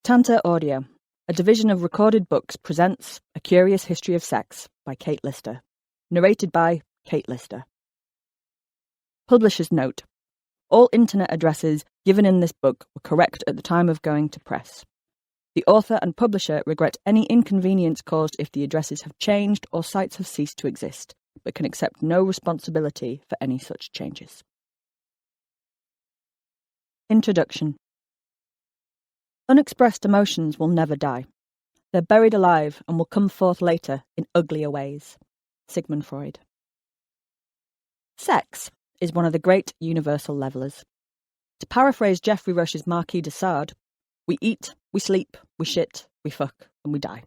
Tanter Audio, a division of Recorded Books, presents A Curious History of Sex by Kate Lister. Narrated by Kate Lister. Publisher's note. All internet addresses given in this book were correct at the time of going to press. The author and publisher regret any inconvenience caused if the addresses have changed or sites have ceased to exist, but can accept no responsibility for any such changes. Introduction. Unexpressed emotions will never die. They're buried alive and will come forth later in uglier ways. Sigmund Freud. Sex is one of the great universal levellers. To paraphrase Geoffrey Rush's Marquis de Sade, we eat, we sleep, we shit, we fuck, and we die.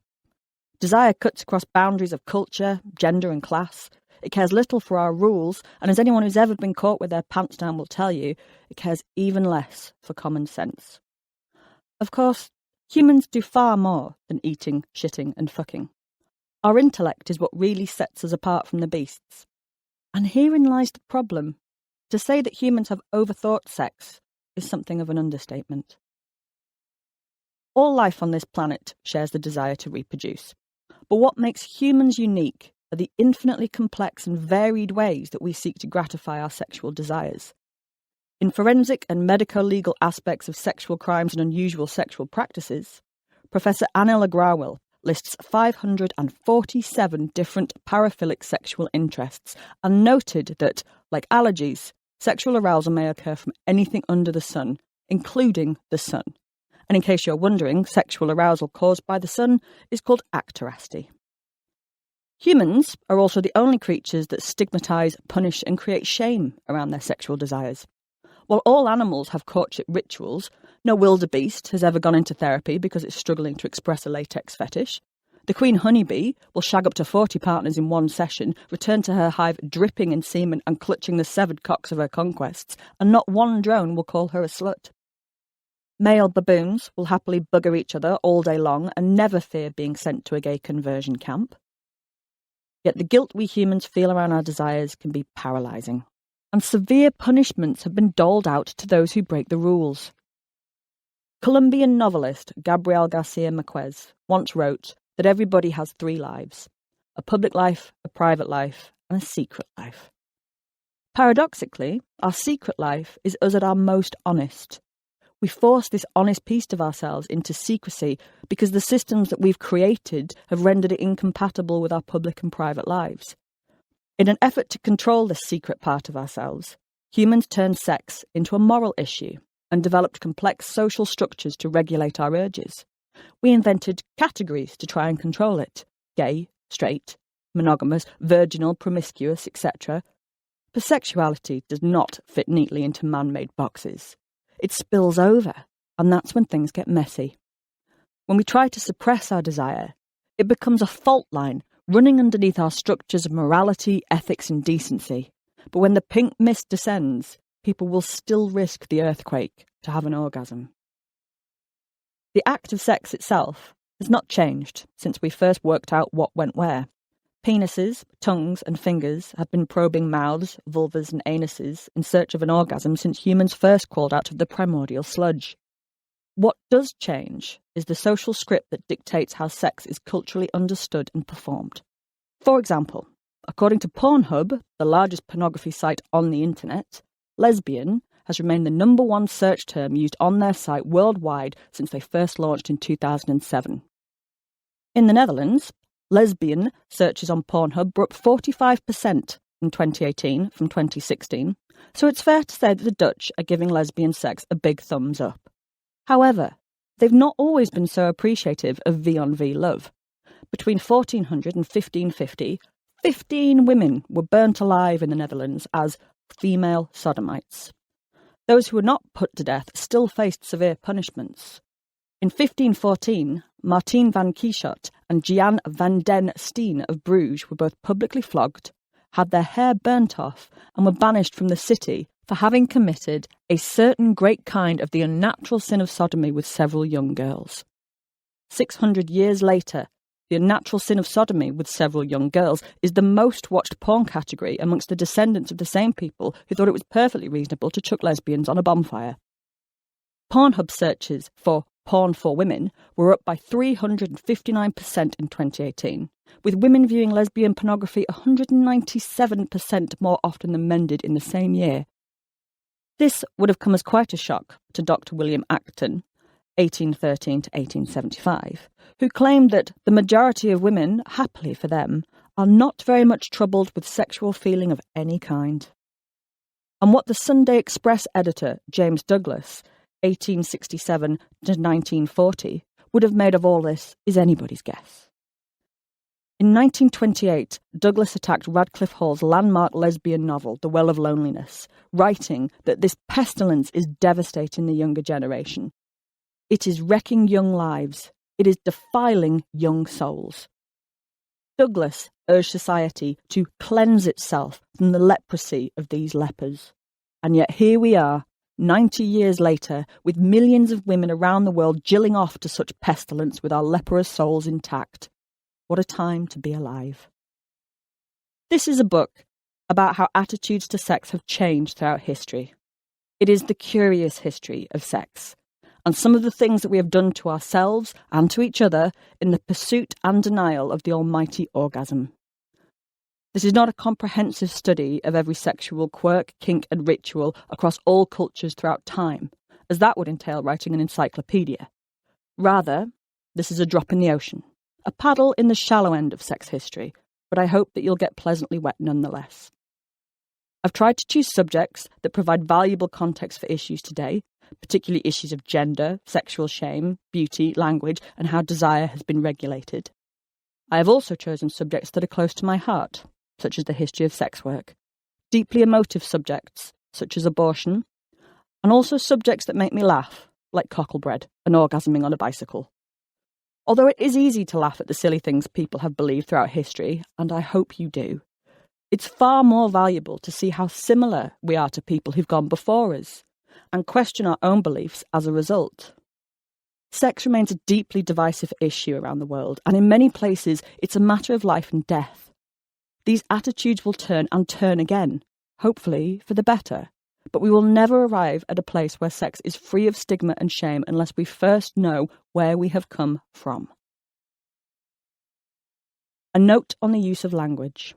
Desire cuts across boundaries of culture, gender and class. It cares little for our rules, and as anyone who's ever been caught with their pants down will tell you, it cares even less for common sense. Of course, humans do far more than eating, shitting and fucking. Our intellect is what really sets us apart from the beasts. And herein lies the problem. To say that humans have overthought sex is something of an understatement. All life on this planet shares the desire to reproduce. But what makes humans unique are the infinitely complex and varied ways that we seek to gratify our sexual desires. In forensic and medico-legal aspects of sexual crimes and unusual sexual practices, Professor Anil Agrawal lists 547 different paraphilic sexual interests and noted that, like allergies, sexual arousal may occur from anything under the sun, including the sun. And in case you're wondering, sexual arousal caused by the sun is called actorasty. Humans are also the only creatures that stigmatise, punish and create shame around their sexual desires. While all animals have courtship rituals, no wildebeest has ever gone into therapy because it's struggling to express a latex fetish. The queen honeybee will shag up to 40 partners in one session, return to her hive dripping in semen and clutching the severed cocks of her conquests, and not one drone will call her a slut. Male baboons will happily bugger each other all day long and never fear being sent to a gay conversion camp. Yet the guilt we humans feel around our desires can be paralysing. And severe punishments have been doled out to those who break the rules. Colombian novelist Gabriel Garcia Marquez once wrote that everybody has three lives: a public life, a private life, and a secret life. Paradoxically, our secret life is us at our most honest. We force this honest piece of ourselves into secrecy because the systems that we've created have rendered it incompatible with our public and private lives. In an effort to control this secret part of ourselves, humans turned sex into a moral issue and developed complex social structures to regulate our urges. We invented categories to try and control it: gay, straight, monogamous, virginal, promiscuous, etc. But sexuality does not fit neatly into man-made boxes. It spills over, and that's when things get messy. When we try to suppress our desire, it becomes a fault line running underneath our structures of morality, ethics and decency. But when the pink mist descends, people will still risk the earthquake to have an orgasm. The act of sex itself has not changed since we first worked out what went where. Penises, tongues and fingers have been probing mouths, vulvas and anuses in search of an orgasm since humans first crawled out of the primordial sludge. What does change is the social script that dictates how sex is culturally understood and performed. For example, according to Pornhub, the largest pornography site on the internet, lesbian has remained the #1 search term used on their site worldwide since they first launched in 2007. In the Netherlands, lesbian searches on Pornhub were up 45% in 2018 from 2016, so it's fair to say that the Dutch are giving lesbian sex a big thumbs up. However, they've not always been so appreciative of V-on-V love. Between 1400 and 1550, 15 women were burnt alive in the Netherlands as female sodomites. Those who were not put to death still faced severe punishments. In 1514, Martien van Kieshot and Jan van den Steen of Bruges were both publicly flogged, had their hair burnt off, and were banished from the city for having committed a certain great kind of the unnatural sin of sodomy with several young girls. 600 years later, the unnatural sin of sodomy with several young girls is the most watched porn category amongst the descendants of the same people who thought it was perfectly reasonable to chuck lesbians on a bonfire. Pornhub searches for porn for women were up by 359% in 2018, with women viewing lesbian pornography 197% more often than men did in the same year. This would have come as quite a shock to Dr. William Acton, 1813 to 1875, who claimed that the majority of women, happily for them, are not very much troubled with sexual feeling of any kind. And what the Sunday Express editor, James Douglas, 1867 to 1940, would have made of all this is anybody's guess. In 1928, Douglas attacked Radcliffe Hall's landmark lesbian novel, The Well of Loneliness, writing that this pestilence is devastating the younger generation. It is wrecking young lives. It is defiling young souls. Douglas urged society to cleanse itself from the leprosy of these lepers. And yet here we are, 90 years later, with millions of women around the world jilling off to such pestilence with our leprous souls intact. What a time to be alive. This is a book about how attitudes to sex have changed throughout history. It is the curious history of sex, and some of the things that we have done to ourselves and to each other in the pursuit and denial of the almighty orgasm. This is not a comprehensive study of every sexual quirk, kink and ritual across all cultures throughout time, as that would entail writing an encyclopedia. Rather, this is a drop in the ocean, a paddle in the shallow end of sex history, but I hope that you'll get pleasantly wet nonetheless. I've tried to choose subjects that provide valuable context for issues today, particularly issues of gender, sexual shame, beauty, language, and how desire has been regulated. I have also chosen subjects that are close to my heart, such as the history of sex work, deeply emotive subjects, such as abortion, and also subjects that make me laugh, like cocklebread and orgasming on a bicycle. Although it is easy to laugh at the silly things people have believed throughout history, and I hope you do, it's far more valuable to see how similar we are to people who've gone before us, and question our own beliefs as a result. Sex remains a deeply divisive issue around the world, and in many places it's a matter of life and death. These attitudes will turn and turn again, hopefully for the better, but we will never arrive at a place where sex is free of stigma and shame unless we first know where we have come from. A note on the use of language.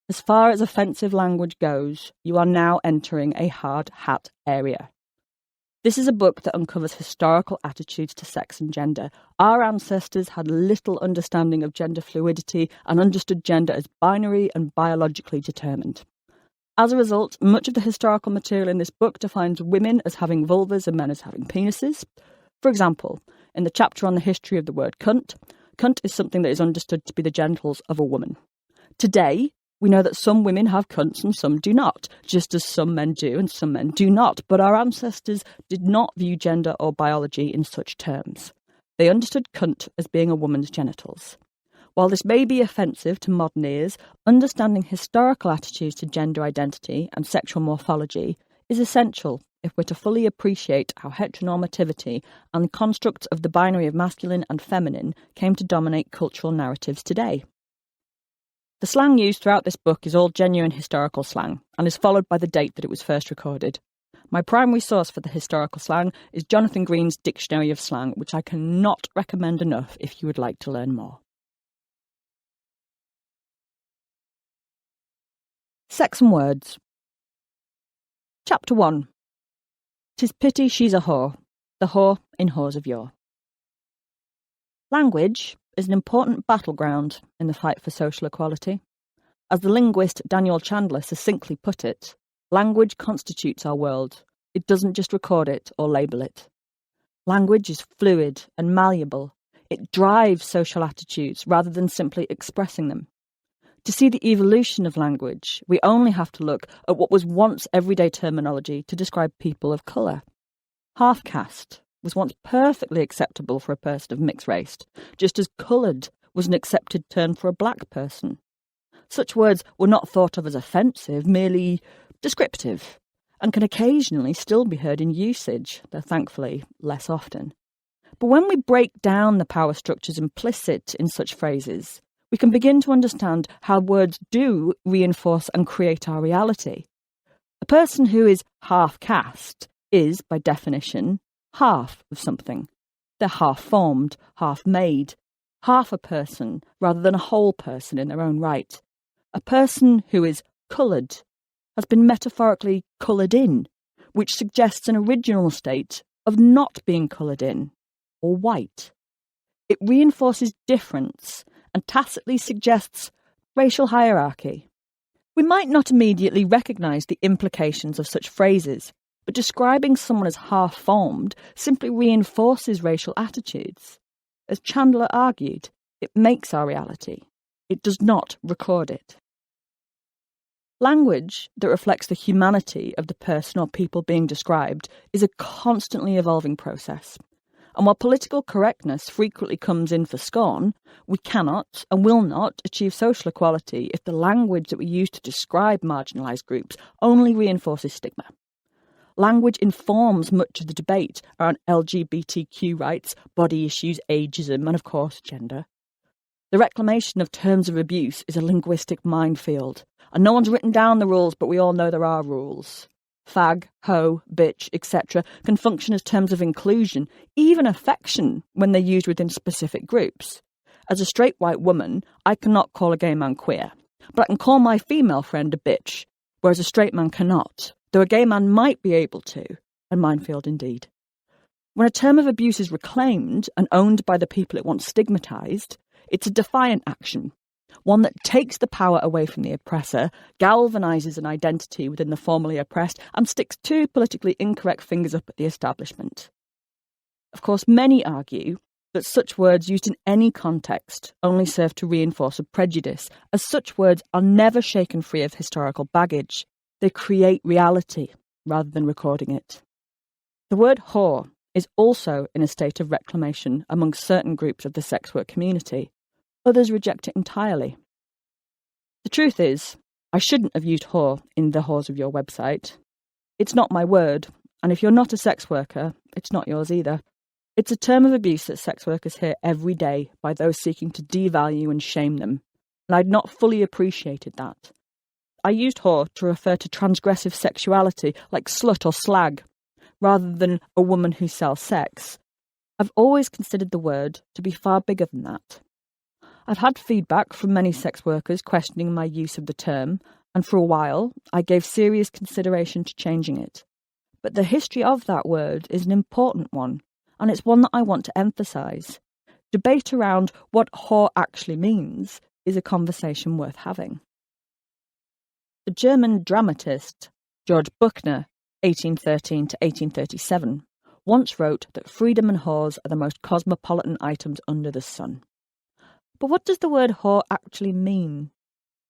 As far as offensive language goes, you are now entering a hard hat area. This is a book that uncovers historical attitudes to sex and gender. Our ancestors had little understanding of gender fluidity and understood gender as binary and biologically determined. As a result, much of the historical material in this book defines women as having vulvas and men as having penises. For example, in the chapter on the history of the word cunt, cunt is something that is understood to be the genitals of a woman. Today, we know that some women have cunts and some do not, just as some men do and some men do not, but our ancestors did not view gender or biology in such terms. They understood cunt as being a woman's genitals. While this may be offensive to modern ears, understanding historical attitudes to gender identity and sexual morphology is essential if we're to fully appreciate how heteronormativity and the constructs of the binary of masculine and feminine came to dominate cultural narratives today. The slang used throughout this book is all genuine historical slang and is followed by the date that it was first recorded. My primary source for the historical slang is Jonathan Green's Dictionary of Slang, which I cannot recommend enough if you would like to learn more. Sex and Words. Chapter 1. 'Tis pity she's a whore, the whore in Whores of Yore. Language is an important battleground in the fight for social equality. As the linguist Daniel Chandler succinctly put it, language constitutes our world. It doesn't just record it or label it. Language is fluid and malleable. It drives social attitudes rather than simply expressing them. To see the evolution of language, we only have to look at what was once everyday terminology to describe people of colour. Half-caste was once perfectly acceptable for a person of mixed race, just as coloured was an accepted term for a black person. Such words were not thought of as offensive, merely descriptive, and can occasionally still be heard in usage, though thankfully less often. But when we break down the power structures implicit in such phrases, we can begin to understand how words do reinforce and create our reality. A person who is half-caste is, by definition, half of something. They're half-formed, half-made, half a person rather than a whole person in their own right. A person who is coloured has been metaphorically coloured in, which suggests an original state of not being coloured in, or white. It reinforces difference and tacitly suggests racial hierarchy. We might not immediately recognise the implications of such phrases, but describing someone as half-formed simply reinforces racial attitudes. As Chandler argued, it makes our reality. It does not record it. Language that reflects the humanity of the person or people being described is a constantly evolving process. And while political correctness frequently comes in for scorn, we cannot and will not achieve social equality if the language that we use to describe marginalised groups only reinforces stigma. Language informs much of the debate around LGBTQ rights, body issues, ageism, and of course, gender. The reclamation of terms of abuse is a linguistic minefield, and no one's written down the rules, but we all know there are rules. Fag, hoe, bitch, etc. can function as terms of inclusion, even affection, when they're used within specific groups. As a straight white woman, I cannot call a gay man queer, but I can call my female friend a bitch, whereas a straight man cannot, though a gay man might be able to, and minefield indeed. When a term of abuse is reclaimed and owned by the people it once stigmatised, it's a defiant action, one that takes the power away from the oppressor, galvanises an identity within the formerly oppressed, and sticks two politically incorrect fingers up at the establishment. Of course, many argue that such words used in any context only serve to reinforce a prejudice, as such words are never shaken free of historical baggage. They create reality rather than recording it. The word whore is also in a state of reclamation among certain groups of the sex work community. Others reject it entirely. The truth is, I shouldn't have used whore in the whores of your website. It's not my word, and if you're not a sex worker, it's not yours either. It's a term of abuse that sex workers hear every day by those seeking to devalue and shame them, and I'd not fully appreciated that. I used whore to refer to transgressive sexuality, like slut or slag, rather than a woman who sells sex. I've always considered the word to be far bigger than that. I've had feedback from many sex workers questioning my use of the term, and for a while I gave serious consideration to changing it. But the history of that word is an important one, and it's one that I want to emphasise. Debate around what whore actually means is a conversation worth having. The German dramatist George Buchner, 1813 to 1837, once wrote that freedom and whores are the most cosmopolitan items under the sun. But what does the word whore actually mean?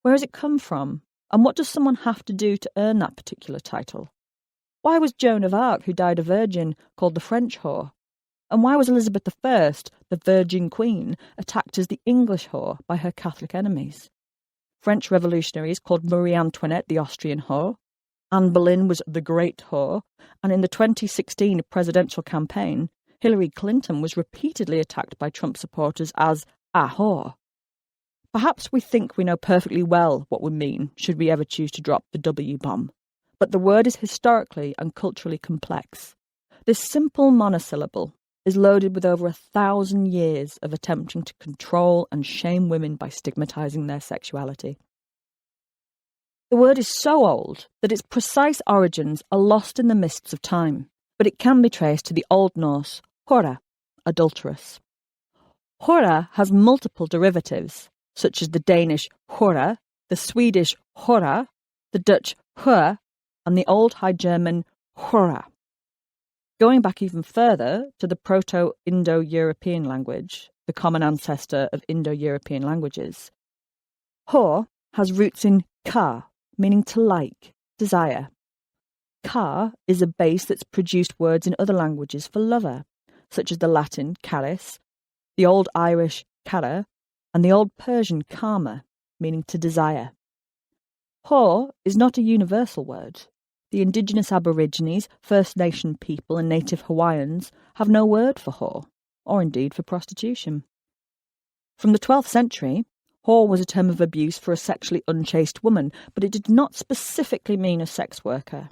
Where has it come from? And what does someone have to do to earn that particular title? Why was Joan of Arc, who died a virgin, called the French whore? And why was Elizabeth I, the Virgin Queen, attacked as the English whore by her Catholic enemies? French revolutionaries called Marie Antoinette the Austrian whore. Anne Boleyn was the Great Whore. And in the 2016 presidential campaign, Hillary Clinton was repeatedly attacked by Trump supporters as a whore. Perhaps we think we know perfectly well what would mean should we ever choose to drop the W-bomb. But the word is historically and culturally complex. This simple monosyllable is loaded with over 1,000 years of attempting to control and shame women by stigmatising their sexuality. The word is so old that its precise origins are lost in the mists of time, but it can be traced to the Old Norse hora, adulteress. Hora has multiple derivatives, such as the Danish hora, the Swedish hora, the Dutch hur, and the Old High German hora. Going back even further to the Proto-Indo-European language, the common ancestor of Indo-European languages, hor has roots in ka, meaning to like, desire. Ka is a base that's produced words in other languages for lover, such as the Latin caris, the Old Irish cara, and the Old Persian karma, meaning to desire. Whore is not a universal word. The indigenous Aborigines, First Nation people and native Hawaiians have no word for whore, or indeed for prostitution. From the 12th century, whore was a term of abuse for a sexually unchaste woman, but it did not specifically mean a sex worker.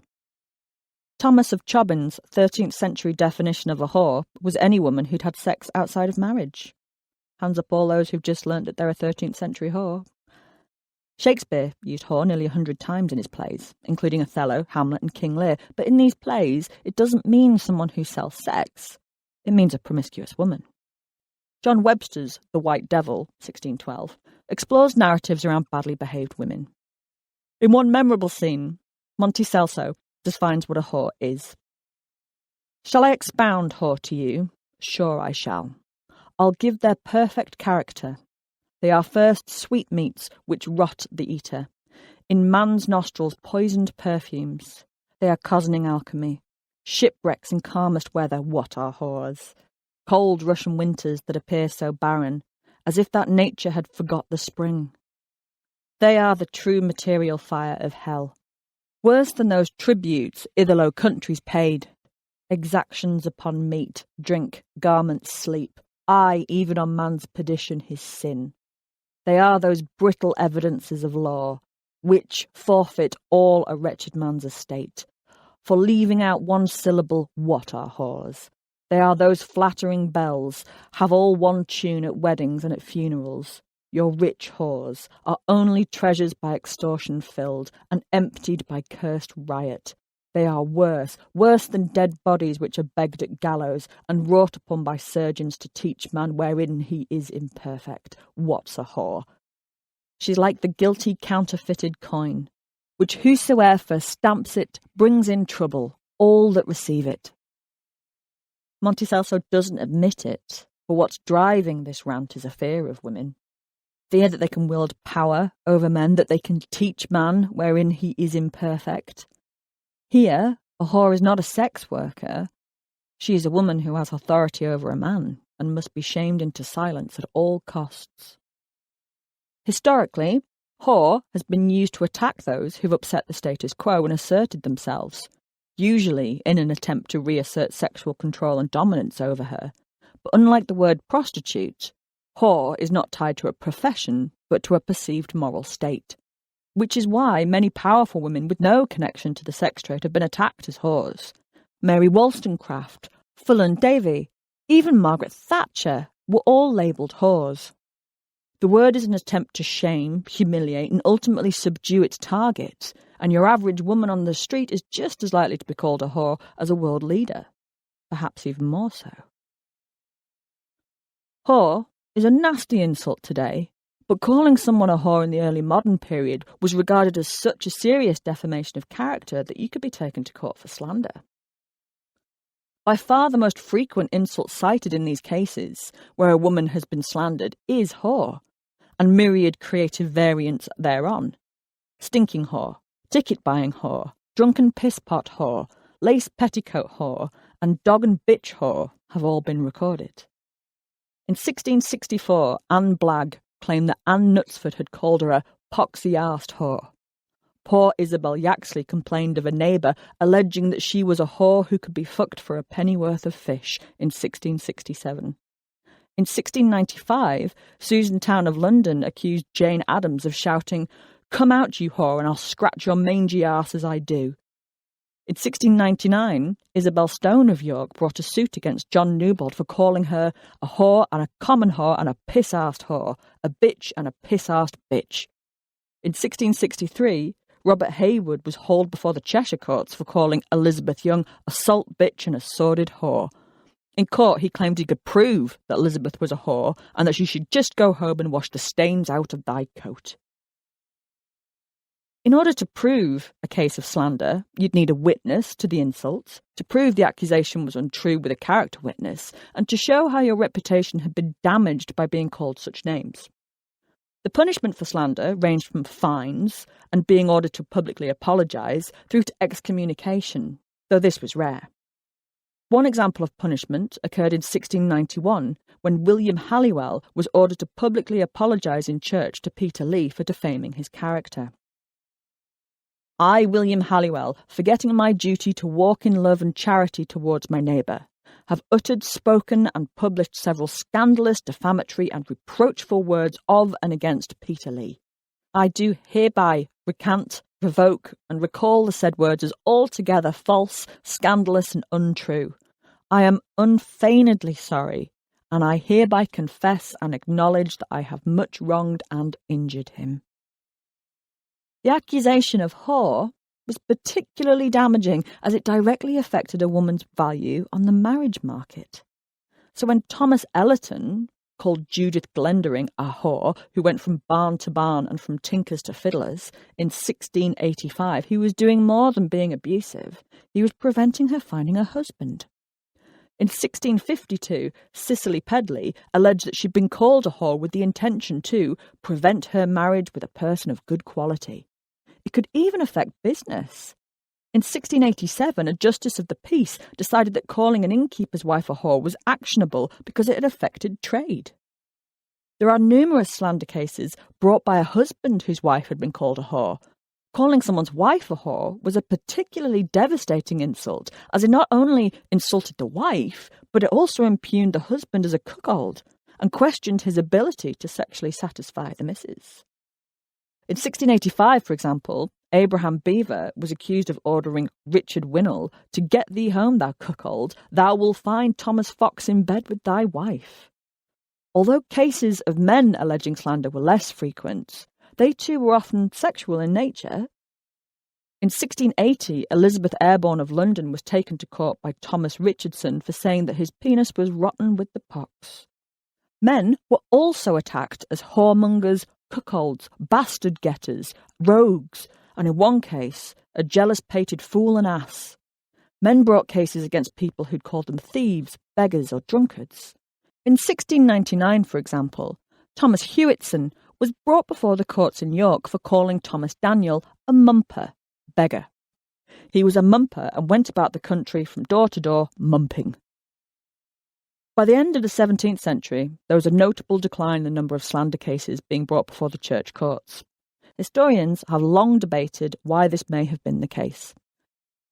Thomas of Chobham's 13th century definition of a whore was any woman who'd had sex outside of marriage. Hands up all those who've just learnt that they're a 13th century whore. Shakespeare used whore nearly 100 times in his plays, including Othello, Hamlet and King Lear, but in these plays it doesn't mean someone who sells sex. It means a promiscuous woman. John Webster's The White Devil, 1612, explores narratives around badly behaved women. In one memorable scene, Monty Celso defines what a whore is. Shall I expound whore to you? Sure I shall. I'll give their perfect character. They are first sweetmeats which rot the eater. In man's nostrils poisoned perfumes. They are cozening alchemy. Shipwrecks in calmest weather, what are whores? Cold Russian winters that appear so barren, as if that nature had forgot the spring. They are the true material fire of hell. Worse than those tributes Itherlow countries paid. Exactions upon meat, drink, garments, sleep. Aye, even on man's perdition his sin. They are those brittle evidences of law, which forfeit all a wretched man's estate. For leaving out one syllable, what are whores? They are those flattering bells, have all one tune at weddings and at funerals. Your rich whores are only treasures by extortion filled, and emptied by cursed riot. They are worse than dead bodies which are begged at gallows, and wrought upon by surgeons to teach man wherein he is imperfect. What's a whore? She's like the guilty counterfeited coin, which whosoever stamps it brings in trouble, all that receive it. Monty Celso doesn't admit it, but what's driving this rant is a fear of women. Fear that they can wield power over men, that they can teach man wherein he is imperfect. Here, a whore is not a sex worker. She is a woman who has authority over a man and must be shamed into silence at all costs. Historically, whore has been used to attack those who've upset the status quo and asserted themselves, usually in an attempt to reassert sexual control and dominance over her. But unlike the word prostitute, whore is not tied to a profession, but to a perceived moral state. Which is why many powerful women with no connection to the sex trade have been attacked as whores. Mary Wollstonecraft, Fullan Davy, even Margaret Thatcher were all labelled whores. The word is an attempt to shame, humiliate and ultimately subdue its target, and your average woman on the street is just as likely to be called a whore as a world leader, perhaps even more so. Whore is a nasty insult today, but calling someone a whore in the early modern period was regarded as such a serious defamation of character that you could be taken to court for slander. By far the most frequent insult cited in these cases, where a woman has been slandered, is whore, and myriad creative variants thereon. Stinking whore, ticket-buying whore, drunken piss-pot whore, lace petticoat whore, and dog and bitch whore have all been recorded. In 1664, Anne Blagg claimed that Anne Knutsford had called her a poxy-arsed whore. Poor Isabel Yaxley complained of a neighbour alleging that she was a whore who could be fucked for a pennyworth of fish in 1667. In 1695, Susan Town of London accused Jane Addams of shouting, "Come out, you whore, and I'll scratch your mangy arse as I do." In 1699, Isabel Stone of York brought a suit against John Newbold for calling her a whore and a common whore and a piss-arsed whore, a bitch and a piss-arsed bitch. In 1663, Robert Haywood was hauled before the Cheshire courts for calling Elizabeth Young a salt bitch and a sordid whore. In court, he claimed he could prove that Elizabeth was a whore and that she should just go home and wash the stains out of thy coat. In order to prove a case of slander, you'd need a witness to the insult, to prove the accusation was untrue with a character witness, and to show how your reputation had been damaged by being called such names. The punishment for slander ranged from fines and being ordered to publicly apologise through to excommunication, though this was rare. One example of punishment occurred in 1691 when William Halliwell was ordered to publicly apologise in church to Peter Lee for defaming his character. I, William Halliwell, forgetting my duty to walk in love and charity towards my neighbour, have uttered, spoken and published several scandalous, defamatory and reproachful words of and against Peter Lee. I do hereby recant provoke, and recall the said words as altogether false, scandalous, and untrue. I am unfeignedly sorry, and I hereby confess and acknowledge that I have much wronged and injured him. The accusation of whore was particularly damaging as it directly affected a woman's value on the marriage market. So when Thomas Ellerton called Judith Glendering a whore, who went from barn to barn and from tinkers to fiddlers, in 1685, he was doing more than being abusive. He was preventing her finding a husband. In 1652, Cicely Pedley alleged that she'd been called a whore with the intention to prevent her marriage with a person of good quality. It could even affect business. In 1687, a justice of the peace decided that calling an innkeeper's wife a whore was actionable because it had affected trade. There are numerous slander cases brought by a husband whose wife had been called a whore. Calling someone's wife a whore was a particularly devastating insult, as it not only insulted the wife, but it also impugned the husband as a cuckold and questioned his ability to sexually satisfy the missus. In 1685, for example, Abraham Beaver was accused of ordering Richard Winnell to get thee home, thou cuckold, thou wilt find Thomas Fox in bed with thy wife. Although cases of men alleging slander were less frequent, they too were often sexual in nature. In 1680, Elizabeth Airborne of London was taken to court by Thomas Richardson for saying that his penis was rotten with the pox. Men were also attacked as whoremongers, cuckolds, bastard-getters, rogues, and in one case, a jealous-pated fool and ass. Men brought cases against people who'd called them thieves, beggars, or drunkards. In 1699, for example, Thomas Hewitson was brought before the courts in York for calling Thomas Daniel a mumper, beggar. He was a mumper and went about the country from door to door mumping. By the end of the 17th century, there was a notable decline in the number of slander cases being brought before the church courts. Historians have long debated why this may have been the case.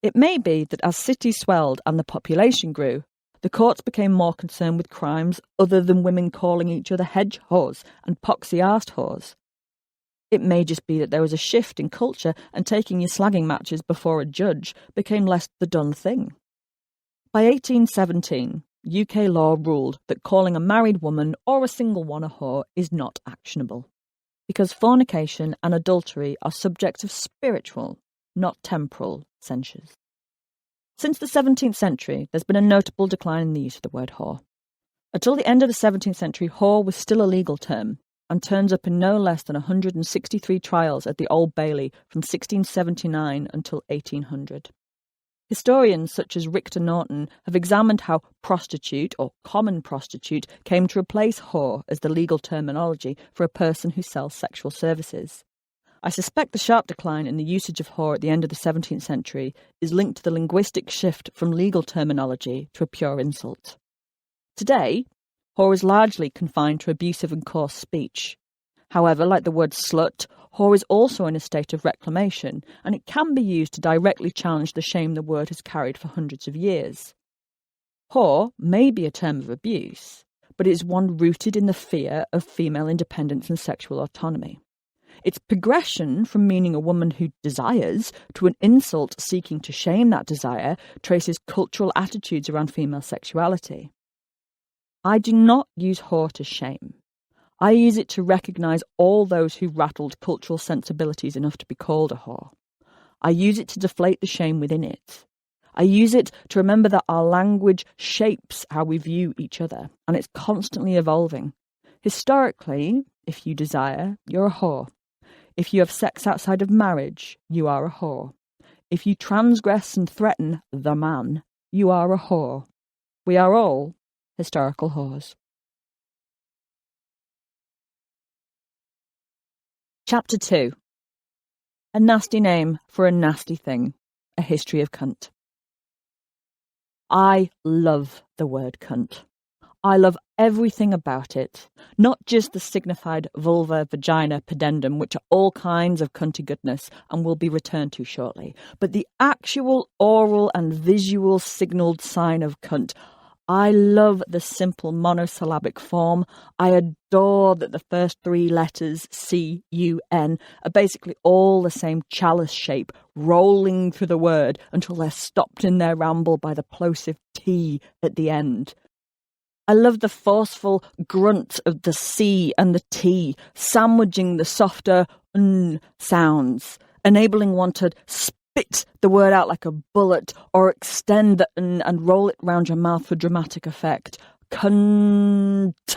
It may be that as cities swelled and the population grew, the courts became more concerned with crimes other than women calling each other hedge whores and poxy-arsed whores. It may just be that there was a shift in culture and taking your slagging matches before a judge became less the done thing. By 1817, UK law ruled that calling a married woman or a single one a whore is not actionable, because fornication and adultery are subjects of spiritual, not temporal, censures. Since the 17th century, there's been a notable decline in the use of the word whore. Until the end of the 17th century, whore was still a legal term, and turns up in no less than 163 trials at the Old Bailey from 1679 until 1800. Historians such as Richter Norton have examined how prostitute or common prostitute came to replace whore as the legal terminology for a person who sells sexual services. I suspect the sharp decline in the usage of whore at the end of the 17th century is linked to the linguistic shift from legal terminology to a pure insult. Today, whore is largely confined to abusive and coarse speech. However, like the word slut, whore is also in a state of reclamation, and it can be used to directly challenge the shame the word has carried for hundreds of years. Whore may be a term of abuse, but it is one rooted in the fear of female independence and sexual autonomy. Its progression from meaning a woman who desires to an insult seeking to shame that desire traces cultural attitudes around female sexuality. I do not use whore to shame. I use it to recognise all those who rattled cultural sensibilities enough to be called a whore. I use it to deflate the shame within it. I use it to remember that our language shapes how we view each other, and it's constantly evolving. Historically, if you desire, you're a whore. If you have sex outside of marriage, you are a whore. If you transgress and threaten the man, you are a whore. We are all historical whores. Chapter 2. A nasty name for a nasty thing. A history of cunt. I love the word cunt. I love everything about it, not just the signified vulva, vagina, pudendum, which are all kinds of cunty goodness and will be returned to shortly, but the actual oral and visual signalled sign of cunt. I love the simple monosyllabic form. I adore that the first three letters, C-U-N, are basically all the same chalice shape, rolling through the word until they're stopped in their ramble by the plosive T at the end. I love the forceful grunt of the C and the T, sandwiching the softer N sounds, enabling one to spit the word out like a bullet or extend the N and roll it round your mouth for dramatic effect. Cunt.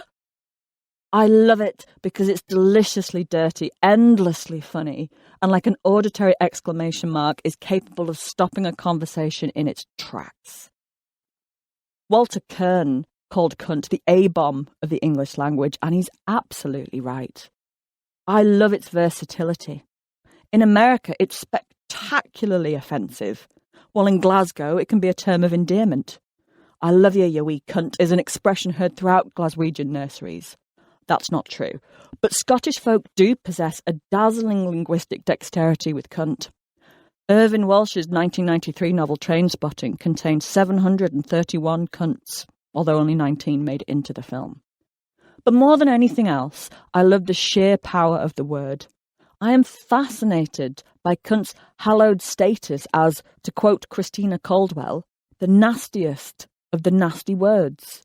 I love it because it's deliciously dirty, endlessly funny, and like an auditory exclamation mark is capable of stopping a conversation in its tracks. Walter Kern called cunt the A-bomb of the English language, and he's absolutely right. I love its versatility. In America, it's spectacularly offensive, while in Glasgow, it can be a term of endearment. I love you wee cunt is an expression heard throughout Glaswegian nurseries. That's not true, but Scottish folk do possess a dazzling linguistic dexterity with cunt. Irvine Welsh's 1993 novel Trainspotting contained 731 cunts, although only 19 made it into the film. But more than anything else, I love the sheer power of the word. I am fascinated by cunt's hallowed status as, to quote Christina Caldwell, the nastiest of the nasty words.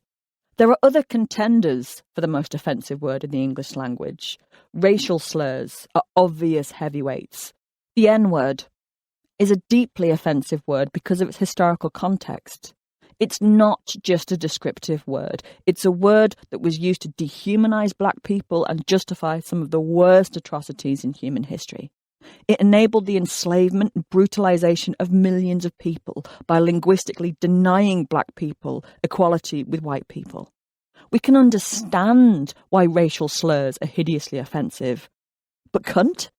There are other contenders for the most offensive word in the English language. Racial slurs are obvious heavyweights. The N-word is a deeply offensive word because of its historical context. It's not just a descriptive word. It's a word that was used to dehumanize black people and justify some of the worst atrocities in human history. It enabled the enslavement and brutalization of millions of people by linguistically denying black people equality with white people. We can understand why racial slurs are hideously offensive. But cunt?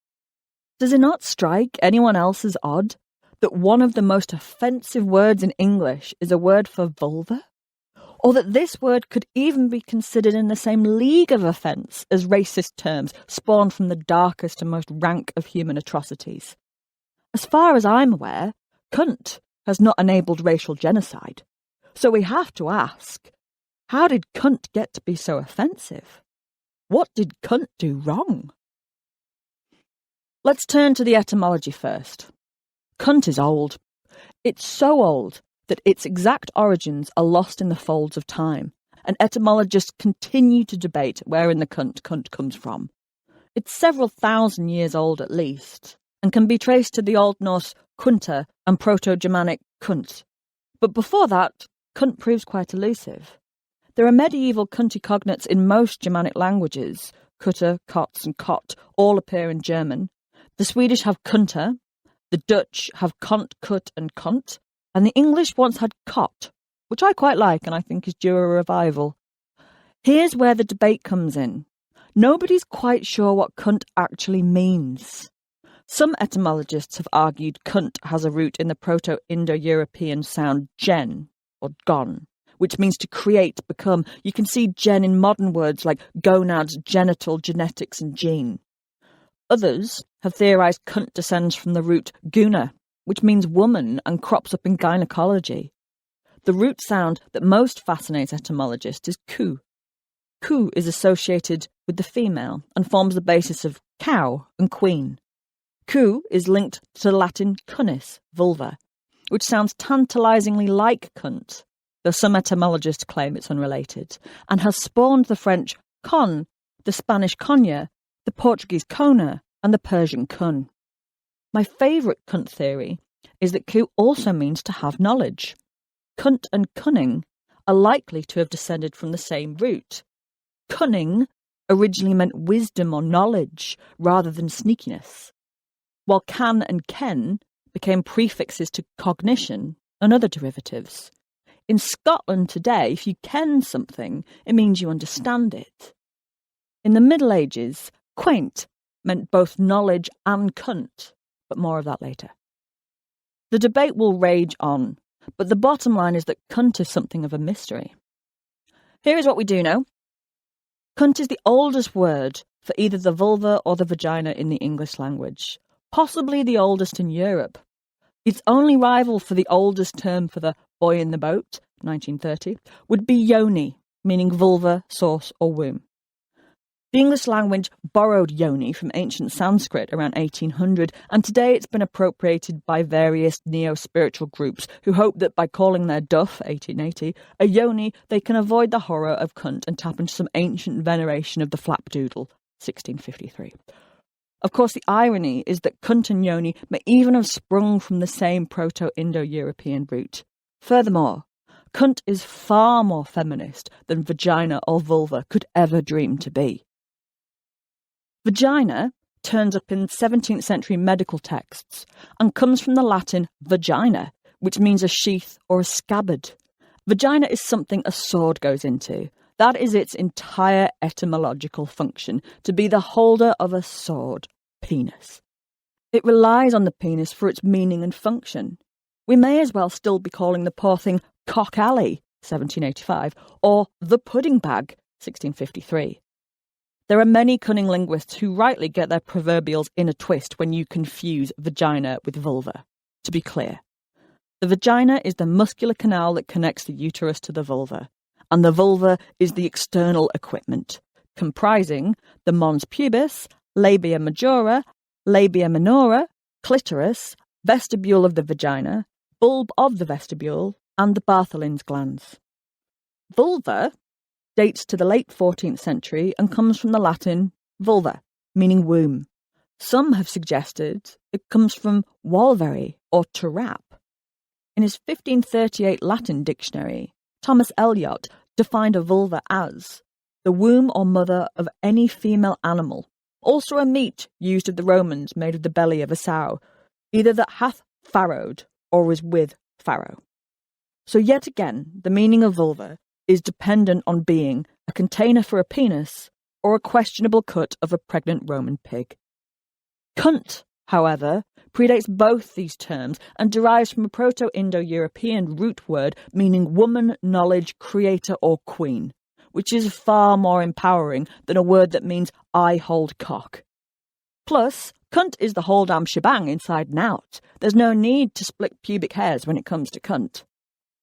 Does it not strike anyone else as odd that one of the most offensive words in English is a word for vulva? Or that this word could even be considered in the same league of offence as racist terms spawned from the darkest and most rank of human atrocities? As far as I'm aware, cunt has not enabled racial genocide. So we have to ask, how did cunt get to be so offensive? What did cunt do wrong? Let's turn to the etymology first. Cunt is old. It's so old that its exact origins are lost in the folds of time, and etymologists continue to debate where in the cunt comes from. It's several thousand years old at least, and can be traced to the Old Norse kunta and Proto-Germanic kunt. But before that, cunt proves quite elusive. There are medieval cunty cognates in most Germanic languages. Kutter, kots and kot all appear in German. The Swedish have kunta, the Dutch have kont, kut and kont, and the English once had kot, which I quite like and I think is due a revival. Here's where the debate comes in. Nobody's quite sure what cunt actually means. Some etymologists have argued cunt has a root in the Proto-Indo-European sound gen, or gon, which means to create, become. You can see gen in modern words like gonads, genital, genetics and gene. Others have theorised cunt descends from the root guna, which means woman and crops up in gynecology. The root sound that most fascinates etymologists is ku. Ku is associated with the female and forms the basis of cow and queen. Ku is linked to the Latin cunis, vulva, which sounds tantalisingly like cunt, though some etymologists claim it's unrelated, and has spawned the French con, the Spanish coña, the Portuguese cona, and the Persian kun. My favourite cunt theory is that ku also means to have knowledge. Cunt and cunning are likely to have descended from the same root. Cunning originally meant wisdom or knowledge rather than sneakiness, while can and ken became prefixes to cognition and other derivatives. In Scotland today, if you ken something, it means you understand it. In the Middle Ages, quaint meant both knowledge and cunt, but more of that later. The debate will rage on, but the bottom line is that cunt is something of a mystery. Here is what we do know. Cunt is the oldest word for either the vulva or the vagina in the English language, possibly the oldest in Europe. Its only rival for the oldest term for the boy in the boat 1930, would be yoni, meaning vulva, source or womb. The English language borrowed yoni from ancient Sanskrit around 1800, and today it's been appropriated by various neo-spiritual groups who hope that by calling their duff, 1880, a yoni, they can avoid the horror of cunt and tap into some ancient veneration of the flapdoodle, 1653. Of course, the irony is that cunt and yoni may even have sprung from the same Proto-Indo-European root. Furthermore, cunt is far more feminist than vagina or vulva could ever dream to be. Vagina turns up in 17th century medical texts and comes from the Latin vagina, which means a sheath or a scabbard. Vagina is something a sword goes into. That is its entire etymological function, to be the holder of a sword, penis. It relies on the penis for its meaning and function. We may as well still be calling the poor thing cock alley, 1785, or the pudding bag, 1653. There are many cunning linguists who rightly get their proverbials in a twist when you confuse vagina with vulva. To be clear, the vagina is the muscular canal that connects the uterus to the vulva, and the vulva is the external equipment, comprising the mons pubis, labia majora, labia minora, clitoris, vestibule of the vagina, bulb of the vestibule, and the Bartholin's glands. Vulva dates to the late 14th century and comes from the Latin vulva, meaning womb. Some have suggested it comes from volvere, or to wrap. In his 1538 Latin dictionary, Thomas Eliot defined a vulva as the womb or mother of any female animal, also a meat used of the Romans made of the belly of a sow, either that hath farrowed or is with farrow. So yet again, the meaning of vulva is dependent on being a container for a penis or a questionable cut of a pregnant Roman pig. Cunt, however, predates both these terms and derives from a Proto-Indo-European root word meaning woman, knowledge, creator or queen, which is far more empowering than a word that means I hold cock. Plus, cunt is the whole damn shebang inside and out. There's no need to split pubic hairs when it comes to cunt.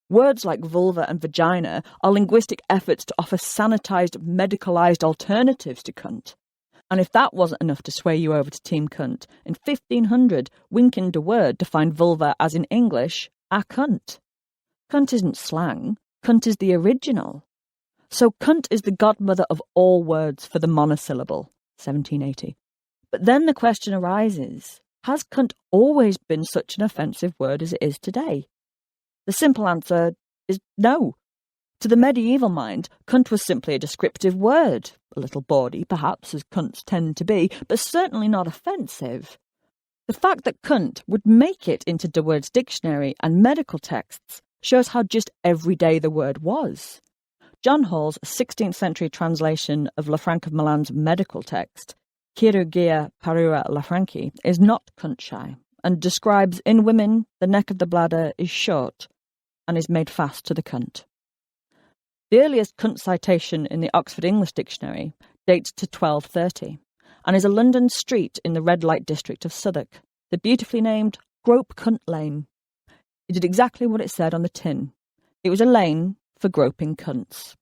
Words like vulva and vagina are linguistic efforts to offer sanitised, medicalised alternatives to cunt. And if that wasn't enough to sway you over to Team Cunt, in 1500, Wynkyn de Worde defined vulva as in English, a cunt. Cunt isn't slang, cunt is the original. So cunt is the godmother of all words for the monosyllable, 1780. But then the question arises, has cunt always been such an offensive word as it is today? The simple answer is no. To the medieval mind, cunt was simply a descriptive word, a little bawdy, perhaps, as cunts tend to be, but certainly not offensive. The fact that cunt would make it into de Worde's dictionary and medical texts shows how just everyday the word was. John Hall's 16th century translation of Lanfranc of Milan's medical text, Chirurgia parura Lanfranci, is not cunt-shy, and describes in women the neck of the bladder is short and is made fast to the cunt. The earliest cunt citation in the Oxford English Dictionary dates to 1230 and is a London street in the red light district of Southwark, the beautifully named Grope Cunt Lane. It did exactly what it said on the tin. It was a lane for groping cunts.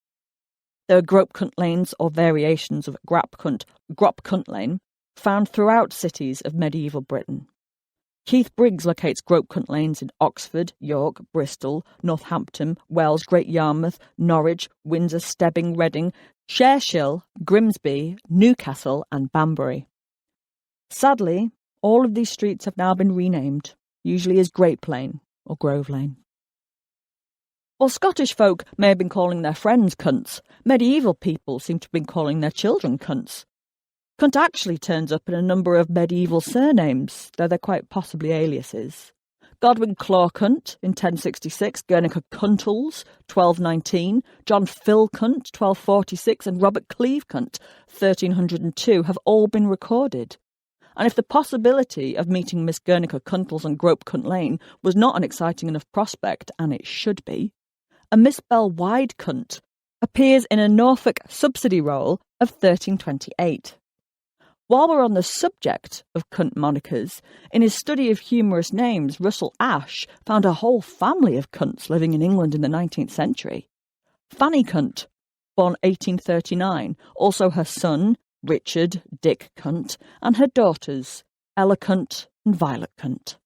There are grope cunt lanes or variations of grop cunt lane found throughout cities of medieval Britain. Keith Briggs locates grope cunt lanes in Oxford, York, Bristol, Northampton, Wells, Great Yarmouth, Norwich, Windsor, Stebbing, Reading, Chertshill, Grimsby, Newcastle and Banbury. Sadly, all of these streets have now been renamed, usually as Grape Lane or Grove Lane. While Scottish folk may have been calling their friends cunts, medieval people seem to have been calling their children cunts. Cunt actually turns up in a number of medieval surnames, though they're quite possibly aliases. Godwin Clawcunt in 1066, Guernica Cuntles, 1219, John Philcunt, 1246, and Robert Clevecunt, 1302, have all been recorded. And if the possibility of meeting Miss Guernica Cuntles on Grope Cunt Lane was not an exciting enough prospect, and it should be, a Miss Bell Widecunt appears in a Norfolk subsidy roll of 1328. While we're on the subject of cunt monikers, in his study of humorous names, Russell Ashe found a whole family of cunts living in England in the 19th century. Fanny Cunt, born 1839, also her son, Richard Dick Cunt, and her daughters, Ella Cunt and Violet Cunt.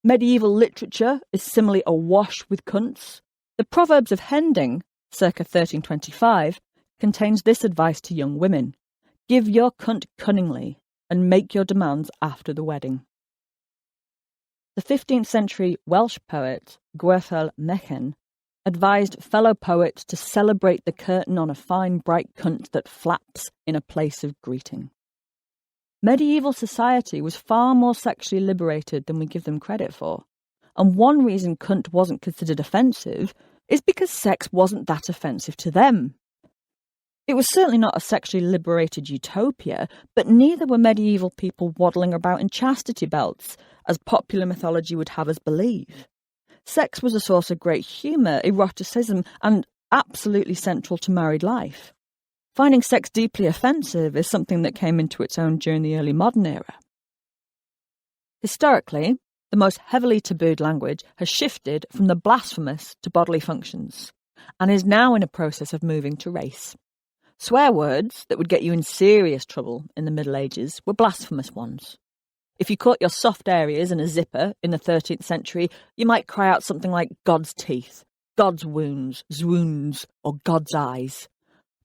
Medieval literature is similarly awash with cunts. The Proverbs of Hending, circa 1325, contains this advice to young women: give your cunt cunningly and make your demands after the wedding. The 15th century Welsh poet Gwerthel Mechen advised fellow poets to celebrate the curtain on a fine bright cunt that flaps in a place of greeting. Medieval society was far more sexually liberated than we give them credit for, and one reason cunt wasn't considered offensive is because sex wasn't that offensive to them. It was certainly not a sexually liberated utopia, but neither were medieval people waddling about in chastity belts, as popular mythology would have us believe. Sex was a source of great humour, eroticism, and absolutely central to married life. Finding sex deeply offensive is something that came into its own during the early modern era. Historically, the most heavily tabooed language has shifted from the blasphemous to bodily functions, and is now in a process of moving to race. Swear words that would get you in serious trouble in the Middle Ages were blasphemous ones. If you caught your soft areas in a zipper in the 13th century, you might cry out something like God's teeth, God's wounds, zwoons, or God's eyes.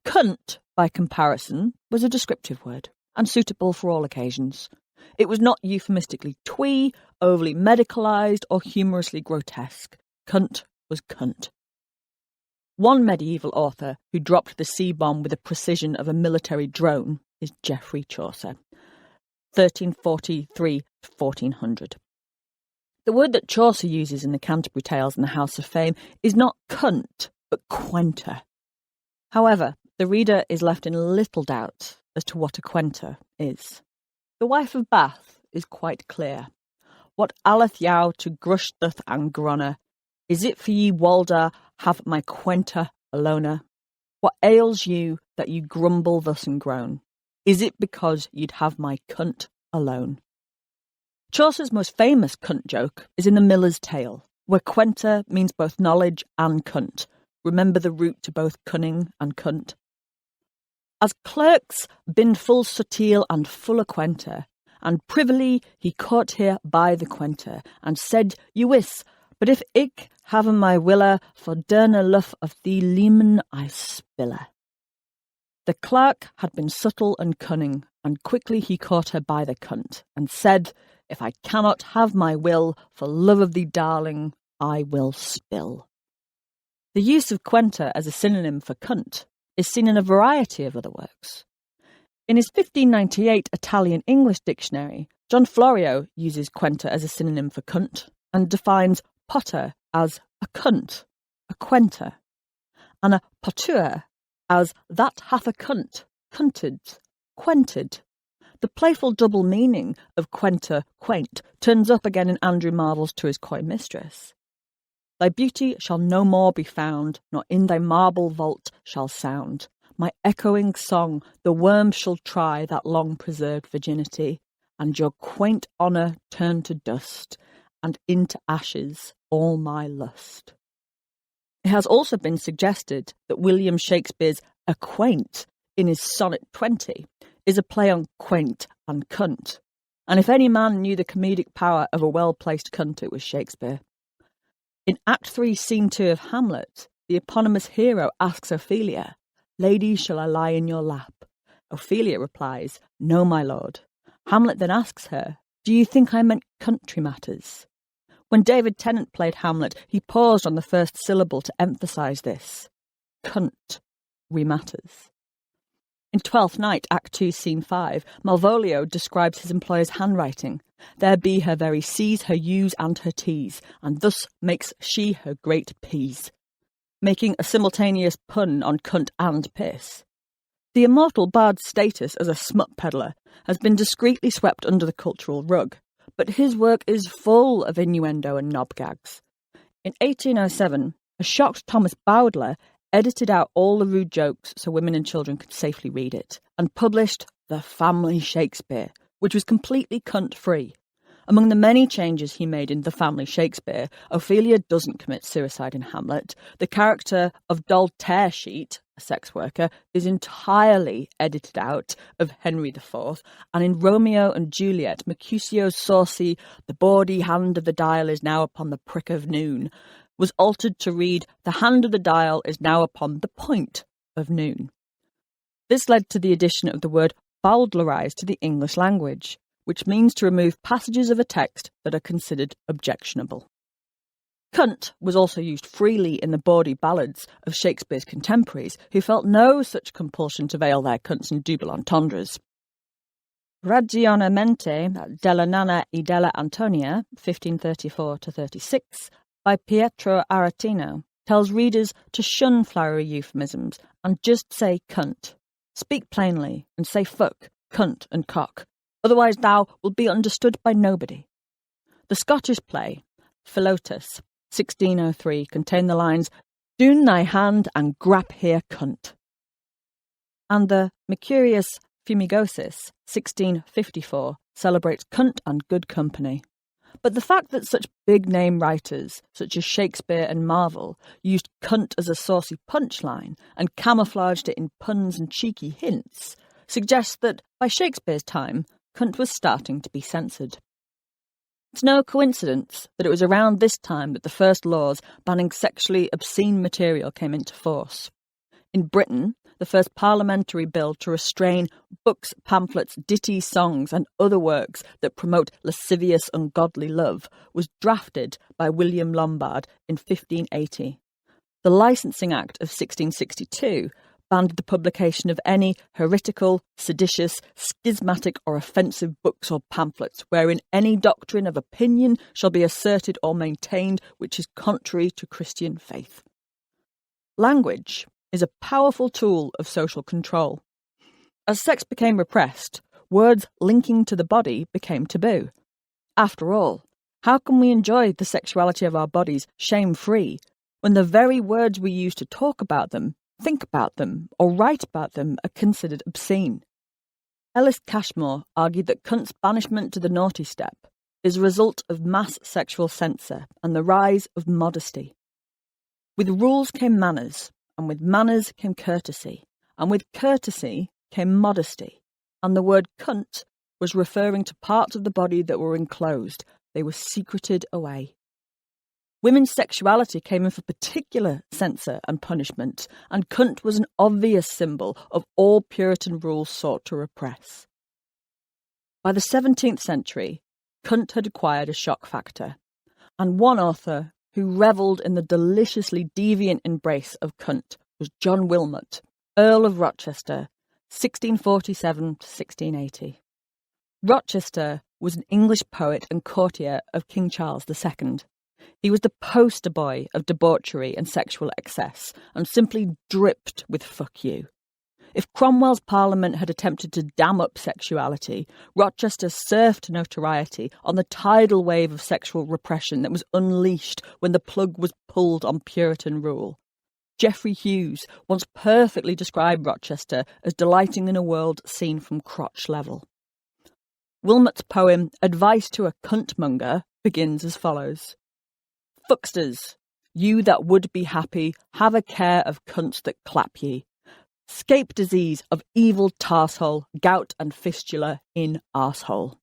Cunt, by comparison, was a descriptive word, and suitable for all occasions. It was not euphemistically twee, overly medicalised, or humorously grotesque. Cunt was cunt. One medieval author who dropped the C-bomb with the precision of a military drone is Geoffrey Chaucer, 1343 to 1400. The word that Chaucer uses in the Canterbury Tales and the House of Fame is not cunt, but quenter. However, the reader is left in little doubt as to what a quenter is. The wife of Bath is quite clear. What aileth yow to grushteth and grunner? Is it for ye, Walda, have my quenter alona? What ails you that you grumble thus and groan? Is it because you'd have my cunt alone? Chaucer's most famous cunt joke is in The Miller's Tale, where quenter means both knowledge and cunt. Remember the root to both cunning and cunt. As clerks been full subtile and full a quenter, and privily he caught here by the quenter, and said, you wis, but if ik have my willa for derne luff of thee leman I spille. The clerk had been subtle and cunning, and quickly he caught her by the cunt, and said, if I cannot have my will, for love of thee, darling, I will spill. The use of quenter as a synonym for cunt is seen in a variety of other works. In his 1598 Italian-English dictionary, John Florio uses quenter as a synonym for cunt, and defines potter as a cunt, a quenter, and a potur as that hath a cunt, cunted, quented. The playful double meaning of quenter, quaint, turns up again in Andrew Marvell's To His Coy Mistress. Thy beauty shall no more be found, nor in thy marble vault shall sound. My echoing song the worms shall try that long-preserved virginity, and your quaint honour turn to dust, and into ashes all my lust. It has also been suggested that William Shakespeare's acquaint in his Sonnet 20 is a play on quaint and cunt, and if any man knew the comedic power of a well-placed cunt, it was Shakespeare. In Act 3, Scene 2 of Hamlet, the eponymous hero asks Ophelia, Lady, shall I lie in your lap? Ophelia replies, No, my lord. Hamlet then asks her, Do you think I meant country matters? When David Tennant played Hamlet, he paused on the first syllable to emphasise this. Cunt matters. In Twelfth Night, Act 2, Scene 5, Malvolio describes his employer's handwriting. There be her very C's, her U's and her T's, and thus makes she her great P's, making a simultaneous pun on cunt and piss. The immortal bard's status as a smut peddler has been discreetly swept under the cultural rug, but his work is full of innuendo and knob gags. In 1807, a shocked Thomas Bowdler edited out all the rude jokes so women and children could safely read it, and published the family Shakespeare, which was completely cunt-free. Among the many changes he made in The Family Shakespeare, Ophelia doesn't commit suicide in Hamlet. The character of Doll Tearsheet, a sex worker, is entirely edited out of Henry IV, and in Romeo and Juliet, Mercutio's saucy "the bawdy hand of the dial is now upon the prick of noon" was altered to read "the hand of the dial is now upon the point of noon." This led to the addition of the word bowdlerise to the English language, which means to remove passages of a text that are considered objectionable. Cunt was also used freely in the bawdy ballads of Shakespeare's contemporaries, who felt no such compulsion to veil their cunts in double entendres. Ragionamenti della Nana e della Antonia, 1534-36, by Pietro Aretino, tells readers to shun flowery euphemisms and just say cunt. Speak plainly and say fuck, cunt and cock. Otherwise thou wilt be understood by nobody. The Scottish play, Philotas, 1603, contained the lines, "Doon thy hand and grap here, cunt." And the Mercurius Fumigosus, 1654, celebrates cunt and good company. But the fact that such big-name writers, such as Shakespeare and Marvel, used cunt as a saucy punchline and camouflaged it in puns and cheeky hints, suggests that, by Shakespeare's time, cunt was starting to be censored. It's no coincidence that it was around this time that the first laws banning sexually obscene material came into force. In Britain, the first parliamentary bill to restrain books, pamphlets, ditties, songs and other works that promote lascivious, ungodly love was drafted by William Lombard in 1580. The Licensing Act of 1662 banned the publication of any heretical, seditious, schismatic or offensive books or pamphlets wherein any doctrine of opinion shall be asserted or maintained which is contrary to Christian faith. Language is a powerful tool of social control. As sex became repressed, words linking to the body became taboo. After all, how can we enjoy the sexuality of our bodies shame-free when the very words we use to talk about them, think about them, or write about them are considered obscene? Ellis Cashmore argued that cunt's banishment to the naughty step is a result of mass sexual censor and the rise of modesty. With rules came manners, and with manners came courtesy, and with courtesy came modesty, and the word cunt was referring to parts of the body that were enclosed, they were secreted away. Women's sexuality came in for particular censor and punishment, and cunt was an obvious symbol of all Puritan rules sought to repress. By the 17th century, cunt had acquired a shock factor, and one author who revelled in the deliciously deviant embrace of cunt was John Wilmot, Earl of Rochester, 1647-1680. Rochester was an English poet and courtier of King Charles II. He was the poster boy of debauchery and sexual excess, and simply dripped with fuck you. If Cromwell's Parliament had attempted to dam up sexuality, Rochester surfed notoriety on the tidal wave of sexual repression that was unleashed when the plug was pulled on Puritan rule. Geoffrey Hughes once perfectly described Rochester as delighting in a world seen from crotch level. Wilmot's poem Advice to a Cuntmonger begins as follows. Fucksters, you that would be happy, have a care of cunts that clap ye. Scape disease of evil tarsehole, gout and fistula in arsehole.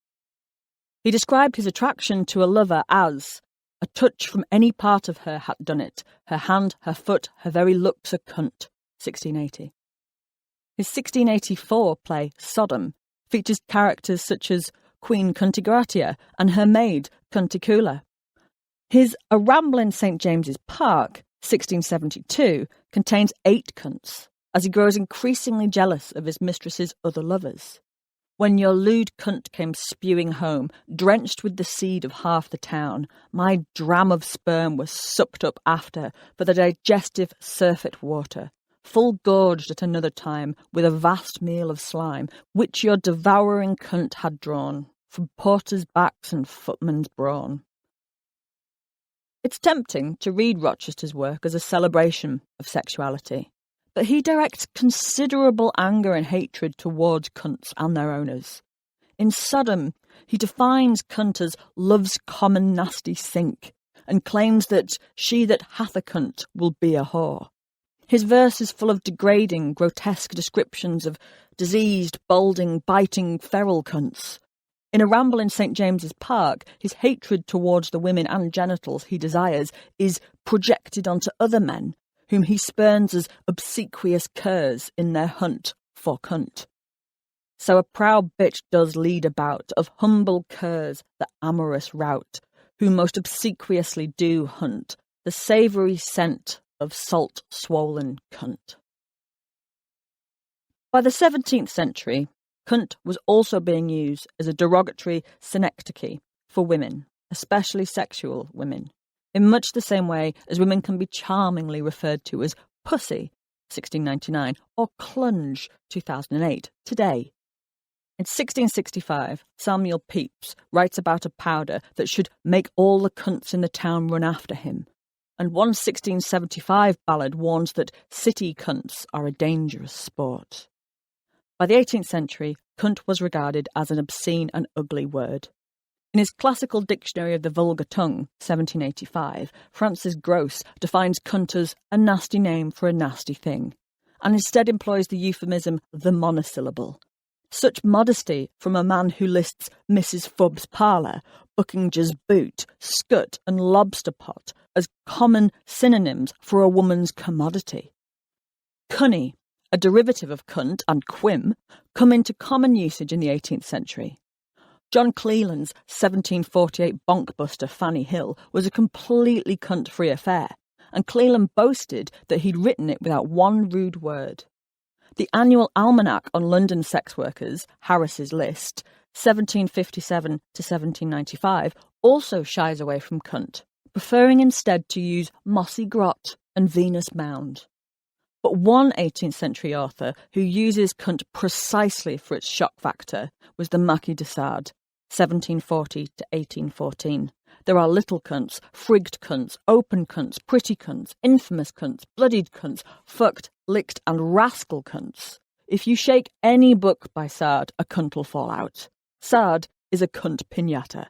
He described his attraction to a lover as a touch from any part of her had done it, her hand, her foot, her very looks a cunt, 1680. His 1684 play Sodom features characters such as Queen Cuntigratia and her maid Cunticula. His A Ramble in St. James's Park, 1672, contains 8 cunts, as he grows increasingly jealous of his mistress's other lovers. When your lewd cunt came spewing home, drenched with the seed of half the town, my dram of sperm was supped up after for the digestive surfeit water, full gorged at another time with a vast meal of slime, which your devouring cunt had drawn from porters' backs and footmen's brawn. It's tempting to read Rochester's work as a celebration of sexuality, But he directs considerable anger and hatred towards cunts and their owners. In Sodom, he defines cunt as love's common nasty sink, and claims that she that hath a cunt will be a whore. His verse is full of degrading, grotesque descriptions of diseased, balding, biting, feral cunts. In a ramble in St. James's Park, his hatred towards the women and genitals he desires is projected onto other men, whom he spurns as obsequious curs in their hunt for cunt. So a proud bitch does lead about of humble curs the amorous rout, who most obsequiously do hunt the savoury scent of salt-swollen cunt. By the 17th century, cunt was also being used as a derogatory synecdoche for women, especially sexual women, in much the same way as women can be charmingly referred to as pussy, 1699, or clunge, 2008, today. In 1665, Samuel Pepys writes about a powder that should make all the cunts in the town run after him, and one 1675 ballad warns that city cunts are a dangerous sport. By the 18th century, cunt was regarded as an obscene and ugly word. In his Classical Dictionary of the Vulgar Tongue, 1785, Francis Grose defines cunt as a nasty name for a nasty thing, and instead employs the euphemism the monosyllable. Such modesty from a man who lists Mrs. Fubb's parlour, Buckingham's boot, scut and lobster pot as common synonyms for a woman's commodity. Cunny, a derivative of cunt, and quim, come into common usage in the 18th century. John Cleland's 1748 bonkbuster Fanny Hill was a completely cunt-free affair, and Cleland boasted that he'd written it without one rude word. The annual almanac on London sex workers, Harris's List, 1757 to 1795, also shies away from cunt, preferring instead to use mossy grot and Venus mound. But one 18th century author who uses cunt precisely for its shock factor was the Marquis de Sade, 1740 to 1814. There are little cunts, frigged cunts, open cunts, pretty cunts, infamous cunts, bloodied cunts, fucked, licked and rascal cunts. If you shake any book by Sade, a cunt'll fall out. Sade is a cunt piñata.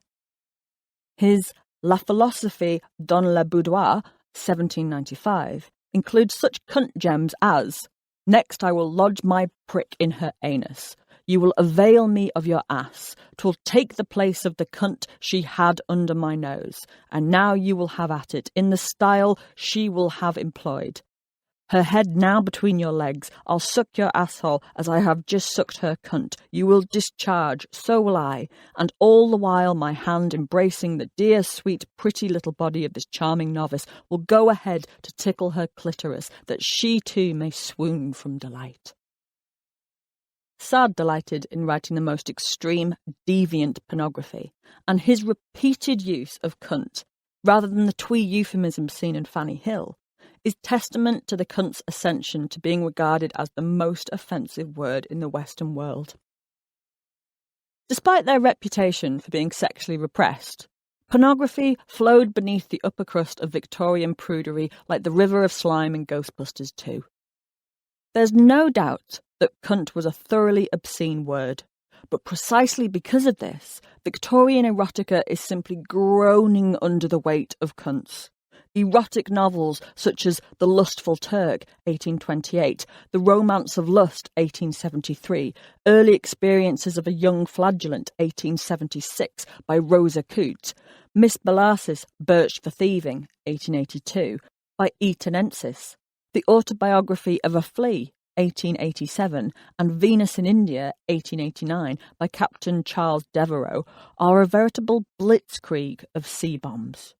His La Philosophie dans le Boudoir, 1795, includes such cunt gems as, next I will lodge my prick in her anus. You will avail me of your ass. 'Twill take the place of the cunt she had under my nose. And now you will have at it, in the style she will have employed. Her head now between your legs. I'll suck your asshole as I have just sucked her cunt. You will discharge, so will I. And all the while my hand embracing the dear, sweet, pretty little body of this charming novice will go ahead to tickle her clitoris, that she too may swoon from delight. Sade delighted in writing the most extreme, deviant pornography, and his repeated use of cunt, rather than the twee euphemism seen in Fanny Hill, is testament to the cunt's ascension to being regarded as the most offensive word in the Western world. Despite their reputation for being sexually repressed, pornography flowed beneath the upper crust of Victorian prudery like the river of slime in Ghostbusters 2. There's no doubt that cunt was a thoroughly obscene word, but precisely because of this, Victorian erotica is simply groaning under the weight of cunts. Erotic novels such as The Lustful Turk, 1828, The Romance of Lust, 1873, Early Experiences of a Young Flagellant, 1876, by Rosa Coote, Miss Bellasis, Birch for Thieving, 1882, by Eatonensis, The Autobiography of a Flea, 1887, and Venus in India, 1889, by Captain Charles Devereux, are a veritable blitzkrieg of C-bombs.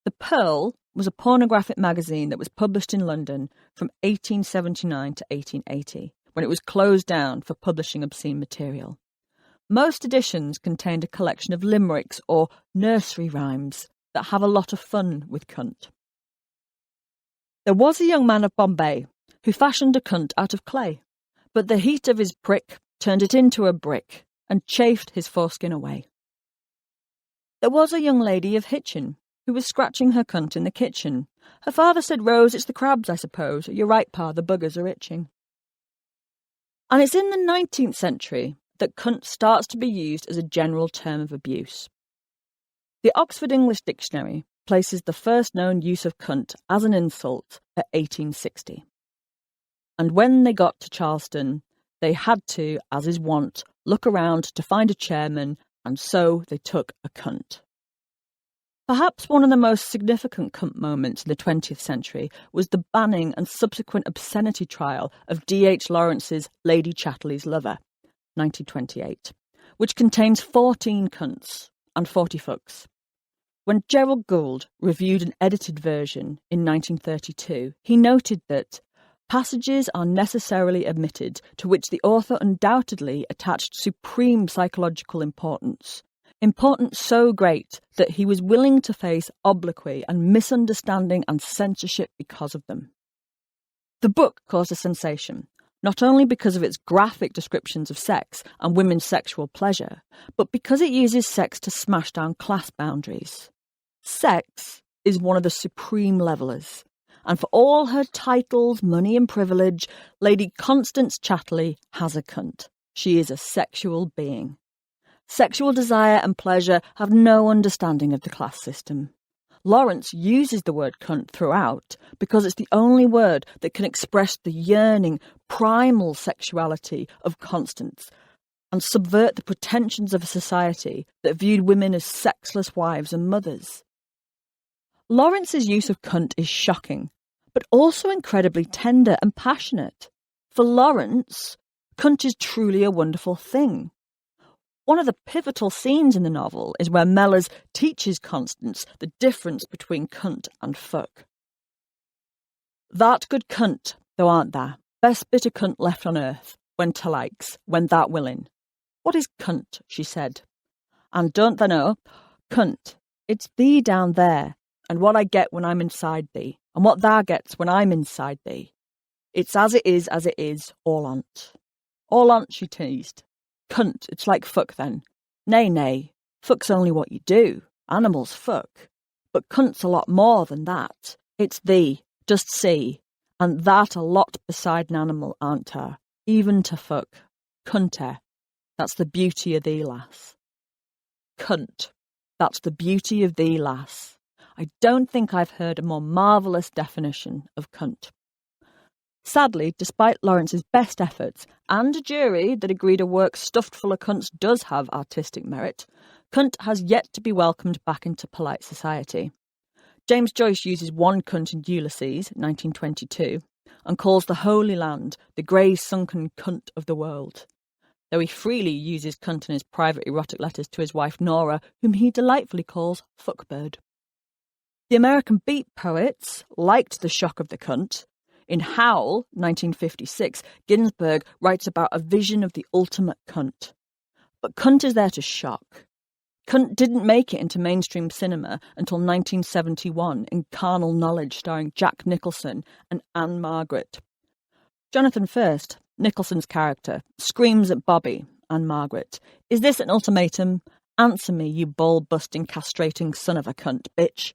The Pearl was a pornographic magazine that was published in London from 1879 to 1880, when it was closed down for publishing obscene material. Most editions contained a collection of limericks or nursery rhymes that have a lot of fun with cunt. There was a young man of Bombay who fashioned a cunt out of clay, but the heat of his prick turned it into a brick and chafed his foreskin away. There was a young lady of Hitchin who was scratching her cunt in the kitchen. Her father said, "Rose, it's the crabs, I suppose. You're right, Pa, the buggers are itching." And it's in the 19th century that cunt starts to be used as a general term of abuse. The Oxford English Dictionary places the first known use of cunt as an insult at 1860. And when they got to Charleston, they had to, as is wont, look around to find a chairman, and so they took a cunt. Perhaps one of the most significant cunt moments in the 20th century was the banning and subsequent obscenity trial of D.H. Lawrence's Lady Chatterley's Lover, 1928, which contains 14 cunts and 40 fucks. When Gerald Gould reviewed an edited version in 1932, he noted that passages are necessarily omitted to which the author undoubtedly attached supreme psychological importance so great that he was willing to face obloquy and misunderstanding and censorship because of them. The book caused a sensation, not only because of its graphic descriptions of sex and women's sexual pleasure, but because it uses sex to smash down class boundaries. Sex is one of the supreme levellers, and for all her titles, money and privilege, Lady Constance Chatterley has a cunt. She is a sexual being. Sexual desire and pleasure have no understanding of the class system. Lawrence uses the word cunt throughout because it's the only word that can express the yearning, primal sexuality of Constance and subvert the pretensions of a society that viewed women as sexless wives and mothers. Lawrence's use of cunt is shocking, but also incredibly tender and passionate. For Lawrence, cunt is truly a wonderful thing. One of the pivotal scenes in the novel is where Mellors teaches Constance the difference between cunt and fuck. "That good cunt, thou art thou, best bit of cunt left on earth, when ta likes, when thou'rt willing." "What is cunt?" she said. "And don't thou know, cunt, it's thee down there, and what I get when I'm inside thee, and what thou gets when I'm inside thee. It's as it is, all on't." "All on't," she teased. "Cunt, it's like fuck then." Nay, fuck's only what you do. Animals fuck. But cunt's a lot more than that. It's thee, just see. And that a lot beside an animal, aren't her? Even to fuck. Cunter. That's the beauty of thee, lass. Cunt. That's the beauty of thee, lass. I don't think I've heard a more marvellous definition of cunt. Sadly, despite Lawrence's best efforts, and a jury that agreed a work stuffed full of cunts does have artistic merit, cunt has yet to be welcomed back into polite society. James Joyce uses one cunt in Ulysses, 1922, and calls the Holy Land the grey sunken cunt of the world, though he freely uses cunt in his private erotic letters to his wife Nora, whom he delightfully calls fuckbird. The American beat poets liked the shock of the cunt. In Howl, 1956, Ginsberg writes about a vision of the ultimate cunt. But cunt is there to shock. Cunt didn't make it into mainstream cinema until 1971 in Carnal Knowledge starring Jack Nicholson and Anne Margaret. Jonathan First, Nicholson's character, screams at Bobby, Anne Margaret, "Is this an ultimatum? Answer me, you ball-busting, castrating son of a cunt, bitch."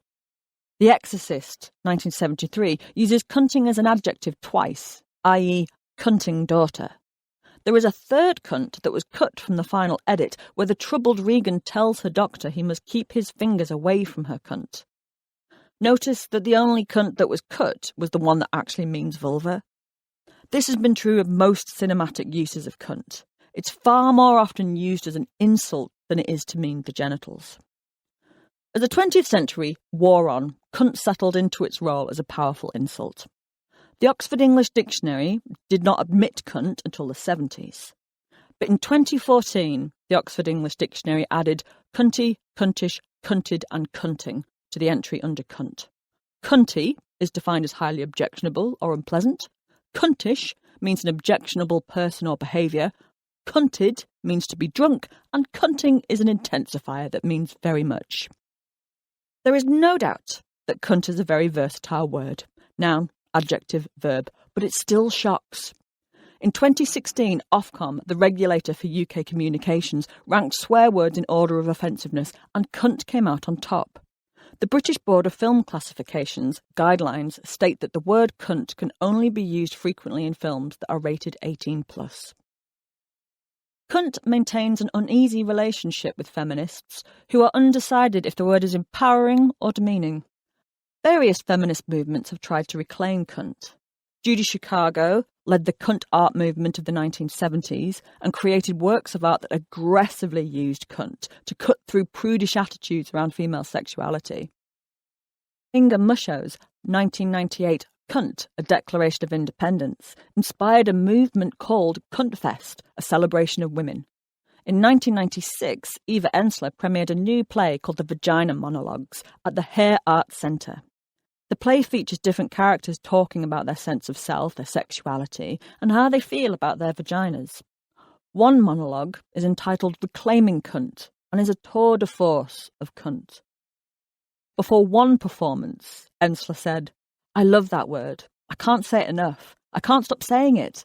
The Exorcist, 1973, uses cunting as an adjective twice, i.e. cunting daughter. There is a third cunt that was cut from the final edit where the troubled Regan tells her doctor he must keep his fingers away from her cunt. Notice that the only cunt that was cut was the one that actually means vulva. This has been true of most cinematic uses of cunt. It's far more often used as an insult than it is to mean the genitals. As the 20th century wore on, cunt settled into its role as a powerful insult. The Oxford English Dictionary did not admit cunt until the 70s. But in 2014, the Oxford English Dictionary added cunty, cuntish, cunted and cunting to the entry under cunt. Cunty is defined as highly objectionable or unpleasant. Cuntish means an objectionable person or behaviour. Cunted means to be drunk, and cunting is an intensifier that means very much. There is no doubt that cunt is a very versatile word, noun, adjective, verb, but it still shocks. In 2016, Ofcom, the regulator for UK communications, ranked swear words in order of offensiveness, and cunt came out on top. The British Board of Film Classifications guidelines state that the word cunt can only be used frequently in films that are rated 18+. Cunt maintains an uneasy relationship with feminists who are undecided if the word is empowering or demeaning. Various feminist movements have tried to reclaim cunt. Judy Chicago led the cunt art movement of the 1970s and created works of art that aggressively used cunt to cut through prudish attitudes around female sexuality. Inga Musho's 1998 Cunt, A Declaration of Independence, inspired a movement called Cuntfest, a celebration of women. In 1996, Eva Ensler premiered a new play called The Vagina Monologues at the Hair Arts Centre. The play features different characters talking about their sense of self, their sexuality, and how they feel about their vaginas. One monologue is entitled Reclaiming Cunt and is a tour de force of cunt. Before one performance, Ensler said, "I love that word. I can't say it enough. I can't stop saying it.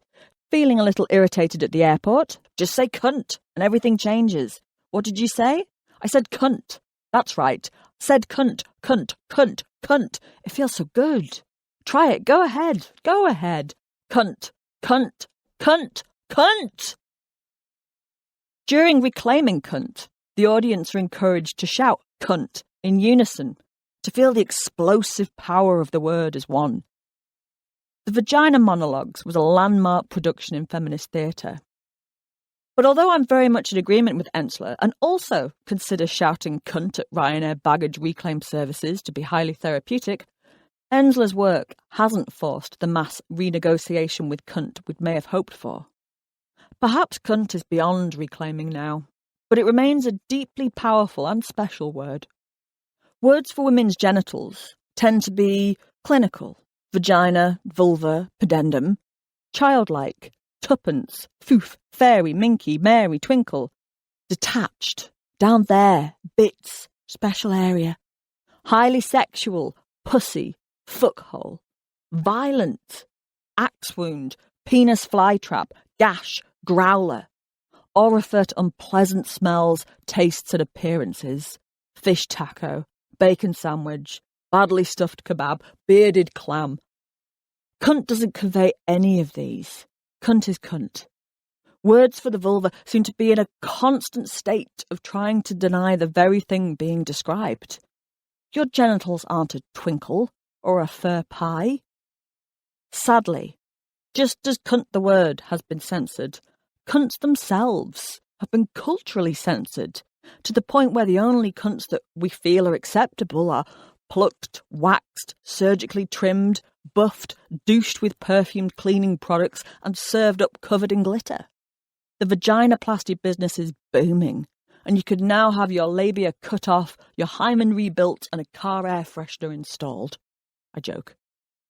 Feeling a little irritated at the airport? Just say cunt and everything changes. What did you say? I said cunt. That's right. Said cunt, cunt, cunt, cunt. It feels so good. Try it. Go ahead. Go ahead. Cunt, cunt, cunt, cunt." During Reclaiming Cunt, the audience are encouraged to shout cunt in unison, to feel the explosive power of the word as one. The Vagina Monologues was a landmark production in feminist theatre. But although I'm very much in agreement with Ensler and also consider shouting cunt at Ryanair baggage reclaim services to be highly therapeutic, Ensler's work hasn't forced the mass renegotiation with cunt we may have hoped for. Perhaps cunt is beyond reclaiming now, but it remains a deeply powerful and special word. Words for women's genitals tend to be clinical: vagina, vulva, pudendum, childlike, tuppence, foof, fairy, minky, Mary, twinkle, detached, down there, bits, special area, highly sexual, pussy, fuckhole, violent, axe wound, penis flytrap, gash, growler, or refer to unpleasant smells, tastes and appearances, fish taco, bacon sandwich, badly stuffed kebab, bearded clam. Cunt doesn't convey any of these. Cunt is cunt. Words for the vulva seem to be in a constant state of trying to deny the very thing being described. Your genitals aren't a twinkle or a fur pie. Sadly, just as cunt the word has been censored, cunts themselves have been culturally censored, to the point where the only cunts that we feel are acceptable are plucked, waxed, surgically trimmed, buffed, douched with perfumed cleaning products and served up covered in glitter. The vaginoplasty business is booming, and you could now have your labia cut off, your hymen rebuilt and a car air freshener installed. I joke.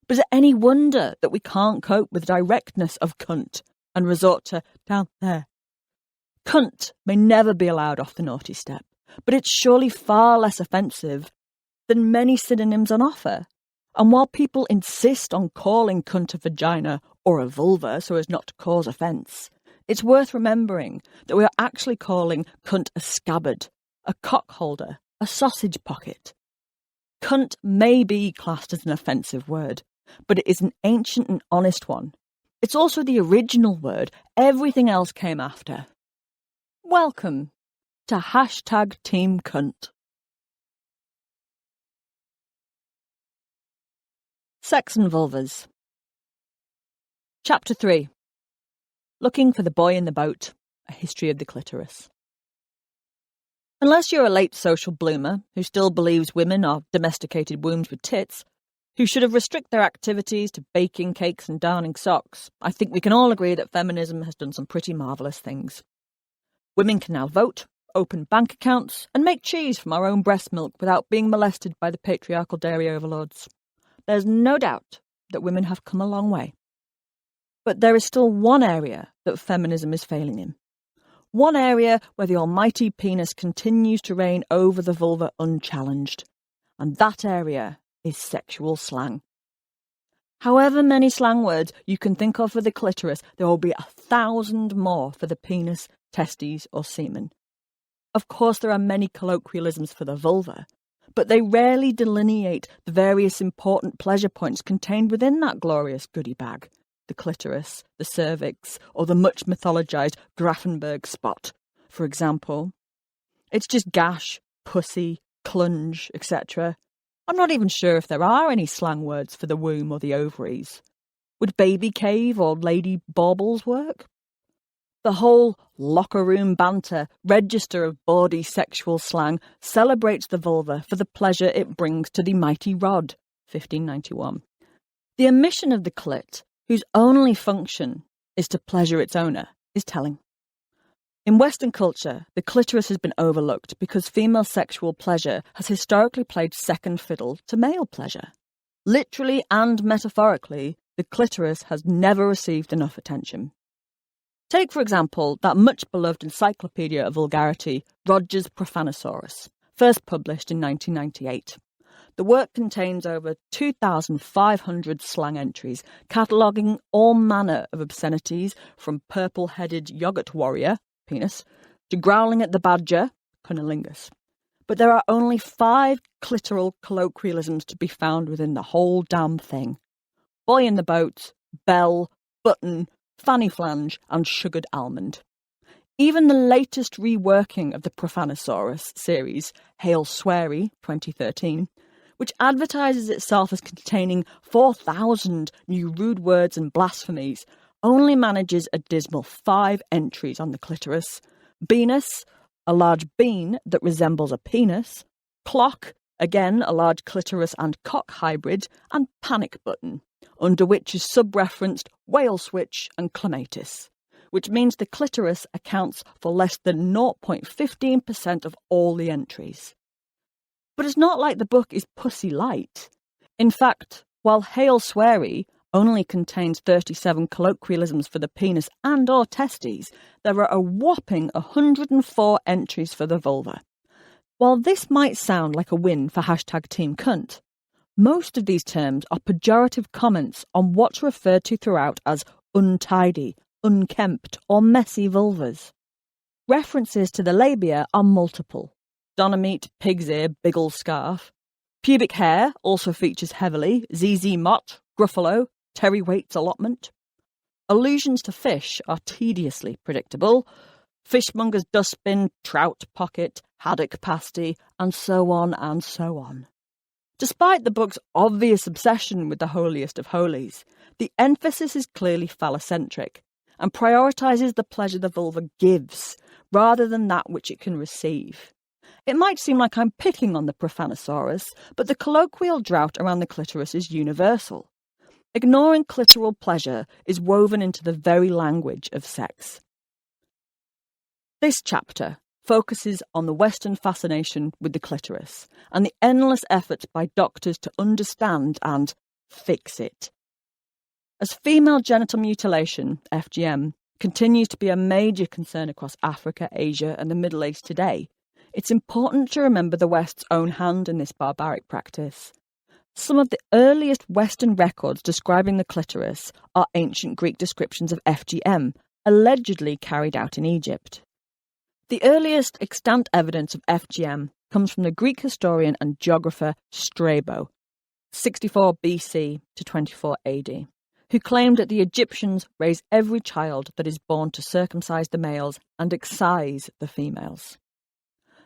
But is it any wonder that we can't cope with the directness of cunt and resort to down there? Cunt may never be allowed off the naughty step, but it's surely far less offensive than many synonyms on offer. And while people insist on calling cunt a vagina or a vulva so as not to cause offence, it's worth remembering that we are actually calling cunt a scabbard, a cock holder, a sausage pocket. Cunt may be classed as an offensive word, but it is an ancient and honest one. It's also the original word. Everything else came after. Welcome to #TeamCunt. Sex and Vulvas. Chapter 3. Looking for the Boy in the Boat, A History of the Clitoris. Unless you're a late social bloomer who still believes women are domesticated wombs with tits, who should have restricted their activities to baking cakes and darning socks, I think we can all agree that feminism has done some pretty marvellous things. Women can now vote, open bank accounts, and make cheese from our own breast milk without being molested by the patriarchal dairy overlords. There's no doubt that women have come a long way. But there is still one area that feminism is failing in. One area where the almighty penis continues to reign over the vulva unchallenged. And that area is sexual slang. However many slang words you can think of for the clitoris, there will be 1,000 more for the penis, testes or semen. Of course there are many colloquialisms for the vulva, but they rarely delineate the various important pleasure points contained within that glorious goodie bag. The clitoris, the cervix, or the much mythologized Grafenberg spot, for example. It's just gash, pussy, clunge, etc. I'm not even sure if there are any slang words for the womb or the ovaries. Would baby cave or lady baubles work? The whole locker room banter register of bawdy sexual slang celebrates the vulva for the pleasure it brings to the mighty rod, 1591. The omission of the clit, whose only function is to pleasure its owner, is telling. In Western culture, the clitoris has been overlooked because female sexual pleasure has historically played second fiddle to male pleasure. Literally and metaphorically, the clitoris has never received enough attention. Take, for example, that much-beloved Encyclopedia of Vulgarity, Roger's Profanosaurus, first published in 1998. The work contains over 2,500 slang entries, cataloguing all manner of obscenities from purple-headed yogurt warrior, penis, to growling at the badger, cunnilingus. But there are only 5 clitoral colloquialisms to be found within the whole damn thing. Boy in the boat, bell, button, fanny flange, and sugared almond. Even the latest reworking of the Profanosaurus series, Hail Sweary, 2013, which advertises itself as containing 4,000 new rude words and blasphemies, only manages a dismal 5 entries on the clitoris. Beanus, a large bean that resembles a penis. Clock, again a large clitoris and cock hybrid. And panic button, under which is sub-referenced whale switch and clematis, which means the clitoris accounts for less than 0.15% of all the entries. But it's not like the book is pussy light. In fact, while Hail Sweary only contains 37 colloquialisms for the penis and or testes, there are a whopping 104 entries for the vulva. While this might sound like a win for #Team Cunt, most of these terms are pejorative comments on what's referred to throughout as untidy, unkempt, or messy vulvas. References to the labia are multiple. Donomete, pig's ear, biggle scarf. Pubic hair also features heavily. ZZ Mott, Gruffalo, Terry Waite's allotment. Allusions to fish are tediously predictable. Fishmonger's dustbin, trout pocket, haddock pasty, and so on and so on. Despite the book's obvious obsession with the holiest of holies, the emphasis is clearly phallocentric and prioritises the pleasure the vulva gives rather than that which it can receive. It might seem like I'm picking on the Profanosaurus, but the colloquial drought around the clitoris is universal. Ignoring clitoral pleasure is woven into the very language of sex. This chapter focuses on the Western fascination with the clitoris and the endless efforts by doctors to understand and fix it. As female genital mutilation, FGM, continues to be a major concern across Africa, Asia and the Middle East today, it's important to remember the West's own hand in this barbaric practice. Some of the earliest Western records describing the clitoris are ancient Greek descriptions of FGM, allegedly carried out in Egypt. The earliest extant evidence of FGM comes from the Greek historian and geographer Strabo, 64 BC to 24 AD, who claimed that the Egyptians raise every child that is born to circumcise the males and excise the females.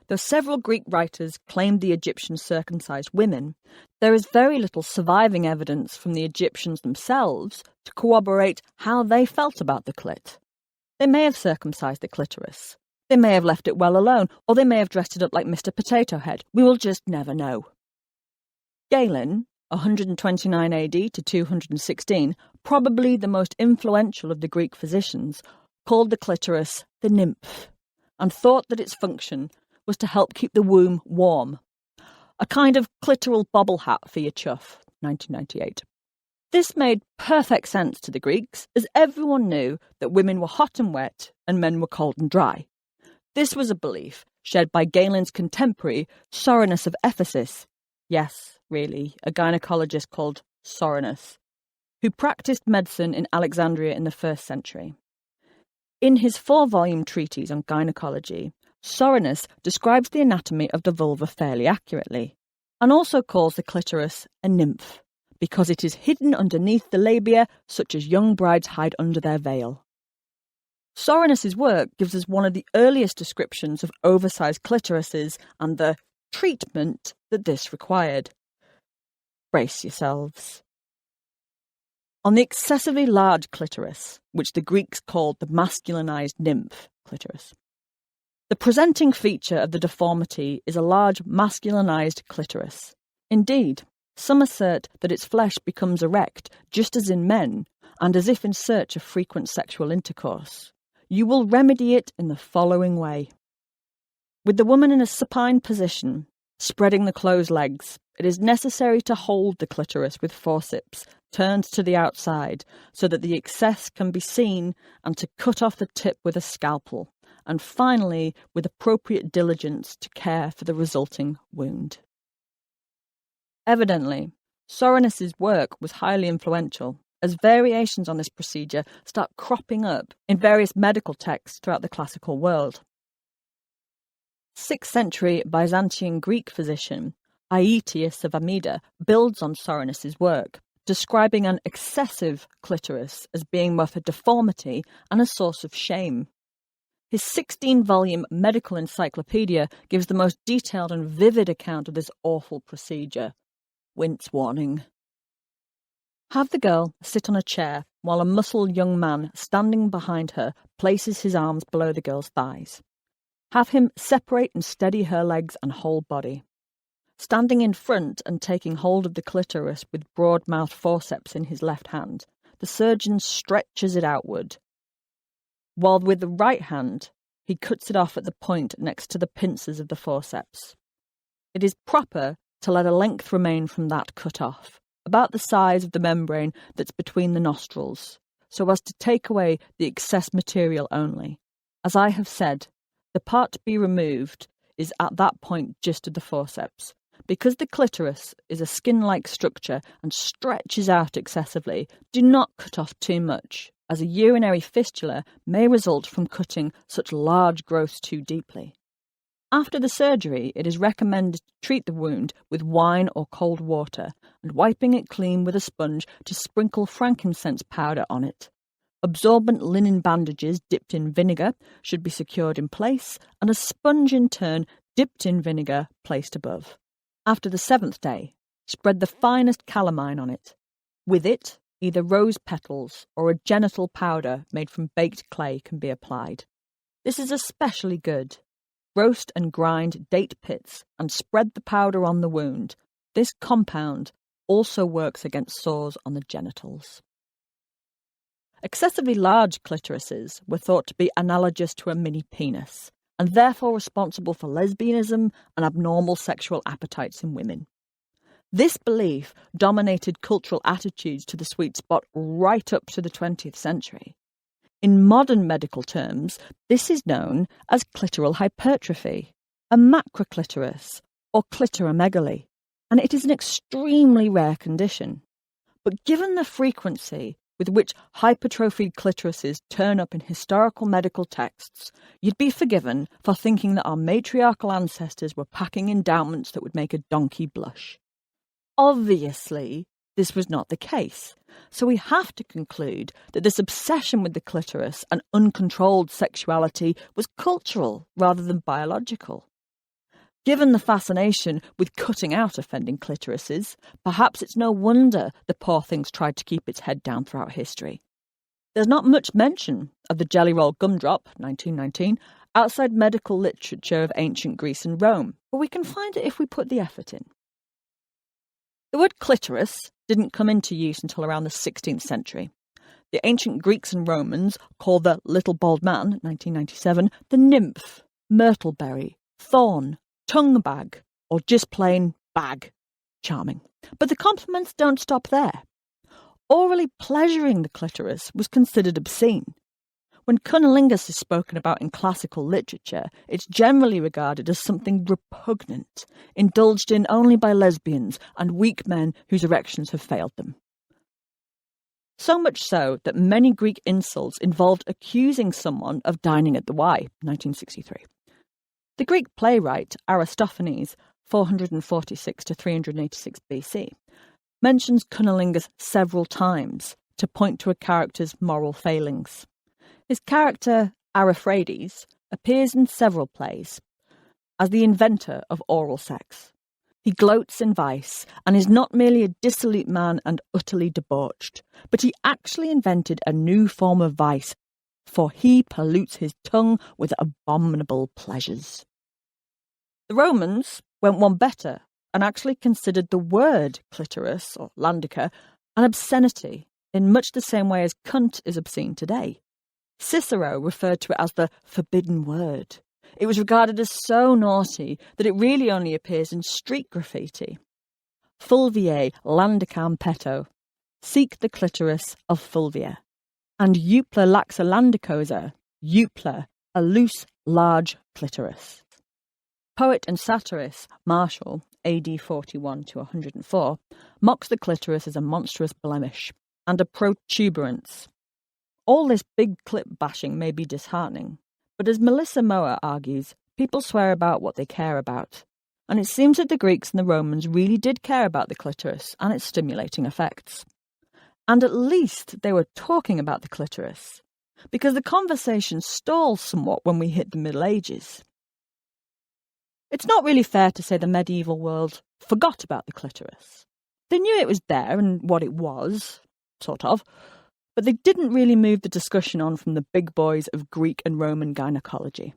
Though several Greek writers claimed the Egyptians circumcised women, there is very little surviving evidence from the Egyptians themselves to corroborate how they felt about the clit. They may have circumcised the clitoris. They may have left it well alone, or they may have dressed it up like Mr. Potato Head. We will just never know. Galen, 129 AD to 216, probably the most influential of the Greek physicians, called the clitoris the nymph, and thought that its function was to help keep the womb warm. A kind of clitoral bobble hat for your chuff, 1998. This made perfect sense to the Greeks, as everyone knew that women were hot and wet and men were cold and dry. This was a belief shared by Galen's contemporary, Soranus of Ephesus. Yes, really, a gynecologist called Soranus, who practiced medicine in Alexandria in the 1st century. In his 4-volume treatise on gynecology, Soranus describes the anatomy of the vulva fairly accurately. and also calls the clitoris a nymph, because it is hidden underneath the labia, such as young brides hide under their veil. Soranus's work gives us one of the earliest descriptions of oversized clitorises and the treatment that this required. Brace yourselves. On the excessively large clitoris, which the Greeks called the masculinized nymph clitoris, the presenting feature of the deformity is a large masculinized clitoris. Indeed, some assert that its flesh becomes erect just as in men, and as if in search of frequent sexual intercourse. You will remedy it in the following way. With the woman in a supine position, spreading the closed legs, it is necessary to hold the clitoris with forceps turned to the outside so that the excess can be seen, and to cut off the tip with a scalpel, and finally with appropriate diligence to care for the resulting wound. Evidently, Soranus's work was highly influential, as variations on this procedure start cropping up in various medical texts throughout the classical world. 6th century Byzantine Greek physician Aetius of Amida builds on Soranus's work, describing an excessive clitoris as being both a deformity and a source of shame. His 16-volume medical encyclopedia gives the most detailed and vivid account of this awful procedure. Wince warning. Have the girl sit on a chair while a muscled young man standing behind her places his arms below the girl's thighs. Have him separate and steady her legs and whole body. Standing in front and taking hold of the clitoris with broad-mouthed forceps in his left hand, the surgeon stretches it outward, while with the right hand he cuts it off at the point next to the pincers of the forceps. It is proper to let a length remain from that cut off, about the size of the membrane that's between the nostrils, so as to take away the excess material only. As I have said, the part to be removed is at that point just of the forceps. Because the clitoris is a skin-like structure and stretches out excessively, do not cut off too much, as a urinary fistula may result from cutting such large growths too deeply. After the surgery, it is recommended to treat the wound with wine or cold water, and wiping it clean with a sponge to sprinkle frankincense powder on it. Absorbent linen bandages dipped in vinegar should be secured in place, and a sponge in turn dipped in vinegar placed above. After the 7th day, spread the finest calamine on it. With it, either rose petals or a genital powder made from baked clay can be applied. This is especially good. Roast and grind date pits and spread the powder on the wound. This compound also works against sores on the genitals. Excessively large clitorises were thought to be analogous to a mini penis, and therefore responsible for lesbianism and abnormal sexual appetites in women. This belief dominated cultural attitudes to the sweet spot right up to the 20th century. In modern medical terms, this is known as clitoral hypertrophy, a macroclitoris, or clitoromegaly, and it is an extremely rare condition. But given the frequency with which hypertrophied clitorises turn up in historical medical texts, you'd be forgiven for thinking that our matriarchal ancestors were packing endowments that would make a donkey blush. Obviously, this was not the case, so we have to conclude that this obsession with the clitoris and uncontrolled sexuality was cultural rather than biological. Given the fascination with cutting out offending clitorises, perhaps it's no wonder the poor thing's tried to keep its head down throughout history. There's not much mention of the Jelly Roll Gumdrop, 1919, outside medical literature of ancient Greece and Rome, but we can find it if we put the effort in. The word clitoris didn't come into use until around the 16th century. The ancient Greeks and Romans called the little bald man, 1997, the nymph, myrtleberry, thorn, tongue bag, or just plain bag. Charming. But the compliments don't stop there. Orally pleasuring the clitoris was considered obscene. When cunnilingus is spoken about in classical literature, it's generally regarded as something repugnant, indulged in only by lesbians and weak men whose erections have failed them. So much so that many Greek insults involved accusing someone of dining at the Y, 1963. The Greek playwright Aristophanes 446 to 386 BC, mentions cunnilingus several times to point to a character's moral failings. His character, Ariphrades, appears in several plays as the inventor of oral sex. He gloats in vice and is not merely a dissolute man and utterly debauched, but he actually invented a new form of vice, for he pollutes his tongue with abominable pleasures. The Romans went one better and actually considered the word clitoris, or landica, an obscenity in much the same way as cunt is obscene today. Cicero referred to it as the forbidden word. It was regarded as so naughty that it really only appears in street graffiti. Fulviae landicam petto, seek the clitoris of Fulvia. And eupla laxa landicosa, eupla, a loose, large clitoris. Poet and satirist Martial, AD 41 to 104, mocks the clitoris as a monstrous blemish and a protuberance. All this big clit bashing may be disheartening, but as Melissa Moa argues, people swear about what they care about. And it seems that the Greeks and the Romans really did care about the clitoris and its stimulating effects. And at least they were talking about the clitoris, because the conversation stalls somewhat when we hit the Middle Ages. It's not really fair to say the medieval world forgot about the clitoris. They knew it was there and what it was, sort of, but they didn't really move the discussion on from the big boys of Greek and Roman gynecology.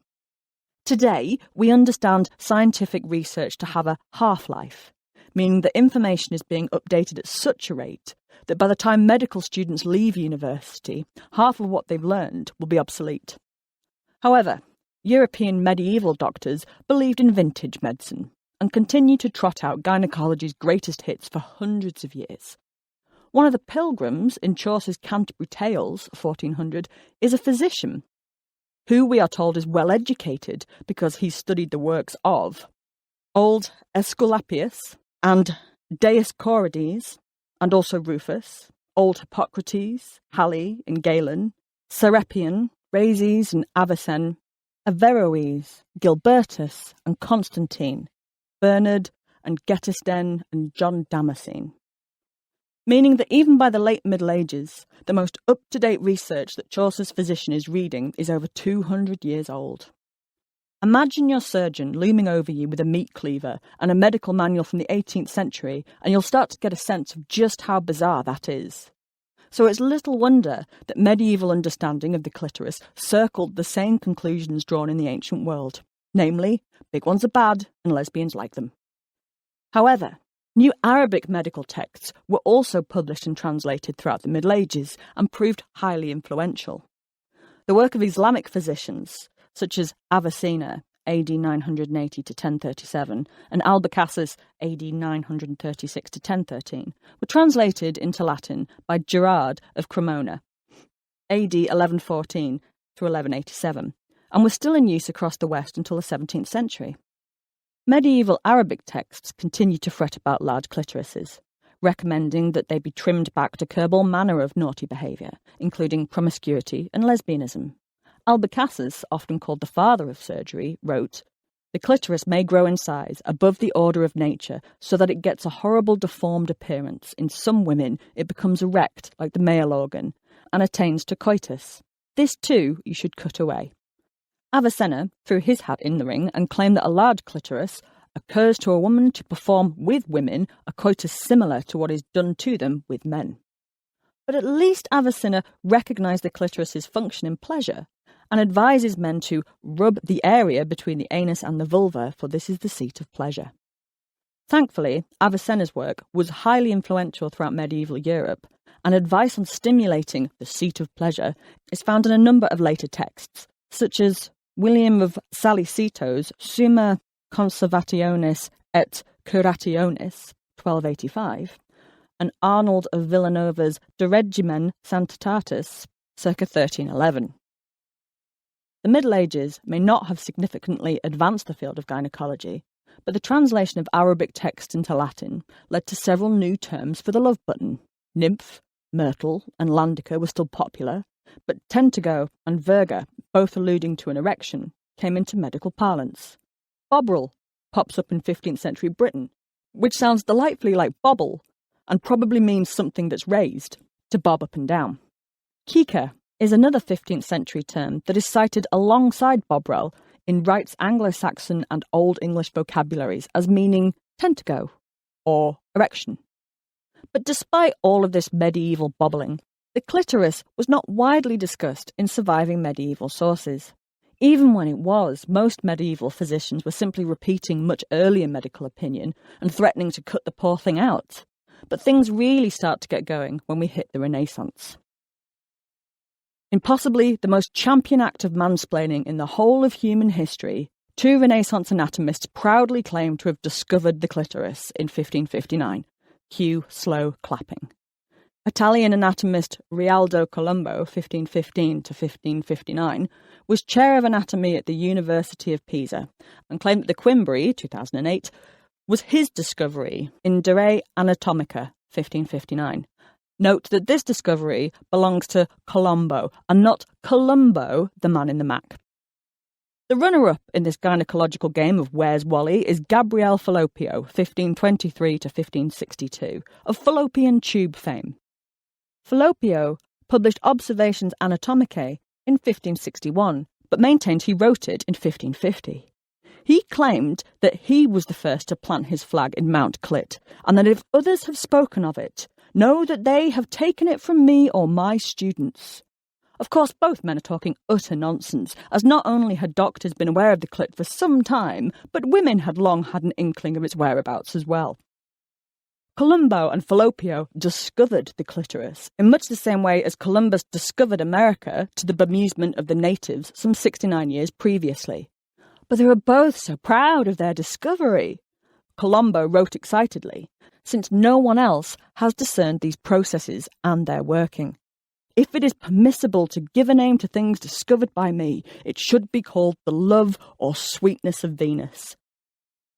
Today, we understand scientific research to have a half-life, meaning that information is being updated at such a rate that by the time medical students leave university, half of what they've learned will be obsolete. However, European medieval doctors believed in vintage medicine and continued to trot out gynecology's greatest hits for hundreds of years. One of the pilgrims in Chaucer's Canterbury Tales, 1400, is a physician, who we are told is well educated because he studied the works of old Aesculapius and Dioscorides, and also Rufus, old Hippocrates, Halley and Galen, Serapion, Rhazes and Avicenna, Averroes, Gilbertus and Constantine, Bernard and Getisden and John Damascene. Meaning that even by the late Middle Ages, the most up-to-date research that Chaucer's physician is reading is over 200 years old. Imagine your surgeon looming over you with a meat cleaver and a medical manual from the 18th century, and you'll start to get a sense of just how bizarre that is. So it's little wonder that medieval understanding of the clitoris circled the same conclusions drawn in the ancient world, namely, big ones are bad and lesbians like them. However, new Arabic medical texts were also published and translated throughout the Middle Ages and proved highly influential. The work of Islamic physicians, such as Avicenna, AD 980 to 1037, and Albucasis, AD 936 to 1013, were translated into Latin by Gerard of Cremona, AD 1114 to 1187, and were still in use across the West until the 17th century. Medieval Arabic texts continued to fret about large clitorises, recommending that they be trimmed back to curb all manner of naughty behaviour, including promiscuity and lesbianism. Albucasis, often called the father of surgery, wrote, "The clitoris may grow in size above the order of nature so that it gets a horrible deformed appearance. In some women it becomes erect like the male organ and attains to coitus. This too you should cut away." Avicenna threw his hat in the ring and claimed that a large clitoris occurs to a woman to perform with women a coitus similar to what is done to them with men. But at least Avicenna recognised the clitoris's function in pleasure and advises men to rub the area between the anus and the vulva, for this is the seat of pleasure. Thankfully, Avicenna's work was highly influential throughout medieval Europe, and advice on stimulating the seat of pleasure is found in a number of later texts, such as William of Saliceto's Summa Conservationis et Curationis, 1285, and Arnold of Villanova's De Regimen Sanctatis, circa 1311. The Middle Ages may not have significantly advanced the field of gynecology, but the translation of Arabic texts into Latin led to several new terms for the love button. Nymph, myrtle, and landica were still popular, but tentago and virga, both alluding to an erection, came into medical parlance. Bobril, pops up in 15th century Britain, which sounds delightfully like bobble and probably means something that's raised, to bob up and down. Kika is another 15th century term that is cited alongside bobrel in Wright's Anglo-Saxon and Old English vocabularies as meaning tend to go or erection. But despite all of this medieval bobbling, the clitoris was not widely discussed in surviving medieval sources. Even when it was, most medieval physicians were simply repeating much earlier medical opinion and threatening to cut the poor thing out. But things really start to get going when we hit the Renaissance. In possibly the most champion act of mansplaining in the whole of human history, two Renaissance anatomists proudly claim to have discovered the clitoris in 1559. Cue slow clapping. Italian anatomist Rialdo Colombo, 1515 to 1559, was chair of anatomy at the University of Pisa and claimed that the Quimbri, 2008, was his discovery in De Re Anatomica, 1559. Note that this discovery belongs to Colombo and not Columbo, the man in the Mac. The runner-up in this gynecological game of Where's Wally is Gabriele Falloppio, 1523 to 1562, of fallopian tube fame. Falloppio published Observations Anatomicae in 1561, but maintained he wrote it in 1550. He claimed that he was the first to plant his flag in Mount Clit, and that if others have spoken of it, know that they have taken it from me or my students. Of course, both men are talking utter nonsense, as not only had doctors been aware of the clit for some time, but women had long had an inkling of its whereabouts as well. Colombo and Falloppio discovered the clitoris in much the same way as Columbus discovered America to the bemusement of the natives some 69 years previously. But they were both so proud of their discovery. Colombo wrote excitedly, since no one else has discerned these processes and their working. If it is permissible to give a name to things discovered by me, it should be called the love or sweetness of Venus.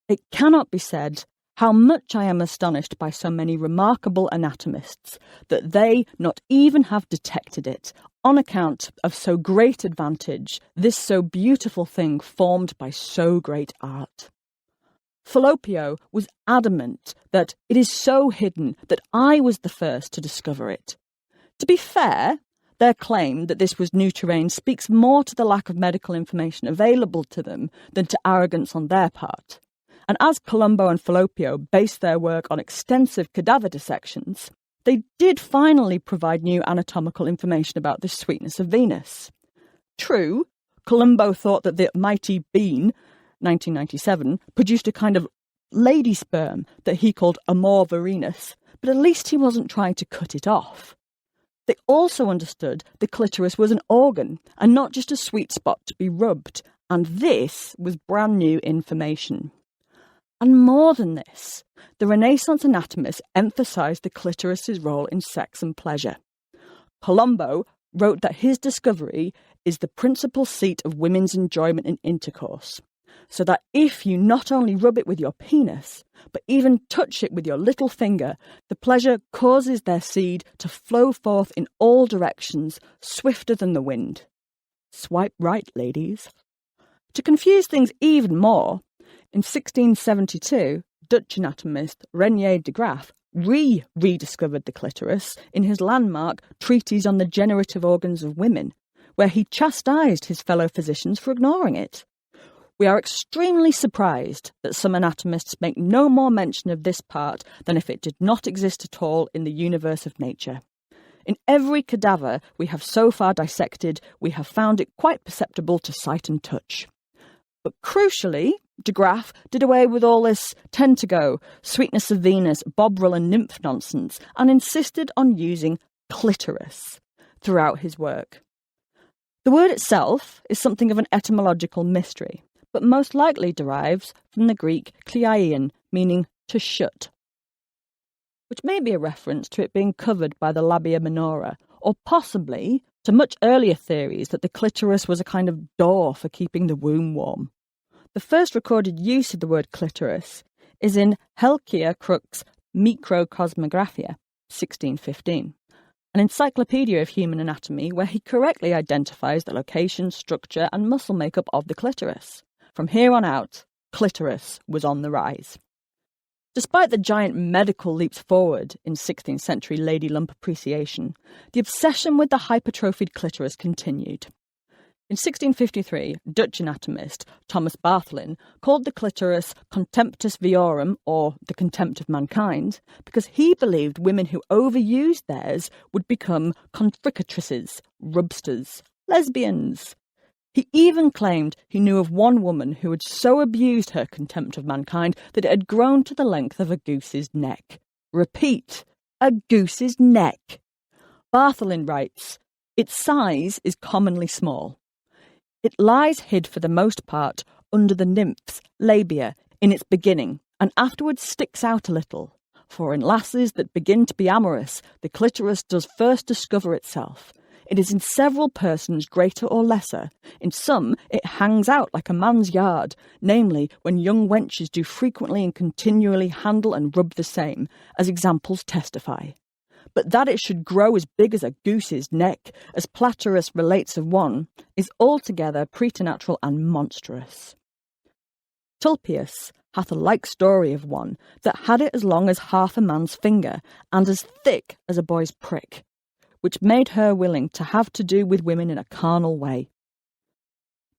It cannot be said how much I am astonished by so many remarkable anatomists that they not even have detected it, on account of so great advantage, this so beautiful thing formed by so great art. Falloppio was adamant that it is so hidden that I was the first to discover it. To be fair, their claim that this was new terrain speaks more to the lack of medical information available to them than to arrogance on their part. And as Colombo and Falloppio based their work on extensive cadaver dissections, they did finally provide new anatomical information about the sweetness of Venus. True, Colombo thought that the mighty bean, 1997, produced a kind of lady sperm that he called amor virinus, but at least he wasn't trying to cut it off. They also understood the clitoris was an organ and not just a sweet spot to be rubbed, and this was brand new information. And more than this, the Renaissance anatomists emphasised the clitoris's role in sex and pleasure. Colombo wrote that his discovery is the principal seat of women's enjoyment in intercourse, so that if you not only rub it with your penis, but even touch it with your little finger, the pleasure causes their seed to flow forth in all directions, swifter than the wind. Swipe right, ladies. To confuse things even more, in 1672, Dutch anatomist Renier de Graaf rediscovered the clitoris in his landmark Treatise on the Generative Organs of Women, where he chastised his fellow physicians for ignoring it. We are extremely surprised that some anatomists make no more mention of this part than if it did not exist at all in the universe of nature. In every cadaver we have so far dissected, we have found it quite perceptible to sight and touch. But crucially, de Graaf did away with all this tend-to-go, sweetness of Venus, bobril and nymph nonsense, and insisted on using clitoris throughout his work. The word itself is something of an etymological mystery, but most likely derives from the Greek kleiein, meaning to shut, which may be a reference to it being covered by the labia minora, or possibly to much earlier theories that the clitoris was a kind of door for keeping the womb warm. The first recorded use of the word clitoris is in Helkia Crook's Microcosmographia, 1615, an encyclopedia of human anatomy where he correctly identifies the location, structure and muscle makeup of the clitoris. From here on out, clitoris was on the rise. Despite the giant medical leaps forward in 16th century lady lump appreciation, the obsession with the hypertrophied clitoris continued. In 1653, Dutch anatomist Thomas Bartholin called the clitoris contemptus viorum, or the contempt of mankind, because he believed women who overused theirs would become confricatrices, rubsters, lesbians. He even claimed he knew of one woman who had so abused her contempt of mankind that it had grown to the length of a goose's neck. Repeat, a goose's neck. Bartholin writes, its size is commonly small. It lies hid for the most part under the nymph's labia in its beginning, and afterwards sticks out a little. For in lasses that begin to be amorous, the clitoris does first discover itself. It is in several persons greater or lesser. In some it hangs out like a man's yard, namely when young wenches do frequently and continually handle and rub the same, as examples testify. But that it should grow as big as a goose's neck, as Platerus relates of one, is altogether preternatural and monstrous. Tulpius hath a like story of one that had it as long as half a man's finger, and as thick as a boy's prick, which made her willing to have to do with women in a carnal way.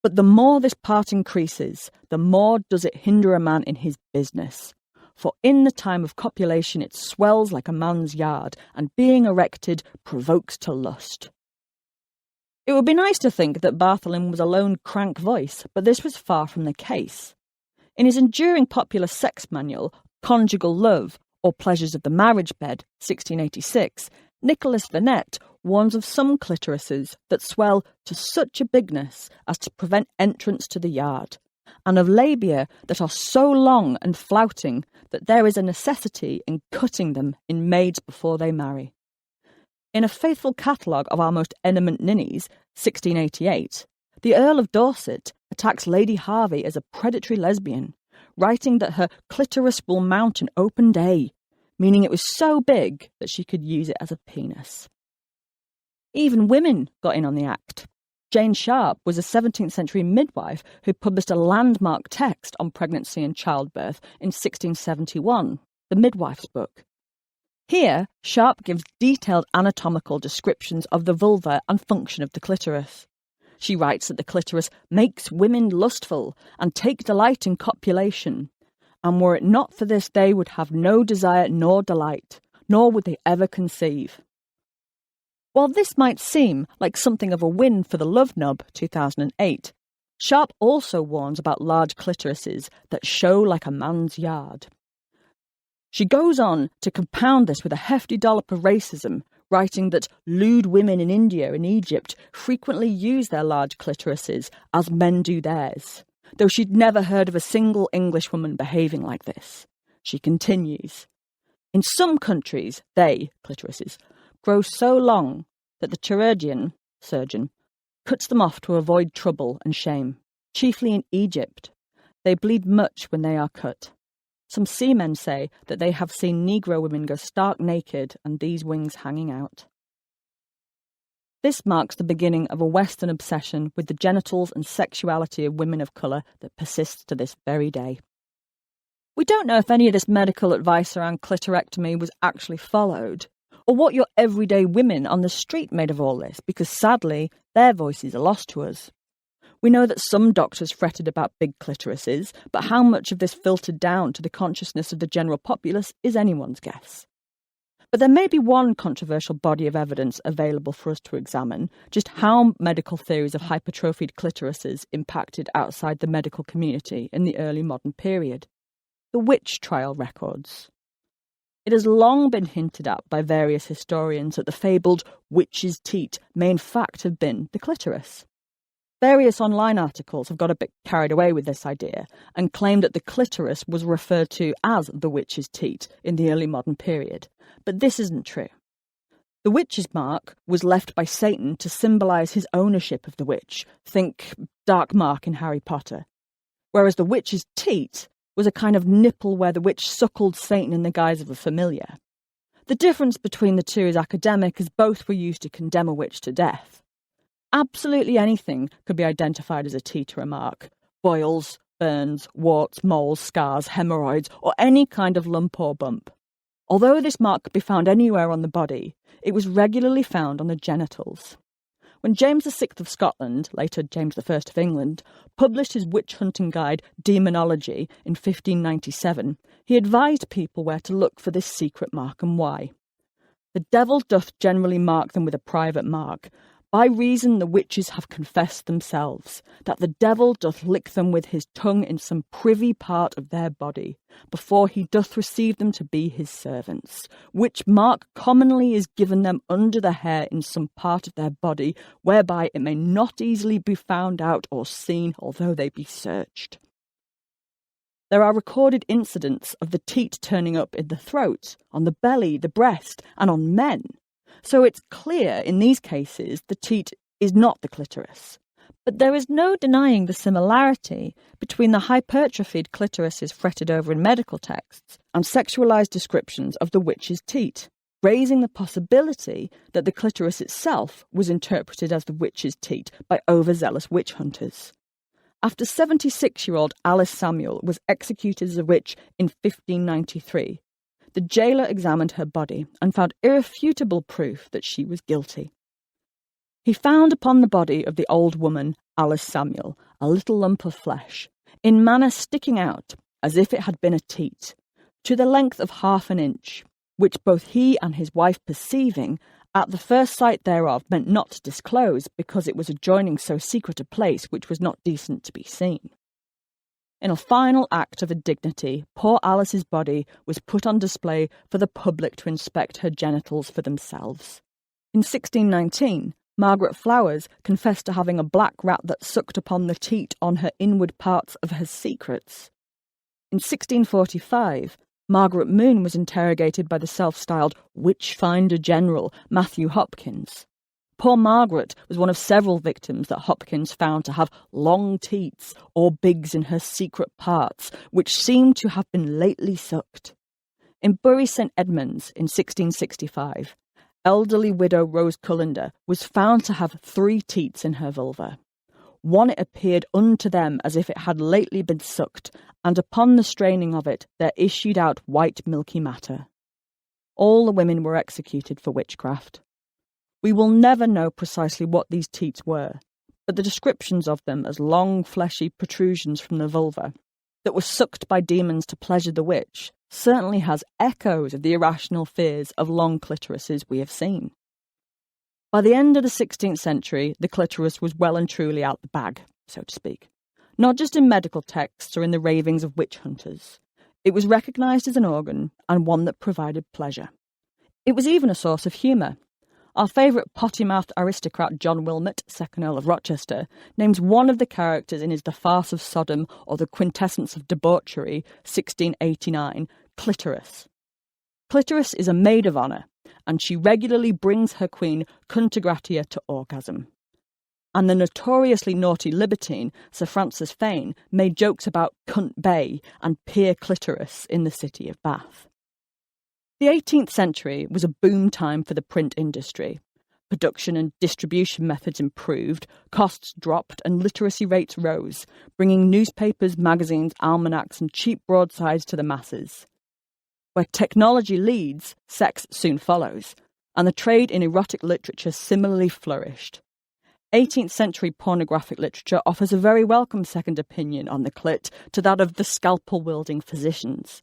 But the more this part increases, the more does it hinder a man in his business. For in the time of copulation it swells like a man's yard, and being erected provokes to lust. It would be nice to think that Bartholin was a lone crank voice, but this was far from the case. In his enduring popular sex manual, Conjugal Love, or Pleasures of the Marriage Bed, 1686, Nicholas Vanette warns of some clitorises that swell to such a bigness as to prevent entrance to the yard, and of labia that are so long and flouting that there is a necessity in cutting them in maids before they marry. In a faithful catalogue of our most eminent ninnies, 1688, the Earl of Dorset attacks Lady Harvey as a predatory lesbian, writing that her clitoris will mount in open day, meaning it was so big that she could use it as a penis. Even women got in on the act. Jane Sharp was a 17th century midwife who published a landmark text on pregnancy and childbirth in 1671, the Midwife's Book. Here, Sharp gives detailed anatomical descriptions of the vulva and function of the clitoris. She writes that the clitoris makes women lustful and take delight in copulation, and were it not for this they would have no desire nor delight, nor would they ever conceive. While this might seem like something of a win for the Love Nub 2008, Sharp also warns about large clitorises that show like a man's yard. She goes on to compound this with a hefty dollop of racism, writing that lewd women in India and Egypt frequently use their large clitorises as men do theirs, though she'd never heard of a single Englishwoman behaving like this. She continues, in some countries, they, clitorises, grow so long that the chirurgeon, surgeon, cuts them off to avoid trouble and shame. Chiefly in Egypt, they bleed much when they are cut. Some seamen say that they have seen Negro women go stark naked and these wings hanging out. This marks the beginning of a Western obsession with the genitals and sexuality of women of colour that persists to this very day. We don't know if any of this medical advice around clitorectomy was actually followed, or what your everyday women on the street made of all this, because sadly, their voices are lost to us. We know that some doctors fretted about big clitorises, but how much of this filtered down to the consciousness of the general populace is anyone's guess. But there may be one controversial body of evidence available for us to examine, just how medical theories of hypertrophied clitorises impacted outside the medical community in the early modern period. The witch trial records. It has long been hinted at by various historians that the fabled witch's teat may in fact have been the clitoris. Various online articles have got a bit carried away with this idea and claim that the clitoris was referred to as the witch's teat in the early modern period, but this isn't true. The witch's mark was left by Satan to symbolise his ownership of the witch, think Dark Mark in Harry Potter, whereas the witch's teat was a kind of nipple where the witch suckled Satan in the guise of a familiar. The difference between the two is academic, as both were used to condemn a witch to death. Absolutely anything could be identified as a teat or a mark. Boils, burns, warts, moles, scars, hemorrhoids, or any kind of lump or bump. Although this mark could be found anywhere on the body, it was regularly found on the genitals. When James VI of Scotland, later James I of England, published his witch-hunting guide Demonology in 1597, he advised people where to look for this secret mark and why. The devil doth generally mark them with a private mark, by reason the witches have confessed themselves, that the devil doth lick them with his tongue in some privy part of their body, before he doth receive them to be his servants, which mark commonly is given them under the hair in some part of their body, whereby it may not easily be found out or seen, although they be searched. There are recorded incidents of the teat turning up in the throat, on the belly, the breast, and on men. So it's clear in these cases the teat is not the clitoris. But there is no denying the similarity between the hypertrophied clitorises fretted over in medical texts and sexualized descriptions of the witch's teat, raising the possibility that the clitoris itself was interpreted as the witch's teat by overzealous witch hunters. After 76-year-old Alice Samuel was executed as a witch in 1593, the jailer examined her body and found irrefutable proof that she was guilty. He found upon the body of the old woman, Alice Samuel, a little lump of flesh, in manner sticking out as if it had been a teat, to the length of 1/2 inch, which both he and his wife perceiving, at the first sight thereof meant not to disclose, because it was adjoining so secret a place which was not decent to be seen. In a final act of indignity, poor Alice's body was put on display for the public to inspect her genitals for themselves. In 1619, Margaret Flowers confessed to having a black rat that sucked upon the teat on her inward parts of her secrets. In 1645, Margaret Moon was interrogated by the self-styled witch-finder general Matthew Hopkins. Poor Margaret was one of several victims that Hopkins found to have long teats or bigs in her secret parts, which seemed to have been lately sucked. In Bury St Edmunds in 1665, elderly widow Rose Cullender was found to have 3 teats in her vulva. One it appeared unto them as if it had lately been sucked, and upon the straining of it there issued out white milky matter. All the women were executed for witchcraft. We will never know precisely what these teats were, but the descriptions of them as long fleshy protrusions from the vulva that were sucked by demons to pleasure the witch certainly has echoes of the irrational fears of long clitorises we have seen. By the end of the 16th century, the clitoris was well and truly out the bag, so to speak, not just in medical texts or in the ravings of witch hunters. It was recognised as an organ and one that provided pleasure. It was even a source of humour. Our favourite potty-mouthed aristocrat John Wilmot, 2nd Earl of Rochester, names one of the characters in his The Farce of Sodom or The Quintessence of Debauchery, 1689, Clitoris. Clitoris is a maid of honour, and she regularly brings her queen Cunta Gratia to orgasm. And the notoriously naughty libertine Sir Francis Fane made jokes about Cunt Bay and Pier Clitoris in the city of Bath. The 18th century was a boom time for the print industry. Production and distribution methods improved, costs dropped, and literacy rates rose, bringing newspapers, magazines, almanacs, and cheap broadsides to the masses. Where technology leads, sex soon follows, and the trade in erotic literature similarly flourished. 18th century pornographic literature offers a very welcome second opinion on the clit to that of the scalpel-wielding physicians.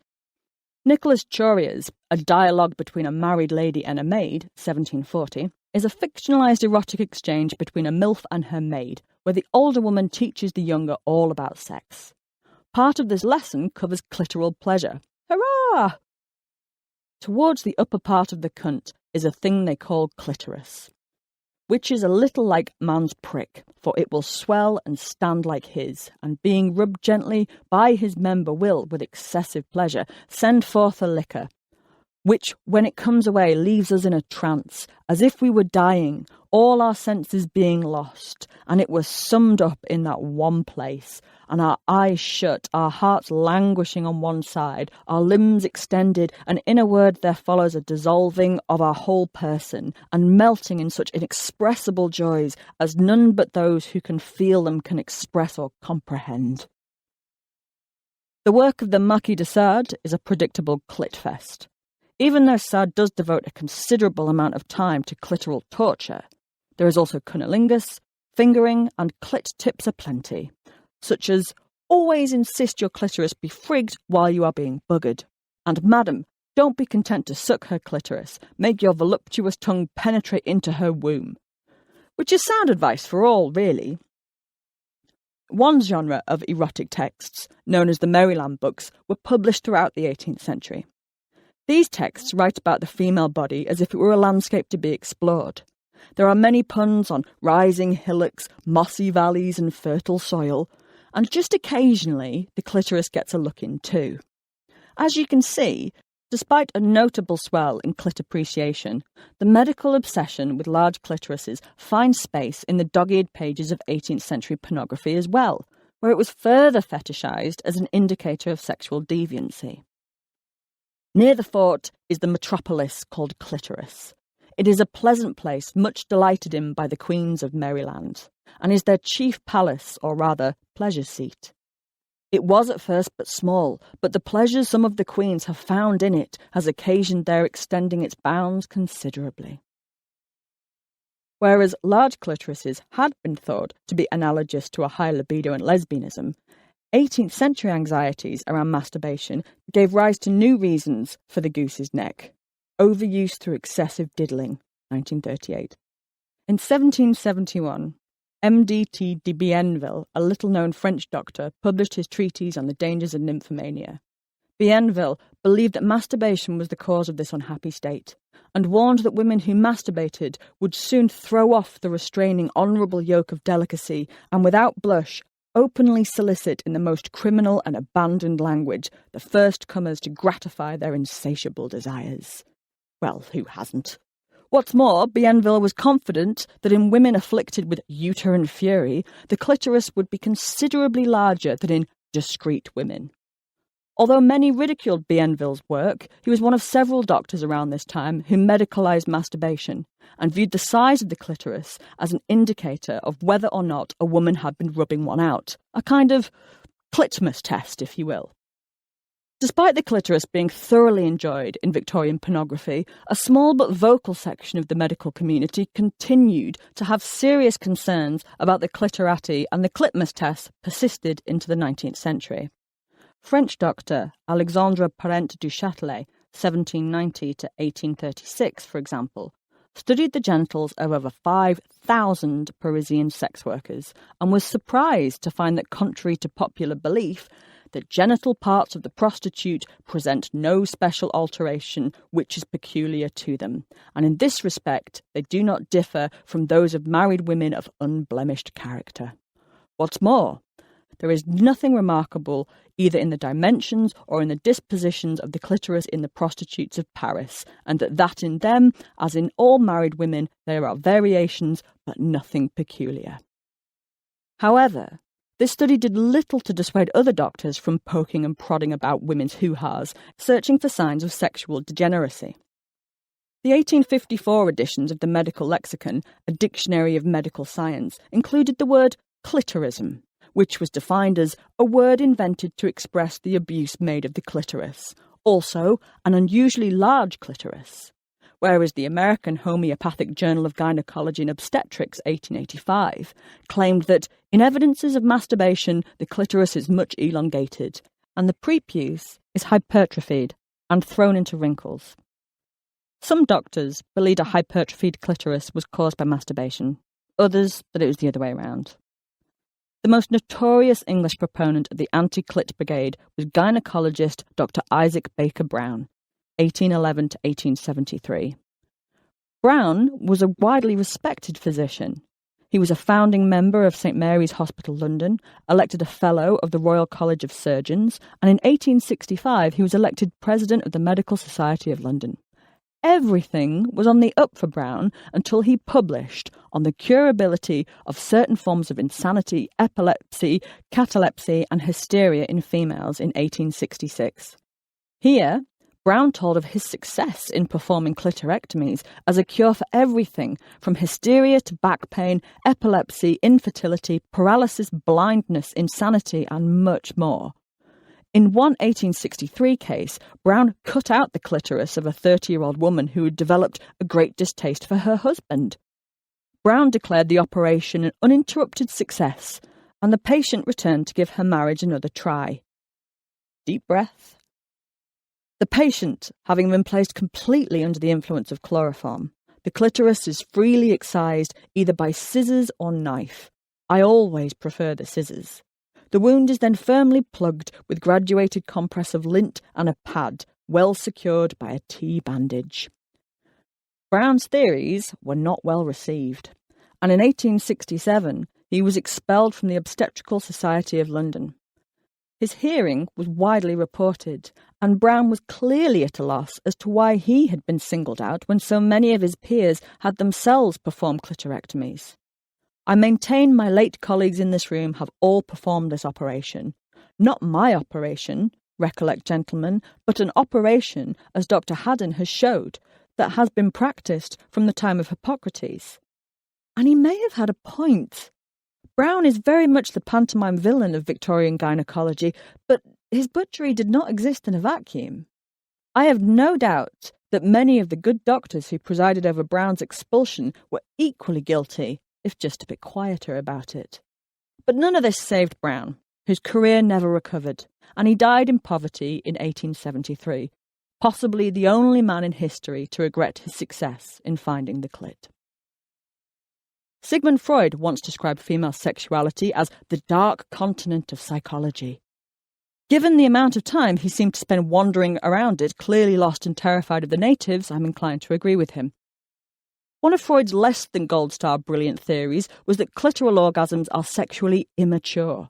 Nicholas Choria's A Dialogue Between a Married Lady and a Maid, 1740, is a fictionalised erotic exchange between a MILF and her maid, where the older woman teaches the younger all about sex. Part of this lesson covers clitoral pleasure. Hurrah! Towards the upper part of the cunt is a thing they call clitoris, which is a little like man's prick, for it will swell and stand like his, and being rubbed gently by his member will, with excessive pleasure, send forth a liquor, which, when it comes away, leaves us in a trance, as if we were dying, all our senses being lost, and it was summed up in that one place, and our eyes shut, our hearts languishing on one side, our limbs extended, and in a word there follows a dissolving of our whole person, and melting in such inexpressible joys as none but those who can feel them can express or comprehend. The work of the Marquis de Sade is a predictable clit fest. Even though Sade does devote a considerable amount of time to clitoral torture, there is also cunnilingus, fingering, and clit tips aplenty, such as always insist your clitoris be frigged while you are being buggered, and madam, don't be content to suck her clitoris, make your voluptuous tongue penetrate into her womb. Which is sound advice for all, really. One genre of erotic texts, known as the Maryland books, were published throughout the 18th century. These texts write about the female body as if it were a landscape to be explored. There are many puns on rising hillocks, mossy valleys and fertile soil, and just occasionally the clitoris gets a look in too. As you can see, despite a notable swell in clit appreciation, the medical obsession with large clitorises finds space in the dog-eared pages of 18th century pornography as well, where it was further fetishised as an indicator of sexual deviancy. Near the fort is the metropolis called Clitoris. It is a pleasant place much delighted in by the queens of Maryland, and is their chief palace, or rather, pleasure seat. It was at first but small, but the pleasures some of the queens have found in it has occasioned their extending its bounds considerably. Whereas large clitorises had been thought to be analogous to a high libido and lesbianism, 18th century anxieties around masturbation gave rise to new reasons for the goose's neck. Overuse through excessive diddling, 1938. In 1771, MDT de Bienville, a little-known French doctor, published his treatise on the dangers of nymphomania. Bienville believed that masturbation was the cause of this unhappy state, and warned that women who masturbated would soon throw off the restraining honourable yoke of delicacy and without blush openly solicit in the most criminal and abandoned language the first comers to gratify their insatiable desires. Well, who hasn't? What's more, Bienville was confident that in women afflicted with uterine fury, the clitoris would be considerably larger than in discreet women. Although many ridiculed Bienville's work, he was one of several doctors around this time who medicalised masturbation and viewed the size of the clitoris as an indicator of whether or not a woman had been rubbing one out, a kind of clitmus test, if you will. Despite the clitoris being thoroughly enjoyed in Victorian pornography, a small but vocal section of the medical community continued to have serious concerns about the clitorati, and the clitmus test persisted into the 19th century. French doctor Alexandre Parent du Châtelet, 1790 to 1836, for example, studied the genitals of over 5,000 Parisian sex workers and was surprised to find that, contrary to popular belief, the genital parts of the prostitute present no special alteration which is peculiar to them, and in this respect they do not differ from those of married women of unblemished character. What's more, there is nothing remarkable either in the dimensions or in the dispositions of the clitoris in the prostitutes of Paris, and that in them, as in all married women, there are variations, but nothing peculiar. However, this study did little to dissuade other doctors from poking and prodding about women's hoo-has, searching for signs of sexual degeneracy. The 1854 editions of the Medical Lexicon, a dictionary of medical science, included the word clitorism, which was defined as a word invented to express the abuse made of the clitoris, also an unusually large clitoris, whereas the American Homeopathic Journal of Gynecology and Obstetrics, 1885, claimed that in evidences of masturbation the clitoris is much elongated, and the prepuce is hypertrophied and thrown into wrinkles. Some doctors believed a hypertrophied clitoris was caused by masturbation, others that it was the other way around. The most notorious English proponent of the anti-clit brigade was gynecologist Dr. Isaac Baker Brown, 1811 to 1873. Brown was a widely respected physician. He was a founding member of St Mary's Hospital, London, elected a Fellow of the Royal College of Surgeons, and in 1865 he was elected President of the Medical Society of London. Everything was on the up for Brown until he published on the curability of certain forms of insanity, epilepsy, catalepsy and hysteria in females in 1866. Here, Brown told of his success in performing clitorectomies as a cure for everything from hysteria to back pain, epilepsy, infertility, paralysis, blindness, insanity and much more. In one 1863 case, Brown cut out the clitoris of a 30-year-old woman who had developed a great distaste for her husband. Brown declared the operation an uninterrupted success, and the patient returned to give her marriage another try. Deep breath. The patient, having been placed completely under the influence of chloroform, the clitoris is freely excised either by scissors or knife. I always prefer the scissors. The wound is then firmly plugged with graduated compress of lint and a pad, well secured by a T-bandage. Brown's theories were not well received, and in 1867 he was expelled from the Obstetrical Society of London. His hearing was widely reported, and Brown was clearly at a loss as to why he had been singled out when so many of his peers had themselves performed clitorectomies. I maintain my late colleagues in this room have all performed this operation. Not my operation, recollect gentlemen, but an operation, as Dr. Haddon has showed, that has been practised from the time of Hippocrates. And he may have had a point. Brown is very much the pantomime villain of Victorian gynecology, but his butchery did not exist in a vacuum. I have no doubt that many of the good doctors who presided over Brown's expulsion were equally guilty, if just a bit quieter about it. But none of this saved Brown, whose career never recovered, and he died in poverty in 1873, possibly the only man in history to regret his success in finding the clit. Sigmund Freud once described female sexuality as the dark continent of psychology. Given the amount of time he seemed to spend wandering around it, clearly lost and terrified of the natives, I'm inclined to agree with him. One of Freud's less than gold star brilliant theories was that clitoral orgasms are sexually immature.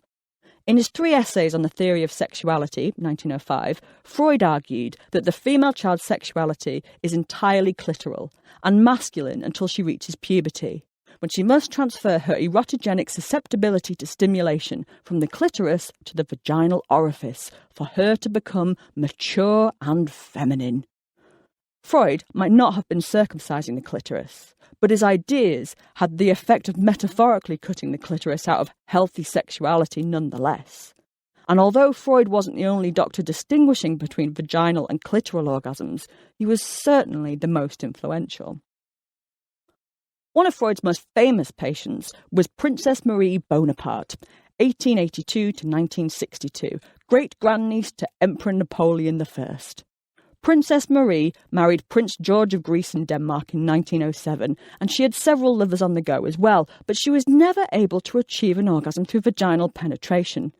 In his 3 essays on the theory of sexuality, 1905, Freud argued that the female child's sexuality is entirely clitoral and masculine until she reaches puberty, when she must transfer her erotogenic susceptibility to stimulation from the clitoris to the vaginal orifice for her to become mature and feminine. Freud might not have been circumcising the clitoris, but his ideas had the effect of metaphorically cutting the clitoris out of healthy sexuality nonetheless. And although Freud wasn't the only doctor distinguishing between vaginal and clitoral orgasms, he was certainly the most influential. One of Freud's most famous patients was Princess Marie Bonaparte, 1882 to 1962, great-grandniece to Emperor Napoleon I. Princess Marie married Prince George of Greece and Denmark in 1907, and she had several lovers on the go as well, but she was never able to achieve an orgasm through vaginal penetration.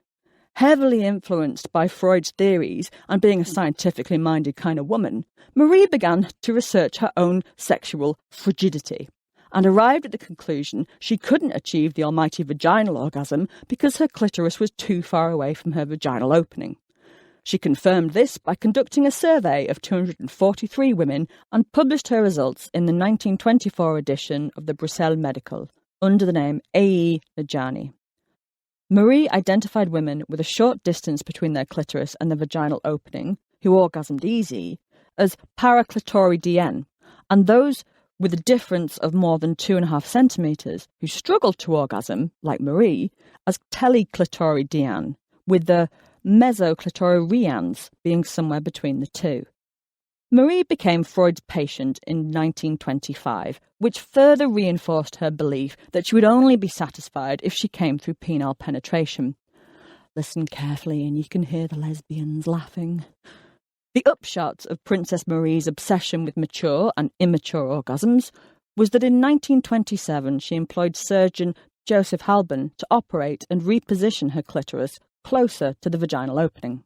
Heavily influenced by Freud's theories and being a scientifically minded kind of woman, Marie began to research her own sexual frigidity, and arrived at the conclusion she couldn't achieve the almighty vaginal orgasm because her clitoris was too far away from her vaginal opening. She confirmed this by conducting a survey of 243 women and published her results in the 1924 edition of the Bruxelles Medical under the name A.E. Najani. Marie identified women with a short distance between their clitoris and the vaginal opening, who orgasmed easy, as paraclitoridiennes, and those with a difference of more than 2.5 centimetres, who struggled to orgasm, like Marie, as teleclitoridiennes, with the mesoclitorians being somewhere between the two. Marie became Freud's patient in 1925, which further reinforced her belief that she would only be satisfied if she came through penile penetration. Listen carefully and you can hear the lesbians laughing. The upshot of Princess Marie's obsession with mature and immature orgasms was that in 1927 she employed surgeon Joseph Halban to operate and reposition her clitoris closer to the vaginal opening.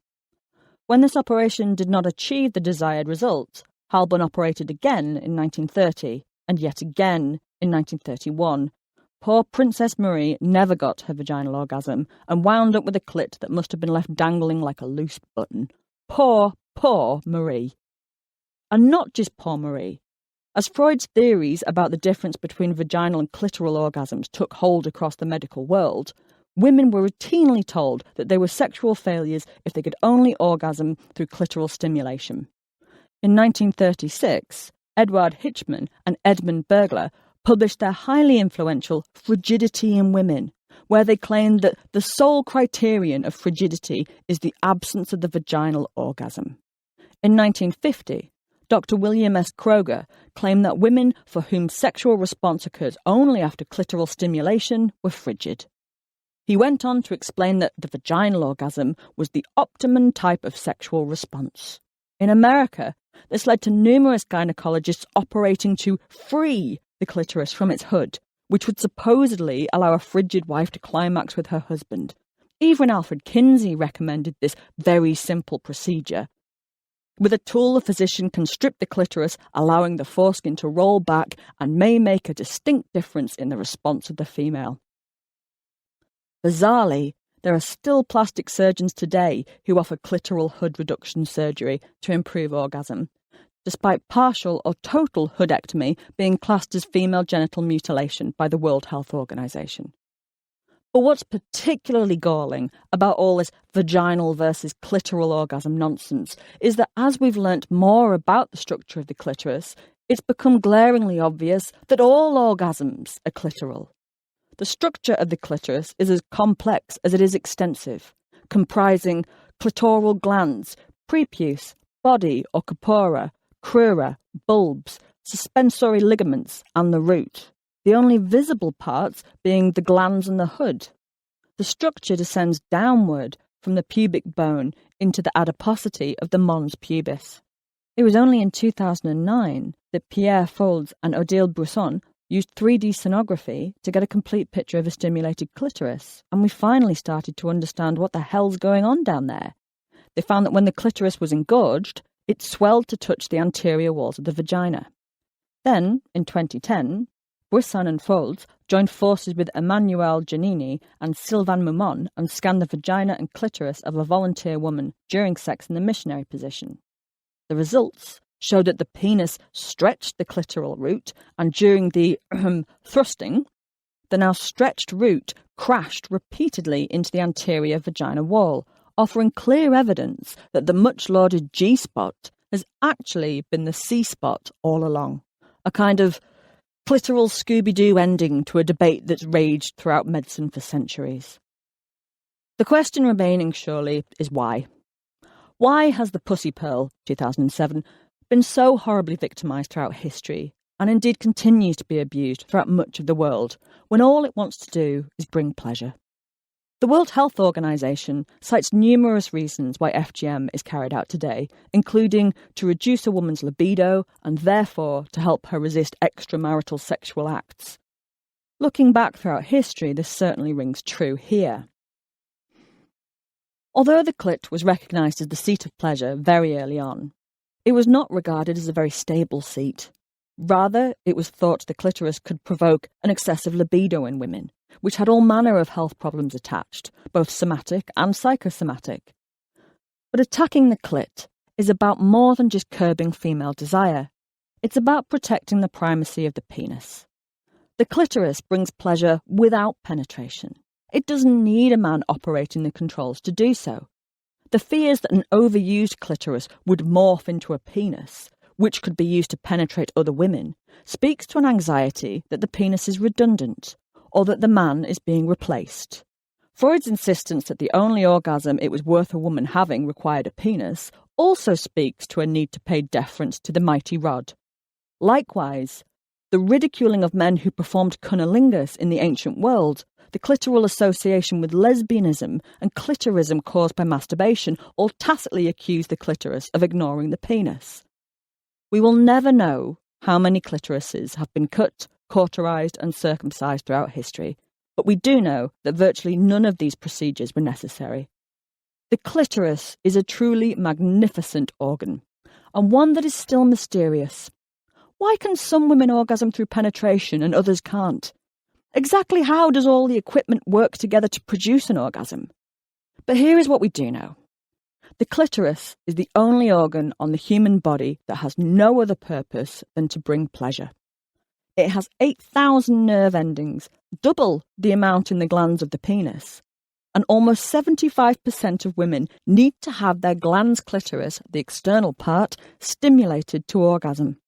When this operation did not achieve the desired result, Halban operated again in 1930 and yet again in 1931. Poor Princess Marie never got her vaginal orgasm and wound up with a clit that must have been left dangling like a loose button. Poor Marie. And not just poor Marie. As Freud's theories about the difference between vaginal and clitoral orgasms took hold across the medical world, women were routinely told that they were sexual failures if they could only orgasm through clitoral stimulation. In 1936, Eduard Hitchman and Edmund Bergler published their highly influential Frigidity in Women, where they claim that the sole criterion of frigidity is the absence of the vaginal orgasm. In 1950, Dr. William S. Kroger claimed that women for whom sexual response occurs only after clitoral stimulation were frigid. He went on to explain that the vaginal orgasm was the optimum type of sexual response. In America, this led to numerous gynecologists operating to free the clitoris from its hood, which would supposedly allow a frigid wife to climax with her husband. Even Alfred Kinsey recommended this very simple procedure. With a tool, the physician can strip the clitoris, allowing the foreskin to roll back, and may make a distinct difference in the response of the female. Bizarrely, there are still plastic surgeons today who offer clitoral hood reduction surgery to improve orgasm, despite partial or total hoodectomy being classed as female genital mutilation by the World Health Organization. But what's particularly galling about all this vaginal versus clitoral orgasm nonsense is that as we've learnt more about the structure of the clitoris, it's become glaringly obvious that all orgasms are clitoral. The structure of the clitoris is as complex as it is extensive, comprising clitoral glands, prepuce, body or corpora, crura, bulbs, suspensory ligaments and the root, the only visible parts being the glands and the hood. The structure descends downward from the pubic bone into the adiposity of the mons pubis. It was only in 2009 that Pierre Folds and Odile Brisson used 3D sonography to get a complete picture of a stimulated clitoris, and we finally started to understand what the hell's going on down there. They found that when the clitoris was engorged, it swelled to touch the anterior walls of the vagina. Then, in 2010, Brisson and Folds joined forces with Emmanuel Giannini and Sylvain Moumon and scanned the vagina and clitoris of a volunteer woman during sex in the missionary position. The results showed that the penis stretched the clitoral root, and during the thrusting, the now stretched root crashed repeatedly into the anterior vagina wall, offering clear evidence that the much-lauded G-spot has actually been the C-spot all along, a kind of clitoral Scooby-Doo ending to a debate that's raged throughout medicine for centuries. The question remaining, surely, is why? Why has the pussy pearl, 2007, been so horribly victimised throughout history, and indeed continues to be abused throughout much of the world, when all it wants to do is bring pleasure? The World Health Organization cites numerous reasons why FGM is carried out today, including to reduce a woman's libido and therefore to help her resist extramarital sexual acts. Looking back throughout history, this certainly rings true here. Although the clit was recognised as the seat of pleasure very early on, it was not regarded as a very stable seat. Rather, it was thought the clitoris could provoke an excessive libido in women, which had all manner of health problems attached, both somatic and psychosomatic. But attacking the clit is about more than just curbing female desire. It's about protecting the primacy of the penis. The clitoris brings pleasure without penetration. It doesn't need a man operating the controls to do so. The fears that an overused clitoris would morph into a penis, which could be used to penetrate other women, speaks to an anxiety that the penis is redundant, or that the man is being replaced. Freud's insistence that the only orgasm it was worth a woman having required a penis also speaks to a need to pay deference to the mighty rod. Likewise, the ridiculing of men who performed cunnilingus in the ancient world, the clitoral association with lesbianism and clitorism caused by masturbation all tacitly accuse the clitoris of ignoring the penis. We will never know how many clitorises have been cut, cauterized and circumcised throughout history, but we do know that virtually none of these procedures were necessary. The clitoris is a truly magnificent organ, and one that is still mysterious. Why can some women orgasm through penetration and others can't? Exactly how does all the equipment work together to produce an orgasm? But here is what we do know. The clitoris is the only organ on the human body that has no other purpose than to bring pleasure. It has 8,000 nerve endings, double the amount in the glands of the penis. And almost 75% of women need to have their glans clitoris, the external part, stimulated to orgasm.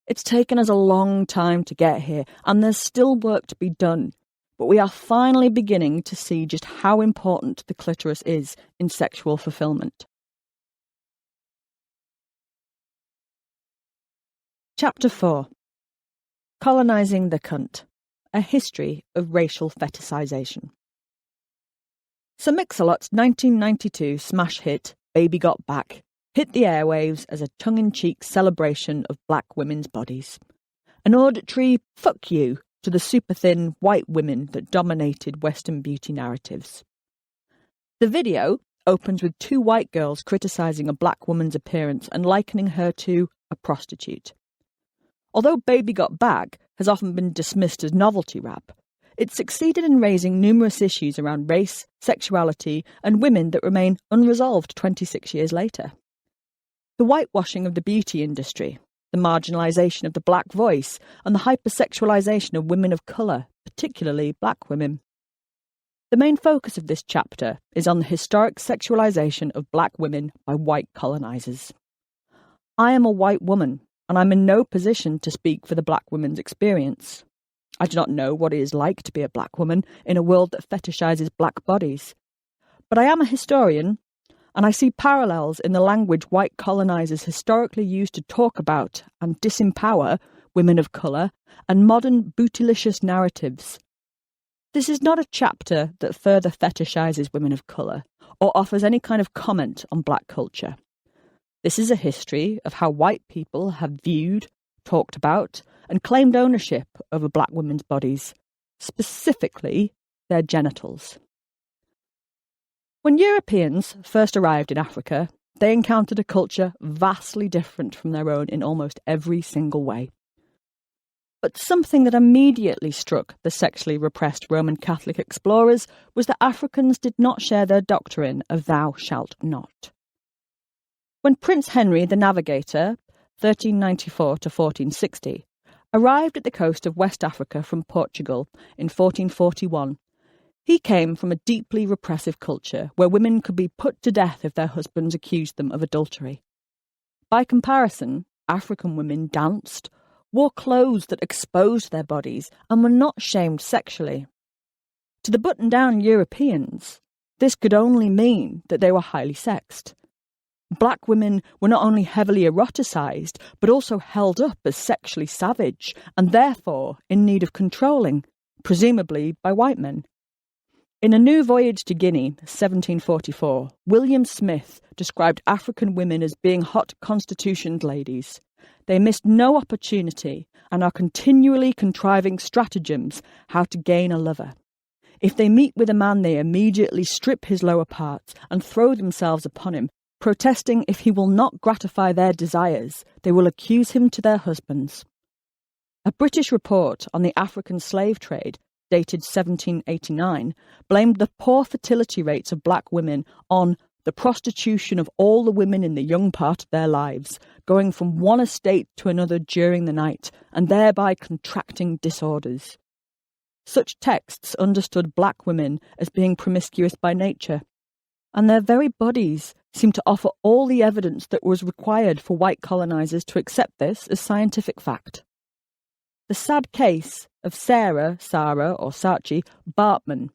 It's taken us a long time to get here, and there's still work to be done. but we are finally beginning to see just how important the clitoris is in sexual fulfillment. Chapter 4. Colonising the Cunt. A History of Racial Fetishization. Sir Mix-a-Lot's 1992 smash hit, Baby Got Back, hit the airwaves as a tongue-in-cheek celebration of black women's bodies. An auditory fuck you to the super-thin white women that dominated Western beauty narratives. The video opens with two white girls criticising a black woman's appearance and likening her to a prostitute. Although Baby Got Back has often been dismissed as novelty rap, it succeeded in raising numerous issues around race, sexuality, and women that remain unresolved 26 years later. The whitewashing of the beauty industry, the marginalisation of the black voice, and the hypersexualisation of women of colour, particularly black women. The main focus of this chapter is on the historic sexualisation of black women by white colonisers. I am a white woman, and I'm in no position to speak for the black woman's experience. I do not know what it is like to be a black woman in a world that fetishises black bodies. But I am a historian, and I see parallels in the language white colonisers historically used to talk about and disempower women of colour and modern bootylicious narratives. This is not a chapter that further fetishises women of colour or offers any kind of comment on black culture. This is a history of how white people have viewed, talked about, and claimed ownership over black women's bodies, specifically their genitals. When Europeans first arrived in Africa, they encountered a culture vastly different from their own in almost every single way. But something that immediately struck the sexually repressed Roman Catholic explorers was that Africans did not share their doctrine of thou shalt not. When Prince Henry the Navigator, 1394 to 1460, arrived at the coast of West Africa from Portugal in 1441, he came from a deeply repressive culture where women could be put to death if their husbands accused them of adultery. By comparison, African women danced, wore clothes that exposed their bodies, and were not shamed sexually. To the button-down Europeans, this could only mean that they were highly sexed. Black women were not only heavily eroticised, but also held up as sexually savage, and therefore in need of controlling, presumably by white men. In A New Voyage to Guinea, 1744, William Smith described African women as being hot constitutioned ladies. They missed no opportunity and are continually contriving stratagems how to gain a lover. If they meet with a man, they immediately strip his lower parts and throw themselves upon him, protesting if he will not gratify their desires, they will accuse him to their husbands. A British report on the African slave trade, dated 1789, blamed the poor fertility rates of black women on the prostitution of all the women in the young part of their lives, going from one estate to another during the night, and thereby contracting disorders. Such texts understood black women as being promiscuous by nature, and their very bodies seemed to offer all the evidence that was required for white colonisers to accept this as scientific fact. The sad case of Sarah or Saatchi Bartman,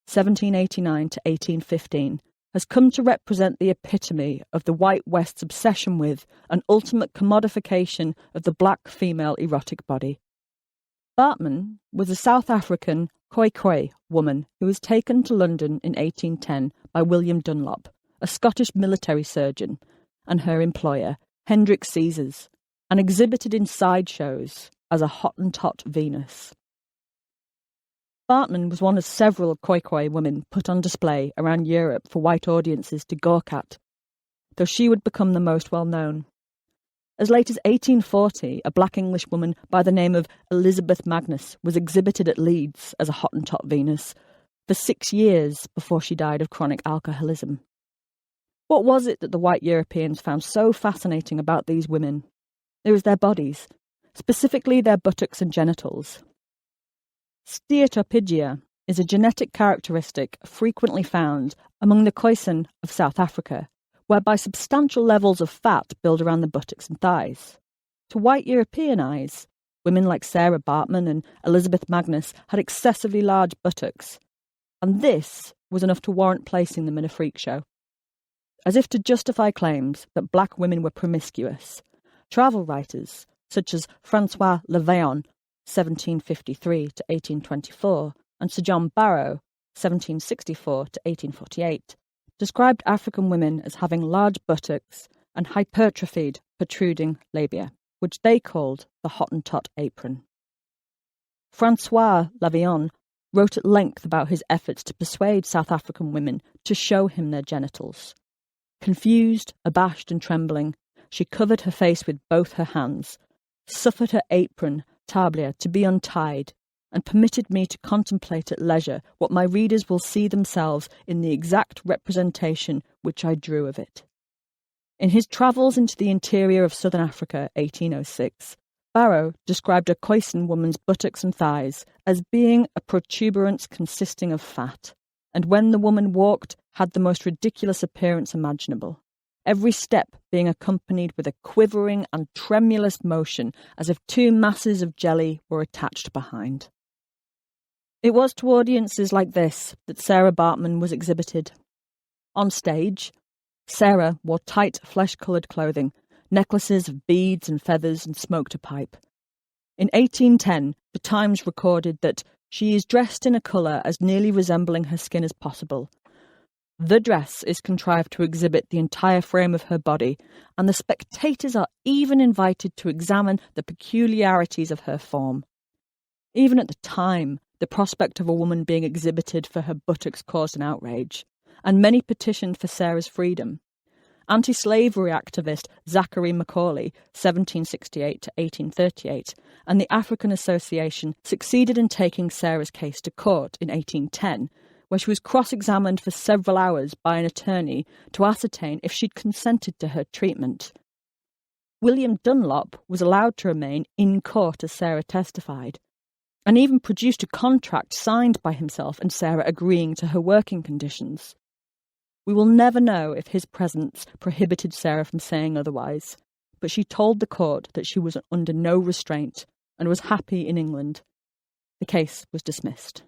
1789 to 1815, has come to represent the epitome of the white West's obsession with and ultimate commodification of the black female erotic body. Bartman was a South African Khoikhoi woman who was taken to London in 1810 by William Dunlop, a Scottish military surgeon, and her employer, Hendrik Caesars, and exhibited in sideshows as a Hottentot Venus. Bartman was one of several Khoikhoi women put on display around Europe for white audiences to gawk at, though she would become the most well-known. As late as 1840, a black English woman by the name of Elizabeth Magnus was exhibited at Leeds as a Hottentot Venus for 6 years before she died of chronic alcoholism. What was it that the white Europeans found so fascinating about these women? It was their bodies, specifically their buttocks and genitals. Steatopygia is a genetic characteristic frequently found among the Khoisan of South Africa, whereby substantial levels of fat build around the buttocks and thighs. To white European eyes, women like Sarah Bartman and Elizabeth Magnus had excessively large buttocks, and this was enough to warrant placing them in a freak show. As if to justify claims that black women were promiscuous, travel writers such as Francois Leveillon, 1753 to 1824, and Sir John Barrow, 1764 to 1848, described African women as having large buttocks and hypertrophied, protruding labia, which they called the Hottentot apron. Francois Leveillon wrote at length about his efforts to persuade South African women to show him their genitals. Confused, abashed and trembling, she covered her face with both her hands, suffered her apron, tablia, to be untied, and permitted me to contemplate at leisure what my readers will see themselves in the exact representation which I drew of it. In his Travels into the Interior of Southern Africa, 1806, Barrow described a Khoisan woman's buttocks and thighs as being a protuberance consisting of fat, and when the woman walked, had the most ridiculous appearance imaginable, every step being accompanied with a quivering and tremulous motion as if two masses of jelly were attached behind. It was to audiences like this that Sarah Bartman was exhibited. On stage, Sarah wore tight, flesh-coloured clothing, necklaces of beads and feathers, and smoked a pipe. In 1810, the Times recorded that she is dressed in a colour as nearly resembling her skin as possible. The dress is contrived to exhibit the entire frame of her body, and the spectators are even invited to examine the peculiarities of her form. Even at the time, the prospect of a woman being exhibited for her buttocks caused an outrage, and many petitioned for Sarah's freedom. Anti-slavery activist Zachary Macaulay, 1768 to 1838, and the African Association succeeded in taking Sarah's case to court in 1810, where she was cross-examined for several hours by an attorney to ascertain if she'd consented to her treatment. William Dunlop was allowed to remain in court as Sarah testified, and even produced a contract signed by himself and Sarah agreeing to her working conditions. We will never know if his presence prohibited Sarah from saying otherwise, but she told the court that she was under no restraint and was happy in England. The case was dismissed.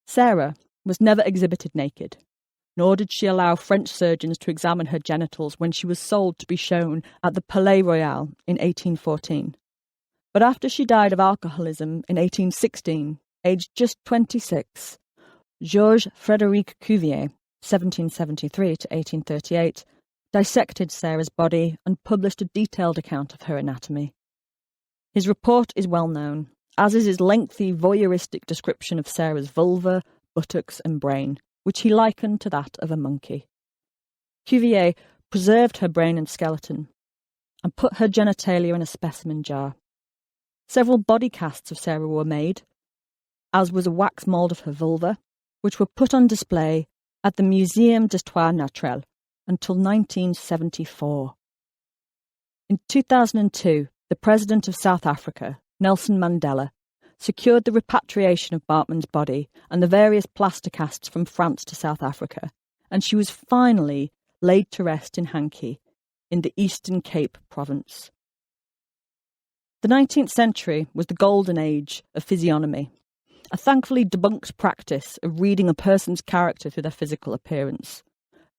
Sarah was never exhibited naked, nor did she allow French surgeons to examine her genitals when she was sold to be shown at the Palais Royal in 1814. But after she died of alcoholism in 1816, aged just 26, Georges Frédéric Cuvier, 1773 to 1838, dissected Sarah's body and published a detailed account of her anatomy. His report is well known, as is his lengthy voyeuristic description of Sarah's vulva, buttocks and brain, which he likened to that of a monkey. Cuvier preserved her brain and skeleton, and put her genitalia in a specimen jar. Several body casts of Sarah were made, as was a wax mould of her vulva, which were put on display at the Muséum d'Histoire Naturelle until 1974. In 2002, the President of South Africa, Nelson Mandela, secured the repatriation of Bartman's body and the various plaster casts from France to South Africa, and she was finally laid to rest in Hankie, in the Eastern Cape province. The 19th century was the golden age of physiognomy, a thankfully debunked practice of reading a person's character through their physical appearance.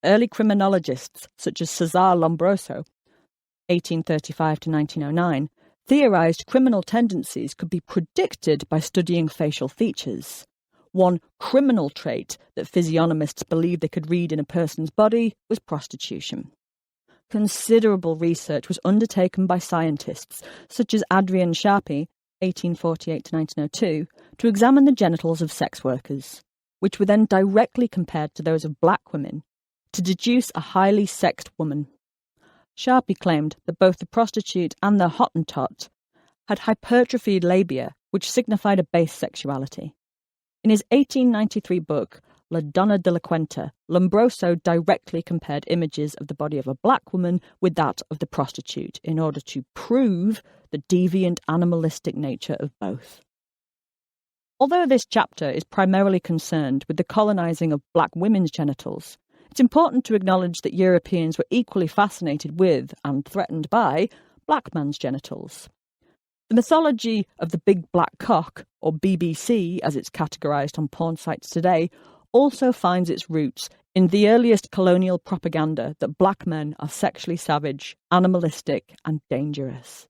Early criminologists, such as Cesare Lombroso, 1835 to 1909, theorised criminal tendencies could be predicted by studying facial features. One criminal trait that physiognomists believed they could read in a person's body was prostitution. Considerable research was undertaken by scientists, such as Adrian Sharpey, 1848 to 1902, to examine the genitals of sex workers, which were then directly compared to those of black women, to deduce a highly sexed woman. Sharpey claimed that both the prostitute and the Hottentot had hypertrophied labia, which signified a base sexuality. In his 1893 book, La Donna Delinquente, Lombroso directly compared images of the body of a black woman with that of the prostitute in order to prove the deviant animalistic nature of both. Although this chapter is primarily concerned with the colonising of black women's genitals, it's important to acknowledge that Europeans were equally fascinated with and threatened by black man's genitals. The mythology of the big black cock, or BBC as it's categorised on porn sites today, also finds its roots in the earliest colonial propaganda that black men are sexually savage, animalistic and dangerous.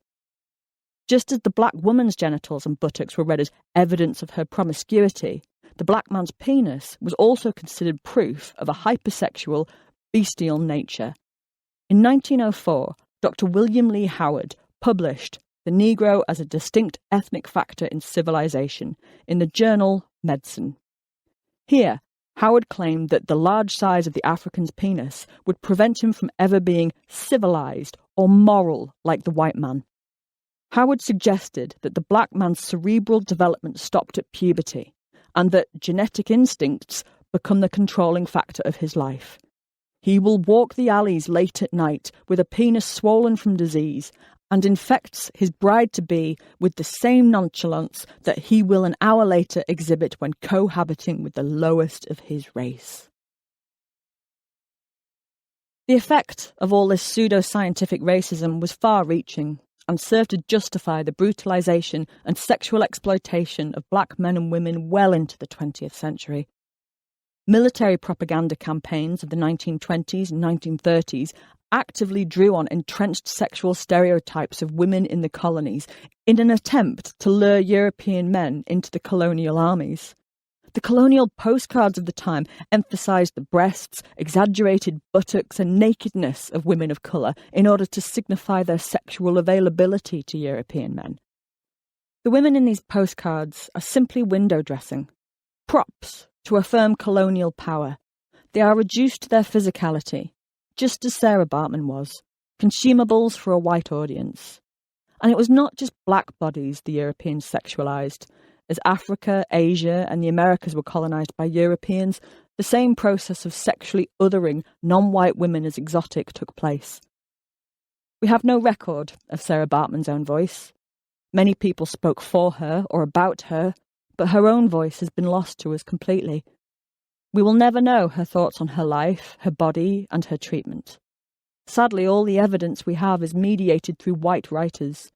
Just as the black woman's genitals and buttocks were read as evidence of her promiscuity, the black man's penis was also considered proof of a hypersexual, bestial nature. In 1904, Dr. William Lee Howard published The Negro as a Distinct Ethnic Factor in Civilization in the journal Medicine. Here, Howard claimed that the large size of the African's penis would prevent him from ever being civilized or moral like the white man. Howard suggested that the black man's cerebral development stopped at puberty and that genetic instincts become the controlling factor of his life. He will walk the alleys late at night with a penis swollen from disease and infects his bride-to-be with the same nonchalance that he will an hour later exhibit when cohabiting with the lowest of his race. The effect of all this pseudo-scientific racism was far-reaching and served to justify the brutalisation and sexual exploitation of black men and women well into the 20th century. Military propaganda campaigns of the 1920s and 1930s actively drew on entrenched sexual stereotypes of women in the colonies in an attempt to lure European men into the colonial armies. The colonial postcards of the time emphasised the breasts, exaggerated buttocks and nakedness of women of colour in order to signify their sexual availability to European men. The women in these postcards are simply window dressing, props to affirm colonial power. They are reduced to their physicality, just as Sarah Baartman was, consumables for a white audience. And it was not just black bodies the Europeans sexualised. As Africa, Asia and the Americas were colonised by Europeans, the same process of sexually othering non-white women as exotic took place. We have no record of Sarah Baartman's own voice. Many people spoke for her or about her, but her own voice has been lost to us completely. We will never know her thoughts on her life, her body and her treatment. Sadly, all the evidence we have is mediated through white writers.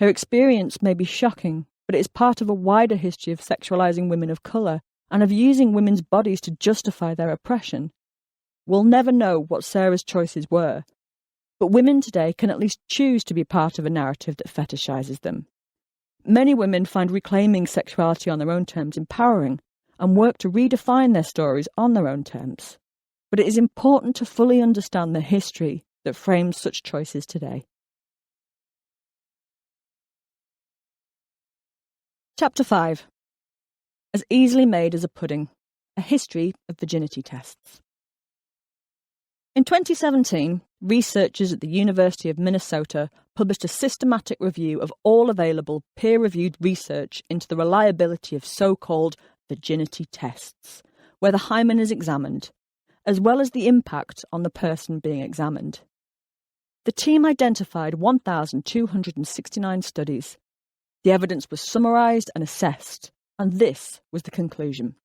Her experience may be shocking, but it is part of a wider history of sexualising women of colour and of using women's bodies to justify their oppression. We'll never know what Sarah's choices were, but women today can at least choose to be part of a narrative that fetishises them. Many women find reclaiming sexuality on their own terms empowering and work to redefine their stories on their own terms. But it is important to fully understand the history that frames such choices today. Chapter 5. As easily made as a pudding, a history of virginity tests. In 2017, researchers at the University of Minnesota published a systematic review of all available peer-reviewed research into the reliability of so-called virginity tests, where the hymen is examined, as well as the impact on the person being examined. The team identified 1,269 studies. The evidence was summarised and assessed, and this was the conclusion.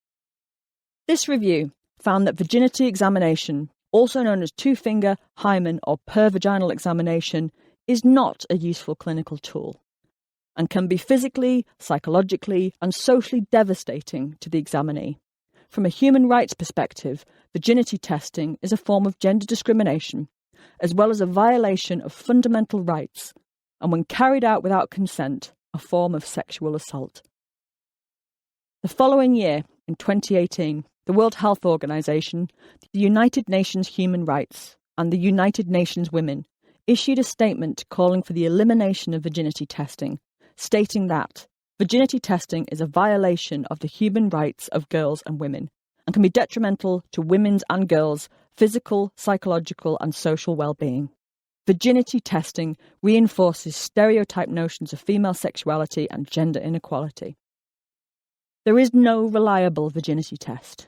This review found that virginity examination, also known as two-finger, hymen or per-vaginal examination, is not a useful clinical tool and can be physically, psychologically and socially devastating to the examinee. From a human rights perspective, virginity testing is a form of gender discrimination, as well as a violation of fundamental rights, and when carried out without consent, a form of sexual assault. The following year, in 2018, the World Health Organization, the United Nations Human Rights, and the United Nations Women issued a statement calling for the elimination of virginity testing, stating that virginity testing is a violation of the human rights of girls and women and can be detrimental to women's and girls' physical, psychological and social well-being. Virginity testing reinforces stereotype notions of female sexuality and gender inequality. There is no reliable virginity test.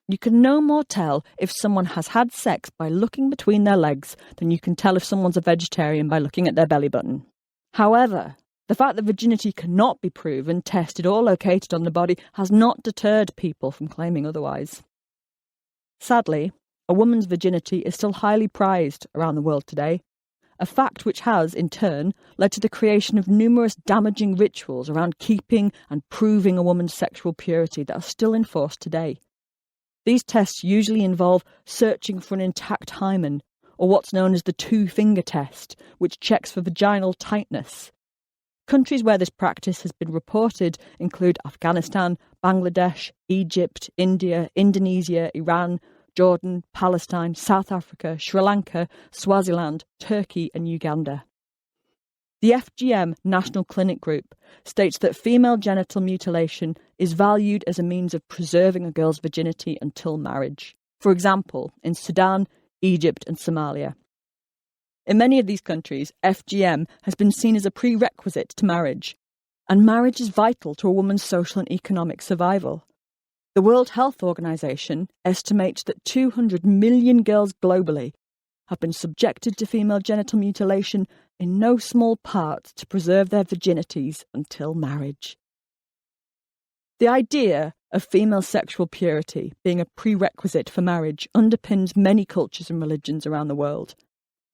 You can no more tell if someone has had sex by looking between their legs than you can tell if someone's a vegetarian by looking at their belly button. However, the fact that virginity cannot be proven, tested or located on the body has not deterred people from claiming otherwise. Sadly, a woman's virginity is still highly prized around the world today, a fact which has, in turn, led to the creation of numerous damaging rituals around keeping and proving a woman's sexual purity that are still in force today. These tests usually involve searching for an intact hymen, or what's known as the two-finger test, which checks for vaginal tightness. Countries where this practice has been reported include Afghanistan, Bangladesh, Egypt, India, Indonesia, Iran, Jordan, Palestine, South Africa, Sri Lanka, Swaziland, Turkey and Uganda. The FGM National Clinic Group states that female genital mutilation is valued as a means of preserving a girl's virginity until marriage, for example, in Sudan, Egypt and Somalia. In many of these countries, FGM has been seen as a prerequisite to marriage, and marriage is vital to a woman's social and economic survival. The World Health Organization estimates that 200 million girls globally have been subjected to female genital mutilation in no small part to preserve their virginities until marriage. The idea of female sexual purity being a prerequisite for marriage underpins many cultures and religions around the world.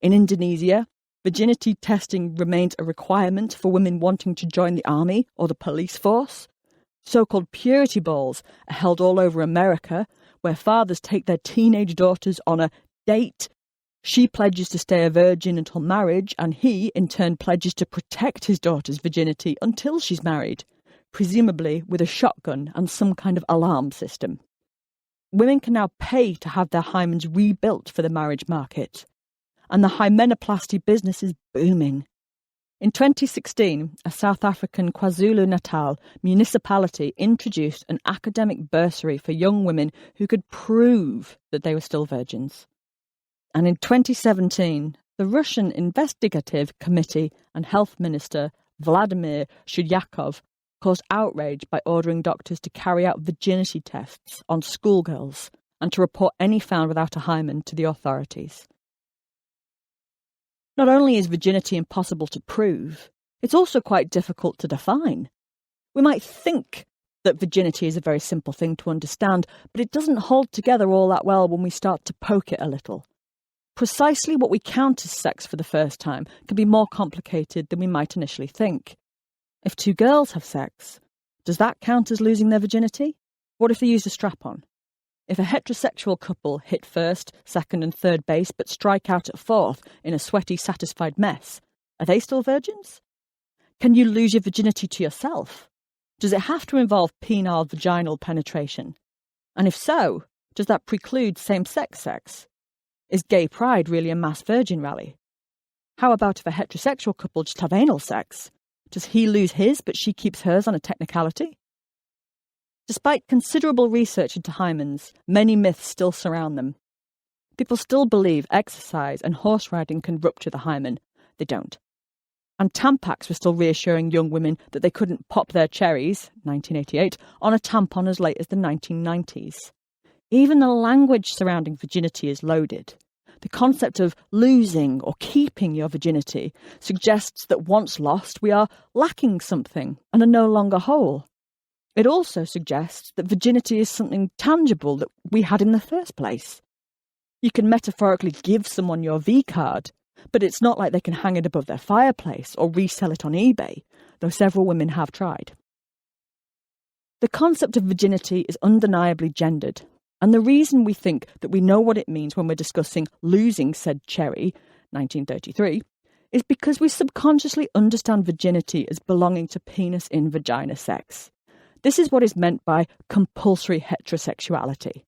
In Indonesia, virginity testing remains a requirement for women wanting to join the army or the police force. So-called purity balls are held all over America, where fathers take their teenage daughters on a date. She pledges to stay a virgin until marriage, and he, in turn, pledges to protect his daughter's virginity until she's married, presumably with a shotgun and some kind of alarm system. Women can now pay to have their hymens rebuilt for the marriage market, and the hymenoplasty business is booming. In 2016, a South African KwaZulu-Natal municipality introduced an academic bursary for young women who could prove that they were still virgins. And in 2017, the Russian Investigative Committee and Health Minister Vladimir Shudyakov caused outrage by ordering doctors to carry out virginity tests on schoolgirls and to report any found without a hymen to the authorities. Not only is virginity impossible to prove, it's also quite difficult to define. We might think that virginity is a very simple thing to understand, but it doesn't hold together all that well when we start to poke it a little. Precisely what we count as sex for the first time can be more complicated than we might initially think. If two girls have sex, does that count as losing their virginity? What if they used a strap-on? If a heterosexual couple hit first, second and third base but strike out at fourth in a sweaty, satisfied mess, are they still virgins? Can you lose your virginity to yourself? Does it have to involve penile vaginal penetration? And if so, does that preclude same-sex sex? Is gay pride really a mass virgin rally? How about if a heterosexual couple just have anal sex? Does he lose his but she keeps hers on a technicality? Despite considerable research into hymens, many myths still surround them. People still believe exercise and horse riding can rupture the hymen. They don't. And Tampax were still reassuring young women that they couldn't pop their cherries, 1988, on a tampon as late as the 1990s. Even the language surrounding virginity is loaded. The concept of losing or keeping your virginity suggests that once lost, we are lacking something and are no longer whole. It also suggests that virginity is something tangible that we had in the first place. You can metaphorically give someone your V-card, but it's not like they can hang it above their fireplace or resell it on eBay, though several women have tried. The concept of virginity is undeniably gendered, and the reason we think that we know what it means when we're discussing losing said cherry, 1933, is because we subconsciously understand virginity as belonging to penis-in-vagina sex. This is what is meant by compulsory heterosexuality.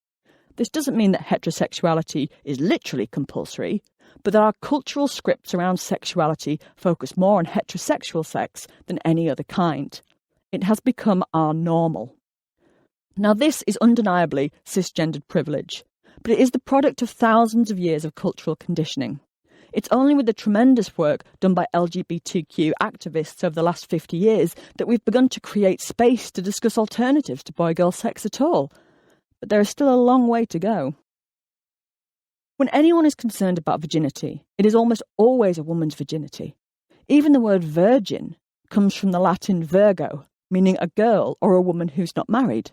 This doesn't mean that heterosexuality is literally compulsory, but that our cultural scripts around sexuality focus more on heterosexual sex than any other kind. It has become our normal. Now, this is undeniably cisgendered privilege, but it is the product of thousands of years of cultural conditioning. It's only with the tremendous work done by LGBTQ activists over the last 50 years that we've begun to create space to discuss alternatives to boy-girl sex at all. But there is still a long way to go. When anyone is concerned about virginity, it is almost always a woman's virginity. Even the word virgin comes from the Latin virgo, meaning a girl or a woman who's not married.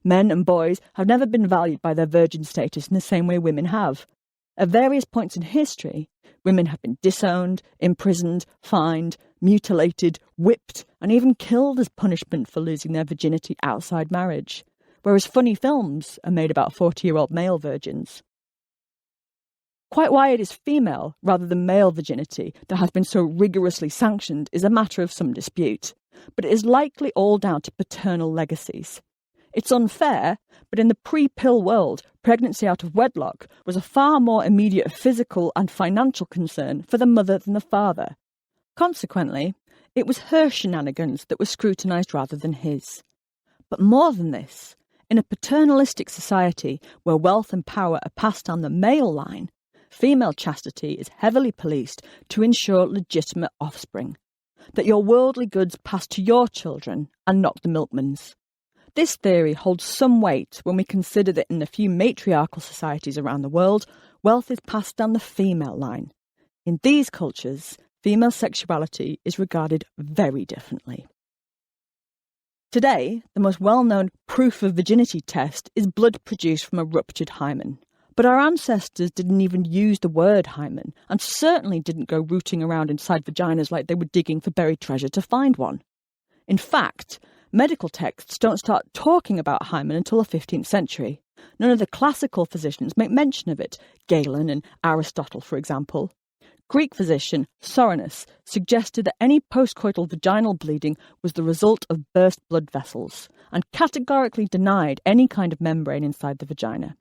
Men and boys have never been valued by their virgin status in the same way women have. At various points in history, women have been disowned, imprisoned, fined, mutilated, whipped, and even killed as punishment for losing their virginity outside marriage, whereas funny films are made about 40-year-old male virgins. Quite why it is female rather than male virginity that has been so rigorously sanctioned is a matter of some dispute, but it is likely all down to paternal legacies. It's unfair, but in the pre-pill world, pregnancy out of wedlock was a far more immediate physical and financial concern for the mother than the father. Consequently, it was her shenanigans that were scrutinised rather than his. But more than this, in a paternalistic society where wealth and power are passed down the male line, female chastity is heavily policed to ensure legitimate offspring, that your worldly goods pass to your children and not the milkman's. This theory holds some weight when we consider that in a few matriarchal societies around the world, wealth is passed down the female line. In these cultures, female sexuality is regarded very differently. Today, the most well-known proof of virginity test is blood produced from a ruptured hymen. But our ancestors didn't even use the word hymen, and certainly didn't go rooting around inside vaginas like they were digging for buried treasure to find one. In fact, medical texts don't start talking about hymen until the 15th century. None of the classical physicians make mention of it, Galen and Aristotle, for example. Greek physician Soranus suggested that any postcoital vaginal bleeding was the result of burst blood vessels, and categorically denied any kind of membrane inside the vagina.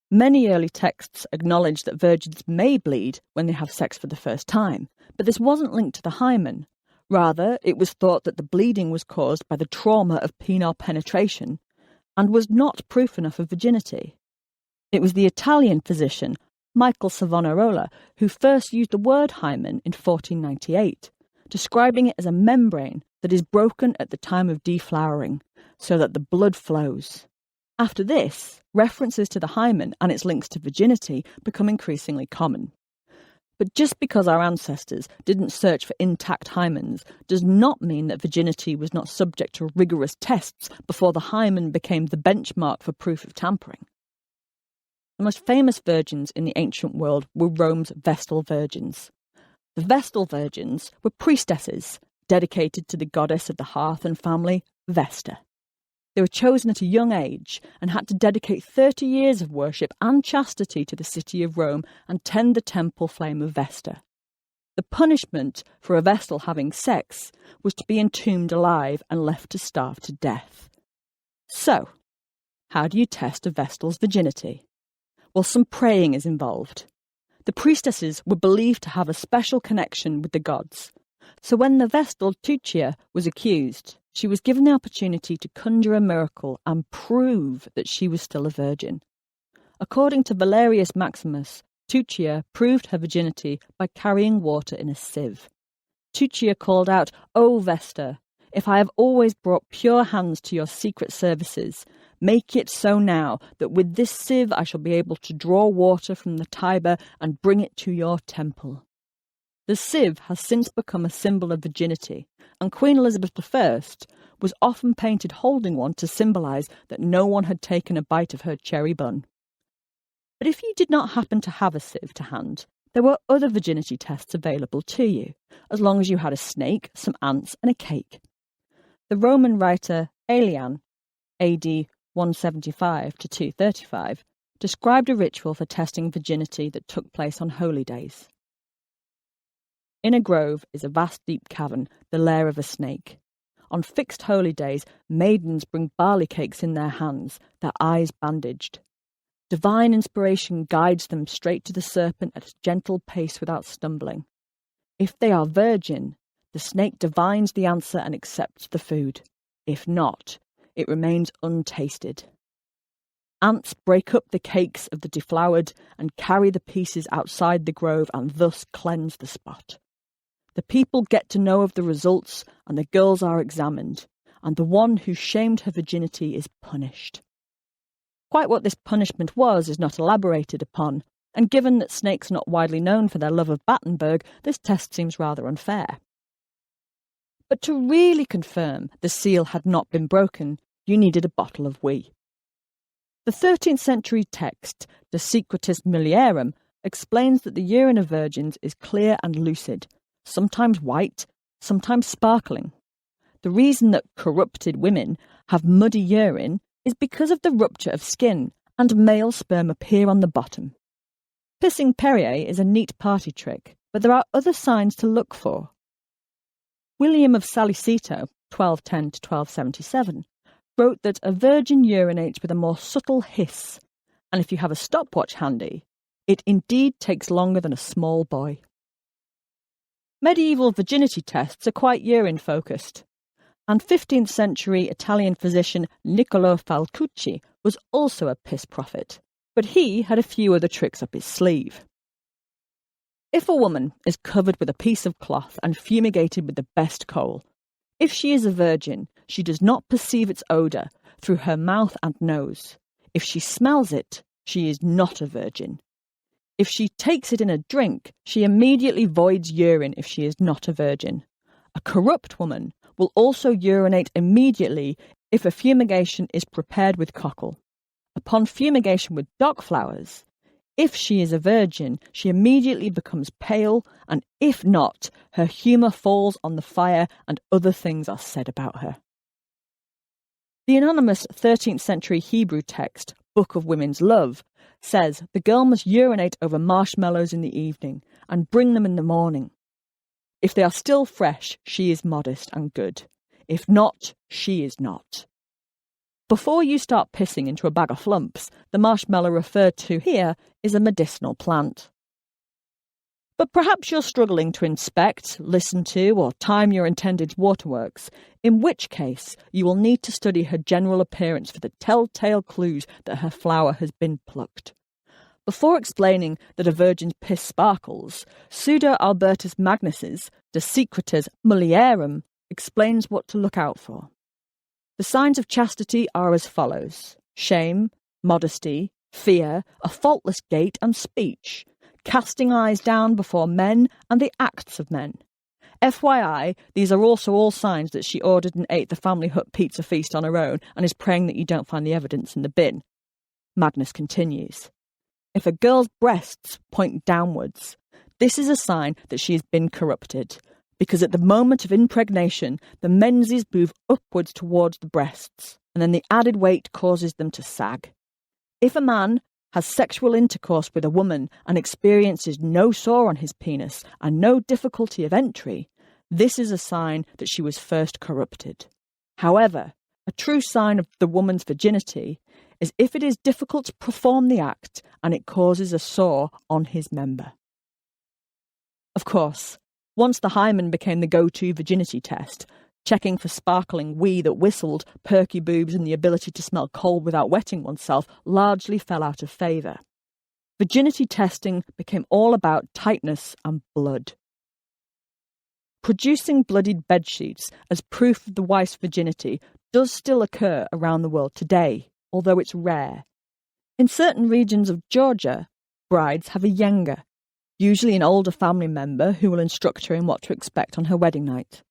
Many early texts acknowledge that virgins may bleed when they have sex for the first time, but this wasn't linked to the hymen. Rather, it was thought that the bleeding was caused by the trauma of penile penetration and was not proof enough of virginity. It was the Italian physician Michael Savonarola who first used the word hymen in 1498, describing it as a membrane that is broken at the time of deflowering, so that the blood flows. After this, references to the hymen and its links to virginity become increasingly common. But just because our ancestors didn't search for intact hymens does not mean that virginity was not subject to rigorous tests before the hymen became the benchmark for proof of tampering. The most famous virgins in the ancient world were Rome's Vestal Virgins. The Vestal Virgins were priestesses dedicated to the goddess of the hearth and family, Vesta. They were chosen at a young age and had to dedicate 30 years of worship and chastity to the city of Rome and tend the temple flame of Vesta. The punishment for a Vestal having sex was to be entombed alive and left to starve to death. So, how do you test a Vestal's virginity? Well, some praying is involved. The priestesses were believed to have a special connection with the gods. So when the Vestal Tuccia was accused, she was given the opportunity to conjure a miracle and prove that she was still a virgin. According to Valerius Maximus, Tuccia proved her virginity by carrying water in a sieve. Tuccia called out, "O Vesta, if I have always brought pure hands to your secret services, make it so now that with this sieve I shall be able to draw water from the Tiber and bring it to your temple." The sieve has since become a symbol of virginity, and Queen Elizabeth I was often painted holding one to symbolise that no one had taken a bite of her cherry bun. But if you did not happen to have a sieve to hand, there were other virginity tests available to you, as long as you had a snake, some ants and a cake. The Roman writer Aelian, AD 175 to 235, described a ritual for testing virginity that took place on holy days. In a grove is a vast deep cavern, the lair of a snake. On fixed holy days, maidens bring barley cakes in their hands, their eyes bandaged. Divine inspiration guides them straight to the serpent at a gentle pace without stumbling. If they are virgin, the snake divines the answer and accepts the food. If not, it remains untasted. Ants break up the cakes of the deflowered and carry the pieces outside the grove and thus cleanse the spot. The people get to know of the results and the girls are examined, and the one who shamed her virginity is punished. Quite what this punishment was is not elaborated upon, and given that snakes are not widely known for their love of Battenberg, this test seems rather unfair. But to really confirm the seal had not been broken, you needed a bottle of wee. The 13th century text, De Secretis Mulierum, explains that the urine of virgins is clear and lucid, sometimes white, sometimes sparkling. The reason that corrupted women have muddy urine is because of the rupture of skin, and male sperm appear on the bottom. Pissing Perrier is a neat party trick, but there are other signs to look for. William of Salicito, 1210 to 1277, wrote that a virgin urinates with a more subtle hiss, and if you have a stopwatch handy, it indeed takes longer than a small boy. Medieval virginity tests are quite urine-focused, and 15th century Italian physician Niccolò Falcucci was also a piss prophet, but he had a few other tricks up his sleeve. If a woman is covered with a piece of cloth and fumigated with the best coal, if she is a virgin, she does not perceive its odour through her mouth and nose. If she smells it, she is not a virgin. If she takes it in a drink, she immediately voids urine if she is not a virgin. A corrupt woman will also urinate immediately if a fumigation is prepared with cockle. Upon fumigation with dock flowers, if she is a virgin, she immediately becomes pale, and if not, her humour falls on the fire and other things are said about her. The anonymous 13th century Hebrew text, Book of Women's Love, says the girl must urinate over marshmallows in the evening and bring them in the morning. If they are still fresh, she is modest and good. If not, she is not. Before you start pissing into a bag of flumps, the marshmallow referred to here is a medicinal plant. But perhaps you're struggling to inspect, listen to, or time your intended waterworks, in which case you will need to study her general appearance for the telltale clues that her flower has been plucked. Before explaining that a virgin's piss sparkles, Pseudo Albertus Magnus's De Secretis Mulierum explains what to look out for. The signs of chastity are as follows: shame, modesty, fear, a faultless gait and speech, casting eyes down before men and the acts of men. FYI, these are also all signs that she ordered and ate the family hut pizza feast on her own and is praying that you don't find the evidence in the bin. Magnus continues. If a girl's breasts point downwards, this is a sign that she has been corrupted, because at the moment of impregnation, the menses move upwards towards the breasts, and then the added weight causes them to sag. If a man has sexual intercourse with a woman and experiences no sore on his penis and no difficulty of entry, this is a sign that she was first corrupted. However, a true sign of the woman's virginity is if it is difficult to perform the act and it causes a sore on his member. Of course, once the hymen became the go-to virginity test, checking for sparkling wee that whistled, perky boobs and the ability to smell coal without wetting oneself largely fell out of favour. Virginity testing became all about tightness and blood. Producing bloodied bedsheets as proof of the wife's virginity does still occur around the world today, although it's rare. In certain regions of Georgia, brides have a yenga, usually an older family member who will instruct her in what to expect on her wedding night.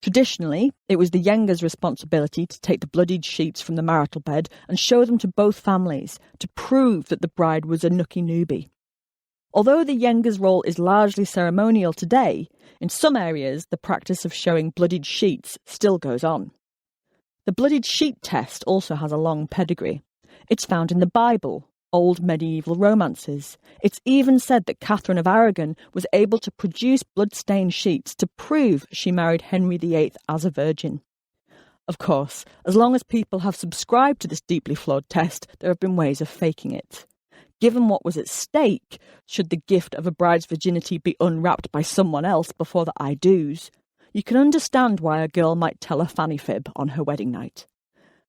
Traditionally, it was the yenga's responsibility to take the bloodied sheets from the marital bed and show them to both families to prove that the bride was a nookie newbie. Although the yenga's role is largely ceremonial today, in some areas the practice of showing bloodied sheets still goes on. The bloodied sheet test also has a long pedigree. It's found in the Bible, old medieval romances. It's even said that Catherine of Aragon was able to produce blood-stained sheets to prove she married Henry VIII as a virgin. Of course, as long as people have subscribed to this deeply flawed test, there have been ways of faking it. Given what was at stake, should the gift of a bride's virginity be unwrapped by someone else before the I-do's, you can understand why a girl might tell a fanny fib on her wedding night.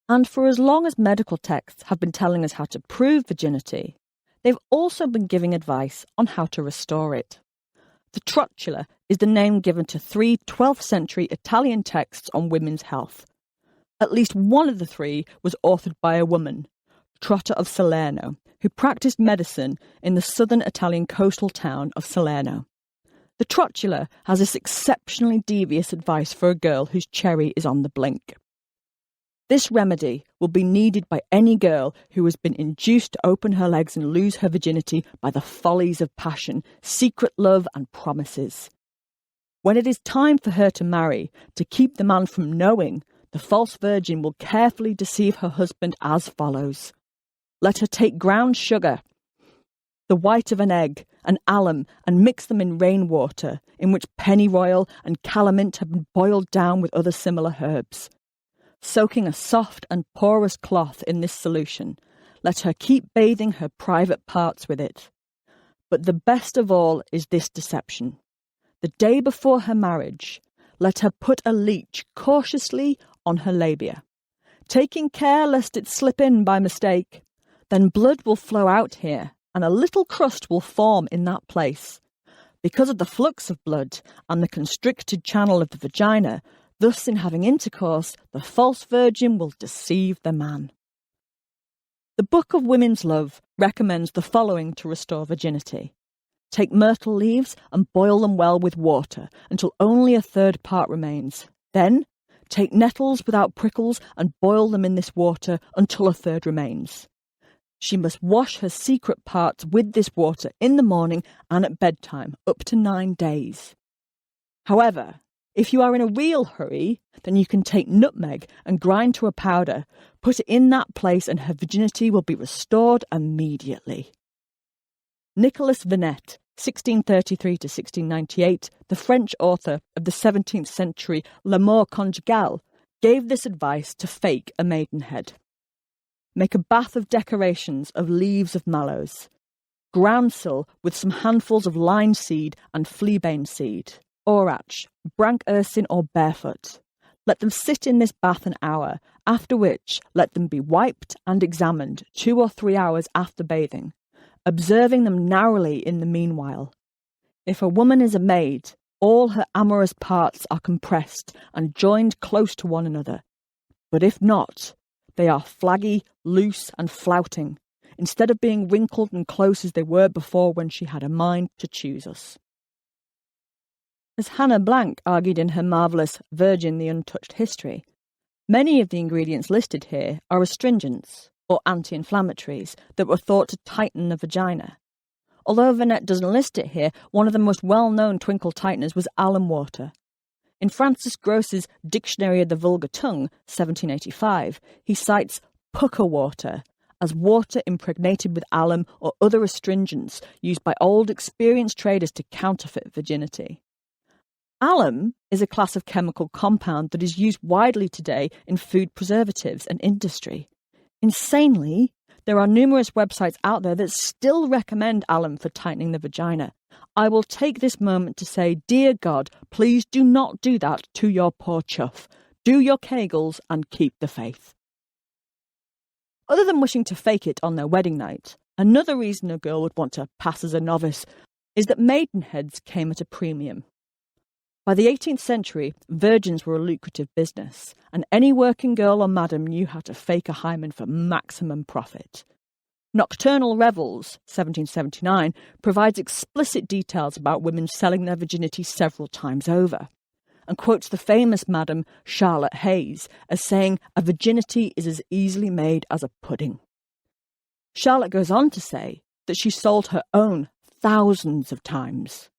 And for as long as medical texts have been telling us how to prove virginity, they've also been giving advice on how to restore it. The Trotula is the name given to 3 12th century Italian texts on women's health. At least one of the 3 was authored by a woman, Trotta of Salerno, who practiced medicine in the southern Italian coastal town of Salerno. The Trotula has this exceptionally devious advice for a girl whose cherry is on the blink. This remedy will be needed by any girl who has been induced to open her legs and lose her virginity by the follies of passion, secret love and promises. When it is time for her to marry, to keep the man from knowing, the false virgin will carefully deceive her husband as follows. Let her take ground sugar, the white of an egg, and alum, and mix them in rainwater, in which pennyroyal and calamint have been boiled down with other similar herbs. Soaking a soft and porous cloth in this solution, let her keep bathing her private parts with it. But the best of all is this deception. The day before her marriage, let her put a leech cautiously on her labia, taking care lest it slip in by mistake. Then blood will flow out here, and a little crust will form in that place. Because of the flux of blood and the constricted channel of the vagina, thus in having intercourse, the false virgin will deceive the man. The Book of Women's Love recommends the following to restore virginity. Take myrtle leaves and boil them well with water until only a third part remains. Then, take nettles without prickles and boil them in this water until a third remains. She must wash her secret parts with this water in the morning and at bedtime, up to 9 days. However, if you are in a real hurry, then you can take nutmeg and grind to a powder, put it in that place, and her virginity will be restored immediately. Nicolas Venet, 1633 to 1698, the French author of the 17th century L'amour conjugal, gave this advice to fake a maidenhead. Make a bath of decorations of leaves of mallows. Groundsel with some handfuls of linseed and fleabane seed. Orach, brank ursin or barefoot. Let them sit in this bath an hour, after which let them be wiped and examined 2 or 3 hours after bathing, observing them narrowly in the meanwhile. If a woman is a maid, all her amorous parts are compressed and joined close to one another. But if not, they are flaggy, loose and flouting, instead of being wrinkled and close as they were before when she had a mind to choose us. As Hannah Blank argued in her marvellous Virgin the Untouched History, many of the ingredients listed here are astringents, or anti-inflammatories, that were thought to tighten the vagina. Although Venet doesn't list it here, one of the most well-known twinkle tighteners was alum water. In Francis Gross's Dictionary of the Vulgar Tongue, 1785, he cites pucker water as water impregnated with alum or other astringents used by old experienced traders to counterfeit virginity. Alum is a class of chemical compound that is used widely today in food preservatives and industry. Insanely, there are numerous websites out there that still recommend alum for tightening the vagina. I will take this moment to say, dear God, please do not do that to your poor chuff. Do your kegels and keep the faith. Other than wishing to fake it on their wedding night, another reason a girl would want to pass as a novice is that maidenheads came at a premium. By the 18th century, virgins were a lucrative business, and any working girl or madam knew how to fake a hymen for maximum profit. Nocturnal Revels, 1779, provides explicit details about women selling their virginity several times over, and quotes the famous Madam Charlotte Hayes as saying, "A virginity is as easily made as a pudding." Charlotte goes on to say that she sold her own thousands of times.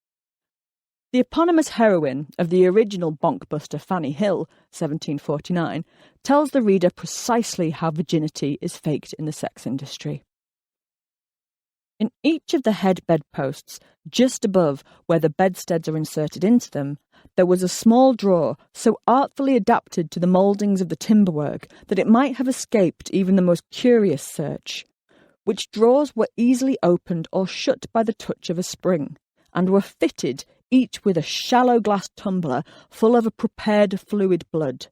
The eponymous heroine of the original bonkbuster Fanny Hill, 1749, tells the reader precisely how virginity is faked in the sex industry. In each of the head bedposts, just above where the bedsteads are inserted into them, there was a small drawer so artfully adapted to the mouldings of the timberwork that it might have escaped even the most curious search, which drawers were easily opened or shut by the touch of a spring, and were fitted each with a shallow glass tumbler full of a prepared fluid blood,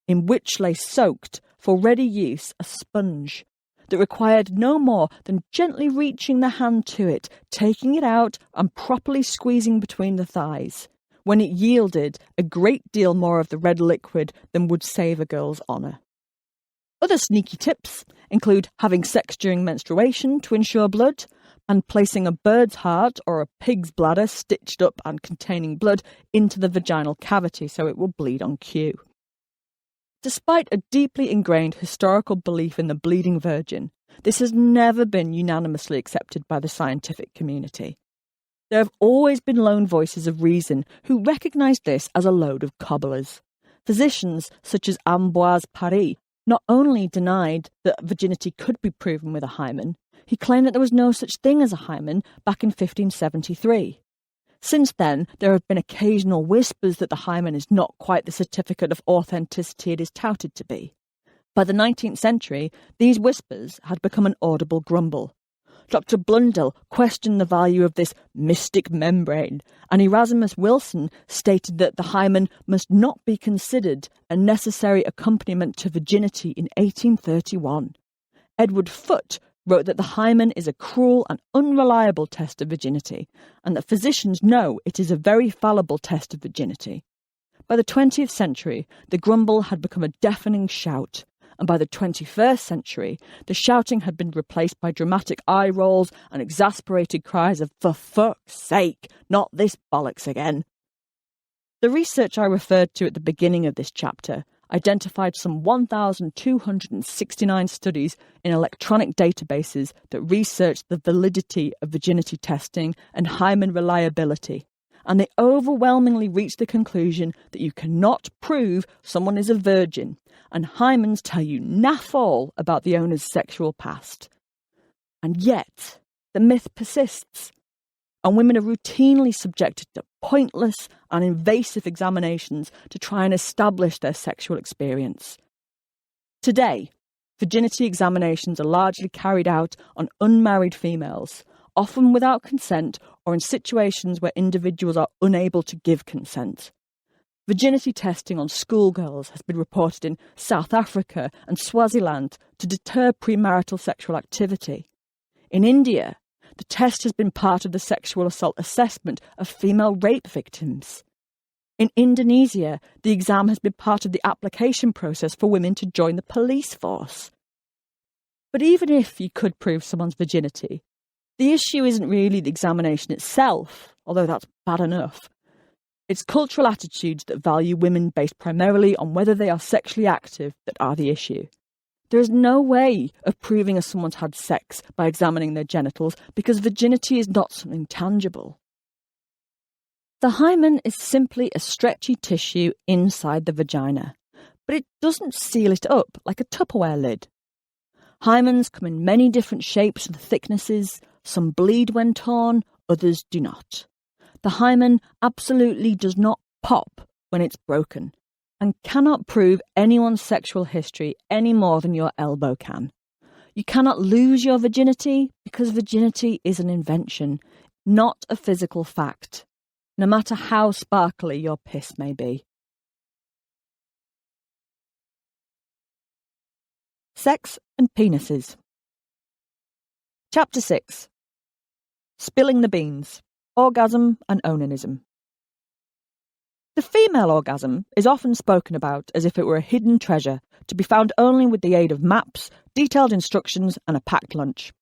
in which lay soaked, for ready use, a sponge, that required no more than gently reaching the hand to it, taking it out and properly squeezing between the thighs, when it yielded a great deal more of the red liquid than would save a girl's honour. Other sneaky tips include having sex during menstruation to ensure blood, and placing a bird's heart or a pig's bladder stitched up and containing blood into the vaginal cavity so it will bleed on cue. Despite a deeply ingrained historical belief in the bleeding virgin, this has never been unanimously accepted by the scientific community. There have always been lone voices of reason who recognised this as a load of cobblers. Physicians such as Ambroise Paré not only denied that virginity could be proven with a hymen, he claimed that there was no such thing as a hymen back in 1573. Since then, there have been occasional whispers that the hymen is not quite the certificate of authenticity it is touted to be. By the 19th century, these whispers had become an audible grumble. Dr. Blundell questioned the value of this mystic membrane, and Erasmus Wilson stated that the hymen must not be considered a necessary accompaniment to virginity in 1831. Edward Foote wrote that the hymen is a cruel and unreliable test of virginity, and that physicians know it is a very fallible test of virginity. By the 20th century, the grumble had become a deafening shout, and by the 21st century, the shouting had been replaced by dramatic eye rolls and exasperated cries of, "For fuck's sake, not this bollocks again." The research I referred to at the beginning of this chapter identified some 1,269 studies in electronic databases that researched the validity of virginity testing and hymen reliability, and they overwhelmingly reached the conclusion that you cannot prove someone is a virgin, and hymens tell you naff all about the owner's sexual past. And yet, the myth persists, and women are routinely subjected to pointless and invasive examinations to try and establish their sexual experience. Today, virginity examinations are largely carried out on unmarried females, often without consent or in situations where individuals are unable to give consent. Virginity testing on schoolgirls has been reported in South Africa and Swaziland to deter premarital sexual activity. In India, the test has been part of the sexual assault assessment of female rape victims. In Indonesia, the exam has been part of the application process for women to join the police force. But even if you could prove someone's virginity, the issue isn't really the examination itself, although that's bad enough. It's cultural attitudes that value women based primarily on whether they are sexually active that are the issue. There is no way of proving if someone's had sex by examining their genitals because virginity is not something tangible. The hymen is simply a stretchy tissue inside the vagina, but it doesn't seal it up like a Tupperware lid. Hymens come in many different shapes and thicknesses. Some bleed when torn, others do not. The hymen absolutely does not pop when it's broken, and cannot prove anyone's sexual history any more than your elbow can. You cannot lose your virginity because virginity is an invention, not a physical fact, no matter how sparkly your piss may be. Sex and penises. Chapter 6. Spilling the beans. Orgasm and onanism. The female orgasm is often spoken about as if it were a hidden treasure to be found only with the aid of maps, detailed instructions and a packed lunch.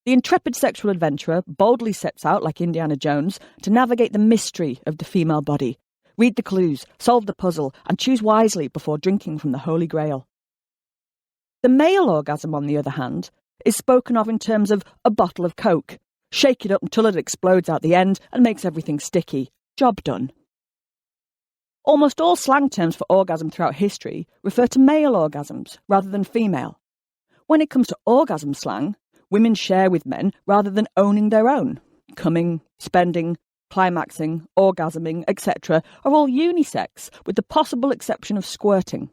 The intrepid sexual adventurer boldly sets out, like Indiana Jones, to navigate the mystery of the female body, read the clues, solve the puzzle and choose wisely before drinking from the Holy Grail. The male orgasm, on the other hand, is spoken of in terms of a bottle of Coke. Shake it up until it explodes out the end and makes everything sticky. Job done. Almost all slang terms for orgasm throughout history refer to male orgasms rather than female. When it comes to orgasm slang, women share with men rather than owning their own. Coming, spending, climaxing, orgasming, etc. are all unisex, with the possible exception of squirting.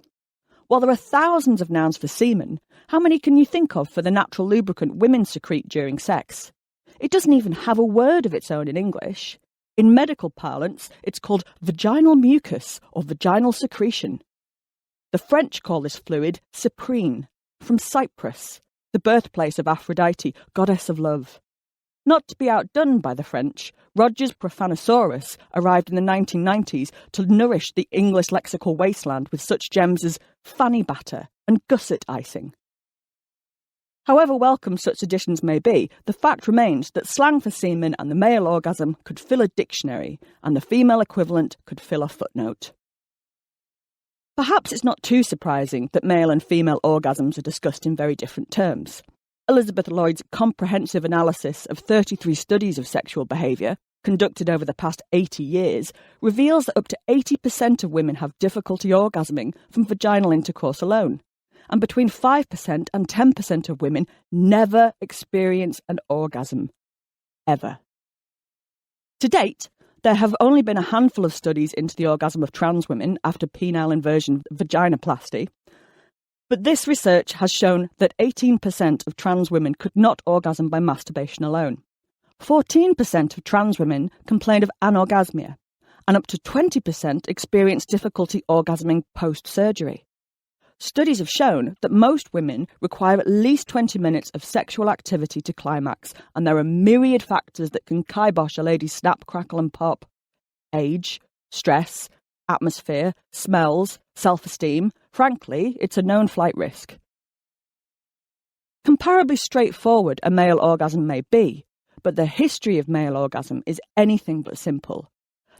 While there are thousands of nouns for semen, how many can you think of for the natural lubricant women secrete during sex? It doesn't even have a word of its own in English. In medical parlance, it's called vaginal mucus or vaginal secretion. The French call this fluid cyprine, from Cyprus, the birthplace of Aphrodite, goddess of love. Not to be outdone by the French, Roger's Profanosaurus arrived in the 1990s to nourish the English lexical wasteland with such gems as fanny batter and gusset icing. However welcome such additions may be, the fact remains that slang for semen and the male orgasm could fill a dictionary, and the female equivalent could fill a footnote. Perhaps it's not too surprising that male and female orgasms are discussed in very different terms. Elizabeth Lloyd's comprehensive analysis of 33 studies of sexual behaviour, conducted over the past 80 years, reveals that up to 80% of women have difficulty orgasming from vaginal intercourse alone, and between 5% and 10% of women never experience an orgasm. Ever. To date, there have only been a handful of studies into the orgasm of trans women after penile inversion vaginoplasty, but this research has shown that 18% of trans women could not orgasm by masturbation alone. 14% of trans women complained of anorgasmia, and up to 20% experienced difficulty orgasming post-surgery. Studies have shown that most women require at least 20 minutes of sexual activity to climax, and there are myriad factors that can kibosh a lady's snap, crackle and pop. Age, stress, atmosphere, smells, self-esteem. Frankly, it's a known flight risk. Comparably straightforward a male orgasm may be, but the history of male orgasm is anything but simple.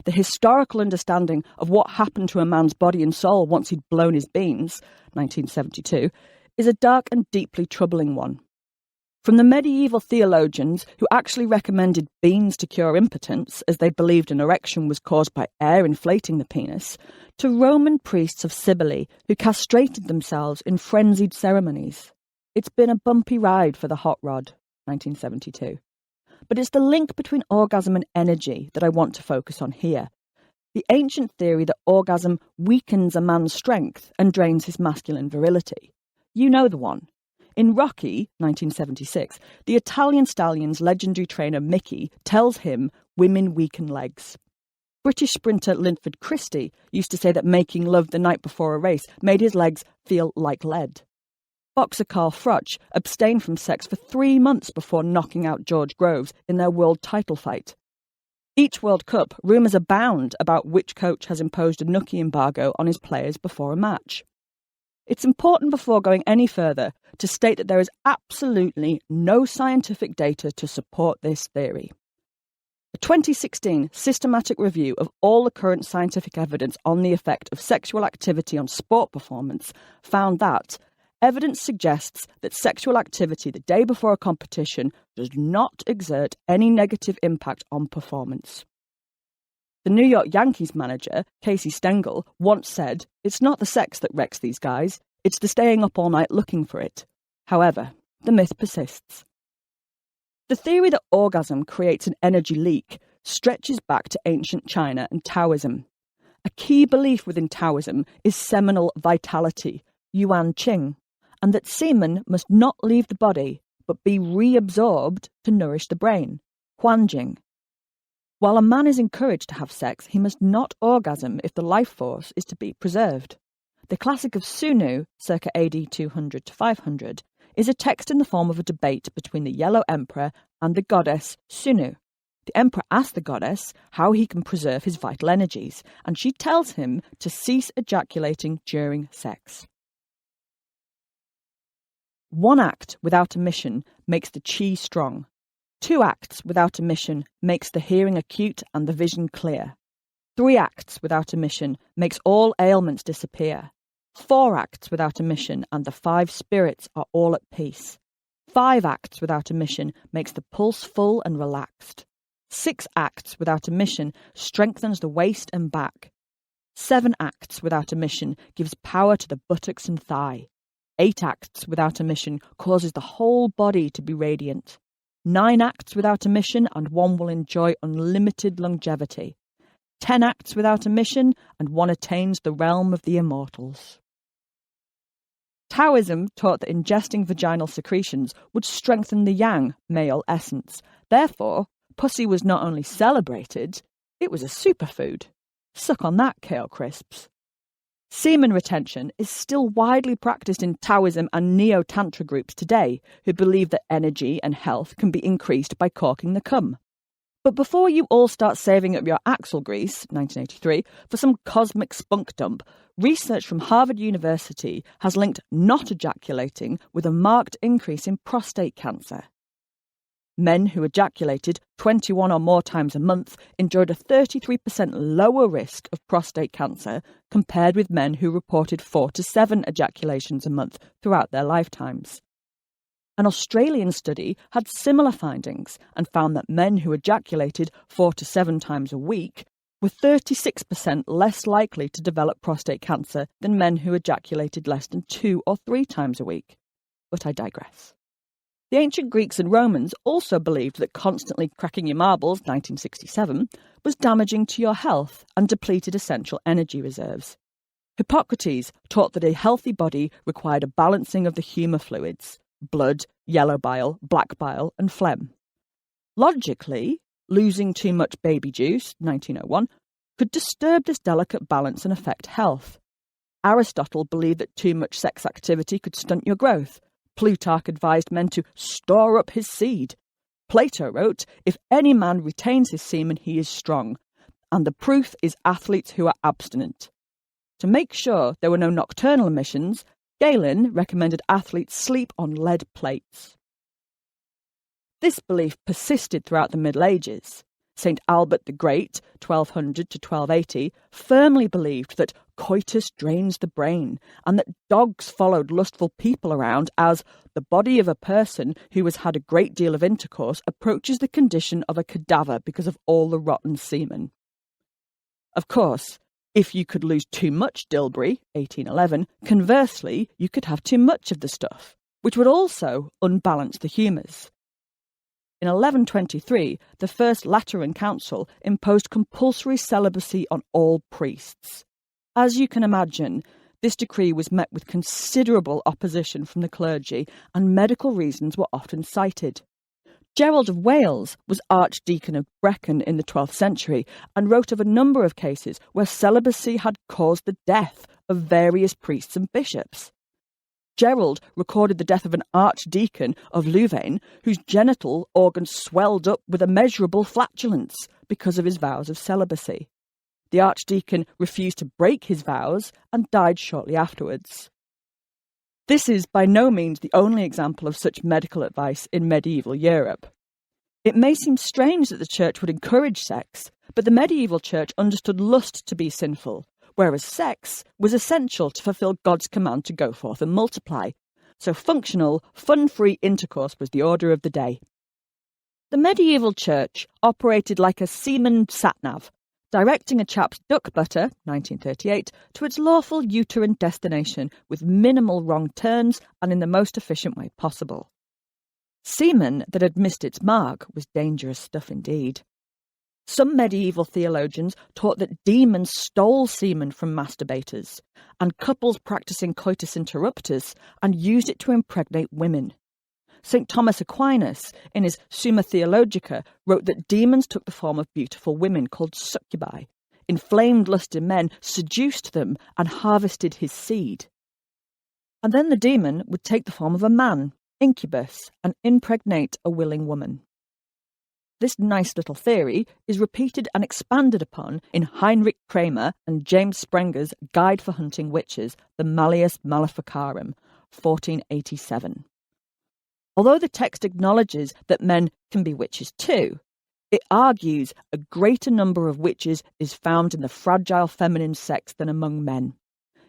The historical understanding of what happened to a man's body and soul once he'd blown his beans, 1972, is a dark and deeply troubling one. From the medieval theologians who actually recommended beans to cure impotence, as they believed an erection was caused by air inflating the penis, to Roman priests of Cybele who castrated themselves in frenzied ceremonies. It's been a bumpy ride for the hot rod, 1972. But it's the link between orgasm and energy that I want to focus on here. The ancient theory that orgasm weakens a man's strength and drains his masculine virility. You know the one. In Rocky, 1976, the Italian stallion's legendary trainer Mickey tells him women weaken legs. British sprinter Linford Christie used to say that making love the night before a race made his legs feel like lead. Boxer Carl Froch abstained from sex for 3 months before knocking out George Groves in their world title fight. Each World Cup, rumours abound about which coach has imposed a nookie embargo on his players before a match. It's important before going any further to state that there is absolutely no scientific data to support this theory. A 2016 systematic review of all the current scientific evidence on the effect of sexual activity on sport performance found that evidence suggests that sexual activity the day before a competition does not exert any negative impact on performance. The New York Yankees manager, Casey Stengel, once said, "It's not the sex that wrecks these guys, it's the staying up all night looking for it." However, the myth persists. The theory that orgasm creates an energy leak stretches back to ancient China and Taoism. A key belief within Taoism is seminal vitality, Yuan Qing, and that semen must not leave the body but be reabsorbed to nourish the brain, Huanjing. While a man is encouraged to have sex, he must not orgasm if the life force is to be preserved. The classic of Sunu, circa AD 200 to 500, is a text in the form of a debate between the Yellow Emperor and the goddess Sunu. The emperor asks the goddess how he can preserve his vital energies, and she tells him to cease ejaculating during sex. One act without a mission makes the chi strong. 2 acts without a mission makes the hearing acute and the vision clear. 3 acts without a mission makes all ailments disappear. 4 acts without a mission and the 5 spirits are all at peace. 5 acts without a mission makes the pulse full and relaxed. 6 acts without a mission strengthens the waist and back. 7 acts without a mission gives power to the buttocks and thigh. 8 acts without a mission causes the whole body to be radiant. 9 acts without a mission and one will enjoy unlimited longevity. 10 acts without a mission and one attains the realm of the immortals. Taoism taught that ingesting vaginal secretions would strengthen the yang, male essence. Therefore, pussy was not only celebrated, it was a superfood. Suck on that, kale crisps. Semen retention is still widely practiced in Taoism and Neo-Tantra groups today, who believe that energy and health can be increased by corking the cum. But before you all start saving up your axle grease, 1983, for some cosmic spunk dump, research from Harvard University has linked not ejaculating with a marked increase in prostate cancer. Men who ejaculated 21 or more times a month enjoyed a 33% lower risk of prostate cancer compared with men who reported 4 to 7 ejaculations a month throughout their lifetimes. An Australian study had similar findings and found that men who ejaculated 4 to 7 times a week were 36% less likely to develop prostate cancer than men who ejaculated less than 2 or 3 times a week. But I digress. The ancient Greeks and Romans also believed that constantly cracking your marbles, 1967, was damaging to your health and depleted essential energy reserves. Hippocrates taught that a healthy body required a balancing of the humour fluids, blood, yellow bile, black bile, and phlegm. Logically, losing too much baby juice, 1901, could disturb this delicate balance and affect health. Aristotle believed that too much sex activity could stunt your growth. Plutarch advised men to store up his seed. Plato wrote, "If any man retains his semen, he is strong, and the proof is athletes who are abstinent." To make sure there were no nocturnal emissions, Galen recommended athletes sleep on lead plates. This belief persisted throughout the Middle Ages. St. Albert the Great, 1200 to 1280, firmly believed that coitus drains the brain and that dogs followed lustful people around as the body of a person who has had a great deal of intercourse approaches the condition of a cadaver because of all the rotten semen. Of course, if you could lose too much Dilbury, 1811, conversely, you could have too much of the stuff, which would also unbalance the humours. In 1123, the First Lateran Council imposed compulsory celibacy on all priests. As you can imagine, this decree was met with considerable opposition from the clergy, and medical reasons were often cited. Gerald of Wales was Archdeacon of Brecon in the 12th century and wrote of a number of cases where celibacy had caused the death of various priests and bishops. Gerald recorded the death of an archdeacon of Louvain whose genital organs swelled up with immeasurable flatulence because of his vows of celibacy. The archdeacon refused to break his vows and died shortly afterwards. This is by no means the only example of such medical advice in medieval Europe. It may seem strange that the church would encourage sex, but the medieval church understood lust to be sinful, whereas sex was essential to fulfill God's command to go forth and multiply. So functional, fun-free intercourse was the order of the day. The medieval church operated like a semen sat-nav, directing a chap's duck butter, 1938, to its lawful uterine destination with minimal wrong turns and in the most efficient way possible. Semen that had missed its mark was dangerous stuff indeed. Some medieval theologians taught that demons stole semen from masturbators, and couples practising coitus interruptus and used it to impregnate women. St. Thomas Aquinas, in his Summa Theologica, wrote that demons took the form of beautiful women called succubi. Inflamed lust in men seduced them and harvested his seed. And then the demon would take the form of a man, incubus, and impregnate a willing woman. This nice little theory is repeated and expanded upon in Heinrich Kramer and James Sprenger's Guide for Hunting Witches, the Malleus Maleficarum, 1487. Although the text acknowledges that men can be witches too, it argues a greater number of witches is found in the fragile feminine sex than among men.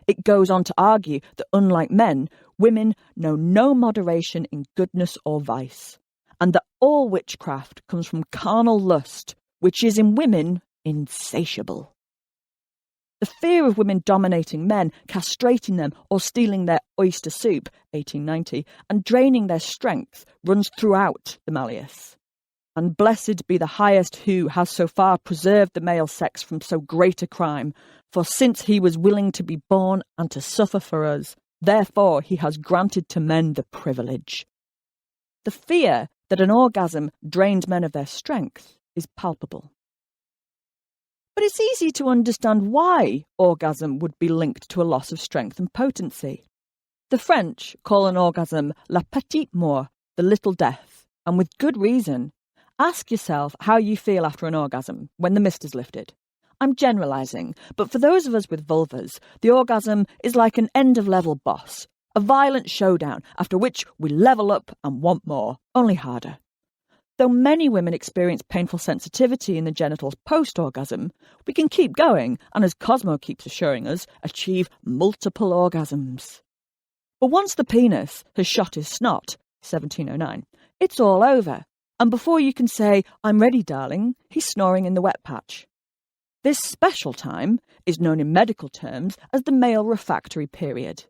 It goes on to argue that unlike men, women know no moderation in goodness or vice, and that all witchcraft comes from carnal lust, which is in women insatiable. The fear of women dominating men, castrating them or stealing their oyster soup, 1890, and draining their strength runs throughout the Malleus. And blessed be the highest who has so far preserved the male sex from so great a crime, for since he was willing to be born and to suffer for us, therefore he has granted to men the privilege. The fear that an orgasm drains men of their strength is palpable. But it's easy to understand why orgasm would be linked to a loss of strength and potency. The French call an orgasm la petite mort, the little death, and with good reason. Ask yourself how you feel after an orgasm, when the mist is lifted. I'm generalising, but for those of us with vulvas, the orgasm is like an end-of-level boss, a violent showdown after which we level up and want more, only harder. though many women experience painful sensitivity in the genitals post-orgasm, we can keep going and, as Cosmo keeps assuring us, achieve multiple orgasms. But once the penis has shot his snot, 1709, it's all over, and before you can say, "I'm ready, darling," he's snoring in the wet patch. This special time is known in medical terms as the male refractory period.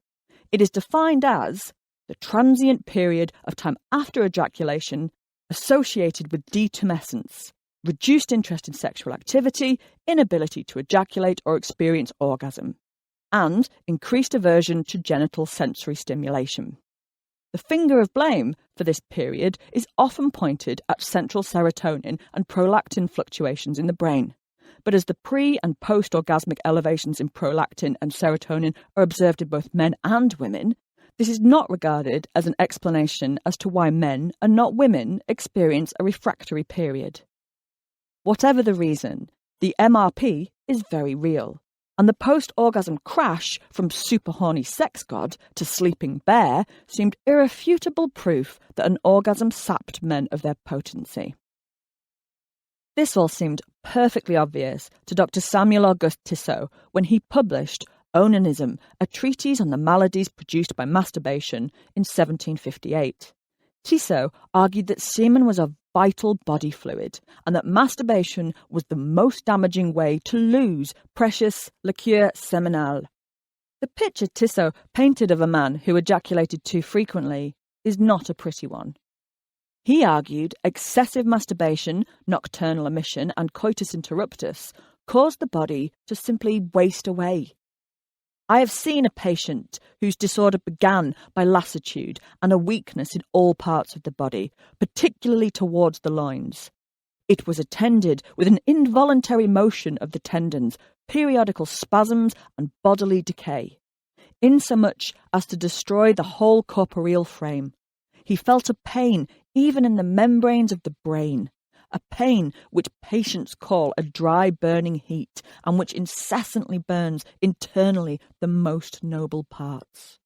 It is defined as the transient period of time after ejaculation associated with detumescence, reduced interest in sexual activity, inability to ejaculate or experience orgasm, and increased aversion to genital sensory stimulation. The finger of blame for this period is often pointed at central serotonin and prolactin fluctuations in the brain. But as the pre- and post-orgasmic elevations in prolactin and serotonin are observed in both men and women, this is not regarded as an explanation as to why men and not women experience a refractory period. Whatever the reason, the MRP is very real, and the post-orgasm crash from super horny sex god to sleeping bear seemed irrefutable proof that an orgasm sapped men of their potency. This all seemed perfectly obvious to Dr. Samuel Auguste Tissot when he published Onanism, a treatise on the maladies produced by masturbation in 1758. Tissot argued that semen was a vital body fluid and that masturbation was the most damaging way to lose precious liqueur seminale. The picture Tissot painted of a man who ejaculated too frequently is not a pretty one. He argued excessive masturbation, nocturnal emission, and coitus interruptus caused the body to simply waste away. I have seen a patient whose disorder began by lassitude and a weakness in all parts of the body, particularly towards the loins. It was attended with an involuntary motion of the tendons, periodical spasms, and bodily decay, insomuch as to destroy the whole corporeal frame. He felt a pain even in the membranes of the brain, a pain which patients call a dry burning heat and which incessantly burns internally the most noble parts.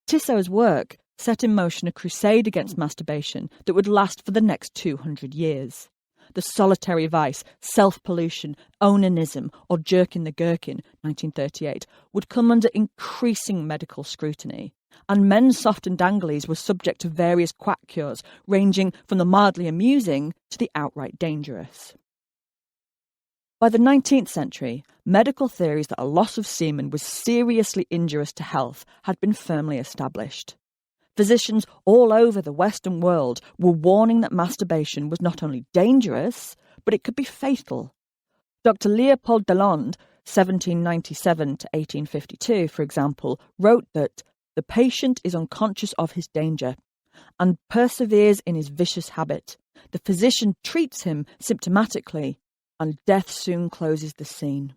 Tissot's work set in motion a crusade against masturbation that would last for the next 200 years. The solitary vice, self-pollution, onanism, or jerking the gherkin, 1938, would come under increasing medical scrutiny, and men's soft and danglies were subject to various quack cures, ranging from the mildly amusing to the outright dangerous. By the 19th century, medical theories that a loss of semen was seriously injurious to health had been firmly established. Physicians all over the Western world were warning that masturbation was not only dangerous, but it could be fatal. Dr. Leopold Delonde, 1797 to 1852, for example, wrote that the patient is unconscious of his danger and perseveres in his vicious habit. The physician treats him symptomatically, and death soon closes the scene.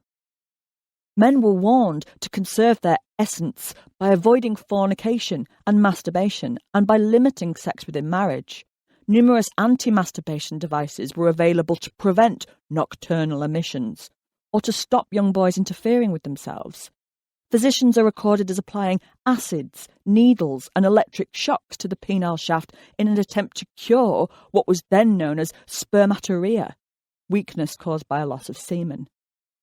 Men were warned to conserve their essence by avoiding fornication and masturbation and by limiting sex within marriage. Numerous anti-masturbation devices were available to prevent nocturnal emissions or to stop young boys interfering with themselves. Physicians are recorded as applying acids, needles, and electric shocks to the penile shaft in an attempt to cure what was then known as spermatorrhea, weakness caused by a loss of semen.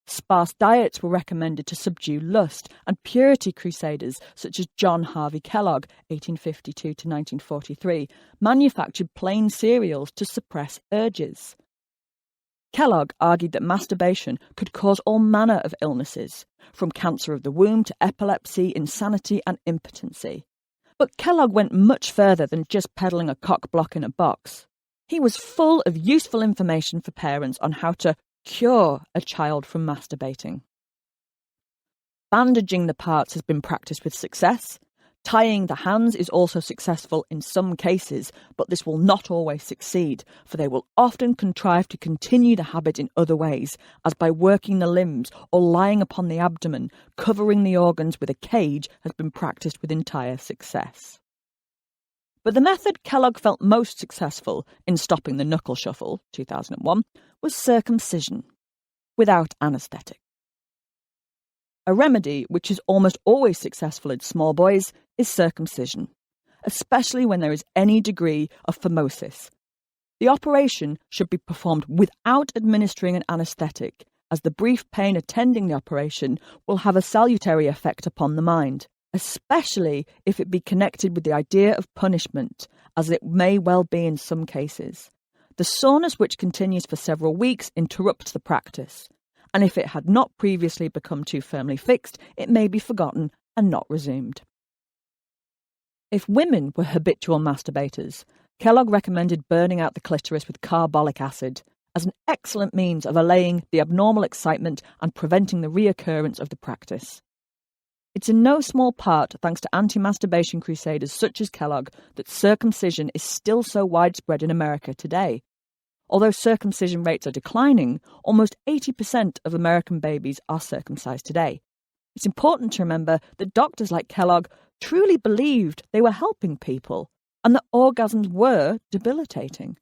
Sparse diets were recommended to subdue lust, and purity crusaders such as John Harvey Kellogg, 1852 to 1943, manufactured plain cereals to suppress urges. Kellogg argued that masturbation could cause all manner of illnesses, from cancer of the womb to epilepsy, insanity, and impotency. But Kellogg went much further than just peddling a cock block in a box. He was full of useful information for parents on how to cure a child from masturbating. Bandaging the parts has been practiced with success. Tying the hands is also successful in some cases, but this will not always succeed, for they will often contrive to continue the habit in other ways, as by working the limbs or lying upon the abdomen, covering the organs with a cage has been practiced with entire success. But the method Kellogg felt most successful in stopping the knuckle shuffle, 2001, was circumcision, without anaesthetic. A remedy which is almost always successful in small boys is circumcision, especially when there is any degree of phimosis, The operation should be performed without administering an anaesthetic, as the brief pain attending the operation will have a salutary effect upon the mind, especially if it be connected with the idea of punishment, as it may well be in some cases. The soreness which continues for several weeks interrupts the practice, and if it had not previously become too firmly fixed, it may be forgotten and not resumed. If women were habitual masturbators, Kellogg recommended burning out the clitoris with carbolic acid as an excellent means of allaying the abnormal excitement and preventing the reoccurrence of the practice. It's in no small part thanks to anti-masturbation crusaders such as Kellogg that circumcision is still so widespread in America today. Although circumcision rates are declining, almost 80% of American babies are circumcised today. It's important to remember that doctors like Kellogg truly believed they were helping people and that orgasms were debilitating.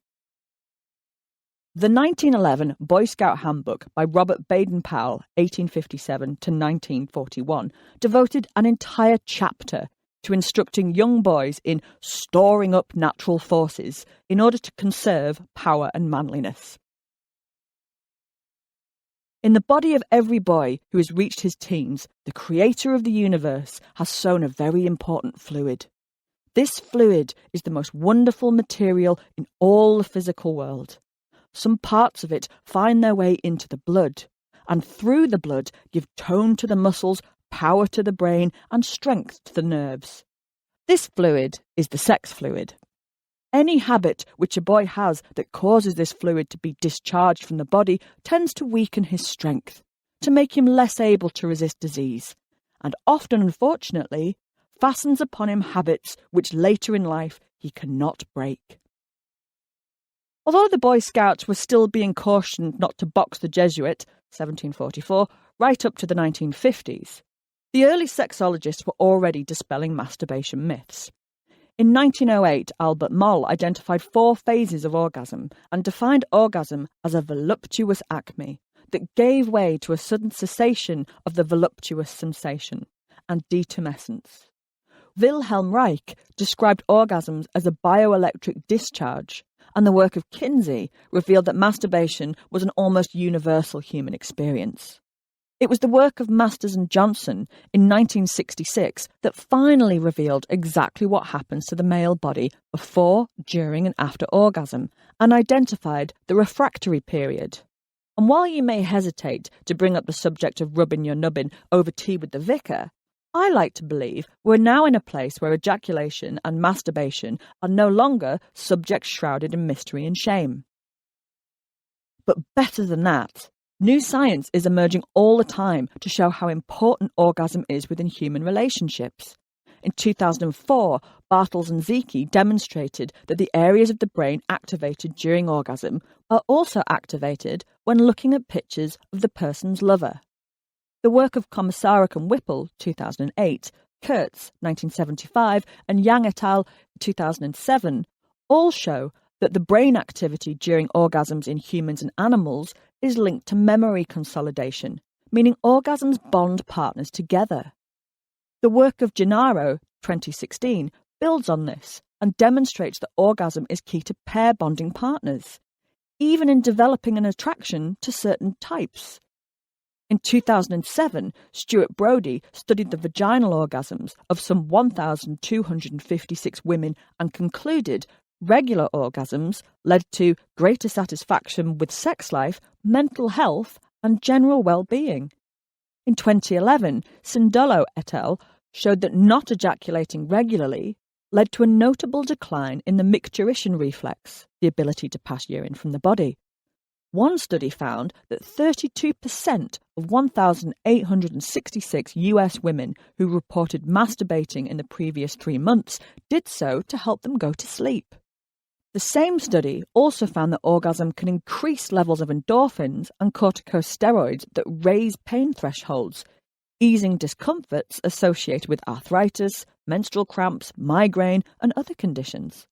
The 1911 Boy Scout Handbook by Robert Baden-Powell, 1857 to 1941, devoted an entire chapter to instructing young boys in storing up natural forces in order to conserve power and manliness. In the body of every boy who has reached his teens, the creator of the universe has sown a very important fluid. This fluid is the most wonderful material in all the physical world. Some parts of it find their way into the blood, and through the blood give tone to the muscles, power to the brain, and strength to the nerves. This fluid is the sex fluid. Any habit which a boy has that causes this fluid to be discharged from the body tends to weaken his strength, to make him less able to resist disease, and often, unfortunately, fastens upon him habits which later in life he cannot break. Although the Boy Scouts were still being cautioned not to box the Jesuit, 1744, right up to the 1950s, the early sexologists were already dispelling masturbation myths. In 1908, Albert Moll identified 4 phases of orgasm and defined orgasm as a voluptuous acme that gave way to a sudden cessation of the voluptuous sensation and detumescence. Wilhelm Reich described orgasms as a bioelectric discharge, and the work of Kinsey revealed that masturbation was an almost universal human experience. It was the work of Masters and Johnson in 1966 that finally revealed exactly what happens to the male body before, during and after orgasm, and identified the refractory period. And while you may hesitate to bring up the subject of rubbing your nubbin over tea with the vicar, I like to believe we're now in a place where ejaculation and masturbation are no longer subjects shrouded in mystery and shame. But better than that, new science is emerging all the time to show how important orgasm is within human relationships. In 2004, Bartels and Zecchi demonstrated that the areas of the brain activated during orgasm are also activated when looking at pictures of the person's lover. The work of Komisarek and Whipple, 2008, Kurtz, 1975, and Yang et al., 2007, all show that the brain activity during orgasms in humans and animals is linked to memory consolidation, meaning orgasms bond partners together. The work of Gennaro, 2016, builds on this and demonstrates that orgasm is key to pair bonding partners, even in developing an attraction to certain types. In 2007, Stuart Brody studied the vaginal orgasms of some 1,256 women and concluded regular orgasms led to greater satisfaction with sex life, mental health, and general well-being. In 2011, Sindolo et al. Showed that not ejaculating regularly led to a notable decline in the micturition reflex, the ability to pass urine from the body. One study found that 32% of 1,866 US women who reported masturbating in the previous 3 months did so to help them go to sleep. The same study also found that orgasm can increase levels of endorphins and corticosteroids that raise pain thresholds, easing discomforts associated with arthritis, menstrual cramps, migraine, and other conditions.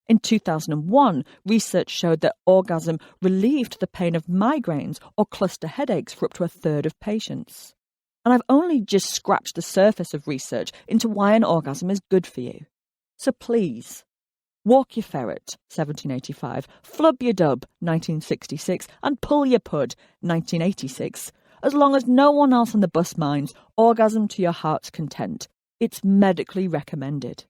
In 2001, research showed that orgasm relieved the pain of migraines or cluster headaches for up to 1/3 of patients. And I've only just scratched the surface of research into why an orgasm is good for you. So please, Walk your ferret, 1785, flub your dub, 1966, and pull your pud, 1986. As long as no one else on the bus minds, orgasm to your heart's content. It's medically recommended.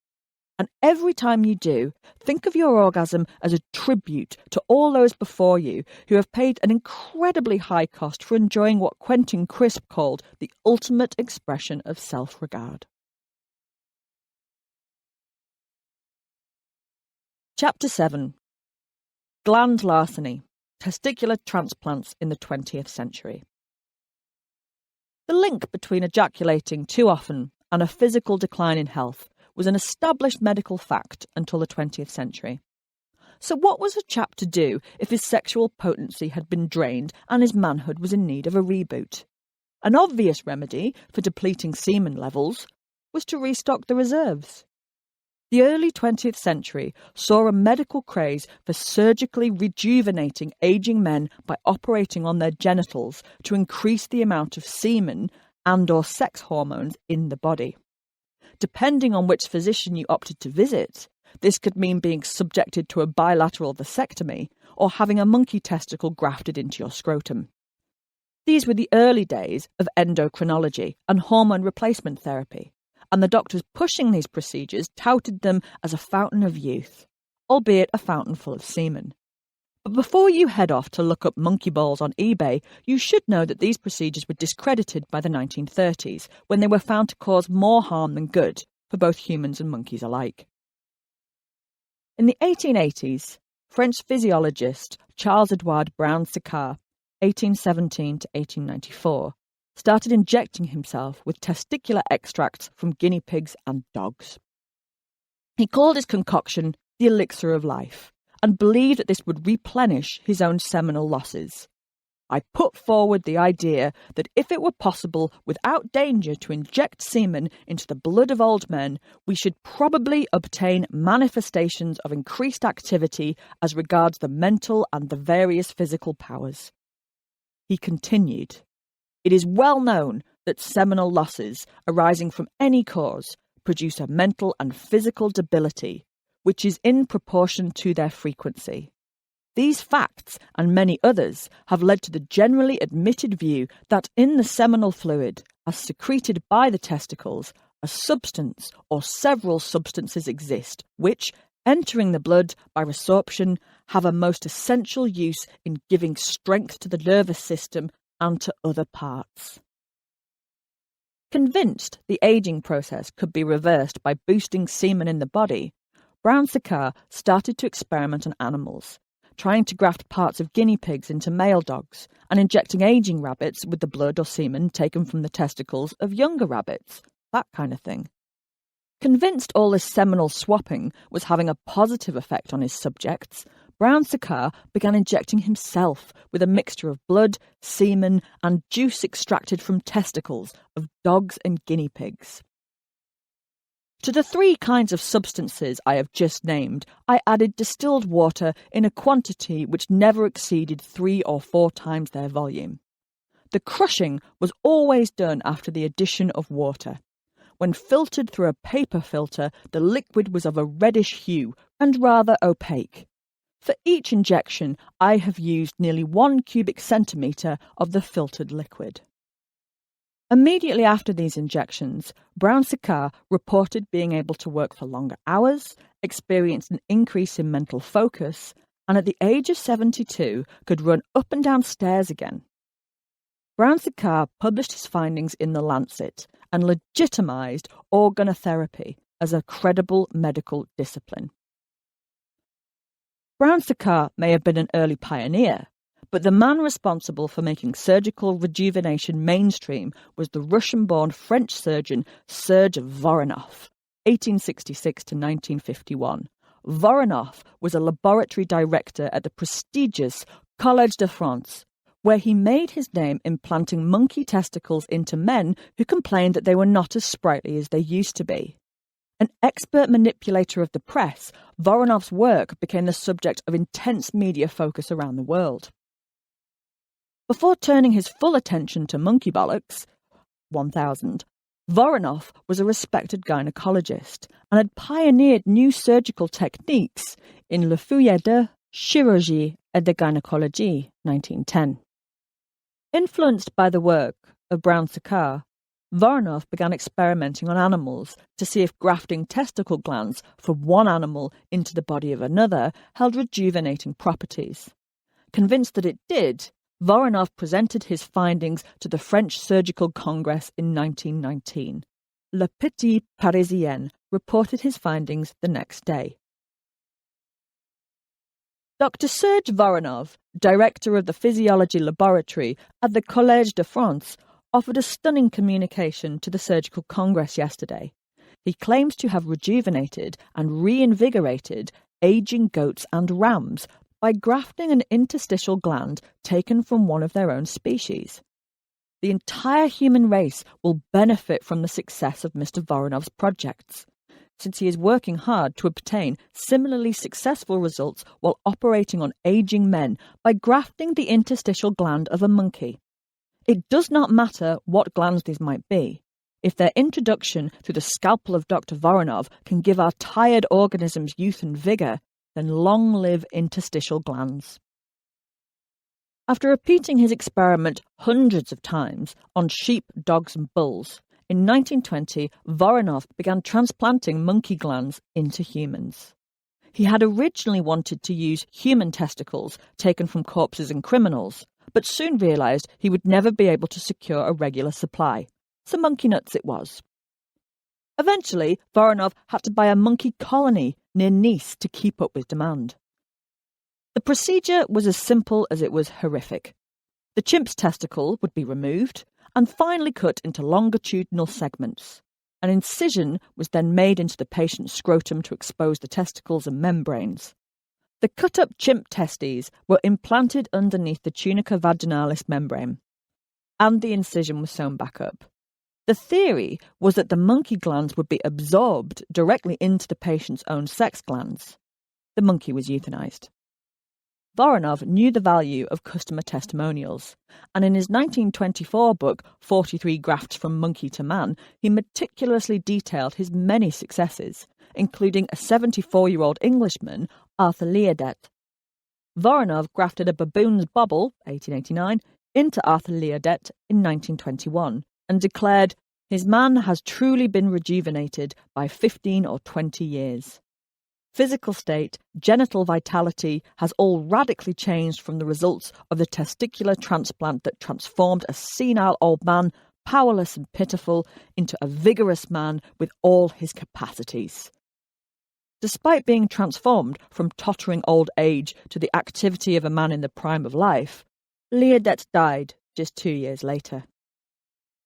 And every time you do, think of your orgasm as a tribute to all those before you who have paid an incredibly high cost for enjoying what Quentin Crisp called the ultimate expression of self-regard. Chapter 7. Gland larceny, testicular transplants in the 20th century. The link between ejaculating too often and a physical decline in health was an established medical fact until the 20th century. So what was a chap to do if his sexual potency had been drained and his manhood was in need of a reboot? An obvious remedy for depleting semen levels was to restock the reserves. The early 20th century saw a medical craze for surgically rejuvenating ageing men by operating on their genitals to increase the amount of semen and/or sex hormones in the body. Depending on which physician you opted to visit, this could mean being subjected to a bilateral vasectomy or having a monkey testicle grafted into your scrotum. These were the early days of endocrinology and hormone replacement therapy, and the doctors pushing these procedures touted them as a fountain of youth, albeit a fountain full of semen. But before you head off to look up monkey balls on eBay, you should know that these procedures were discredited by the 1930s, when they were found to cause more harm than good for both humans and monkeys alike. In the 1880s, French physiologist Charles-Édouard Brown-Séquard, 1817 to 1894, started injecting himself with testicular extracts from guinea pigs and dogs. He called his concoction the elixir of life, and believed that this would replenish his own seminal losses. I put forward the idea that if it were possible without danger to inject semen into the blood of old men, we should probably obtain manifestations of increased activity as regards the mental and the various physical powers. He continued, "It is well known that seminal losses arising from any cause produce a mental and physical debility, which is in proportion to their frequency. These facts, and many others, have led to the generally admitted view that in the seminal fluid, as secreted by the testicles, a substance or several substances exist, which, entering the blood by resorption, have a most essential use in giving strength to the nervous system and to other parts." Convinced the ageing process could be reversed by boosting semen in the body, Brown-Séquard started to experiment on animals, trying to graft parts of guinea pigs into male dogs and injecting ageing rabbits with the blood or semen taken from the testicles of younger rabbits, that kind of thing. Convinced all this seminal swapping was having a positive effect on his subjects, Brown-Séquard began injecting himself with a mixture of blood, semen, and juice extracted from testicles of dogs and guinea pigs. To the 3 kinds of substances I have just named, I added distilled water in a quantity which never exceeded 3 or 4 times their volume. The crushing was always done after the addition of water. When filtered through a paper filter, the liquid was of a reddish hue and rather opaque. For each injection, I have used nearly 1 cubic centimetre of the filtered liquid. Immediately after these injections, Brown-Séquard reported being able to work for longer hours, experienced an increase in mental focus, and at the age of 72 could run up and down stairs again. Brown-Séquard published his findings in The Lancet and legitimised organotherapy as a credible medical discipline. Brown-Séquard may have been an early pioneer, but the man responsible for making surgical rejuvenation mainstream was the Russian-born French surgeon Serge Voronov, 1866 to 1951. Voronov was a laboratory director at the prestigious Collège de France, where he made his name implanting monkey testicles into men who complained that they were not as sprightly as they used to be. An expert manipulator of the press, Voronov's work became the subject of intense media focus around the world. Before turning his full attention to monkey bollocks, 1000, Voronov was a respected gynecologist and had pioneered new surgical techniques in Le Feuillet de Chirurgie et de Gynécologie, 1910. Influenced by the work of Brown-Séquard, Voronov began experimenting on animals to see if grafting testicle glands from one animal into the body of another held rejuvenating properties. Convinced that it did, Voronov presented his findings to the French Surgical Congress in 1919. Le Petit Parisien reported his findings the next day. Dr. Serge Voronov, director of the physiology laboratory at the Collège de France, offered a stunning communication to the Surgical Congress yesterday. He claims to have rejuvenated and reinvigorated aging goats and rams by grafting an interstitial gland taken from one of their own species. The entire human race will benefit from the success of Mr. Voronov's projects, since he is working hard to obtain similarly successful results while operating on aging men by grafting the interstitial gland of a monkey. It does not matter what glands these might be. If their introduction through the scalpel of Dr. Voronov can give our tired organisms youth and vigour, then long live interstitial glands. After repeating his experiment hundreds of times on sheep, dogs and bulls, in 1920 Voronov began transplanting monkey glands into humans. He had originally wanted to use human testicles taken from corpses and criminals, but soon realised he would never be able to secure a regular supply, so monkey nuts it was. Eventually, Voronov had to buy a monkey colony near Nice to keep up with demand. The procedure was as simple as it was horrific. The chimp's testicle would be removed and finely cut into longitudinal segments. An incision was then made into the patient's scrotum to expose the testicles and membranes. The cut-up chimp testes were implanted underneath the tunica vaginalis membrane, and the incision was sewn back up. The theory was that the monkey glands would be absorbed directly into the patient's own sex glands. The monkey was euthanized. Voronov knew the value of customer testimonials, and in his 1924 book, 43 Grafts from Monkey to Man, he meticulously detailed his many successes, including a 74-year-old Englishman, Arthur Liadet. Voronov grafted a baboon's bobble, 1889, into Arthur Liadet in 1921, and declared, "His man has truly been rejuvenated by 15 or 20 years. Physical state, genital vitality has all radically changed from the results of the testicular transplant that transformed a senile old man, powerless and pitiful, into a vigorous man with all his capacities." Despite being transformed from tottering old age to the activity of a man in the prime of life, Liadet died just 2 years later.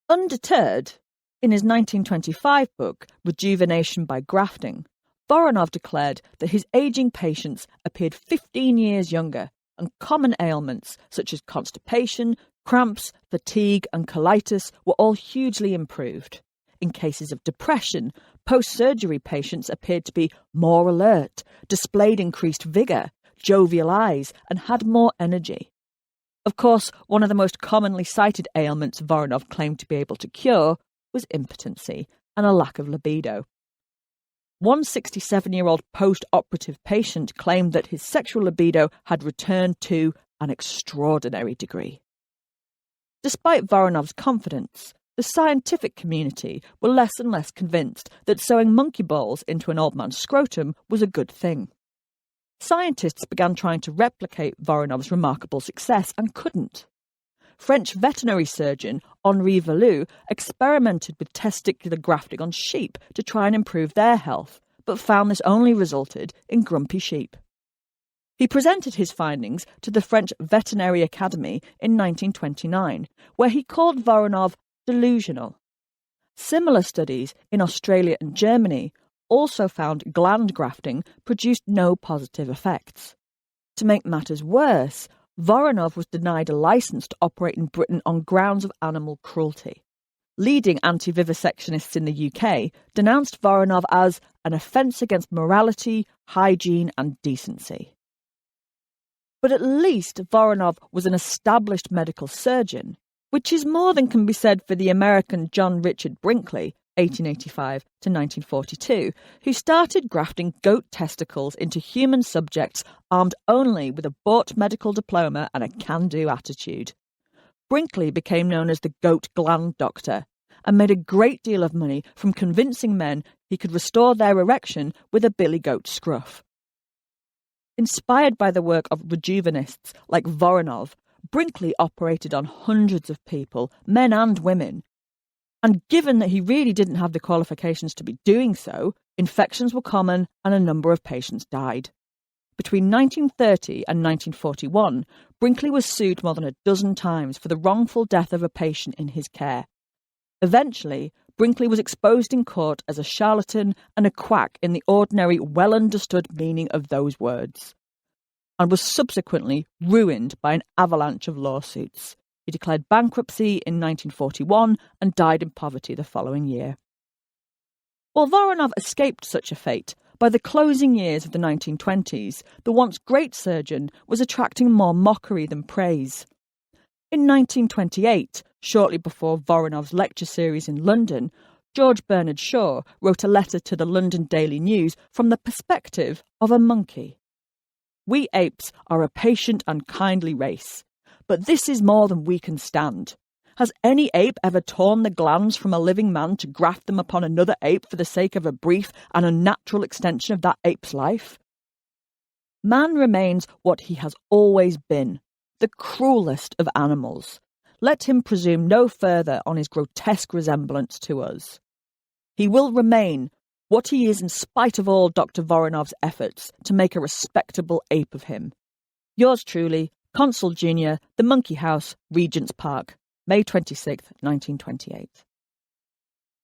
Undeterred, in his 1925 book, Rejuvenation by Grafting, Voronov declared that his ageing patients appeared 15 years younger, and common ailments such as constipation, cramps, fatigue and colitis were all hugely improved. In cases of depression, post-surgery patients appeared to be more alert, displayed increased vigour, jovial eyes and had more energy. Of course, one of the most commonly cited ailments Voronov claimed to be able to cure was impotency and a lack of libido. One 67-year-old post-operative patient claimed that his sexual libido had returned to an extraordinary degree. Despite Voronov's confidence, the scientific community were less and less convinced that sewing monkey balls into an old man's scrotum was a good thing. Scientists began trying to replicate Voronov's remarkable success and couldn't. French veterinary surgeon Henri Velou experimented with testicular grafting on sheep to try and improve their health, but found this only resulted in grumpy sheep. He presented his findings to the French Veterinary Academy in 1929, where he called Voronov delusional. Similar studies in Australia and Germany also found gland grafting produced no positive effects. To make matters worse, Voronov was denied a licence to operate in Britain on grounds of animal cruelty. Leading anti-vivisectionists in the UK denounced Voronov as an offence against morality, hygiene and decency. But at least Voronov was an established medical surgeon, which is more than can be said for the American John Richard Brinkley, 1885 to 1942, who started grafting goat testicles into human subjects armed only with a bought medical diploma and a can-do attitude. Brinkley became known as the goat gland doctor and made a great deal of money from convincing men he could restore their erection with a billy goat scruff. Inspired by the work of rejuvenists like Voronov, Brinkley operated on hundreds of people, men and women. And given that he really didn't have the qualifications to be doing so, infections were common and a number of patients died. Between 1930 and 1941, Brinkley was sued more than a dozen times for the wrongful death of a patient in his care. Eventually, Brinkley was exposed in court as a charlatan and a quack in the ordinary, well-understood meaning of those words, and was subsequently ruined by an avalanche of lawsuits. He declared bankruptcy in 1941 and died in poverty the following year. While Voronov escaped such a fate, by the closing years of the 1920s, the once great surgeon was attracting more mockery than praise. In 1928, shortly before Voronov's lecture series in London, George Bernard Shaw wrote a letter to the London Daily News from the perspective of a monkey. "We apes are a patient and kindly race, but this is more than we can stand. Has any ape ever torn the glands from a living man to graft them upon another ape for the sake of a brief and unnatural extension of that ape's life? Man remains what he has always been, the cruelest of animals. Let him presume no further on his grotesque resemblance to us. He will remain what he is in spite of all Dr. Voronov's efforts to make a respectable ape of him. Yours truly, Consul Junior, The Monkey House, Regent's Park, May 26, 1928.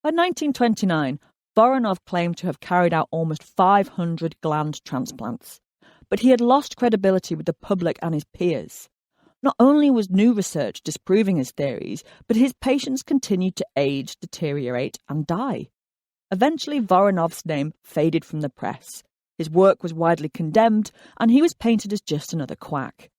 By 1929, Voronov claimed to have carried out almost 500 gland transplants, but he had lost credibility with the public and his peers. Not only was new research disproving his theories, but his patients continued to age, deteriorate, and die. Eventually, Voronov's name faded from the press. His work was widely condemned, and he was painted as just another quack.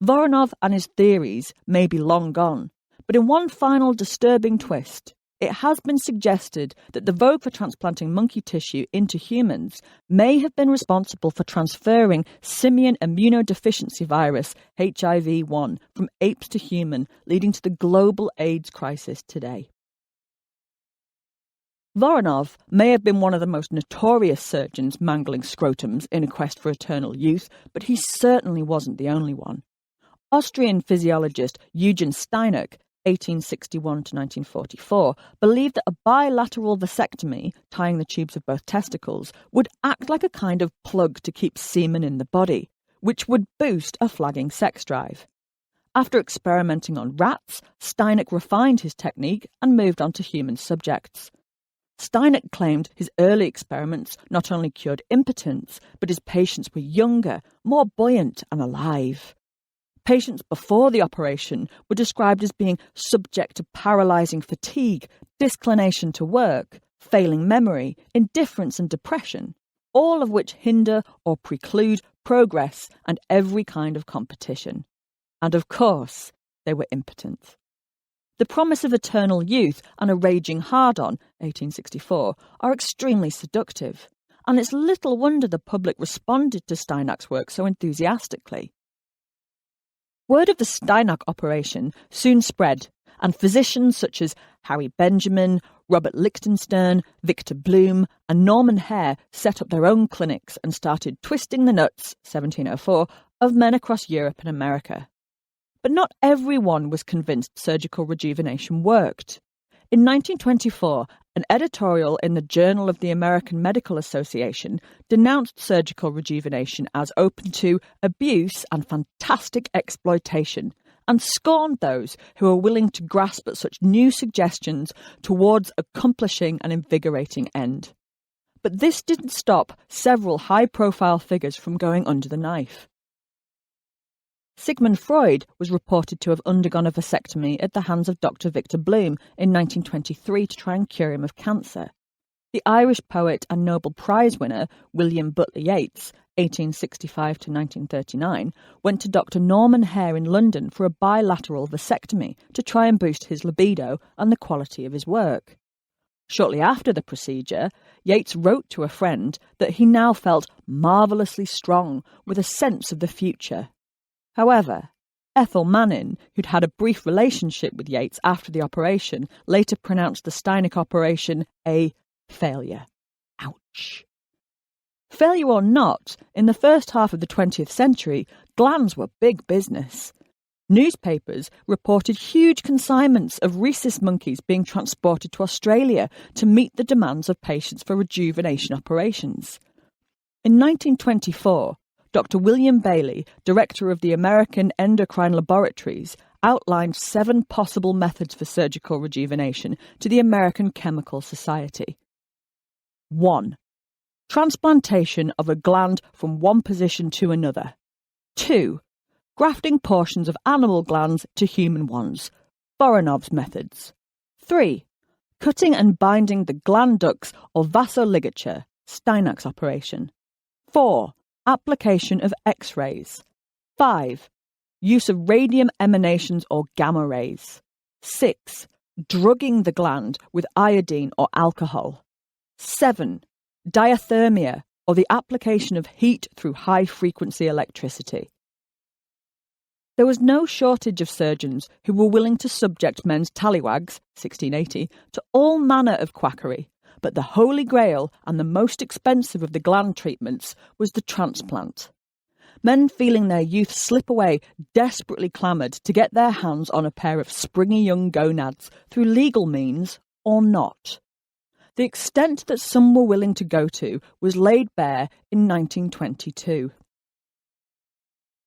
Voronov and his theories may be long gone, but in one final disturbing twist, it has been suggested that the vogue for transplanting monkey tissue into humans may have been responsible for transferring simian immunodeficiency virus, HIV-1, from apes to human, leading to the global AIDS crisis today. Voronov may have been one of the most notorious surgeons mangling scrotums in a quest for eternal youth, but he certainly wasn't the only one. Austrian physiologist Eugen Steinach, 1861 to 1944, believed that a bilateral vasectomy, tying the tubes of both testicles, would act like a kind of plug to keep semen in the body, which would boost a flagging sex drive. After experimenting on rats, Steinach refined his technique and moved on to human subjects. Steinach claimed his early experiments not only cured impotence, but his patients were younger, more buoyant and alive. Patients before the operation were described as being subject to paralysing fatigue, disinclination to work, failing memory, indifference and depression, all of which hinder or preclude progress and every kind of competition. And of course, they were impotent. The promise of eternal youth and a raging hard-on, 1864, are extremely seductive, and it's little wonder the public responded to Steinach's work so enthusiastically. Word of the Steinach operation soon spread, and physicians such as Harry Benjamin, Robert Lichtenstern, Victor Bloom, and Norman Hare set up their own clinics and started twisting the nuts, 1704, of men across Europe and America. But not everyone was convinced surgical rejuvenation worked. In 1924, an editorial in the Journal of the American Medical Association denounced surgical rejuvenation as open to abuse and fantastic exploitation, and scorned those who were willing to grasp at such new suggestions towards accomplishing an invigorating end. But this didn't stop several high-profile figures from going under the knife. Sigmund Freud was reported to have undergone a vasectomy at the hands of Dr. Victor Bloom in 1923 to try and cure him of cancer. The Irish poet and Nobel Prize winner William Butler Yeats, 1865 to 1939, went to Dr. Norman Hare in London for a bilateral vasectomy to try and boost his libido and the quality of his work. Shortly after the procedure, Yeats wrote to a friend that he now felt marvellously strong with a sense of the future. However, Ethel Mannin, who'd had a brief relationship with Yeats after the operation, later pronounced the Steinach operation a failure. Ouch. Failure or not, in the first half of the 20th century, glands were big business. Newspapers reported huge consignments of rhesus monkeys being transported to Australia to meet the demands of patients for rejuvenation operations. In 1924, Dr. William Bailey, director of the American Endocrine Laboratories, outlined 7 possible methods for surgical rejuvenation to the American Chemical Society. 1. Transplantation of a gland from one position to another. 2. Grafting portions of animal glands to human ones. Voronov's methods. 3. Cutting and binding the gland ducts or vasoligature. Steinach's operation. 4. Application of X-rays. 5. Use of radium emanations or gamma rays. 6. Drugging the gland with iodine or alcohol. 7. Diathermia, or the application of heat through high-frequency electricity. There was no shortage of surgeons who were willing to subject men's tallywags, 1680, to all manner of quackery, but the holy grail and the most expensive of the gland treatments was the transplant. Men feeling their youth slip away desperately clamoured to get their hands on a pair of springy young gonads through legal means or not. The extent that some were willing to go to was laid bare in 1922.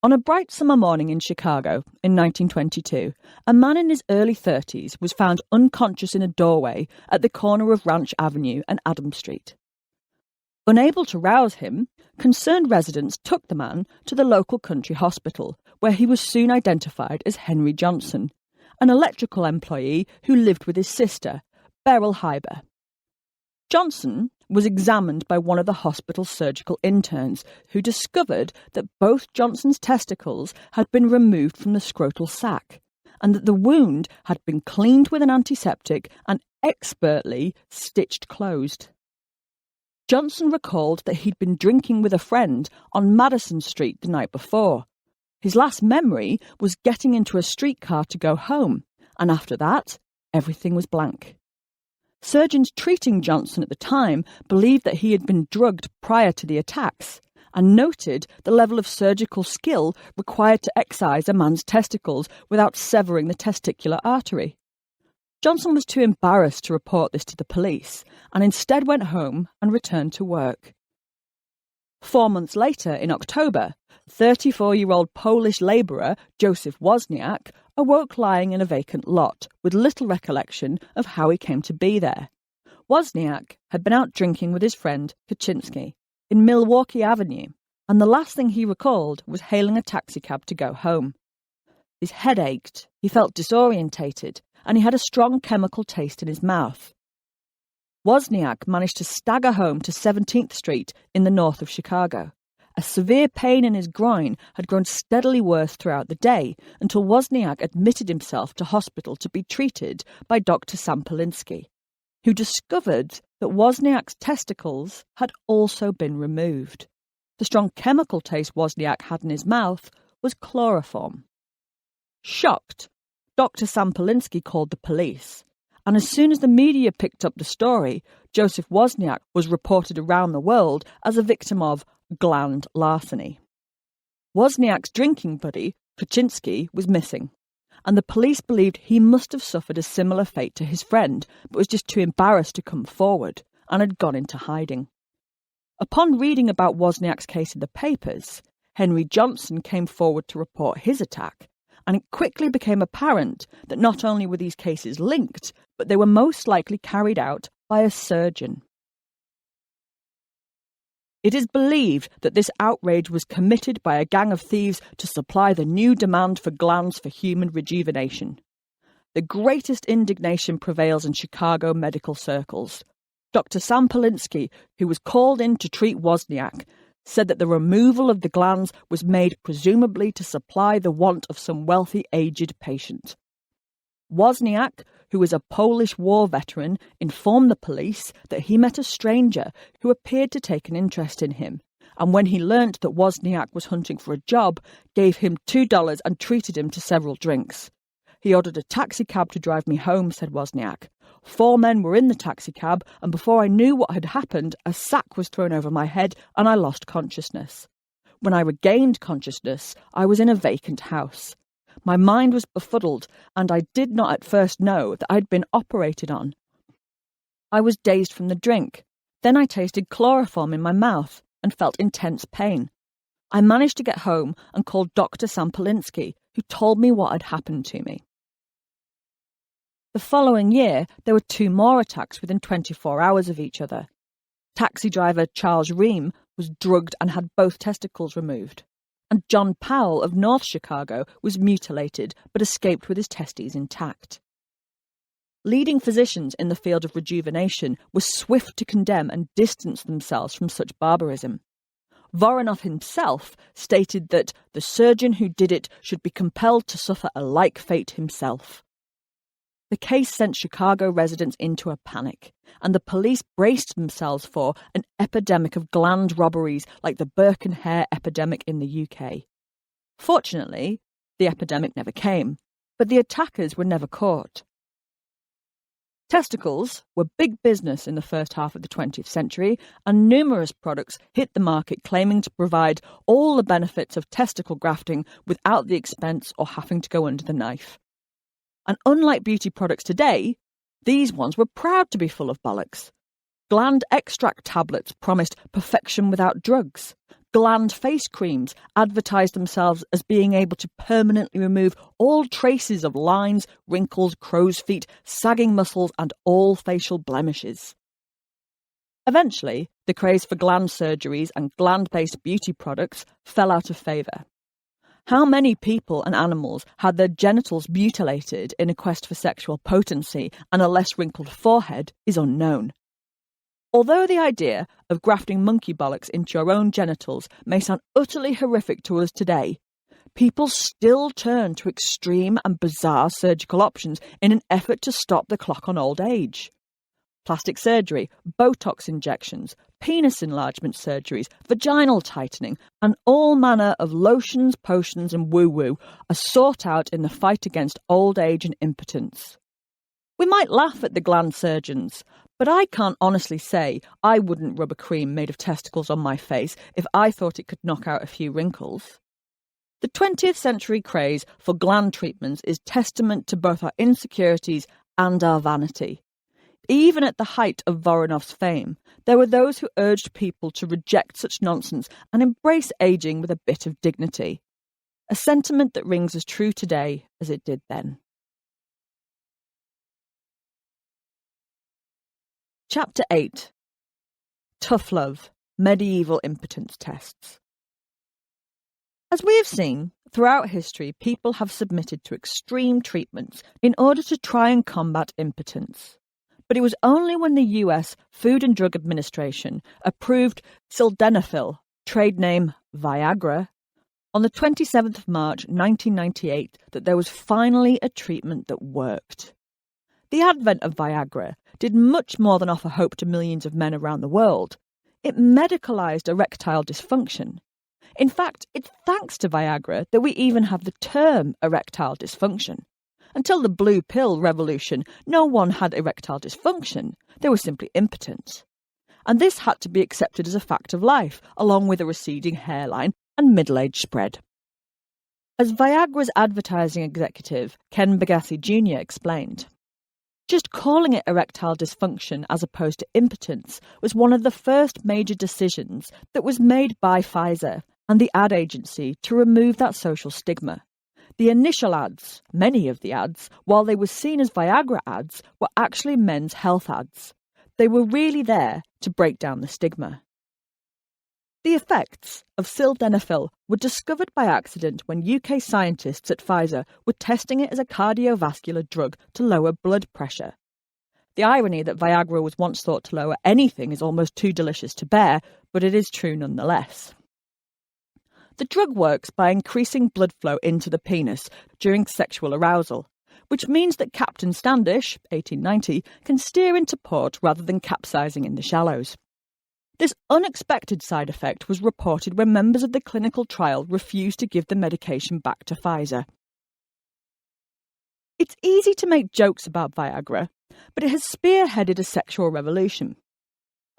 On a bright summer morning in Chicago in 1922, a man in his early 30s was found unconscious in a doorway at the corner of Ranch Avenue and Adams Street. Unable to rouse him, concerned residents took the man to the local country hospital, where he was soon identified as Henry Johnson, an electrical employee who lived with his sister, Beryl Hyber. Johnson was examined by one of the hospital's surgical interns, who discovered that both Johnson's testicles had been removed from the scrotal sac, and that the wound had been cleaned with an antiseptic and expertly stitched closed. Johnson recalled that he'd been drinking with a friend on Madison Street the night before. His last memory was getting into a streetcar to go home, and after that, everything was blank. Surgeons treating Johnson at the time believed that he had been drugged prior to the attacks and noted the level of surgical skill required to excise a man's testicles without severing the testicular artery. Johnson was too embarrassed to report this to the police and instead went home and returned to work. 4 months later, in October, 34-year-old Polish labourer Joseph Wozniak awoke lying in a vacant lot, with little recollection of how he came to be there. Wozniak had been out drinking with his friend Kaczynski in Milwaukee Avenue, and the last thing he recalled was hailing a taxicab to go home. His head ached, he felt disorientated, and he had a strong chemical taste in his mouth. Wozniak managed to stagger home to 17th Street in the north of Chicago. A severe pain in his groin had grown steadily worse throughout the day until Wozniak admitted himself to hospital to be treated by Dr. Sampolinsky, who discovered that Wozniak's testicles had also been removed. The strong chemical taste Wozniak had in his mouth was chloroform. Shocked, Dr. Sampolinsky called the police, and as soon as the media picked up the story, Joseph Wozniak was reported around the world as a victim of gland larceny. Wozniak's drinking buddy, Kaczynski, was missing, and the police believed he must have suffered a similar fate to his friend, but was just too embarrassed to come forward and had gone into hiding. Upon reading about Wozniak's case in the papers, Henry Johnson came forward to report his attack, and it quickly became apparent that not only were these cases linked, but they were most likely carried out by a surgeon. It is believed that this outrage was committed by a gang of thieves to supply the new demand for glands for human rejuvenation. The greatest indignation prevails in Chicago medical circles. Dr. Sam Polinsky, who was called in to treat Wozniak, said that the removal of the glands was made presumably to supply the want of some wealthy aged patient. Wozniak, who was a Polish war veteran, informed the police that he met a stranger who appeared to take an interest in him, and when he learnt that Wozniak was hunting for a job, gave him $2 and treated him to several drinks. He ordered a taxicab to drive me home, said Wozniak. 4 men were in the taxicab, and before I knew what had happened, a sack was thrown over my head and I lost consciousness. When I regained consciousness, I was in a vacant house. My mind was befuddled, and I did not at first know that I'd been operated on. I was dazed from the drink. Then I tasted chloroform in my mouth and felt intense pain. I managed to get home and called Dr. Sam Polinsky, who told me what had happened to me. The following year, there were 2 more attacks within 24 hours of each other. Taxi driver Charles Ream was drugged and had both testicles removed. And John Powell of North Chicago was mutilated but escaped with his testes intact. Leading physicians in the field of rejuvenation were swift to condemn and distance themselves from such barbarism. Voronov himself stated that the surgeon who did it should be compelled to suffer a like fate himself. The case sent Chicago residents into a panic, and the police braced themselves for an epidemic of gland robberies like the Burke and Hare epidemic in the UK. Fortunately, the epidemic never came, but the attackers were never caught. Testicles were big business in the first half of the 20th century, and numerous products hit the market claiming to provide all the benefits of testicle grafting without the expense or having to go under the knife. And unlike beauty products today, these ones were proud to be full of bollocks. Gland extract tablets promised perfection without drugs. Gland face creams advertised themselves as being able to permanently remove all traces of lines, wrinkles, crow's feet, sagging muscles, and all facial blemishes. Eventually, the craze for gland surgeries and gland-based beauty products fell out of favour. How many people and animals had their genitals mutilated in a quest for sexual potency and a less wrinkled forehead is unknown. Although the idea of grafting monkey bollocks into your own genitals may sound utterly horrific to us today, people still turn to extreme and bizarre surgical options in an effort to stop the clock on old age. Plastic surgery, Botox injections, penis enlargement surgeries, vaginal tightening, and all manner of lotions, potions and woo-woo are sought out in the fight against old age and impotence. We might laugh at the gland surgeons, but I can't honestly say I wouldn't rub a cream made of testicles on my face if I thought it could knock out a few wrinkles. The 20th century craze for gland treatments is testament to both our insecurities and our vanity. Even at the height of Voronov's fame, there were those who urged people to reject such nonsense and embrace ageing with a bit of dignity. A sentiment that rings as true today as it did then. Chapter 8. Tough Love, Medieval Impotence Tests. As we have seen, throughout history, people have submitted to extreme treatments in order to try and combat impotence. But it was only when the US Food and Drug Administration approved sildenafil, trade name Viagra, on the 27th of March 1998 that there was finally a treatment that worked. The advent of Viagra did much more than offer hope to millions of men around the world. It medicalised erectile dysfunction. In fact, it's thanks to Viagra that we even have the term erectile dysfunction. Until the blue pill revolution, no one had erectile dysfunction. They were simply impotent. And this had to be accepted as a fact of life, along with a receding hairline and middle-age spread. As Viagra's advertising executive, Ken Bagasse Jr. explained, just calling it erectile dysfunction as opposed to impotence was one of the first major decisions that was made by Pfizer and the ad agency to remove that social stigma. The initial ads, many of the ads, while they were seen as Viagra ads, were actually men's health ads. They were really there to break down the stigma. The effects of sildenafil were discovered by accident when UK scientists at Pfizer were testing it as a cardiovascular drug to lower blood pressure. The irony that Viagra was once thought to lower anything is almost too delicious to bear, but it is true nonetheless. The drug works by increasing blood flow into the penis during sexual arousal, which means that Captain Standish, 1890, can steer into port rather than capsizing in the shallows. This unexpected side effect was reported when members of the clinical trial refused to give the medication back to Pfizer. It's easy to make jokes about Viagra, but it has spearheaded a sexual revolution.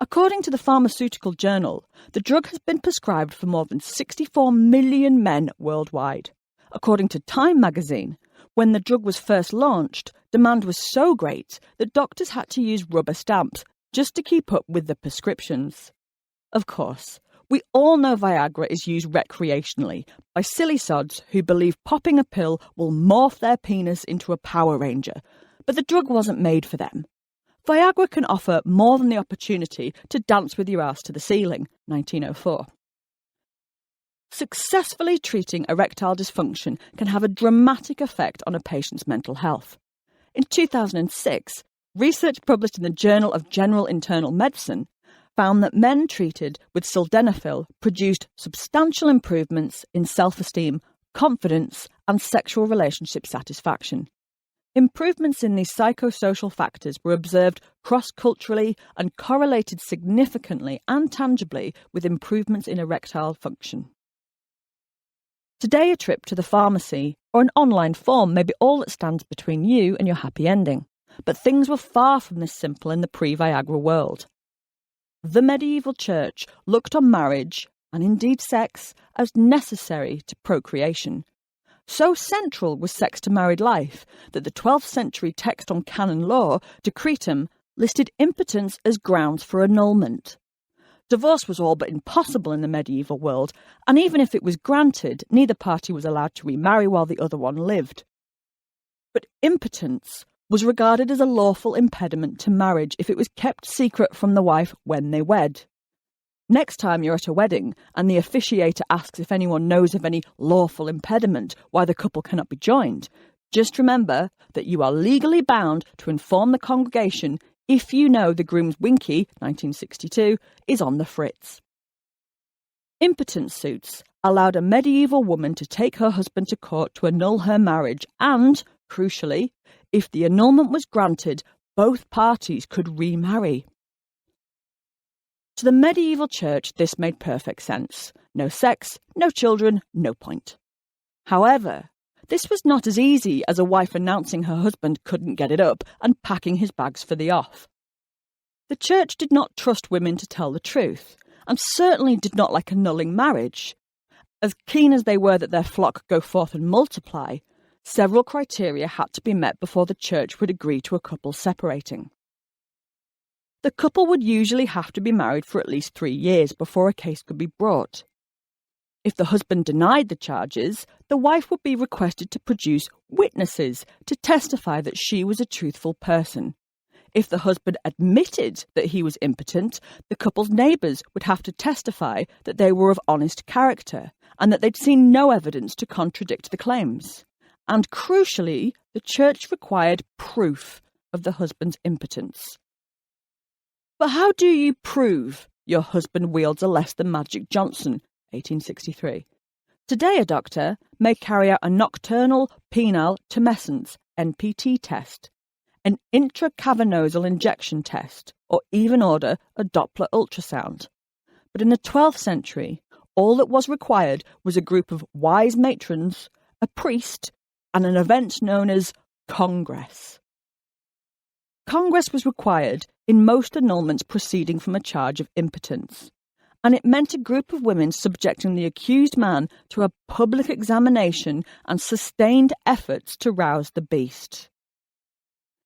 According to the Pharmaceutical Journal, the drug has been prescribed for more than 64 million men worldwide. According to Time magazine, when the drug was first launched, demand was so great that doctors had to use rubber stamps just to keep up with the prescriptions. Of course, we all know Viagra is used recreationally by silly sods who believe popping a pill will morph their penis into a Power Ranger, but the drug wasn't made for them. Viagra can offer more than the opportunity to dance with your ass to the ceiling, 1904. Successfully treating erectile dysfunction can have a dramatic effect on a patient's mental health. In 2006, research published in the Journal of General Internal Medicine found that men treated with sildenafil produced substantial improvements in self-esteem, confidence, and sexual relationship satisfaction. Improvements in these psychosocial factors were observed cross-culturally and correlated significantly and tangibly with improvements in erectile function. Today, a trip to the pharmacy or an online form may be all that stands between you and your happy ending. But things were far from this simple in the pre-Viagra world. The medieval church looked on marriage, and indeed sex, as necessary to procreation. So central was sex to married life that the 12th century text on canon law, Decretum, listed impotence as grounds for annulment. Divorce was all but impossible in the medieval world, and even if it was granted, neither party was allowed to remarry while the other one lived. But impotence was regarded as a lawful impediment to marriage if it was kept secret from the wife when they wed. Next time you're at a wedding and the officiator asks if anyone knows of any lawful impediment why the couple cannot be joined, just remember that you are legally bound to inform the congregation if you know the groom's winky, 1962, is on the fritz. Impotence suits allowed a medieval woman to take her husband to court to annul her marriage and, crucially, if the annulment was granted, both parties could remarry. To the medieval church, this made perfect sense. No sex, no children, no point. However, this was not as easy as a wife announcing her husband couldn't get it up and packing his bags for the off. The church did not trust women to tell the truth, and certainly did not like annulling marriage. As keen as they were that their flock go forth and multiply, several criteria had to be met before the church would agree to a couple separating. The couple would usually have to be married for at least 3 years before a case could be brought. If the husband denied the charges, the wife would be requested to produce witnesses to testify that she was a truthful person. If the husband admitted that he was impotent, the couple's neighbours would have to testify that they were of honest character and that they'd seen no evidence to contradict the claims. And crucially, the church required proof of the husband's impotence. But how do you prove your husband wields a less than magic Johnson, 1863? Today a doctor may carry out a nocturnal penile tumescence, NPT test, an intracavernosal injection test, or even order a Doppler ultrasound. But in the 12th century, all that was required was a group of wise matrons, a priest, and an event known as Congress. Congress was required in most annulments proceeding from a charge of impotence, and it meant a group of women subjecting the accused man to a public examination and sustained efforts to rouse the beast.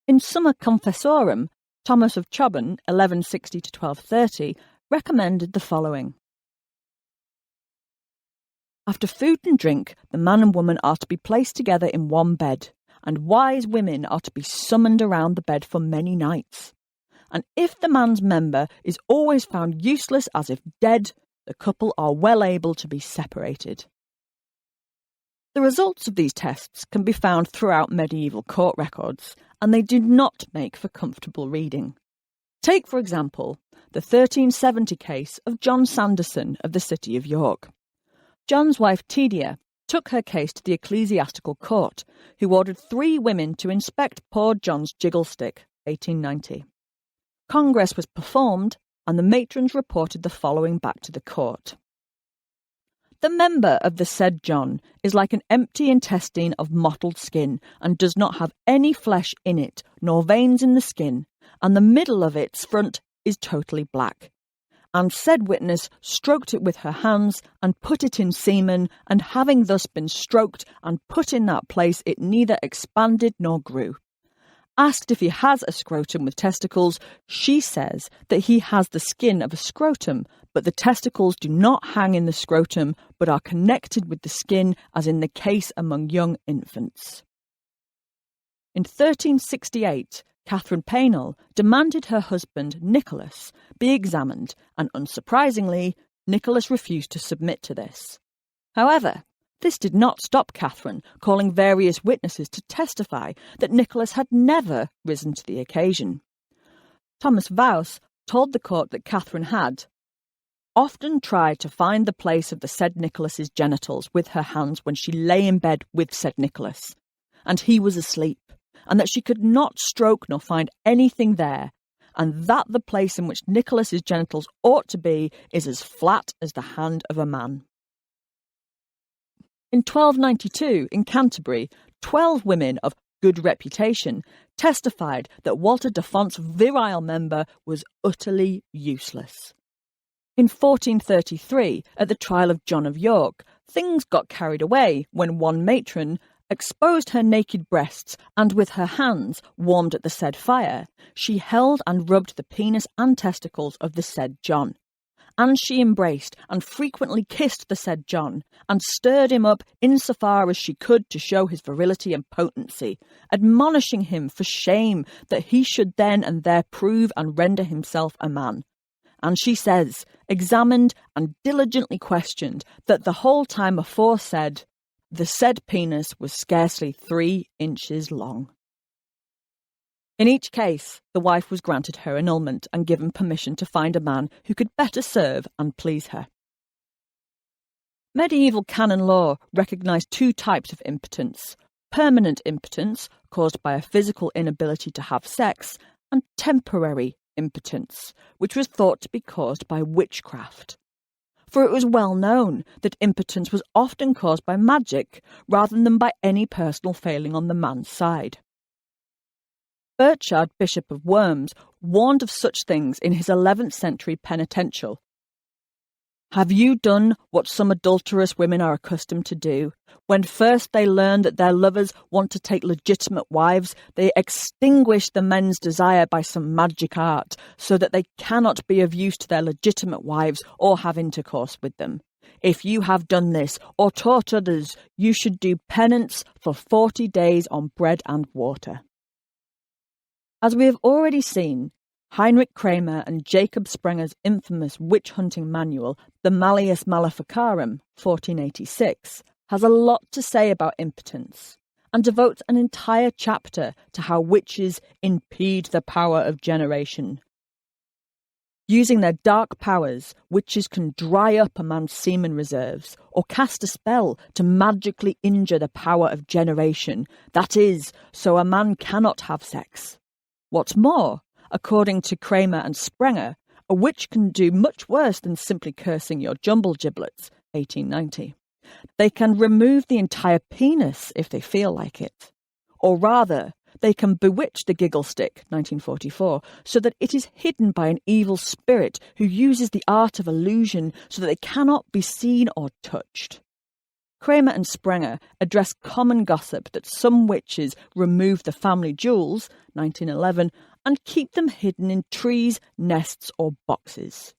In Summa Confessorum, Thomas of Chobham, 1160 to 1230, recommended the following. After food and drink, the man and woman are to be placed together in one bed, and wise women are to be summoned around the bed for many nights. And if the man's member is always found useless as if dead, the couple are well able to be separated. The results of these tests can be found throughout medieval court records, and they do not make for comfortable reading. Take, for example, the 1370 case of John Sanderson of the city of York. John's wife Tedia took her case to the ecclesiastical court, who ordered 3 women to inspect poor John's jigglestick, 1890. Congress was performed, and the matrons reported the following back to the court. The member of the said John is like an empty intestine of mottled skin, and does not have any flesh in it, nor veins in the skin, and the middle of its front is totally black. And said witness stroked it with her hands, and put it in semen, and having thus been stroked and put in that place, it neither expanded nor grew. Asked if he has a scrotum with testicles, she says that he has the skin of a scrotum, but the testicles do not hang in the scrotum, but are connected with the skin, as in the case among young infants. In 1368, Catherine Paynell demanded her husband, Nicholas, be examined, and unsurprisingly, Nicholas refused to submit to this. However, this did not stop Catherine calling various witnesses to testify that Nicholas had never risen to the occasion. Thomas Vowse told the court that Catherine had often tried to find the place of the said Nicholas's genitals with her hands when she lay in bed with said Nicholas, and he was asleep, and that she could not stroke nor find anything there, and that the place in which Nicholas's genitals ought to be is as flat as the hand of a man. In 1292, in Canterbury, 12 women of good reputation testified that Walter de Font's virile member was utterly useless. In 1433, at the trial of John of York, things got carried away when one matron exposed her naked breasts, and with her hands, warmed at the said fire, she held and rubbed the penis and testicles of the said John. And she embraced and frequently kissed the said John, and stirred him up insofar as she could to show his virility and potency, admonishing him for shame that he should then and there prove and render himself a man. And she says, examined and diligently questioned, that the whole time aforesaid, the said penis was scarcely 3 inches long. In each case, the wife was granted her annulment and given permission to find a man who could better serve and please her. Medieval canon law recognised 2 types of impotence: permanent impotence, caused by a physical inability to have sex, and temporary impotence, which was thought to be caused by witchcraft. For it was well known that impotence was often caused by magic, rather than by any personal failing on the man's side. Burchard, Bishop of Worms, warned of such things in his 11th century penitential. Have you done what some adulterous women are accustomed to do? When first they learn that their lovers want to take legitimate wives, they extinguish the men's desire by some magic art, so that they cannot be of use to their legitimate wives or have intercourse with them. If you have done this, or taught others, you should do penance for 40 days on bread and water. As we have already seen, Heinrich Kramer and Jacob Sprenger's infamous witch-hunting manual, the Malleus Maleficarum, 1486, has a lot to say about impotence, and devotes an entire chapter to how witches impede the power of generation. Using their dark powers, witches can dry up a man's semen reserves, or cast a spell to magically injure the power of generation, that is, so a man cannot have sex. What's more, according to Kramer and Sprenger, a witch can do much worse than simply cursing your jumble giblets, 1890. They can remove the entire penis if they feel like it. Or rather, they can bewitch the giggle stick, 1944, so that it is hidden by an evil spirit who uses the art of illusion so that they cannot be seen or touched. Kramer and Sprenger address common gossip that some witches remove the family jewels, 1911, and keep them hidden in trees, nests, or boxes.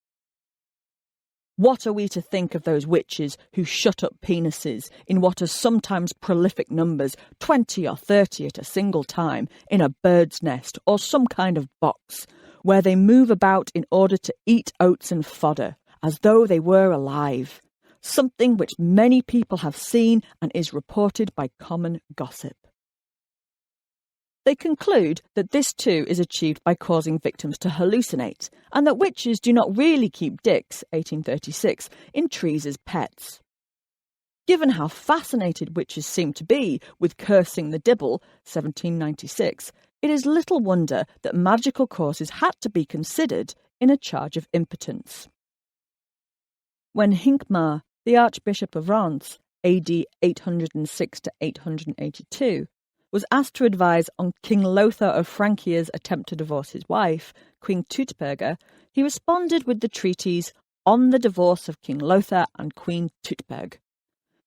What are we to think of those witches who shut up penises in what are sometimes prolific numbers, 20 or 30 at a single time, in a bird's nest or some kind of box, where they move about in order to eat oats and fodder, as though they were alive? something which many people have seen and is reported by common gossip. They conclude that this too is achieved by causing victims to hallucinate, and that witches do not really keep dicks, 1836, in trees as pets. Given how fascinated witches seem to be with cursing the Dibble, 1796, it is little wonder that magical causes had to be considered in a charge of impotence. When Hincmar, the Archbishop of Reims, AD 806 to 882, was asked to advise on King Lothar of Frankia's attempt to divorce his wife, Queen Teutberga, he responded with the treatise On the Divorce of King Lothar and Queen Teutberg.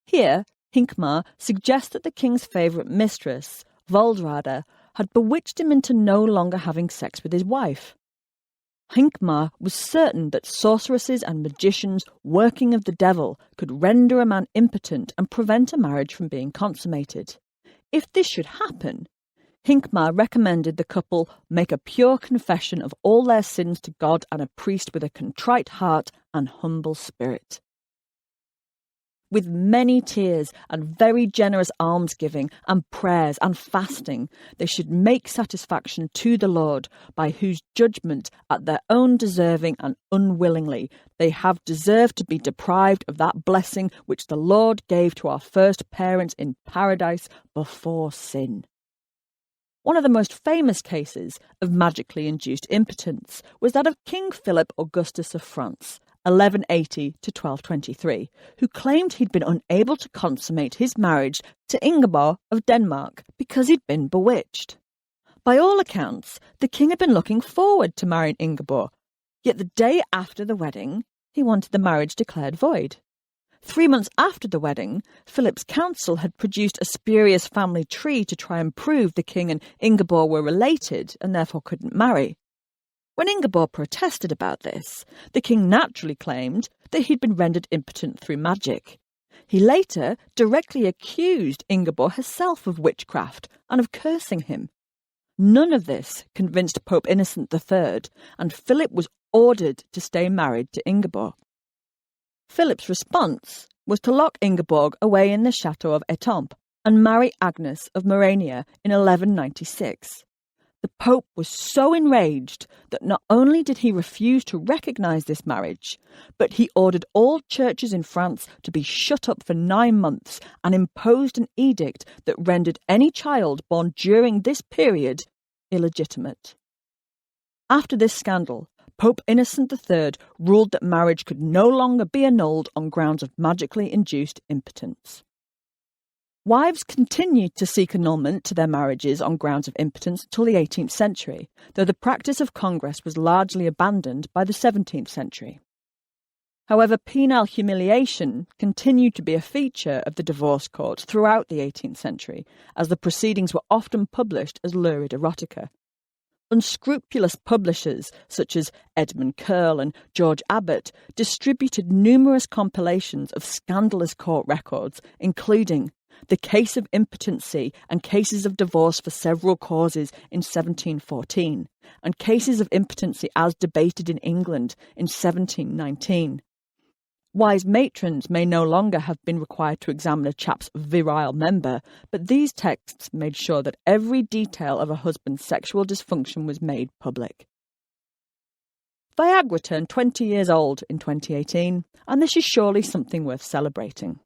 Here, Hincmar suggests that the king's favourite mistress, Waldrada, had bewitched him into no longer having sex with his wife. Hincmar was certain that sorceresses and magicians working of the devil could render a man impotent and prevent a marriage from being consummated. If this should happen, Hincmar recommended the couple make a pure confession of all their sins to God and a priest with a contrite heart and humble spirit. With many tears and very generous almsgiving and prayers and fasting, they should make satisfaction to the Lord, by whose judgment at their own deserving and unwillingly they have deserved to be deprived of that blessing which the Lord gave to our first parents in paradise before sin. One of the most famous cases of magically induced impotence was that of King Philip Augustus of France, 1180 to 1223, who claimed he'd been unable to consummate his marriage to Ingeborg of Denmark because he'd been bewitched. By all accounts, the king had been looking forward to marrying Ingeborg, yet the day after the wedding, he wanted the marriage declared void. 3 months after the wedding, Philip's council had produced a spurious family tree to try and prove the king and Ingeborg were related and therefore couldn't marry. When Ingeborg protested about this, the king naturally claimed that he'd been rendered impotent through magic. He later directly accused Ingeborg herself of witchcraft and of cursing him. None of this convinced Pope Innocent III, and Philip was ordered to stay married to Ingeborg. Philip's response was to lock Ingeborg away in the chateau of Étampes and marry Agnes of Morania in 1196. The Pope was so enraged that not only did he refuse to recognise this marriage, but he ordered all churches in France to be shut up for 9 months and imposed an edict that rendered any child born during this period illegitimate. After this scandal, Pope Innocent III ruled that marriage could no longer be annulled on grounds of magically induced impotence. Wives continued to seek annulment to their marriages on grounds of impotence until the 18th century, though the practice of congress was largely abandoned by the 17th century. However, penile humiliation continued to be a feature of the divorce court throughout the 18th century, as the proceedings were often published as lurid erotica. Unscrupulous publishers such as Edmund Curll and George Abbott distributed numerous compilations of scandalous court records, including The Case of Impotency and Cases of Divorce for Several Causes in 1714, and Cases of Impotency as Debated in England in 1719. Wise matrons may no longer have been required to examine a chap's virile member, but these texts made sure that every detail of a husband's sexual dysfunction was made public. Viagra turned 20 years old in 2018, and this is surely something worth celebrating.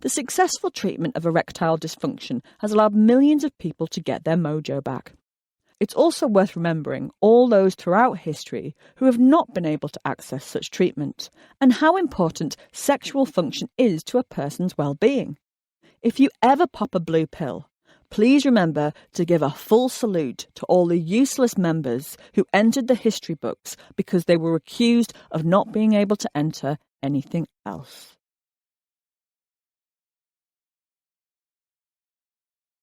The successful treatment of erectile dysfunction has allowed millions of people to get their mojo back. It's also worth remembering all those throughout history who have not been able to access such treatment, and how important sexual function is to a person's well-being. If you ever pop a blue pill, please remember to give a full salute to all the useless members who entered the history books because they were accused of not being able to enter anything else.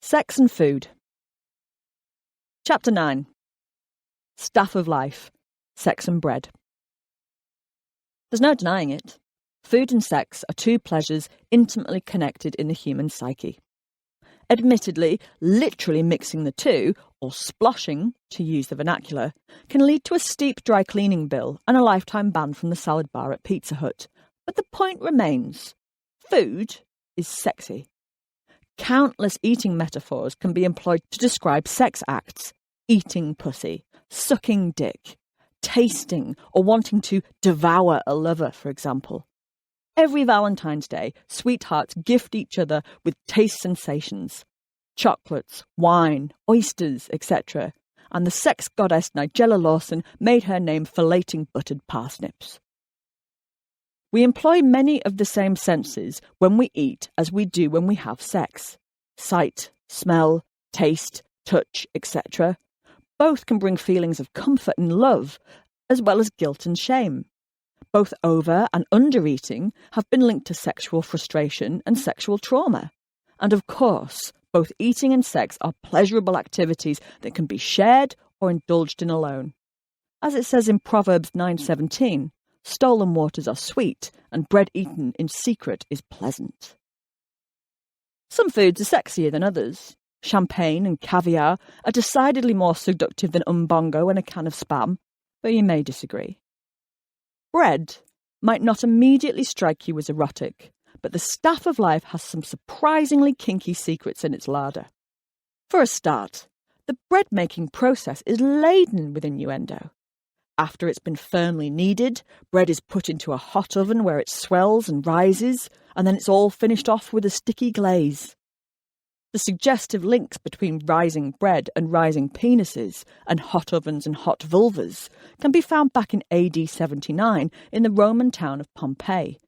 Sex and food. Chapter 9. Staff of Life, Sex and Bread. There's no denying it. Food and sex are two pleasures intimately connected in the human psyche. Admittedly, literally mixing the two, or sploshing, to use the vernacular, can lead to a steep dry cleaning bill and a lifetime ban from the salad bar at Pizza Hut. But the point remains. food is sexy. Countless eating metaphors can be employed to describe sex acts: eating pussy, sucking dick, tasting, or wanting to devour a lover, for example. Every Valentine's Day, sweethearts gift each other with taste sensations: chocolates, wine, oysters, etc. And the sex goddess Nigella Lawson made her name filleting buttered parsnips. We employ many of the same senses when we eat as we do when we have sex. Sight, smell, taste, touch, etc. Both can bring feelings of comfort and love, as well as guilt and shame. Both over- and under-eating have been linked to sexual frustration and sexual trauma. And of course, both eating and sex are pleasurable activities that can be shared or indulged in alone. As it says in Proverbs 9:17, stolen waters are sweet, and bread eaten in secret is pleasant. Some foods are sexier than others. Champagne and caviar are decidedly more seductive than umbongo and a can of Spam, but you may disagree. Bread might not immediately strike you as erotic, but the staff of life has some surprisingly kinky secrets in its larder. For a start, the bread-making process is laden with innuendo. After it's been firmly kneaded, bread is put into a hot oven where it swells and rises, and then it's all finished off with a sticky glaze. The suggestive links between rising bread and rising penises, and hot ovens and hot vulvas, can be found back in AD 79 in the Roman town of Pompeii.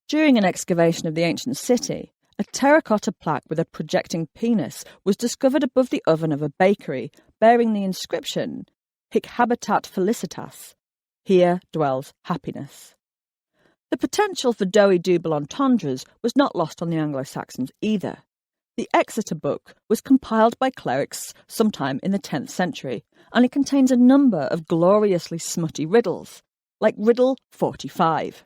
During an excavation of the ancient city, a terracotta plaque with a projecting penis was discovered above the oven of a bakery, bearing the inscription, Hic habitat felicitas, here dwells happiness. The potential for doughy double entendres was not lost on the Anglo-Saxons either. The Exeter Book was compiled by clerics sometime in the 10th century, and it contains a number of gloriously smutty riddles, like riddle 45.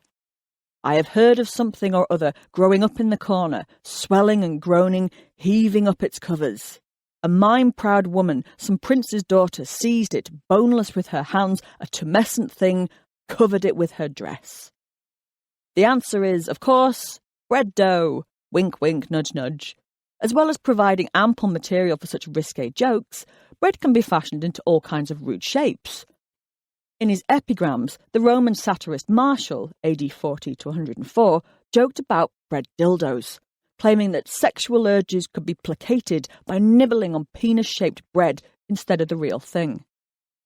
I have heard of something or other growing up in the corner, swelling and groaning, heaving up its covers. A mime-proud woman, some prince's daughter, seized it, boneless with her hands, a tumescent thing, covered it with her dress. The answer is, of course, bread dough, wink wink, nudge nudge. As well as providing ample material for such risque jokes, bread can be fashioned into all kinds of rude shapes. In his epigrams, the Roman satirist Martial, AD 40 to 104, joked about bread dildos, claiming that sexual urges could be placated by nibbling on penis-shaped bread instead of the real thing.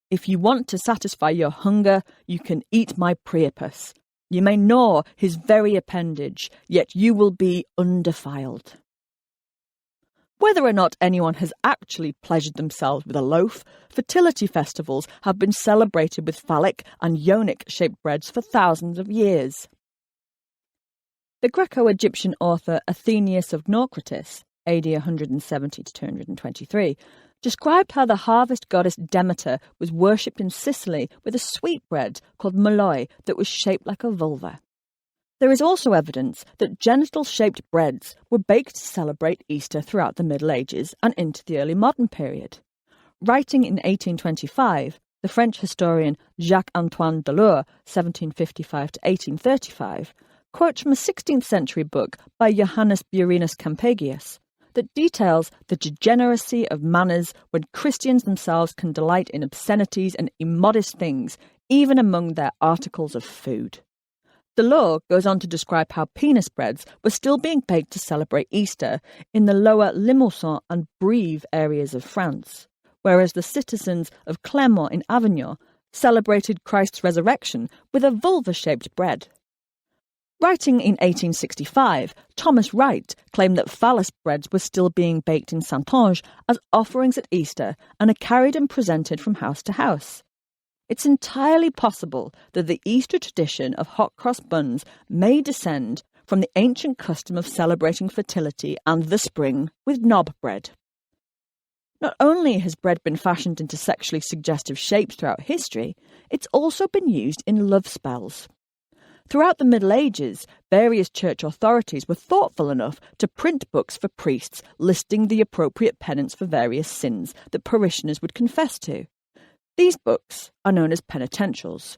If you want to satisfy your hunger, you can eat my Priapus. You may gnaw his very appendage, yet you will be undefiled. Whether or not anyone has actually pleasured themselves with a loaf, fertility festivals have been celebrated with phallic and yonic-shaped breads for thousands of years. The Greco-Egyptian author Athenaeus of Naucratis, AD 170 to 223, described how the harvest goddess Demeter was worshipped in Sicily with a sweetbread called maloi that was shaped like a vulva. There is also evidence that genital-shaped breads were baked to celebrate Easter throughout the Middle Ages and into the early modern period. Writing in 1825, the French historian Jacques-Antoine Delors, 1755 to 1835, quotes from a 16th century book by Johannes Burinus Campegius that details the degeneracy of manners when Christians themselves can delight in obscenities and immodest things, even among their articles of food. Delors goes on to describe how penis breads were still being baked to celebrate Easter in the lower Limousin and Brive areas of France, whereas the citizens of Clermont in Avignon celebrated Christ's resurrection with a vulva-shaped bread. Writing in 1865, Thomas Wright claimed that phallus breads were still being baked in Saintonge as offerings at Easter and are carried and presented from house to house. It's entirely possible that the Easter tradition of hot cross buns may descend from the ancient custom of celebrating fertility and the spring with knob bread. Not only has bread been fashioned into sexually suggestive shapes throughout history, it's also been used in love spells. Throughout the Middle Ages, various church authorities were thoughtful enough to print books for priests listing the appropriate penance for various sins that parishioners would confess to. These books are known as penitentials.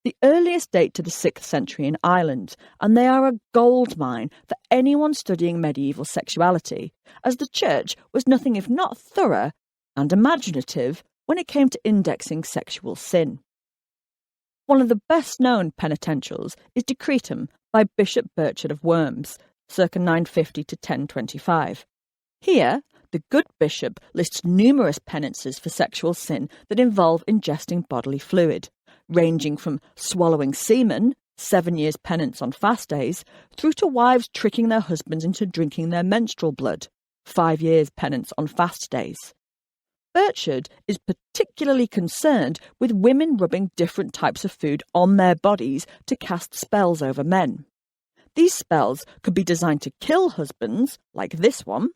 The earliest date to the 6th century in Ireland, and they are a goldmine for anyone studying medieval sexuality, as the Church was nothing if not thorough and imaginative when it came to indexing sexual sin. One of the best-known penitentials is Decretum by Bishop Burchard of Worms, circa 950 to 1025. Here, the good bishop lists numerous penances for sexual sin that involve ingesting bodily fluid, ranging from swallowing semen, 7 years penance on fast days, through to wives tricking their husbands into drinking their menstrual blood, 5 years penance on fast days. Burchard is particularly concerned with women rubbing different types of food on their bodies to cast spells over men. These spells could be designed to kill husbands, like this one.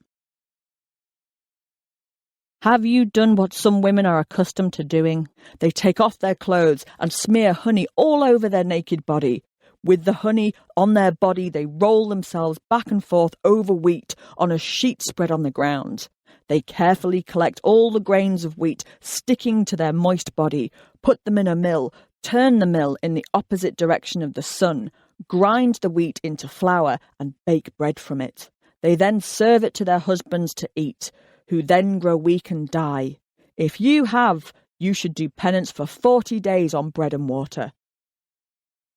Have you done what some women are accustomed to doing? They take off their clothes and smear honey all over their naked body. With the honey on their body, they roll themselves back and forth over wheat on a sheet spread on the ground. They carefully collect all the grains of wheat sticking to their moist body, put them in a mill, turn the mill in the opposite direction of the sun, grind the wheat into flour and bake bread from it. They then serve it to their husbands to eat, who then grow weak and die. If you have, you should do penance for 40 days on bread and water.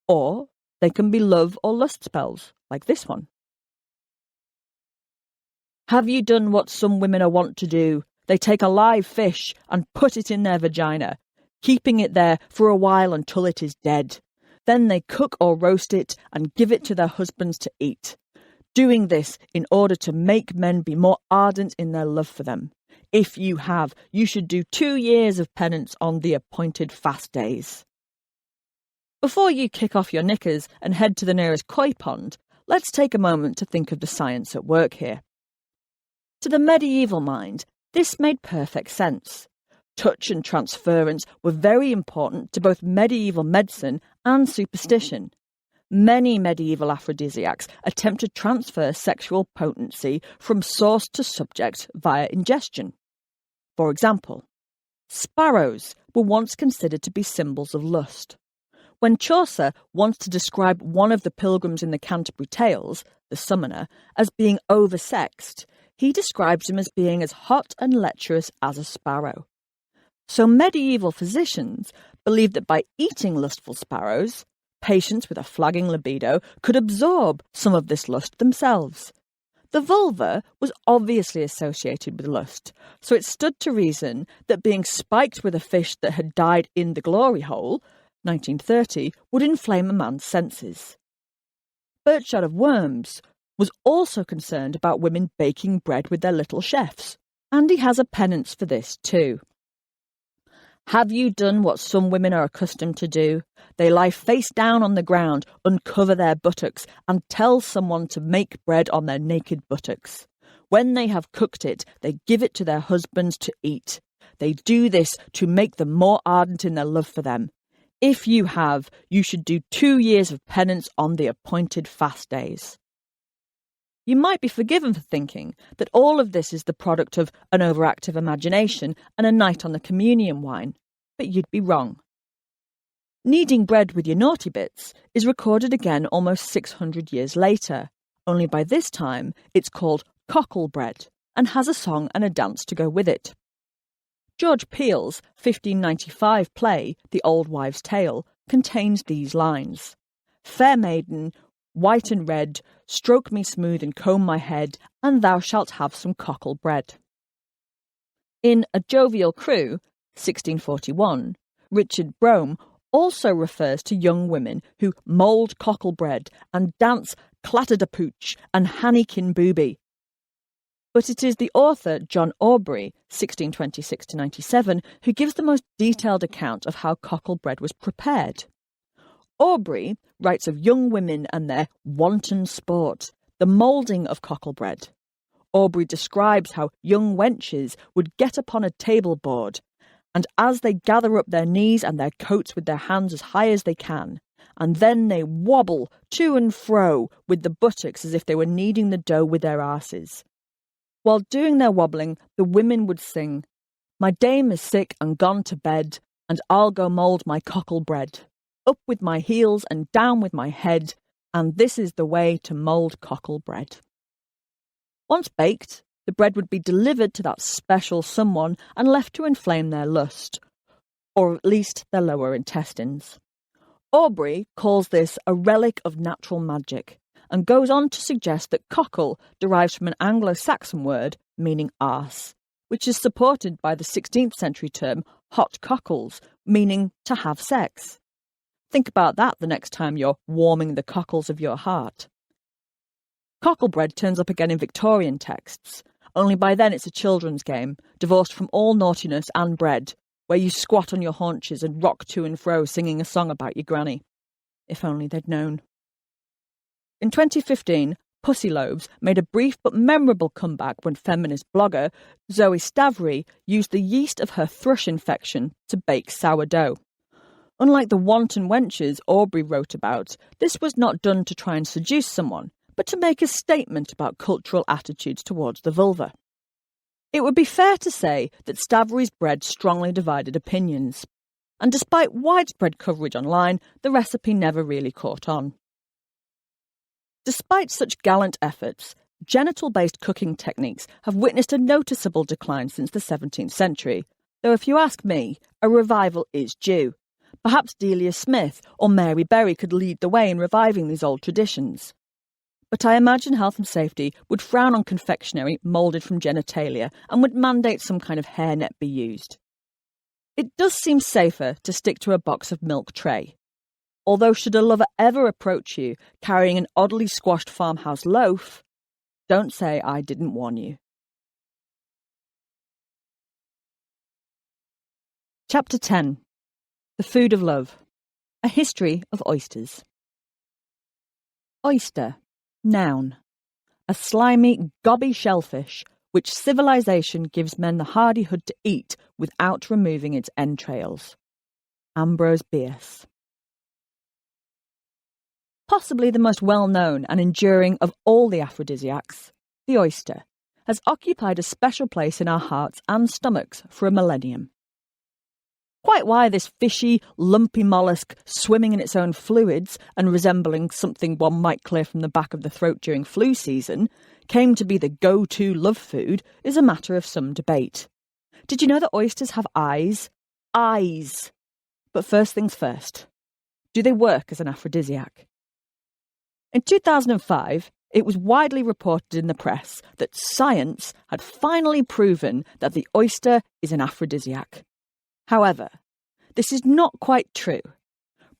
Or they can be love or lust spells, like this one. Have you done what some women are wont to do? They take a live fish and put it in their vagina, keeping it there for a while until it is dead. Then they cook or roast it and give it to their husbands to eat, doing this in order to make men be more ardent in their love for them. If you have, you should do 2 years of penance on the appointed fast days. Before you kick off your knickers and head to the nearest koi pond, let's take a moment to think of the science at work here. To the medieval mind, this made perfect sense. Touch and transference were very important to both medieval medicine and superstition. Many medieval aphrodisiacs attempt to transfer sexual potency from source to subject via ingestion. For example, sparrows were once considered to be symbols of lust. When Chaucer wants to describe one of the pilgrims in the Canterbury Tales, the summoner, as being oversexed, he describes him as being as hot and lecherous as a sparrow. So medieval physicians believed that by eating lustful sparrows, patients with a flagging libido could absorb some of this lust themselves. The vulva was obviously associated with lust, so it stood to reason that being spiked with a fish that had died in the glory hole, 1930, would inflame a man's senses. Burchard of Worms was also concerned about women baking bread with their little chefs, and he has a penance for this too. Have you done what some women are accustomed to do? They lie face down on the ground, uncover their buttocks, and tell someone to make bread on their naked buttocks. When they have cooked it, they give it to their husbands to eat. They do this to make them more ardent in their love for them. If you have, you should do 2 years of penance on the appointed fast days. You might be forgiven for thinking that all of this is the product of an overactive imagination and a night on the communion wine, but you'd be wrong. Kneading bread with your naughty bits is recorded again almost 600 years later, only by this time it's called cockle bread and has a song and a dance to go with it. George Peele's 1595 play, The Old Wives' Tale, contains these lines. Fair maiden, white and red, stroke me smooth and comb my head, and thou shalt have some cockle bread. In A Jovial Crew, 1641, Richard Brome also refers to young women who mould cockle bread and dance clatter-da-pooch and hannikin booby. But it is the author John Aubrey, 1626-97, who gives the most detailed account of how cockle bread was prepared. Aubrey writes of young women and their wanton sport, the moulding of cockle bread. Aubrey describes how young wenches would get upon a table board, and as they gather up their knees and their coats with their hands as high as they can, and then they wobble to and fro with the buttocks as if they were kneading the dough with their arses. While doing their wobbling, the women would sing, "My dame is sick and gone to bed, and I'll go mould my cockle bread." Up with my heels and down with my head, and this is the way to mould cockle bread. Once baked, the bread would be delivered to that special someone and left to inflame their lust, or at least their lower intestines. Aubrey calls this a relic of natural magic, and goes on to suggest that cockle derives from an Anglo-Saxon word meaning arse, which is supported by the 16th century term hot cockles, meaning to have sex. Think about that the next time you're warming the cockles of your heart. Cockle bread turns up again in Victorian texts, only by then it's a children's game, divorced from all naughtiness and bread, where you squat on your haunches and rock to and fro singing a song about your granny. If only they'd known. In 2015, Pussy Loaves made a brief but memorable comeback when feminist blogger Zoe Stavry used the yeast of her thrush infection to bake sourdough. Unlike the wanton wenches Aubrey wrote about, this was not done to try and seduce someone, but to make a statement about cultural attitudes towards the vulva. It would be fair to say that Stavry's bread strongly divided opinions, and despite widespread coverage online, the recipe never really caught on. Despite such gallant efforts, genital-based cooking techniques have witnessed a noticeable decline since the 17th century, though if you ask me, a revival is due. Perhaps Delia Smith or Mary Berry could lead the way in reviving these old traditions. But I imagine health and safety would frown on confectionery moulded from genitalia and would mandate some kind of hairnet be used. It does seem safer to stick to a box of milk tray. Although should a lover ever approach you carrying an oddly squashed farmhouse loaf, don't say I didn't warn you. Chapter 10. The Food of Love. A History of Oysters. Oyster. Noun. A slimy, gobby shellfish which civilization gives men the hardihood to eat without removing its entrails. Ambrose Bierce. Possibly the most well-known and enduring of all the aphrodisiacs, the oyster, has occupied a special place in our hearts and stomachs for a millennium. Quite why this fishy, lumpy mollusk swimming in its own fluids and resembling something one might clear from the back of the throat during flu season came to be the go-to love food is a matter of some debate. Did you know that oysters have eyes? Eyes! But first things first. Do they work as an aphrodisiac? In 2005, it was widely reported in the press that science had finally proven that the oyster is an aphrodisiac. However, this is not quite true.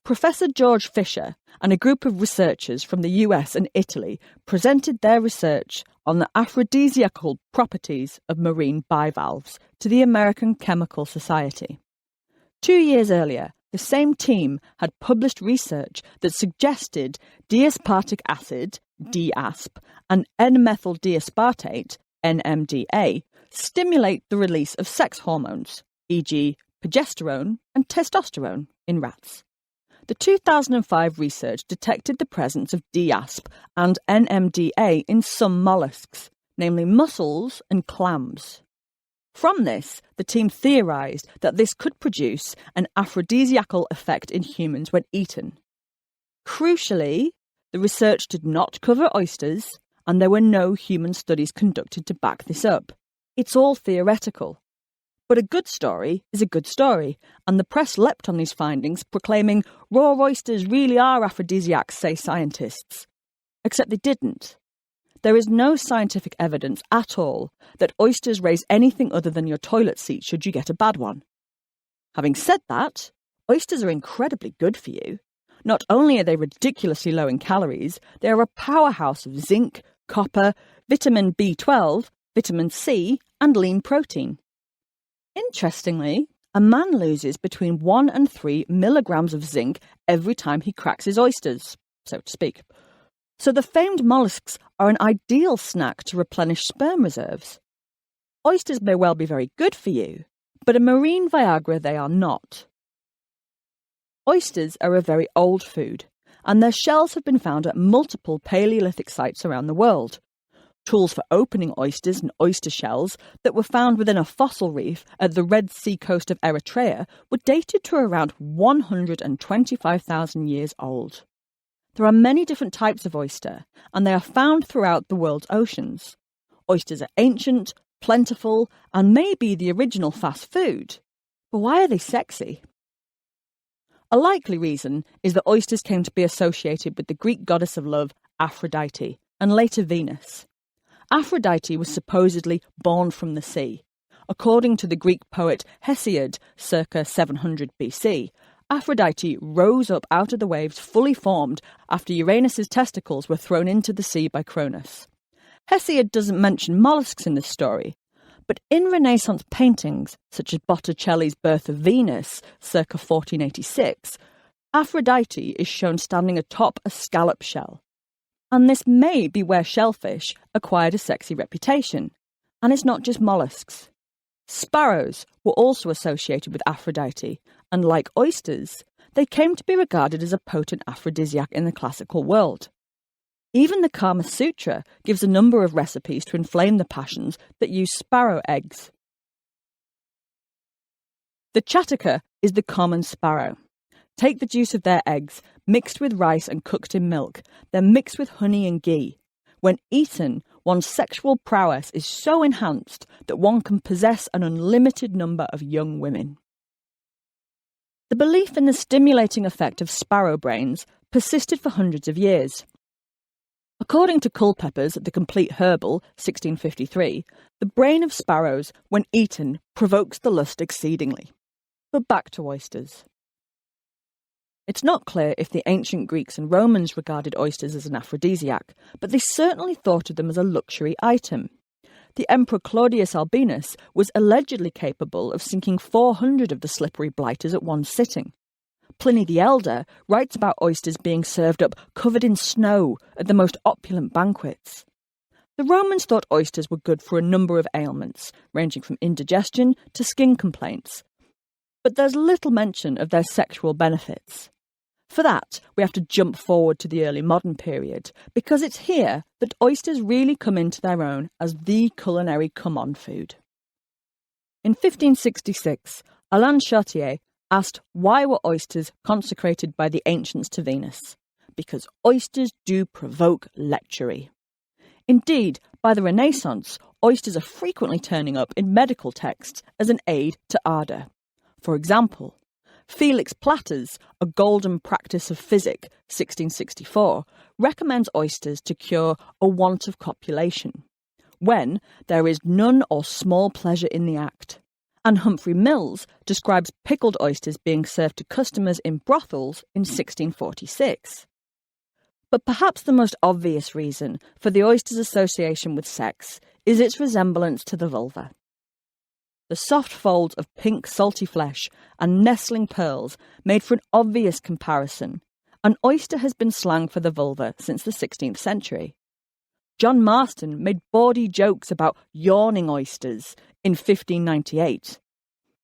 Professor George Fisher and a group of researchers from the US and Italy presented their research on the aphrodisiacal properties of marine bivalves to the American Chemical Society. 2 years earlier, the same team had published research that suggested diaspartic acid, DASP, and N-methyl diaspartate, NMDA, stimulate the release of sex hormones, e.g. progesterone and testosterone in rats. The 2005 research detected the presence of DASP and NMDA in some mollusks, namely mussels and clams. From this, the team theorised that this could produce an aphrodisiacal effect in humans when eaten. Crucially, the research did not cover oysters, and there were no human studies conducted to back this up. It's all theoretical. But a good story is a good story, and the press leapt on these findings, proclaiming raw oysters really are aphrodisiacs, say scientists. Except they didn't. There is no scientific evidence at all that oysters raise anything other than your toilet seat should you get a bad one. Having said that, oysters are incredibly good for you. Not only are they ridiculously low in calories, they are a powerhouse of zinc, copper, vitamin B12, vitamin C, and lean protein. Interestingly, a man loses between 1 and 3 milligrams of zinc every time he cracks his oysters, so to speak. So the famed mollusks are an ideal snack to replenish sperm reserves. Oysters may well be very good for you, but a marine Viagra they are not. Oysters are a very old food, and their shells have been found at multiple Paleolithic sites around the world. Tools for opening oysters and oyster shells that were found within a fossil reef at the Red Sea coast of Eritrea were dated to around 125,000 years old. There are many different types of oyster, and they are found throughout the world's oceans. Oysters are ancient, plentiful, and may be the original fast food. But why are they sexy? A likely reason is that oysters came to be associated with the Greek goddess of love, Aphrodite, and later Venus. Aphrodite was supposedly born from the sea. According to the Greek poet Hesiod, circa 700 BC, Aphrodite rose up out of the waves fully formed after Uranus's testicles were thrown into the sea by Cronus. Hesiod doesn't mention mollusks in this story, but in Renaissance paintings, such as Botticelli's Birth of Venus, circa 1486, Aphrodite is shown standing atop a scallop shell. And this may be where shellfish acquired a sexy reputation. And it's not just mollusks. Sparrows were also associated with Aphrodite, and like oysters, they came to be regarded as a potent aphrodisiac in the classical world. Even the Kama Sutra gives a number of recipes to inflame the passions that use sparrow eggs. The chataka is the common sparrow. Take the juice of their eggs, mixed with rice and cooked in milk, then mixed with honey and ghee. When eaten, one's sexual prowess is so enhanced that one can possess an unlimited number of young women. The belief in the stimulating effect of sparrow brains persisted for hundreds of years. According to Culpeper's The Complete Herbal, 1653, the brain of sparrows, when eaten, provokes the lust exceedingly. But back to oysters. It's not clear if the ancient Greeks and Romans regarded oysters as an aphrodisiac, but they certainly thought of them as a luxury item. The Emperor Claudius Albinus was allegedly capable of sinking 400 of the slippery blighters at one sitting. Pliny the Elder writes about oysters being served up covered in snow at the most opulent banquets. The Romans thought oysters were good for a number of ailments, ranging from indigestion to skin complaints. But there's little mention of their sexual benefits. For that, we have to jump forward to the early modern period, because it's here that oysters really come into their own as the culinary come-on food. In 1566, Alain Chartier asked why were oysters consecrated by the ancients to Venus? Because oysters do provoke lechery. Indeed, by the Renaissance, oysters are frequently turning up in medical texts as an aid to ardour. For example, Felix Platter's A Golden Practice of Physic, 1664, recommends oysters to cure a want of copulation, when there is none or small pleasure in the act. And Humphrey Mills describes pickled oysters being served to customers in brothels in 1646. But perhaps the most obvious reason for the oyster's association with sex is its resemblance to the vulva. The soft folds of pink salty flesh and nestling pearls made for an obvious comparison. An oyster has been slang for the vulva since the 16th century. John Marston made bawdy jokes about yawning oysters in 1598.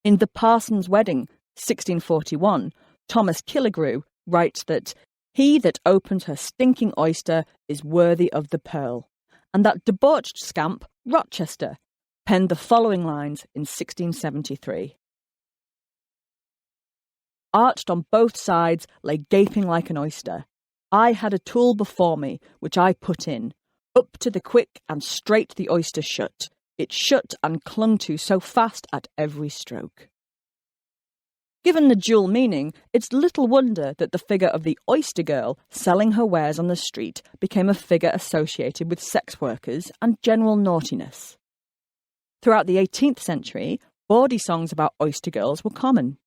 In The Parson's Wedding, 1641, Thomas Killigrew writes that he that opens her stinking oyster is worthy of the pearl, and that debauched scamp, Rochester, penned the following lines in 1673. Arched on both sides lay gaping like an oyster. I had a tool before me, which I put in. Up to the quick and straight the oyster shut. It shut and clung to so fast at every stroke. Given the dual meaning, it's little wonder that the figure of the oyster girl selling her wares on the street became a figure associated with sex workers and general naughtiness. Throughout the 18th century, bawdy songs about oyster girls were common.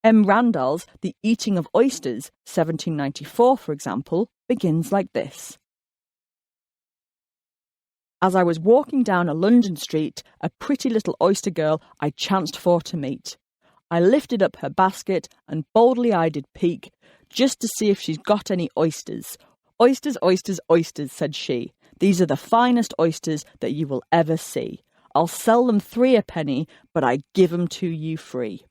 M. Randall's The Eating of Oysters, 1794, for example, begins like this. As I was walking down a London street, a pretty little oyster girl I chanced for to meet. I lifted up her basket and boldly I did peek, just to see if she's got any oysters. Oysters, oysters, oysters, said she. These are the finest oysters that you will ever see. I'll sell them 3 a penny, but I give 'em to you free.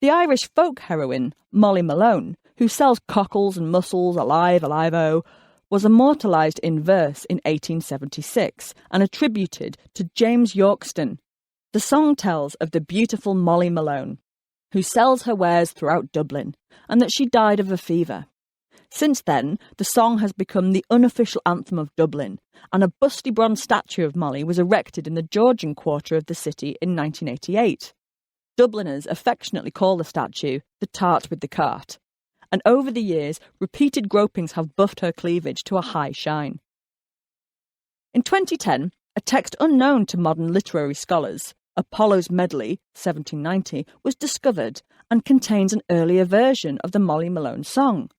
The Irish folk heroine, Molly Malone, who sells cockles and mussels alive, alive-o, was immortalised in verse in 1876 and attributed to James Yorkston. The song tells of the beautiful Molly Malone, who sells her wares throughout Dublin, and that she died of a fever. Since then, the song has become the unofficial anthem of Dublin, and a busty bronze statue of Molly was erected in the Georgian quarter of the city in 1988. Dubliners affectionately call the statue the tart with the cart, and over the years, repeated gropings have buffed her cleavage to a high shine. In 2010, a text unknown to modern literary scholars, Apollo's Medley, 1790, was discovered and contains an earlier version of the Molly Malone song.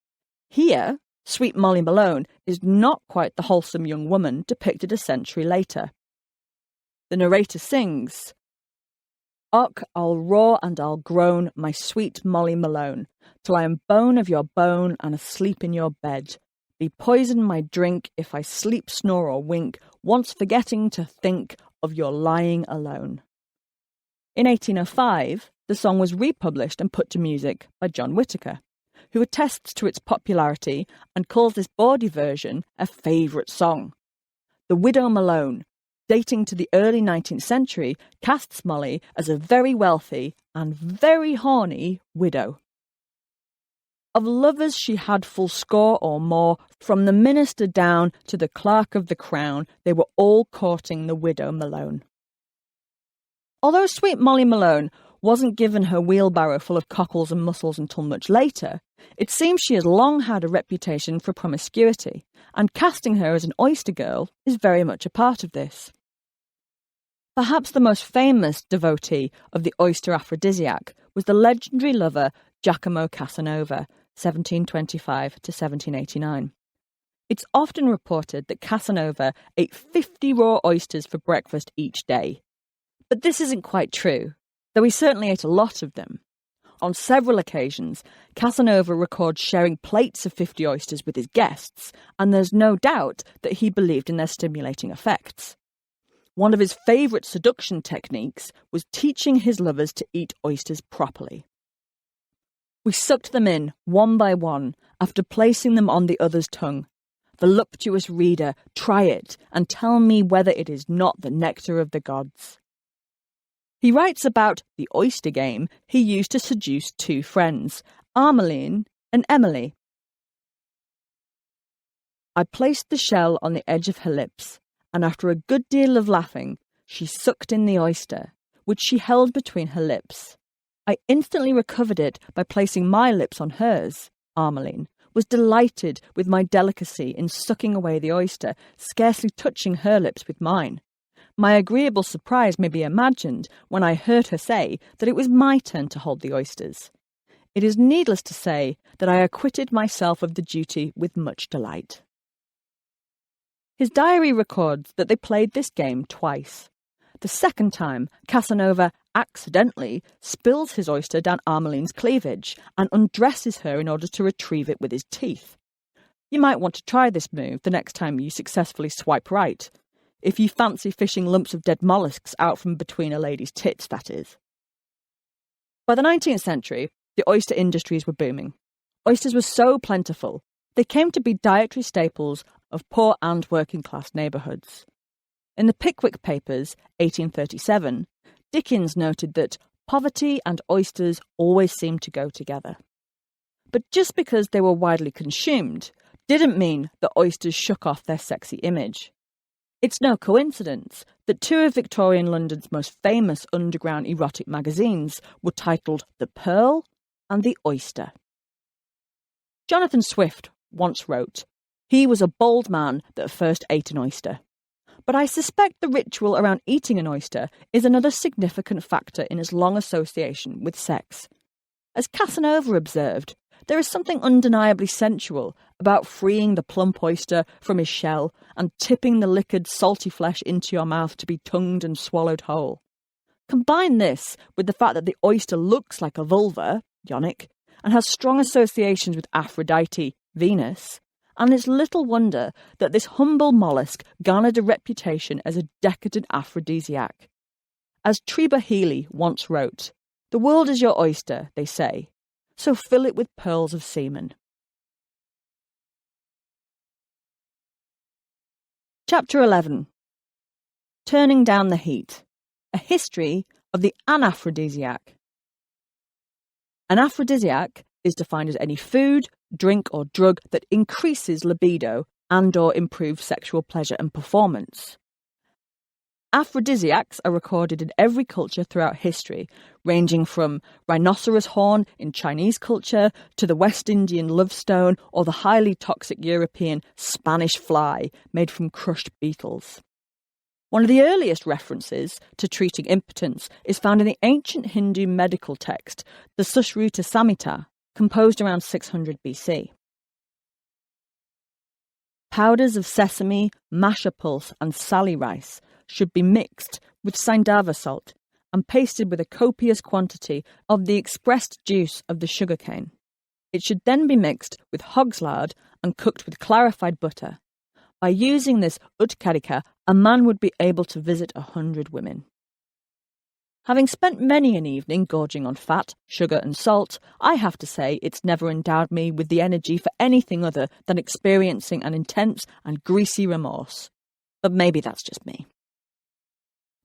Here, sweet Molly Malone is not quite the wholesome young woman depicted a century later. The narrator sings, "Och, I'll roar and I'll groan, my sweet Molly Malone, till I am bone of your bone and asleep in your bed. Be poison my drink if I sleep, snore or wink, once forgetting to think of your lying alone." In 1805, the song was republished and put to music by John Whitaker, who attests to its popularity and calls this bawdy version a favourite song. The Widow Malone, dating to the early 19th century, casts Molly as a very wealthy and very horny widow. Of lovers she had full score or more, from the minister down to the clerk of the crown, they were all courting the Widow Malone. Although sweet Molly Malone wasn't given her wheelbarrow full of cockles and mussels until much later, it seems she has long had a reputation for promiscuity, and casting her as an oyster girl is very much a part of this. Perhaps the most famous devotee of the oyster aphrodisiac was the legendary lover Giacomo Casanova, 1725 to 1789. It's often reported that Casanova ate 50 raw oysters for breakfast each day. But this isn't quite true, though he certainly ate a lot of them. On several occasions, Casanova records sharing plates of 50 oysters with his guests, and there's no doubt that he believed in their stimulating effects. One of his favourite seduction techniques was teaching his lovers to eat oysters properly. We sucked them in, one by one, after placing them on the other's tongue. Voluptuous reader, try it, and tell me whether it is not the nectar of the gods. He writes about the oyster game he used to seduce two friends, Armeline and Emily. I placed the shell on the edge of her lips, and after a good deal of laughing, she sucked in the oyster, which she held between her lips. I instantly recovered it by placing my lips on hers. Armeline was delighted with my delicacy in sucking away the oyster, scarcely touching her lips with mine. My agreeable surprise may be imagined when I heard her say that it was my turn to hold the oysters. It is needless to say that I acquitted myself of the duty with much delight. His diary records that they played this game twice. The second time, Casanova accidentally spills his oyster down Armeline's cleavage and undresses her in order to retrieve it with his teeth. You might want to try this move the next time you successfully swipe right. If you fancy fishing lumps of dead molluscs out from between a lady's tits, that is. By the 19th century, the oyster industries were booming. Oysters were so plentiful, they came to be dietary staples of poor and working-class neighbourhoods. In the Pickwick Papers, 1837, Dickens noted that poverty and oysters always seemed to go together. But just because they were widely consumed didn't mean that oysters shook off their sexy image. It's no coincidence that two of Victorian London's most famous underground erotic magazines were titled The Pearl and The Oyster. Jonathan Swift once wrote, "He was a bold man that first ate an oyster." But I suspect the ritual around eating an oyster is another significant factor in its long association with sex. As Casanova observed, there is something undeniably sensual about freeing the plump oyster from his shell and tipping the liquid, salty flesh into your mouth to be tongued and swallowed whole. Combine this with the fact that the oyster looks like a vulva, yonic, and has strong associations with Aphrodite, Venus, and it's little wonder that this humble mollusk garnered a reputation as a decadent aphrodisiac. As Treba Healy once wrote, "The world is your oyster, they say, so fill it with pearls of semen." Chapter 11. Turning Down the Heat. A History of the Anaphrodisiac. An aphrodisiac is defined as any food, drink or drug that increases libido and/or improves sexual pleasure and performance. Aphrodisiacs are recorded in every culture throughout history, ranging from rhinoceros horn in Chinese culture to the West Indian lovestone or the highly toxic European Spanish fly made from crushed beetles. One of the earliest references to treating impotence is found in the ancient Hindu medical text, the Sushruta Samhita, composed around 600 BC. Powders of sesame, masha pulse and sali rice should be mixed with Saindava salt and pasted with a copious quantity of the expressed juice of the sugarcane. It should then be mixed with hog's lard and cooked with clarified butter. By using this utkarika, a man would be able to visit 100 women. Having spent many an evening gorging on fat, sugar and salt, I have to say it's never endowed me with the energy for anything other than experiencing an intense and greasy remorse. But maybe that's just me.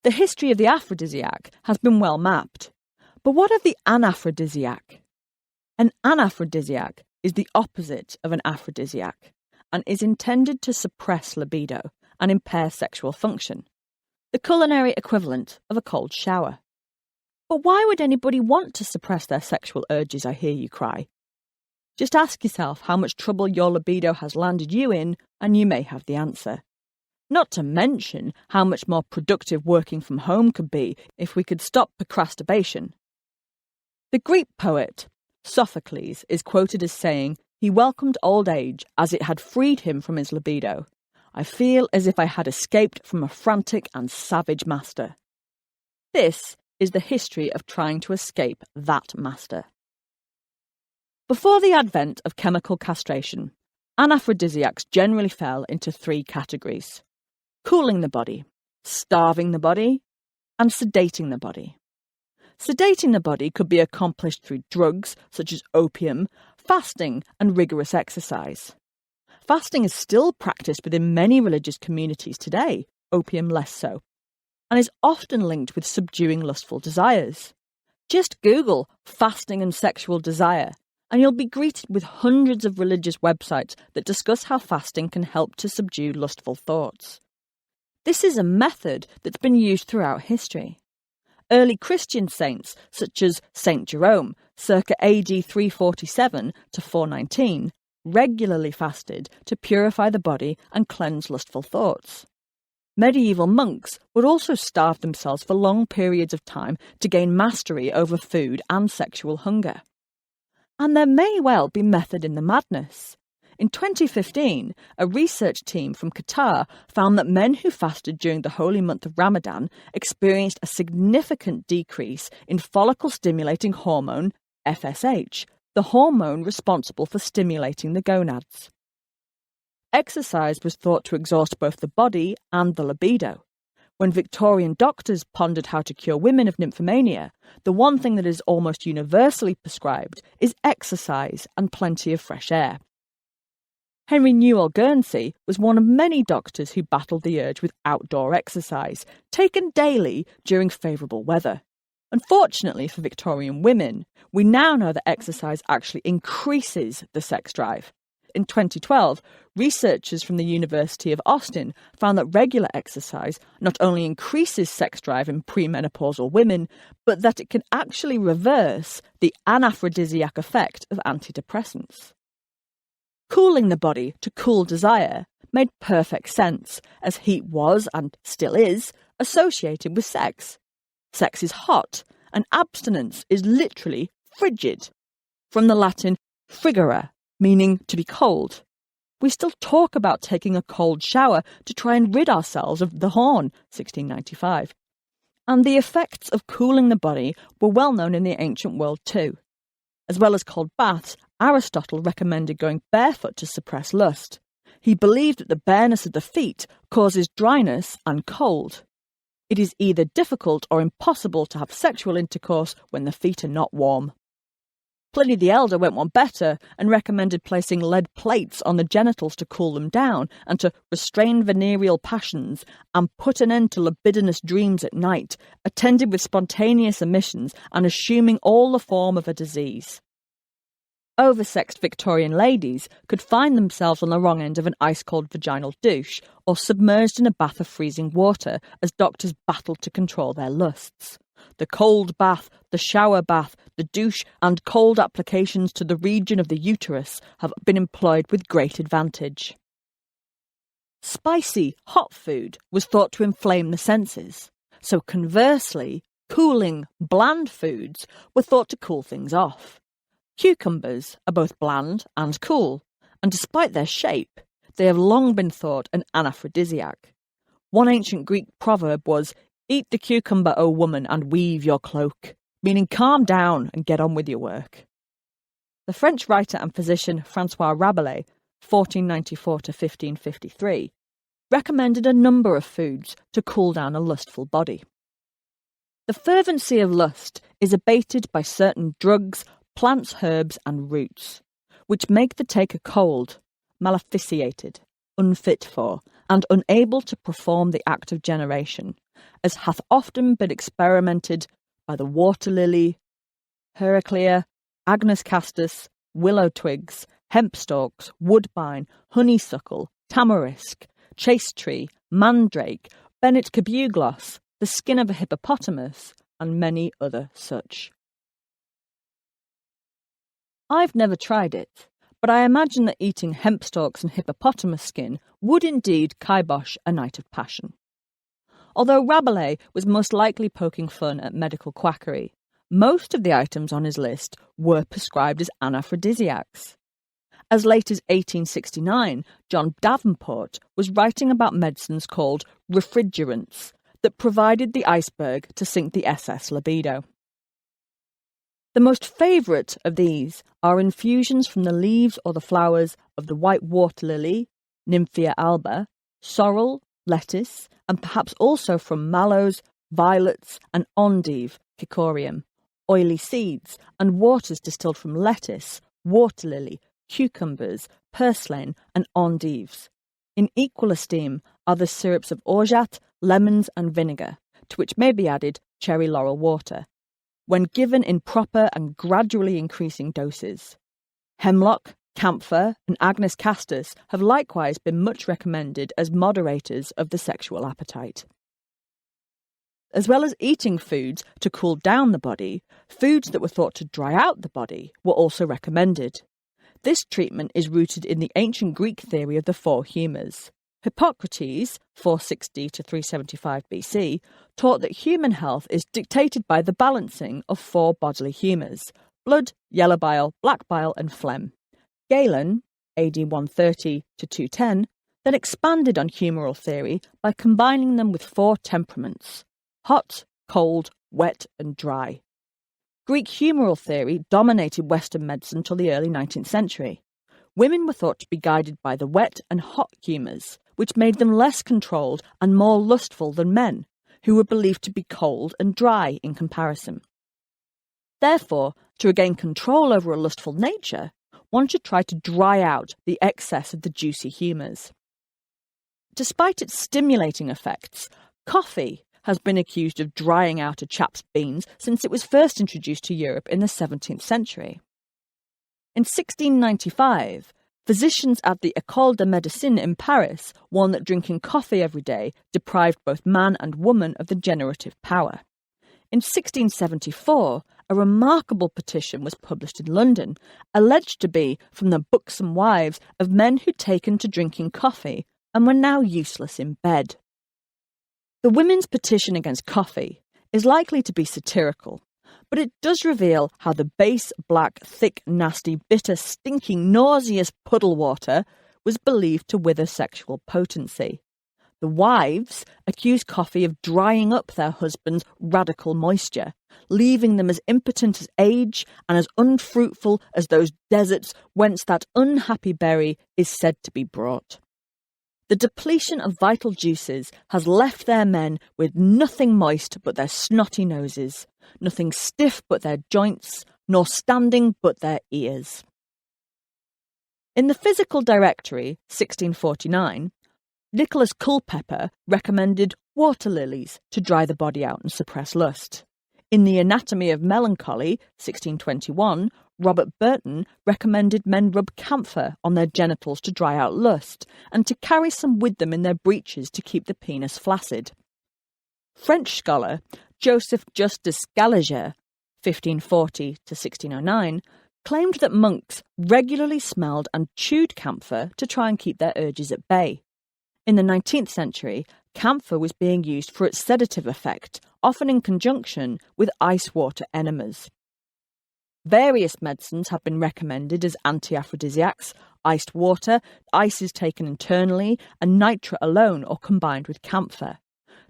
The history of the aphrodisiac has been well mapped. But what of the anaphrodisiac? An anaphrodisiac is the opposite of an aphrodisiac and is intended to suppress libido and impair sexual function, the culinary equivalent of a cold shower. But why would anybody want to suppress their sexual urges, I hear you cry? Just ask yourself how much trouble your libido has landed you in, and you may have the answer. Not to mention how much more productive working from home could be if we could stop procrastination. The Greek poet Sophocles is quoted as saying, "He welcomed old age as it had freed him from his libido. I feel as if I had escaped from a frantic and savage master." This is the history of trying to escape that master. Before the advent of chemical castration, anaphrodisiacs generally fell into three categories: cooling the body, starving the body, and sedating the body. Sedating the body could be accomplished through drugs such as opium, fasting, and rigorous exercise. Fasting is still practiced within many religious communities today, opium less so, and is often linked with subduing lustful desires. Just Google fasting and sexual desire, and you'll be greeted with hundreds of religious websites that discuss how fasting can help to subdue lustful thoughts. This is a method that's been used throughout history. Early Christian saints, such as Saint Jerome, circa AD 347 to 419, regularly fasted to purify the body and cleanse lustful thoughts. Medieval monks would also starve themselves for long periods of time to gain mastery over food and sexual hunger. And there may well be method in the madness. In 2015, a research team from Qatar found that men who fasted during the holy month of Ramadan experienced a significant decrease in follicle-stimulating hormone, FSH, the hormone responsible for stimulating the gonads. Exercise was thought to exhaust both the body and the libido. When Victorian doctors pondered how to cure women of nymphomania, the one thing that is almost universally prescribed is exercise and plenty of fresh air. Henry Newell Guernsey was one of many doctors who battled the urge with outdoor exercise, taken daily during favourable weather. Unfortunately for Victorian women, we now know that exercise actually increases the sex drive. In 2012, researchers from the University of Austin found that regular exercise not only increases sex drive in premenopausal women, but that it can actually reverse the anaphrodisiac effect of antidepressants. Cooling the body to cool desire made perfect sense, as heat was, and still is, associated with sex. Sex is hot, and abstinence is literally frigid. From the Latin frigere, meaning to be cold. We still talk about taking a cold shower to try and rid ourselves of the horn, 1695. And the effects of cooling the body were well known in the ancient world too. As well as cold baths, Aristotle recommended going barefoot to suppress lust. He believed that the bareness of the feet causes dryness and cold. It is either difficult or impossible to have sexual intercourse when the feet are not warm. Pliny the Elder went one better and recommended placing lead plates on the genitals to cool them down and to restrain venereal passions and put an end to libidinous dreams at night, attended with spontaneous emissions and assuming all the form of a disease. Oversexed Victorian ladies could find themselves on the wrong end of an ice-cold vaginal douche or submerged in a bath of freezing water as doctors battled to control their lusts. The cold bath, the shower bath, the douche and cold applications to the region of the uterus have been employed with great advantage. Spicy, hot food was thought to inflame the senses, so conversely, cooling, bland foods were thought to cool things off. Cucumbers are both bland and cool, and despite their shape, they have long been thought an anaphrodisiac. One ancient Greek proverb was, "Eat the cucumber, O woman, and weave your cloak," meaning calm down and get on with your work. The French writer and physician François Rabelais, 1494 to 1553, recommended a number of foods to cool down a lustful body. The fervency of lust is abated by certain drugs, plants, herbs and roots, which make the taker cold, maleficiated, unfit for, and unable to perform the act of generation, as hath often been experimented by the water lily, heraclea, agnus castus, willow twigs, hemp stalks, woodbine, honeysuckle, tamarisk, chaste tree, mandrake, Bennett cabuglos, the skin of a hippopotamus, and many other such. I've never tried it, but I imagine that eating hemp stalks and hippopotamus skin would indeed kibosh a night of passion. Although Rabelais was most likely poking fun at medical quackery, most of the items on his list were prescribed as anaphrodisiacs. As late as 1869, John Davenport was writing about medicines called refrigerants that provided the iceberg to sink the SS Libido. The most favourite of these are infusions from the leaves or the flowers of the white water lily, Nymphea alba, sorrel, lettuce, and perhaps also from mallows, violets, and endive, Cicorium, oily seeds, and waters distilled from lettuce, water lily, cucumbers, purslane, and endives. In equal esteem are the syrups of orgeat, lemons, and vinegar, to which may be added cherry laurel water, when given in proper and gradually increasing doses. Hemlock, camphor, and agnus castus have likewise been much recommended as moderators of the sexual appetite. As well as eating foods to cool down the body, foods that were thought to dry out the body were also recommended. This treatment is rooted in the ancient Greek theory of the four humours. Hippocrates, 460 to 375 BC, taught that human health is dictated by the balancing of four bodily humours: blood, yellow bile, black bile and phlegm. Galen, AD 130 to 210, then expanded on humoral theory by combining them with four temperaments: hot, cold, wet and dry. Greek humoral theory dominated Western medicine till the early 19th century. Women were thought to be guided by the wet and hot humours, which made them less controlled and more lustful than men, who were believed to be cold and dry in comparison. Therefore, to regain control over a lustful nature, one should try to dry out the excess of the juicy humours. Despite its stimulating effects, coffee has been accused of drying out a chap's beans since it was first introduced to Europe in the 17th century. In 1695, physicians at the École de Médecine in Paris warned that drinking coffee every day deprived both man and woman of the generative power. In 1674, a remarkable petition was published in London, alleged to be from the buxom wives of men who'd taken to drinking coffee and were now useless in bed. The women's petition against coffee is likely to be satirical, but it does reveal how the base, black, thick, nasty, bitter, stinking, nauseous puddle water was believed to wither sexual potency. The wives accused coffee of drying up their husbands' radical moisture, leaving them as impotent as age and as unfruitful as those deserts whence that unhappy berry is said to be brought. The depletion of vital juices has left their men with nothing moist but their snotty noses, nothing stiff but their joints, nor standing but their ears. In the Physical Directory, 1649, Nicholas Culpeper recommended water lilies to dry the body out and suppress lust. In the Anatomy of Melancholy, 1621, Robert Burton recommended men rub camphor on their genitals to dry out lust and to carry some with them in their breeches to keep the penis flaccid. French scholar Joseph Justus Scaliger, 1540 to 1609, claimed that monks regularly smelled and chewed camphor to try and keep their urges at bay. In the 19th century, camphor was being used for its sedative effect, often in conjunction with ice water enemas. Various medicines have been recommended as anti-aphrodisiacs: iced water, ices taken internally, and nitre alone or combined with camphor.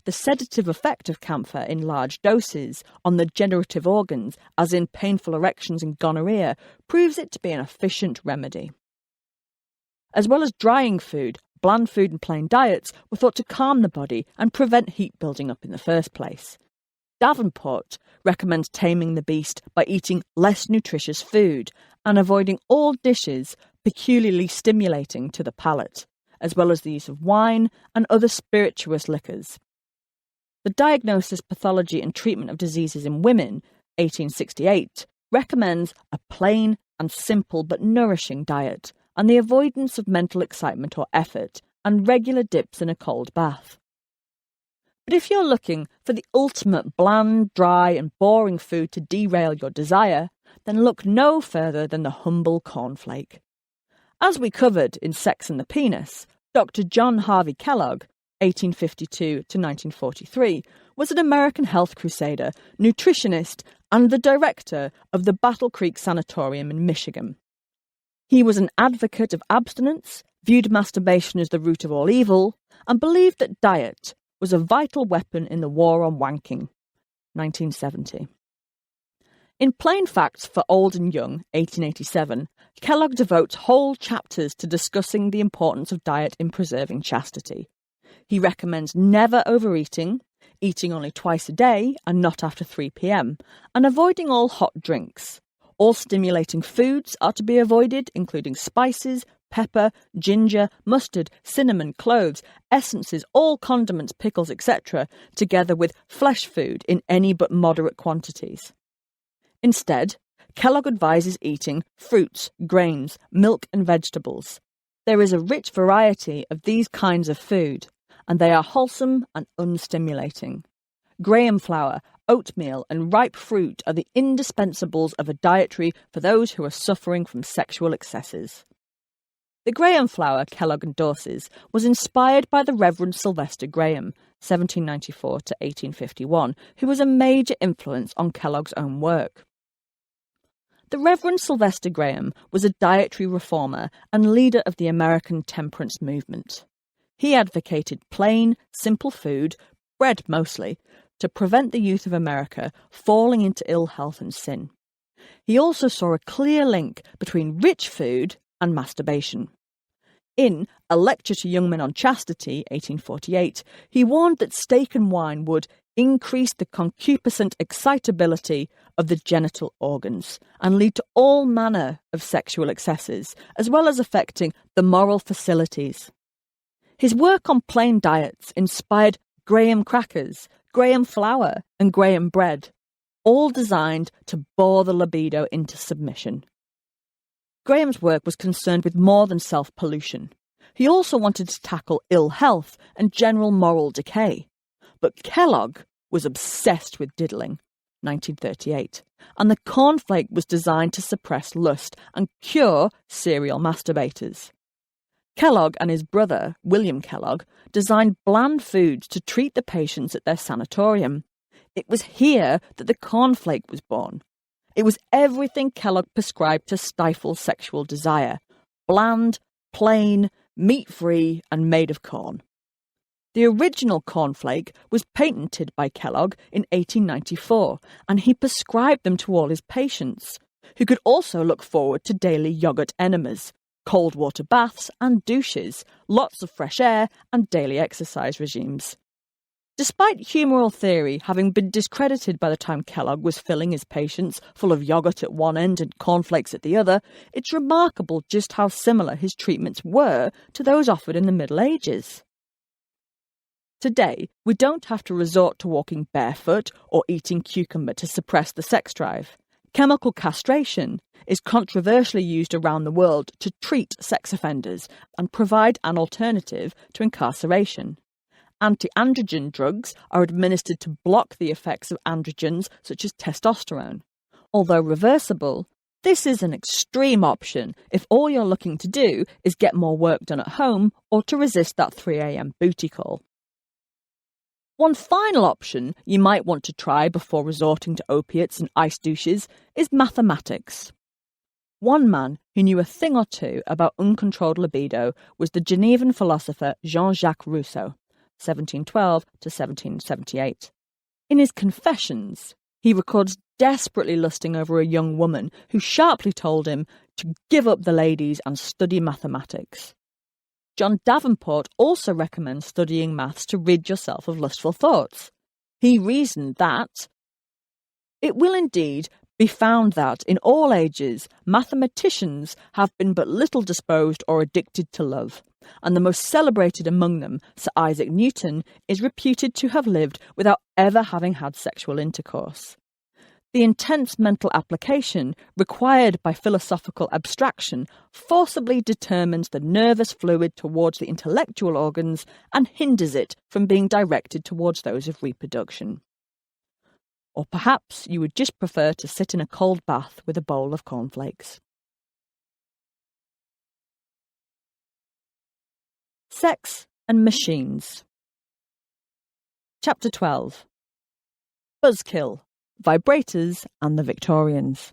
The sedative effect of camphor in large doses on the generative organs, as in painful erections and gonorrhea, proves it to be an efficient remedy. As well as drying food, bland food and plain diets were thought to calm the body and prevent heat building up in the first place. Davenport recommends taming the beast by eating less nutritious food and avoiding all dishes peculiarly stimulating to the palate, as well as the use of wine and other spirituous liquors. The Diagnosis, Pathology and Treatment of Diseases in Women, 1868, recommends a plain and simple but nourishing diet and the avoidance of mental excitement or effort and regular dips in a cold bath. But if you're looking for the ultimate bland, dry and boring food to derail your desire, then look no further than the humble cornflake. As we covered in Sex and the Penis, Dr. John Harvey Kellogg, 1852 to 1943, was an American health crusader, nutritionist, and the director of the Battle Creek Sanatorium in Michigan. He was an advocate of abstinence, viewed masturbation as the root of all evil, and believed that diet was a vital weapon in the war on wanking. 1970. In Plain Facts for Old and Young, 1887, Kellogg devotes whole chapters to discussing the importance of diet in preserving chastity. He recommends never overeating, eating only twice a day and not after 3 p.m, and avoiding all hot drinks. All stimulating foods are to be avoided, including spices, pepper, ginger, mustard, cinnamon, cloves, essences, all condiments, pickles, etc., together with flesh food in any but moderate quantities. Instead, Kellogg advises eating fruits, grains, milk and vegetables. There is a rich variety of these kinds of food, and they are wholesome and unstimulating. Graham flour, oatmeal and ripe fruit are the indispensables of a dietary for those who are suffering from sexual excesses. The Graham flour Kellogg endorses was inspired by the Reverend Sylvester Graham, 1794 to 1851, who was a major influence on Kellogg's own work. The Reverend Sylvester Graham was a dietary reformer and leader of the American temperance movement. He advocated plain, simple food, bread mostly, to prevent the youth of America falling into ill health and sin. He also saw a clear link between rich food and masturbation. In A Lecture to Young Men on Chastity, 1848, he warned that steak and wine would increase the concupiscent excitability of the genital organs and lead to all manner of sexual excesses, as well as affecting the moral facilities. His work on plain diets inspired Graham crackers, Graham flour and Graham bread, all designed to bore the libido into submission. Graham's work was concerned with more than self-pollution. He also wanted to tackle ill health and general moral decay. But Kellogg was obsessed with diddling, 1938, and the cornflake was designed to suppress lust and cure serial masturbators. Kellogg and his brother, William Kellogg, designed bland foods to treat the patients at their sanatorium. It was here that the cornflake was born. It was everything Kellogg prescribed to stifle sexual desire: bland, plain, meat-free, and made of corn. The original cornflake was patented by Kellogg in 1894, and he prescribed them to all his patients, who could also look forward to daily yogurt enemas, cold water baths and douches, lots of fresh air, and daily exercise regimes. Despite humoral theory having been discredited by the time Kellogg was filling his patients full of yoghurt at one end and cornflakes at the other, it's remarkable just how similar his treatments were to those offered in the Middle Ages. Today, we don't have to resort to walking barefoot or eating cucumber to suppress the sex drive. Chemical castration is controversially used around the world to treat sex offenders and provide an alternative to incarceration. Anti-androgen drugs are administered to block the effects of androgens such as testosterone. Although reversible, this is an extreme option if all you're looking to do is get more work done at home or to resist that 3 a.m. booty call. One final option you might want to try before resorting to opiates and ice douches is mathematics. One man who knew a thing or two about uncontrolled libido was the Genevan philosopher Jean-Jacques Rousseau, 1712 to 1778. In his Confessions, he records desperately lusting over a young woman who sharply told him to give up the ladies and study mathematics. John Davenport also recommends studying maths to rid yourself of lustful thoughts. He reasoned that it will indeed be found that, in all ages, mathematicians have been but little disposed or addicted to love, and the most celebrated among them, Sir Isaac Newton, is reputed to have lived without ever having had sexual intercourse. The intense mental application required by philosophical abstraction forcibly determines the nervous fluid towards the intellectual organs and hinders it from being directed towards those of reproduction. Or perhaps you would just prefer to sit in a cold bath with a bowl of cornflakes. Sex and Machines. Chapter 12. Buzzkill, Vibrators and the Victorians.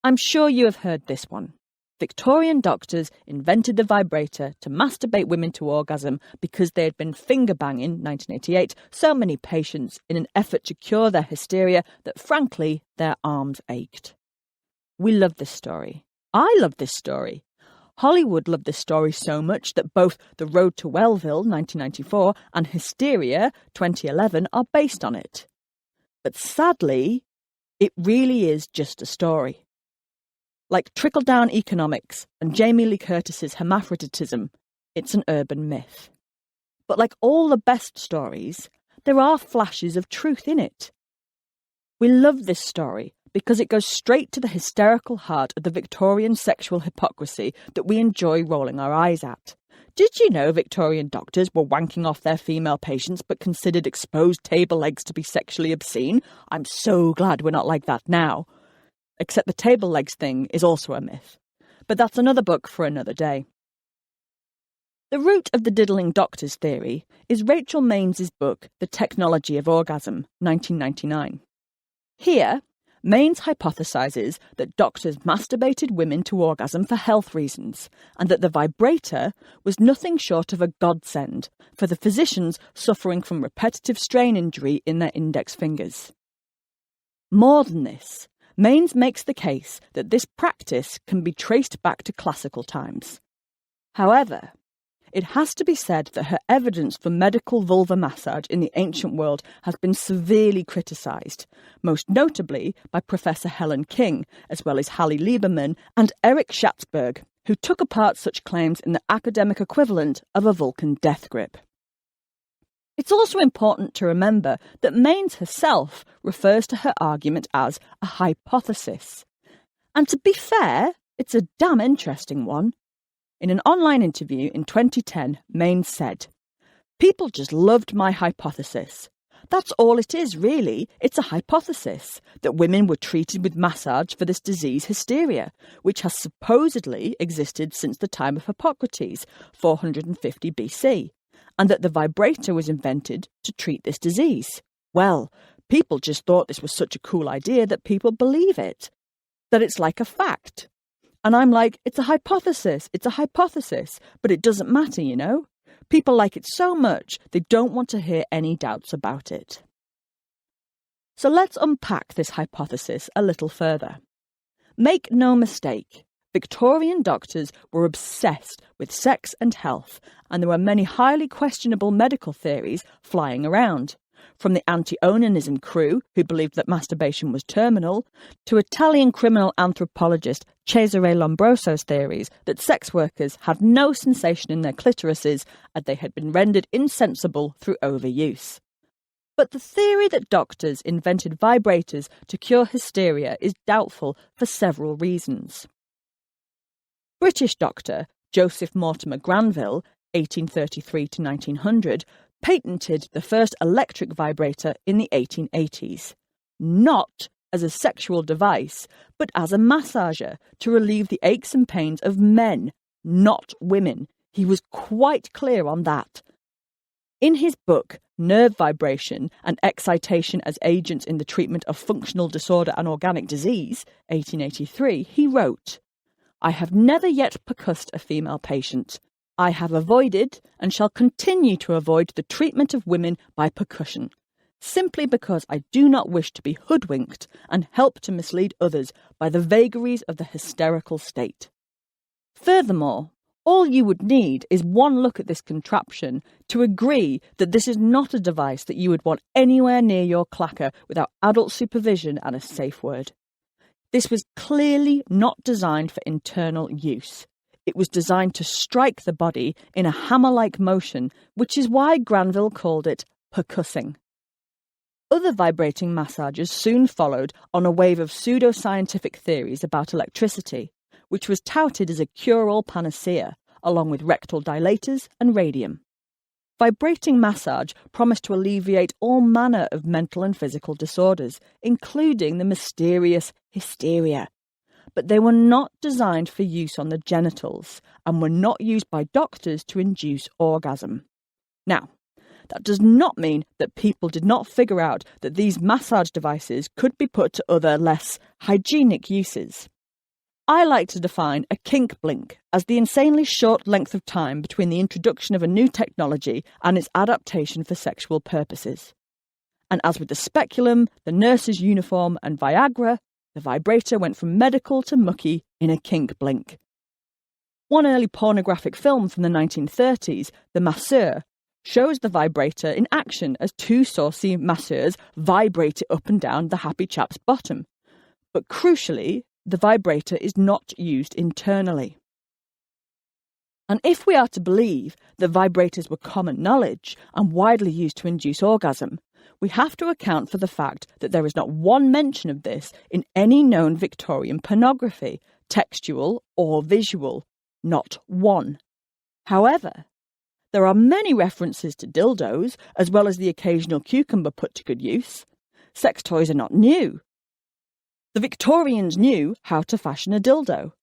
I'm sure you have heard this one. Victorian doctors invented the vibrator to masturbate women to orgasm because they had been finger-banging, 1988, so many patients in an effort to cure their hysteria that, frankly, their arms ached. We love this story. I love this story. Hollywood loved this story so much that both The Road to Wellville, 1994, and Hysteria, 2011, are based on it. But sadly, it really is just a story. Like trickle-down economics and Jamie Lee Curtis's hermaphroditism, it's an urban myth. But like all the best stories, there are flashes of truth in it. We love this story because it goes straight to the hysterical heart of the Victorian sexual hypocrisy that we enjoy rolling our eyes at. Did you know Victorian doctors were wanking off their female patients but considered exposed table legs to be sexually obscene? I'm so glad we're not like that now. Except the table legs thing is also a myth. But that's another book for another day. The root of the diddling doctors theory is Rachel Mains's book, The Technology of Orgasm, 1999. Here, Mains hypothesises that doctors masturbated women to orgasm for health reasons, and that the vibrator was nothing short of a godsend for the physicians suffering from repetitive strain injury in their index fingers. More than this, Mains makes the case that this practice can be traced back to classical times. However, it has to be said that her evidence for medical vulva massage in the ancient world has been severely criticised, most notably by Professor Helen King, as well as Hallie Lieberman and Eric Schatzberg, who took apart such claims in the academic equivalent of a Vulcan death grip. It's also important to remember that Mains herself refers to her argument as a hypothesis. And to be fair, it's a damn interesting one. In an online interview in 2010, Mains said, "People just loved my hypothesis. That's all it is, really. It's a hypothesis that women were treated with massage for this disease hysteria, which has supposedly existed since the time of Hippocrates, 450 BC, and that the vibrator was invented to treat this disease. Well, people just thought this was such a cool idea that people believe it, that it's like a fact. And I'm like, it's a hypothesis, but it doesn't matter, you know? People like it so much, they don't want to hear any doubts about it." So let's unpack this hypothesis a little further. Make no mistake, Victorian doctors were obsessed with sex and health, and there were many highly questionable medical theories flying around, from the anti-onanism crew who believed that masturbation was terminal, to Italian criminal anthropologist Cesare Lombroso's theories that sex workers had no sensation in their clitorises and they had been rendered insensible through overuse. But the theory that doctors invented vibrators to cure hysteria is doubtful for several reasons. British doctor Joseph Mortimer Granville, 1833 to 1900, patented the first electric vibrator in the 1880s, not as a sexual device, but as a massager to relieve the aches and pains of men, not women. He was quite clear on that. In his book, Nerve Vibration and Excitation as Agents in the Treatment of Functional Disorder and Organic Disease, 1883, he wrote, "I have never yet percussed a female patient. I have avoided and shall continue to avoid the treatment of women by percussion, simply because I do not wish to be hoodwinked and help to mislead others by the vagaries of the hysterical state. Furthermore, all you would need is one look at this contraption to agree that this is not a device that you would want anywhere near your clacker without adult supervision and a safe word. This was clearly not designed for internal use. It was designed to strike the body in a hammer-like motion, which is why Granville called it percussing." Other vibrating massages soon followed on a wave of pseudoscientific theories about electricity, which was touted as a cure-all panacea, along with rectal dilators and radium. Vibrating massage promised to alleviate all manner of mental and physical disorders, including the mysterious hysteria. But they were not designed for use on the genitals and were not used by doctors to induce orgasm. Now, that does not mean that people did not figure out that these massage devices could be put to other, less hygienic uses. I like to define a kink blink as the insanely short length of time between the introduction of a new technology and its adaptation for sexual purposes. And as with the speculum, the nurse's uniform and Viagra, the vibrator went from medical to mucky in a kink blink. One early pornographic film from the 1930s, The Masseur, shows the vibrator in action as two saucy masseurs vibrate it up and down the happy chap's bottom. But crucially, the vibrator is not used internally. And if we are to believe that vibrators were common knowledge and widely used to induce orgasm, we have to account for the fact that there is not one mention of this in any known Victorian pornography, textual or visual. Not one. However, there are many references to dildos, as well as the occasional cucumber put to good use. Sex toys are not new. The Victorians knew how to fashion a dildo.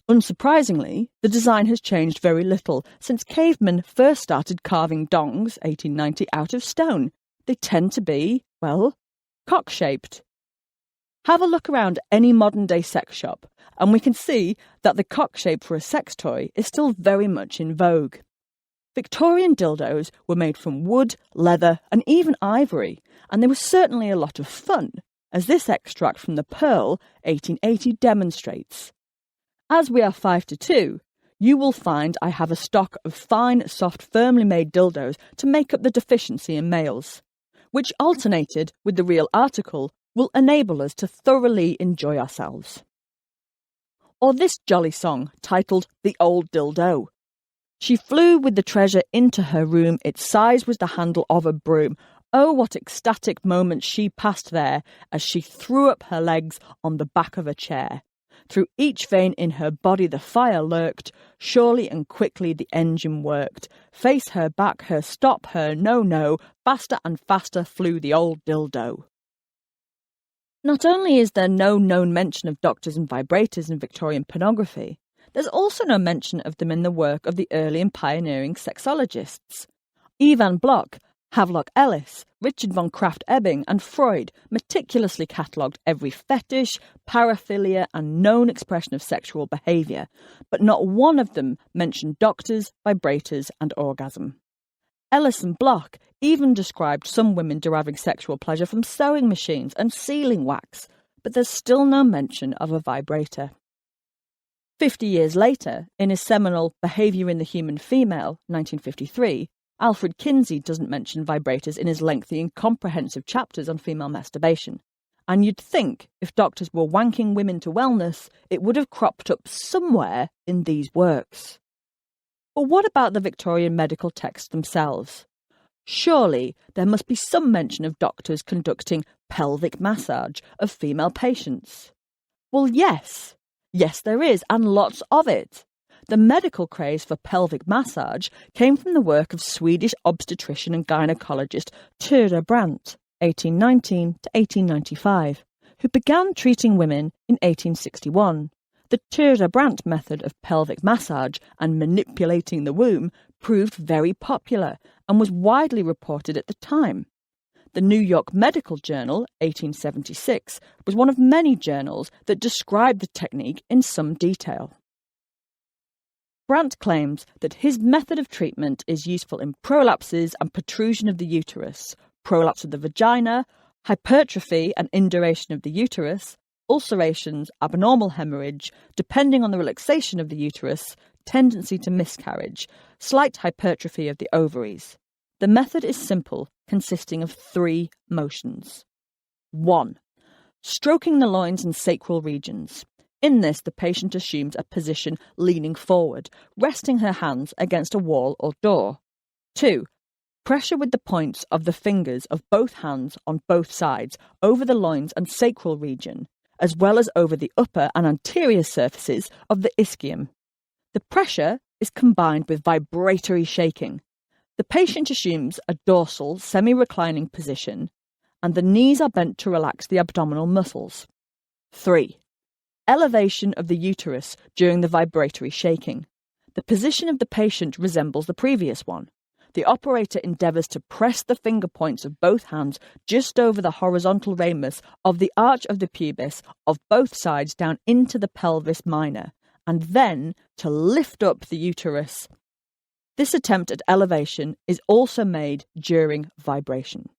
Unsurprisingly, the design has changed very little since cavemen first started carving dongs, 1890, out of stone. They tend to be, well, cock-shaped. Have a look around any modern-day sex shop, and we can see that the cock shape for a sex toy is still very much in vogue. Victorian dildos were made from wood, leather, and even ivory, and they were certainly a lot of fun, as this extract from the Pearl, 1880, demonstrates. As we are 5-2, you will find I have a stock of fine, soft, firmly made dildos to make up the deficiency in males, which alternated with the real article will enable us to thoroughly enjoy ourselves. Or this jolly song, titled The Old Dildo. She flew with the treasure into her room, its size was the handle of a broom. Oh, what ecstatic moments she passed there, as she threw up her legs on the back of a chair. Through each vein in her body the fire lurked, surely and quickly the engine worked. Face her back, her stop, her no, faster and faster flew the old dildo. Not only is there no known mention of doctors and vibrators in Victorian pornography, there's also no mention of them in the work of the early and pioneering sexologists. Ivan Bloch, Havelock Ellis, Richard von Krafft-Ebing and Freud meticulously catalogued every fetish, paraphilia and known expression of sexual behaviour, but not one of them mentioned doctors, vibrators and orgasm. Ellis and Bloch even described some women deriving sexual pleasure from sewing machines and sealing wax, but there's still no mention of a vibrator. 50 years later, in his seminal Behaviour in the Human Female, 1953, Alfred Kinsey doesn't mention vibrators in his lengthy and comprehensive chapters on female masturbation. And you'd think if doctors were wanking women to wellness, it would have cropped up somewhere in these works. But what about the Victorian medical texts themselves? Surely there must be some mention of doctors conducting pelvic massage of female patients. Well, yes. Yes, there is, and lots of it. The medical craze for pelvic massage came from the work of Swedish obstetrician and gynaecologist Ture Brandt, 1819 to 1895, who began treating women in 1861. The Ture Brandt method of pelvic massage and manipulating the womb proved very popular and was widely reported at the time. The New York Medical Journal, 1876, was one of many journals that described the technique in some detail. Brandt claims that his method of treatment is useful in prolapses and protrusion of the uterus, prolapse of the vagina, hypertrophy and induration of the uterus, ulcerations, abnormal hemorrhage, depending on the relaxation of the uterus, tendency to miscarriage, slight hypertrophy of the ovaries. The method is simple, consisting of 3 motions. 1. Stroking the loins and sacral regions. In this, the patient assumes a position leaning forward, resting her hands against a wall or door. 2. Pressure with the points of the fingers of both hands on both sides over the loins and sacral region, as well as over the upper and anterior surfaces of the ischium. The pressure is combined with vibratory shaking. The patient assumes a dorsal, semi-reclining position, and the knees are bent to relax the abdominal muscles. 3. Elevation of the uterus during the vibratory shaking. The position of the patient resembles the previous one. The operator endeavours to press the finger points of both hands just over the horizontal ramus of the arch of the pubis of both sides down into the pelvis minor, and then to lift up the uterus. This attempt at elevation is also made during vibration.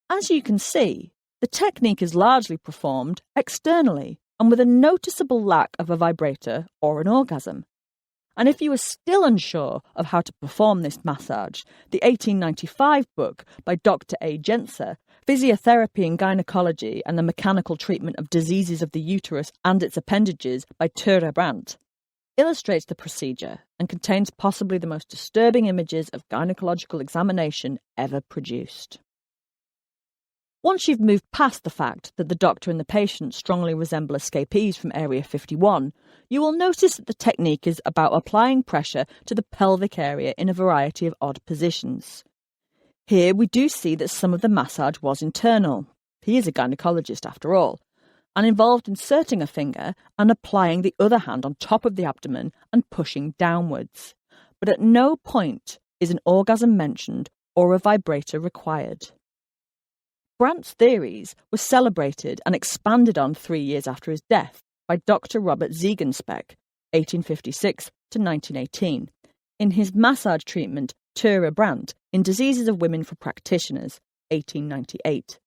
As you can see, the technique is largely performed externally and with a noticeable lack of a vibrator or an orgasm. And if you are still unsure of how to perform this massage, the 1895 book by Dr. A. Genser, Physiotherapy in Gynecology and the Mechanical Treatment of Diseases of the Uterus and its Appendages by Ture Brandt, illustrates the procedure and contains possibly the most disturbing images of gynecological examination ever produced. Once you've moved past the fact that the doctor and the patient strongly resemble escapees from Area 51, you will notice that the technique is about applying pressure to the pelvic area in a variety of odd positions. Here we do see that some of the massage was internal. He is a gynecologist after all, and involved inserting a finger and applying the other hand on top of the abdomen and pushing downwards. But at no point is an orgasm mentioned or a vibrator required. Brandt's theories were celebrated and expanded on 3 years after his death by Dr. Robert Ziegenspeck, 1856 to 1918, in his massage treatment Ture Brandt in Diseases of Women for Practitioners, 1898.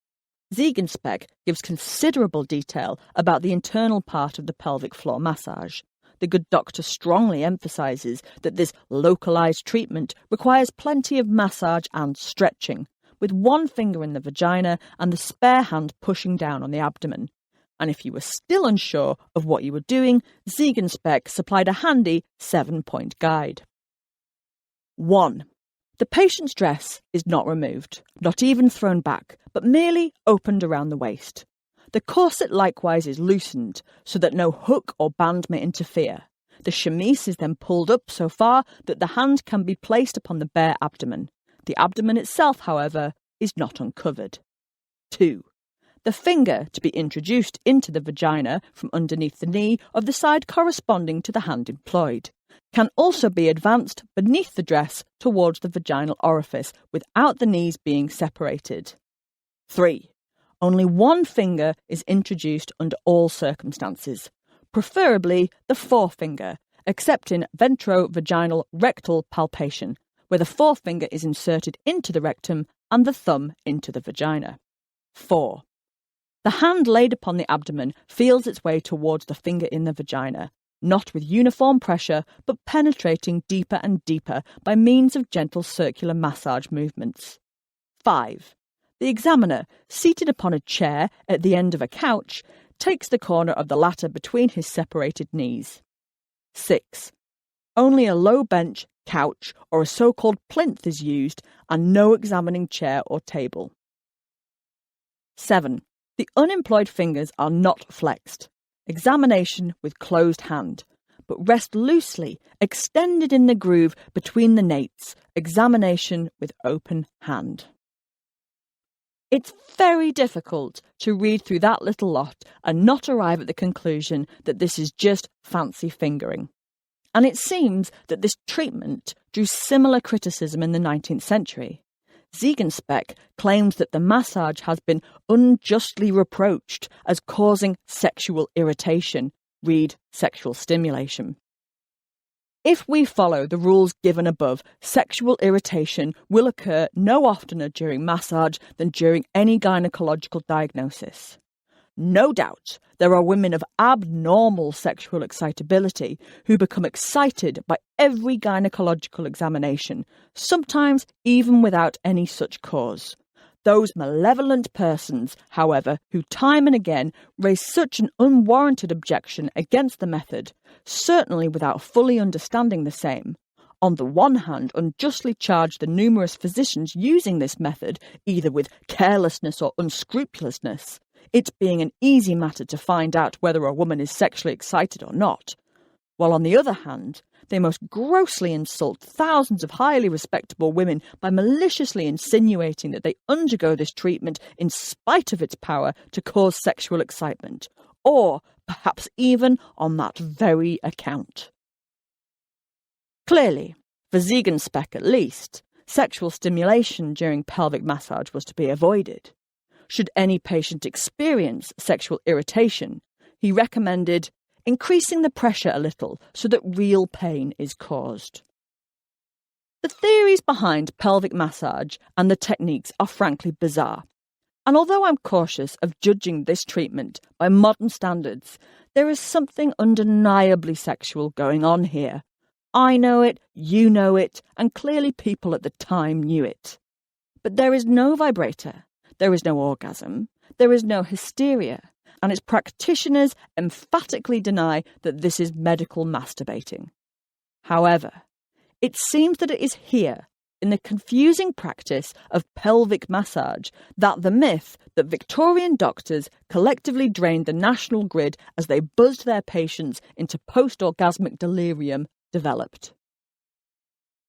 Ziegenspeck gives considerable detail about the internal part of the pelvic floor massage. The good doctor strongly emphasises that this localised treatment requires plenty of massage and stretching, with one finger in the vagina and the spare hand pushing down on the abdomen. And if you were still unsure of what you were doing, Ziegenspeck supplied a handy 7-point guide. 1. The patient's dress is not removed, not even thrown back, but merely opened around the waist. The corset likewise is loosened, so that no hook or band may interfere. The chemise is then pulled up so far that the hand can be placed upon the bare abdomen. The abdomen itself, however, is not uncovered. 2. The finger to be introduced into the vagina from underneath the knee of the side corresponding to the hand employed can also be advanced beneath the dress towards the vaginal orifice without the knees being separated. 3. Only one finger is introduced under all circumstances, preferably the forefinger, except in ventrovaginal rectal palpation, where the forefinger is inserted into the rectum and the thumb into the vagina. 4. The hand laid upon the abdomen feels its way towards the finger in the vagina, not with uniform pressure, but penetrating deeper and deeper by means of gentle circular massage movements. 5. The examiner, seated upon a chair at the end of a couch, takes the corner of the latter between his separated knees. 6. Only a low bench, couch, or a so-called plinth is used, and no examining chair or table. 7. The unemployed fingers are not flexed. Examination with closed hand, but rest loosely, extended in the groove between the nates. Examination with open hand. It's very difficult to read through that little lot and not arrive at the conclusion that this is just fancy fingering. And it seems that this treatment drew similar criticism in the 19th century. Ziegenspeck claims that the massage has been unjustly reproached as causing sexual irritation, read sexual stimulation. If we follow the rules given above, sexual irritation will occur no oftener during massage than during any gynecological diagnosis. No doubt there are women of abnormal sexual excitability who become excited by every gynecological examination, sometimes even without any such cause. Those malevolent persons, however, who time and again raise such an unwarranted objection against the method, certainly without fully understanding the same, on the one hand unjustly charge the numerous physicians using this method either with carelessness or unscrupulousness, it being an easy matter to find out whether a woman is sexually excited or not, while on the other hand, they most grossly insult thousands of highly respectable women by maliciously insinuating that they undergo this treatment in spite of its power to cause sexual excitement, or perhaps even on that very account. Clearly, for Ziegenspeck at least, sexual stimulation during pelvic massage was to be avoided. Should any patient experience sexual irritation, he recommended increasing the pressure a little so that real pain is caused. The theories behind pelvic massage and the techniques are frankly bizarre, and although I'm cautious of judging this treatment by modern standards, there is something undeniably sexual going on here. I know it, you know it, and clearly people at the time knew it. But there is no vibrator, there is no orgasm, there is no hysteria, and its practitioners emphatically deny that this is medical masturbating. However, it seems that it is here, in the confusing practice of pelvic massage, that the myth that Victorian doctors collectively drained the national grid as they buzzed their patients into post-orgasmic delirium developed.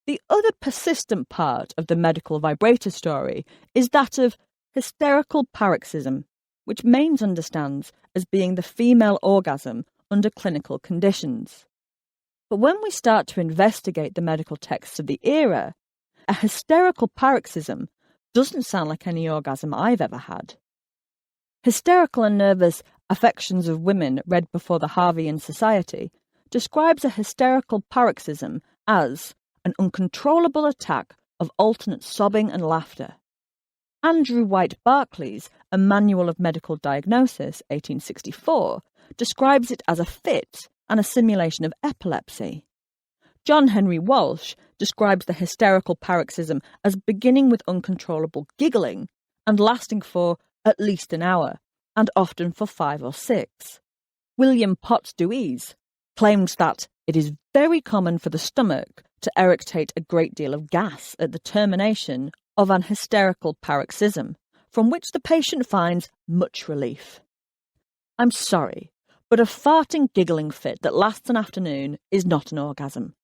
The other persistent part of the medical vibrator story is that of hysterical paroxysm, which Maines understands as being the female orgasm under clinical conditions. But when we start to investigate the medical texts of the era, a hysterical paroxysm doesn't sound like any orgasm I've ever had. Hysterical and Nervous Affections of Women, read before the Harveyan Society, describes a hysterical paroxysm as an uncontrollable attack of alternate sobbing and laughter. Andrew White Barclay's A Manual of Medical Diagnosis, 1864, describes it as a fit and a simulation of epilepsy. John Henry Walsh describes the hysterical paroxysm as beginning with uncontrollable giggling and lasting for at least an hour, and often for 5 or 6. William Potts Dewey's claims that it is very common for the stomach to eructate a great deal of gas at the termination of an hysterical paroxysm, from which the patient finds much relief. I'm sorry, but a farting giggling fit that lasts an afternoon is not an orgasm.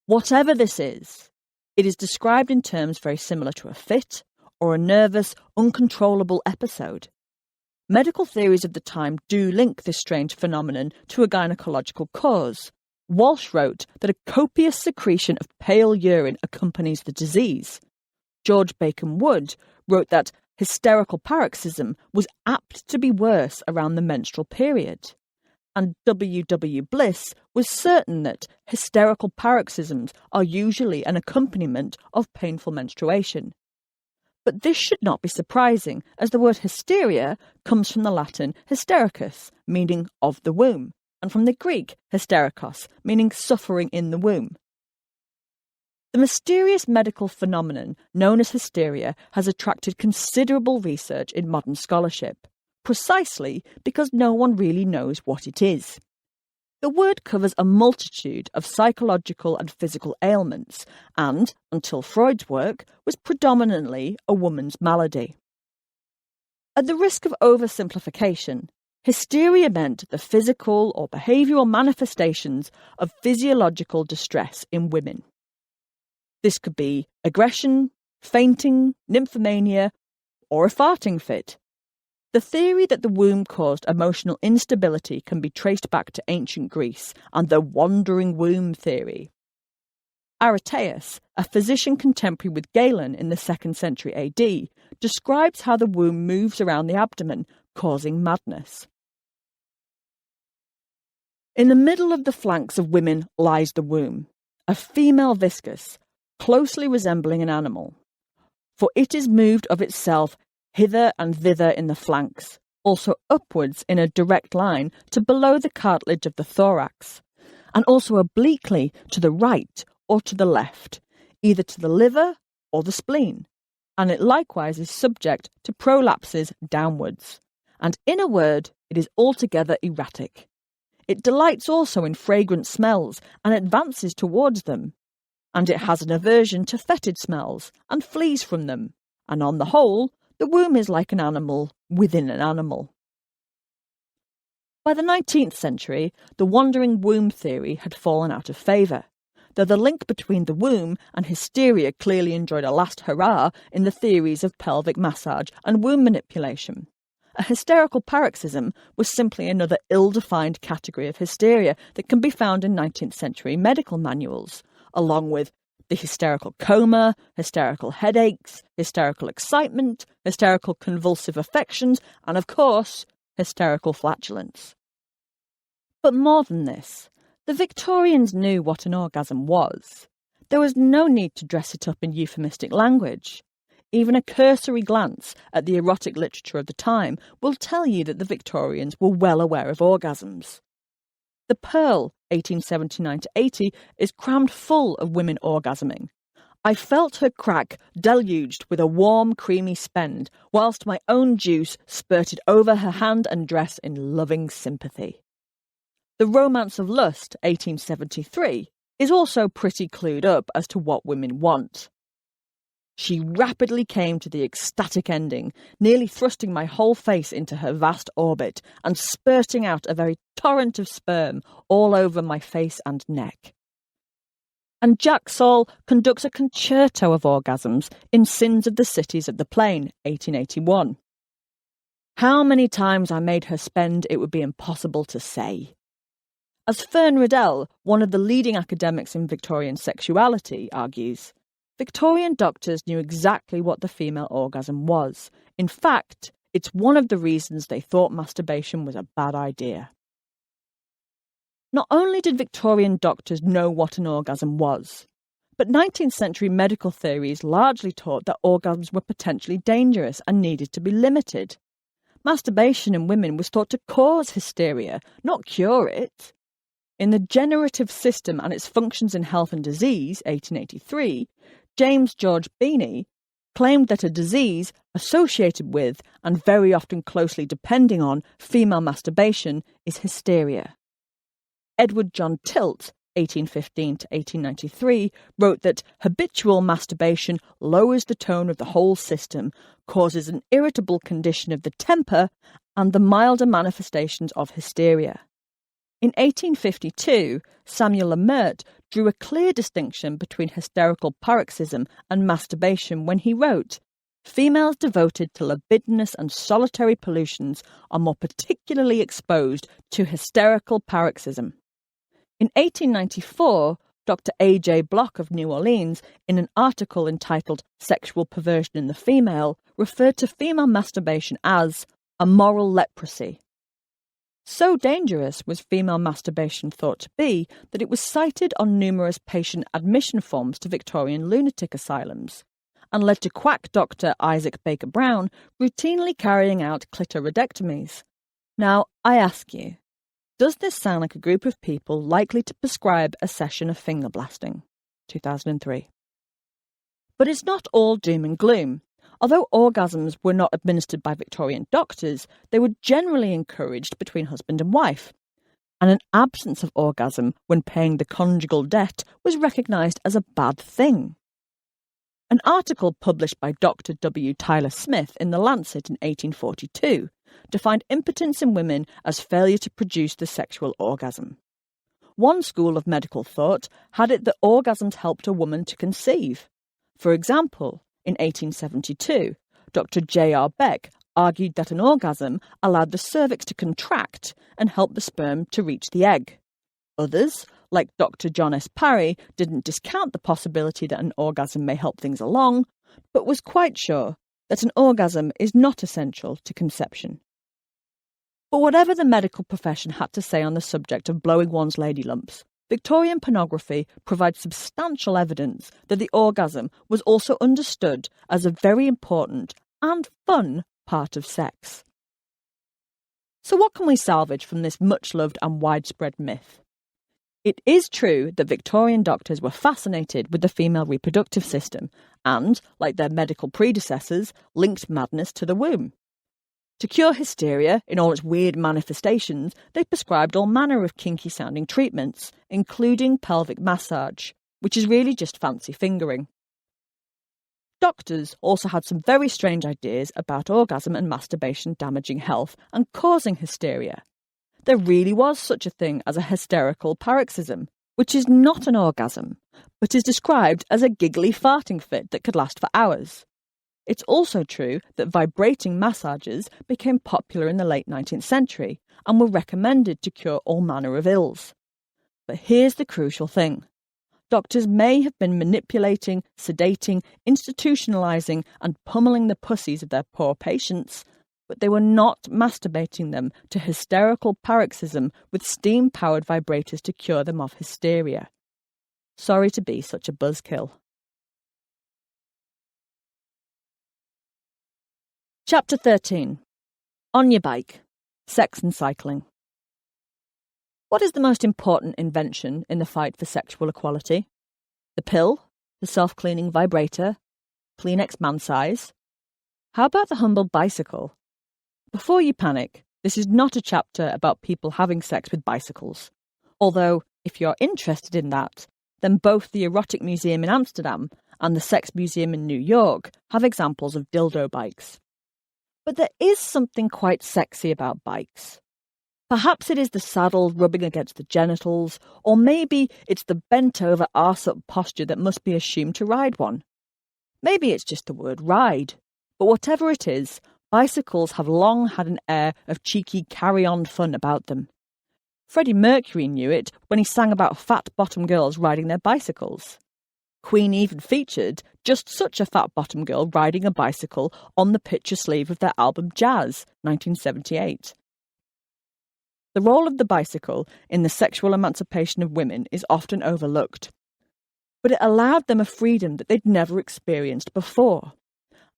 Whatever this is, it is described in terms very similar to a fit or a nervous, uncontrollable episode. Medical theories of the time do link this strange phenomenon to a gynecological cause. Walsh wrote that a copious secretion of pale urine accompanies the disease. George Bacon Wood wrote that hysterical paroxysm was apt to be worse around the menstrual period. And W. W. Bliss was certain that hysterical paroxysms are usually an accompaniment of painful menstruation. But this should not be surprising, as the word hysteria comes from the Latin hystericus, meaning of the womb, and from the Greek hysterikos, meaning suffering in the womb. The mysterious medical phenomenon known as hysteria has attracted considerable research in modern scholarship, precisely because no one really knows what it is. The word covers a multitude of psychological and physical ailments and, until Freud's work, was predominantly a woman's malady. At the risk of oversimplification, hysteria meant the physical or behavioural manifestations of physiological distress in women. This could be aggression, fainting, nymphomania, or a farting fit. The theory that the womb caused emotional instability can be traced back to ancient Greece and the wandering womb theory. Aretaeus, a physician contemporary with Galen in the 2nd century AD, describes how the womb moves around the abdomen, causing madness. In the middle of the flanks of women lies the womb, a female viscus, closely resembling an animal. For it is moved of itself hither and thither in the flanks, also upwards in a direct line to below the cartilage of the thorax, and also obliquely to the right or to the left, either to the liver or the spleen, and it likewise is subject to prolapses downwards, and in a word, it is altogether erratic. It delights also in fragrant smells and advances towards them, and it has an aversion to fetid smells and flees from them, and on the whole, the womb is like an animal within an animal. By the 19th century, the wandering womb theory had fallen out of favour, though the link between the womb and hysteria clearly enjoyed a last hurrah in the theories of pelvic massage and womb manipulation. A hysterical paroxysm was simply another ill-defined category of hysteria that can be found in 19th century medical manuals, along with the hysterical coma, hysterical headaches, hysterical excitement, hysterical convulsive affections, and of course, hysterical flatulence. But more than this, the Victorians knew what an orgasm was. There was no need to dress it up in euphemistic language. Even a cursory glance at the erotic literature of the time will tell you that the Victorians were well aware of orgasms. The Pearl, 1879-80, is crammed full of women orgasming. I felt her crack deluged with a warm, creamy spend, whilst my own juice spurted over her hand and dress in loving sympathy. The Romance of Lust, 1873, is also pretty clued up as to what women want. She rapidly came to the ecstatic ending, nearly thrusting my whole face into her vast orbit and spurting out a very torrent of sperm all over my face and neck. And Jack Saul conducts a concerto of orgasms in Sins of the Cities of the Plain, 1881. How many times I made her spend it would be impossible to say. As Fern Riddell, one of the leading academics in Victorian sexuality, argues, Victorian doctors knew exactly what the female orgasm was. In fact, it's one of the reasons they thought masturbation was a bad idea. Not only did Victorian doctors know what an orgasm was, but 19th century medical theories largely taught that orgasms were potentially dangerous and needed to be limited. Masturbation in women was thought to cause hysteria, not cure it. In The Generative System and Its Functions in Health and Disease, 1883, James George Beeney claimed that a disease associated with, and very often closely depending on, female masturbation is hysteria. Edward John Tilt, 1815 to 1893, wrote that habitual masturbation lowers the tone of the whole system, causes an irritable condition of the temper, and the milder manifestations of hysteria. In 1852, Samuel Lemert drew a clear distinction between hysterical paroxysm and masturbation when he wrote, "Females devoted to libidinous and solitary pollutions are more particularly exposed to hysterical paroxysm." In 1894, Dr. A.J. Block of New Orleans, in an article entitled Sexual Perversion in the Female, referred to female masturbation as a moral leprosy. So dangerous was female masturbation thought to be that it was cited on numerous patient admission forms to Victorian lunatic asylums, and led to quack Dr. Isaac Baker Brown routinely carrying out clitoridectomies. Now, I ask you, Does this sound like a group of people likely to prescribe a session of finger blasting? 2003. But it's not all doom and gloom. Although orgasms were not administered by Victorian doctors, they were generally encouraged between husband and wife. And an absence of orgasm when paying the conjugal debt was recognised as a bad thing. An article published by Dr. W. Tyler Smith in The Lancet in 1842 defined impotence in women as failure to produce the sexual orgasm. One school of medical thought had it that orgasms helped a woman to conceive. For example, in 1872, Dr. J.R. Beck argued that an orgasm allowed the cervix to contract and helped the sperm to reach the egg. Others, like Dr. John S. Parry, didn't discount the possibility that an orgasm may help things along, but was quite sure that an orgasm is not essential to conception. But whatever the medical profession had to say on the subject of blowing one's lady lumps, Victorian pornography provides substantial evidence that the orgasm was also understood as a very important and fun part of sex. So what can we salvage from this much-loved and widespread myth? It is true that Victorian doctors were fascinated with the female reproductive system and, like their medical predecessors, linked madness to the womb. To cure hysteria in all its weird manifestations, they prescribed all manner of kinky-sounding treatments, including pelvic massage, which is really just fancy fingering. Doctors also had some very strange ideas about orgasm and masturbation damaging health and causing hysteria. There really was such a thing as a hysterical paroxysm, which is not an orgasm, but is described as a giggly farting fit that could last for hours. It's also true that vibrating massages became popular in the late 19th century and were recommended to cure all manner of ills. But here's the crucial thing. Doctors may have been manipulating, sedating, institutionalising and pummeling the pussies of their poor patients, but they were not masturbating them to hysterical paroxysm with steam-powered vibrators to cure them of hysteria. Sorry to be such a buzzkill. Chapter 13. On Your Bike. Sex and Cycling. What is the most important invention in the fight for sexual equality? The pill? The self-cleaning vibrator? Kleenex man size? How about the humble bicycle? Before you panic, this is not a chapter about people having sex with bicycles. Although, if you're interested in that, then both the Erotic Museum in Amsterdam and the Sex Museum in New York have examples of dildo bikes. But there is something quite sexy about bikes. Perhaps it is the saddle rubbing against the genitals, or maybe it's the bent-over arse-up posture that must be assumed to ride one. Maybe it's just the word ride. But whatever it is, bicycles have long had an air of cheeky carry-on fun about them. Freddie Mercury knew it when he sang about fat-bottom girls riding their bicycles. Queen even featured just such a fat-bottom girl riding a bicycle on the picture sleeve of their album Jazz, 1978. The role of the bicycle in the sexual emancipation of women is often overlooked. But it allowed them a freedom that they'd never experienced before.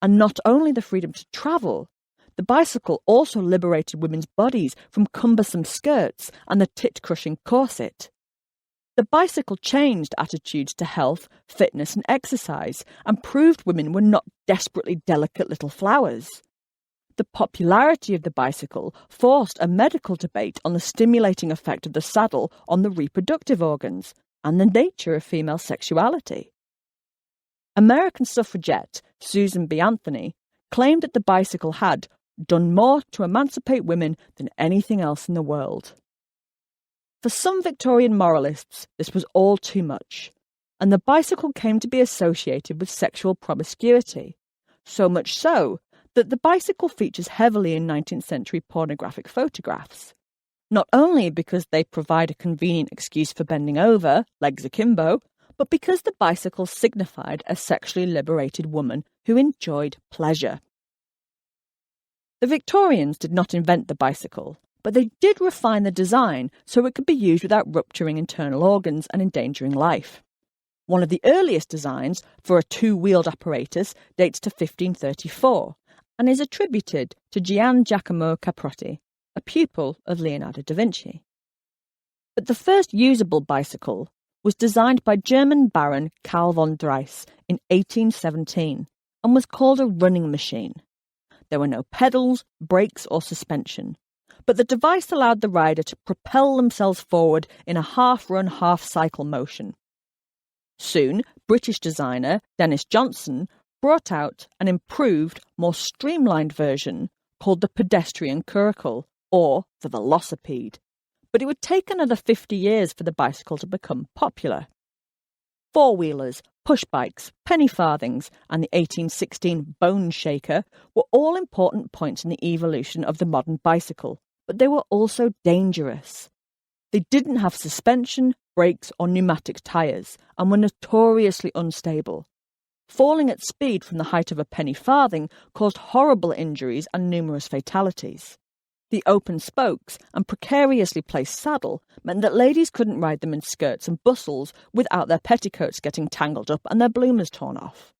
And not only the freedom to travel, the bicycle also liberated women's bodies from cumbersome skirts and the tit-crushing corset. The bicycle changed attitudes to health, fitness and exercise and proved women were not desperately delicate little flowers. The popularity of the bicycle forced a medical debate on the stimulating effect of the saddle on the reproductive organs and the nature of female sexuality. American suffragette Susan B. Anthony claimed that the bicycle had done more to emancipate women than anything else in the world. For some Victorian moralists, this was all too much, and the bicycle came to be associated with sexual promiscuity, so much so that the bicycle features heavily in 19th century pornographic photographs, not only because they provide a convenient excuse for bending over, legs akimbo, but because the bicycle signified a sexually liberated woman who enjoyed pleasure. The Victorians did not invent the bicycle, but they did refine the design so it could be used without rupturing internal organs and endangering life. One of the earliest designs for a two-wheeled apparatus dates to 1534 and is attributed to Gian Giacomo Caprotti, a pupil of Leonardo da Vinci. But the first usable bicycle was designed by German Baron Karl von Drais in 1817 and was called a running machine. There were no pedals, brakes or suspension, but the device allowed the rider to propel themselves forward in a half-run, half-cycle motion. Soon, British designer Dennis Johnson brought out an improved, more streamlined version called the pedestrian curricle, or the velocipede. But it would take another 50 years for the bicycle to become popular. Four-wheelers, push bikes, penny farthings, and the 1816 bone shaker were all important points in the evolution of the modern bicycle, but they were also dangerous. They didn't have suspension, brakes, or pneumatic tyres, and were notoriously unstable. Falling at speed from the height of a penny farthing caused horrible injuries and numerous fatalities. The open spokes and precariously placed saddle meant that ladies couldn't ride them in skirts and bustles without their petticoats getting tangled up and their bloomers torn off.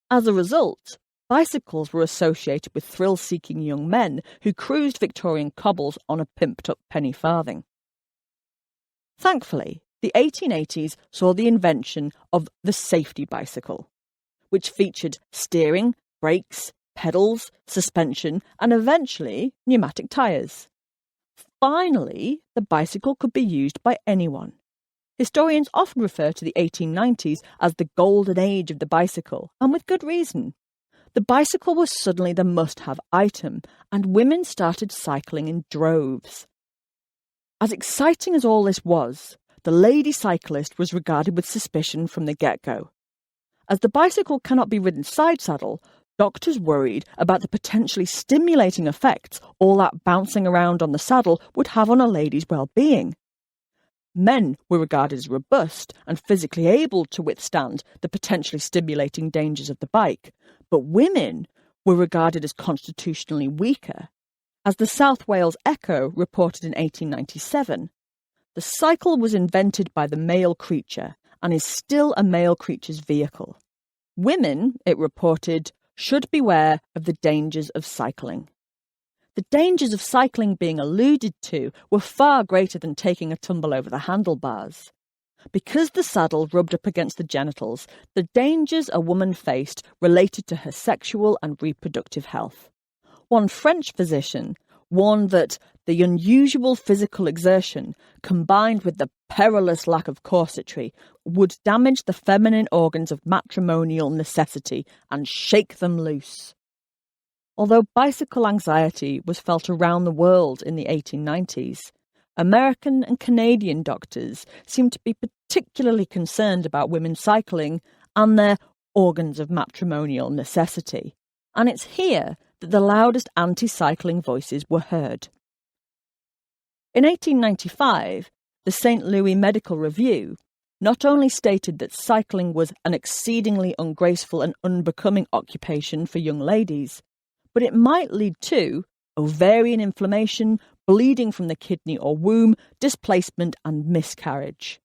As a result, bicycles were associated with thrill-seeking young men who cruised Victorian cobbles on a pimped-up penny farthing. Thankfully, the 1880s saw the invention of the safety bicycle, which featured steering, brakes, pedals, suspension, and eventually pneumatic tyres. Finally, the bicycle could be used by anyone. Historians often refer to the 1890s as the golden age of the bicycle, and with good reason. The bicycle was suddenly the must-have item, and women started cycling in droves. As exciting as all this was, the lady cyclist was regarded with suspicion from the get-go. As the bicycle cannot be ridden side-saddle, doctors worried about the potentially stimulating effects all that bouncing around on the saddle would have on a lady's well-being. Men were regarded as robust and physically able to withstand the potentially stimulating dangers of the bike, but women were regarded as constitutionally weaker. As the South Wales Echo reported in 1897, the cycle was invented by the male creature and is still a male creature's vehicle. Women, it reported, should beware of the dangers of cycling. The dangers of cycling being alluded to were far greater than taking a tumble over the handlebars. Because the saddle rubbed up against the genitals, the dangers a woman faced related to her sexual and reproductive health. One French physician warned that the unusual physical exertion, combined with the perilous lack of corsetry, would damage the feminine organs of matrimonial necessity and shake them loose. Although bicycle anxiety was felt around the world in the 1890s, American and Canadian doctors seemed to be particularly concerned about women cycling and their organs of matrimonial necessity. And it's here that the loudest anti-cycling voices were heard. In 1895, the St. Louis Medical Review not only stated that cycling was an exceedingly ungraceful and unbecoming occupation for young ladies, but it might lead to ovarian inflammation, bleeding from the kidney or womb, displacement and miscarriage.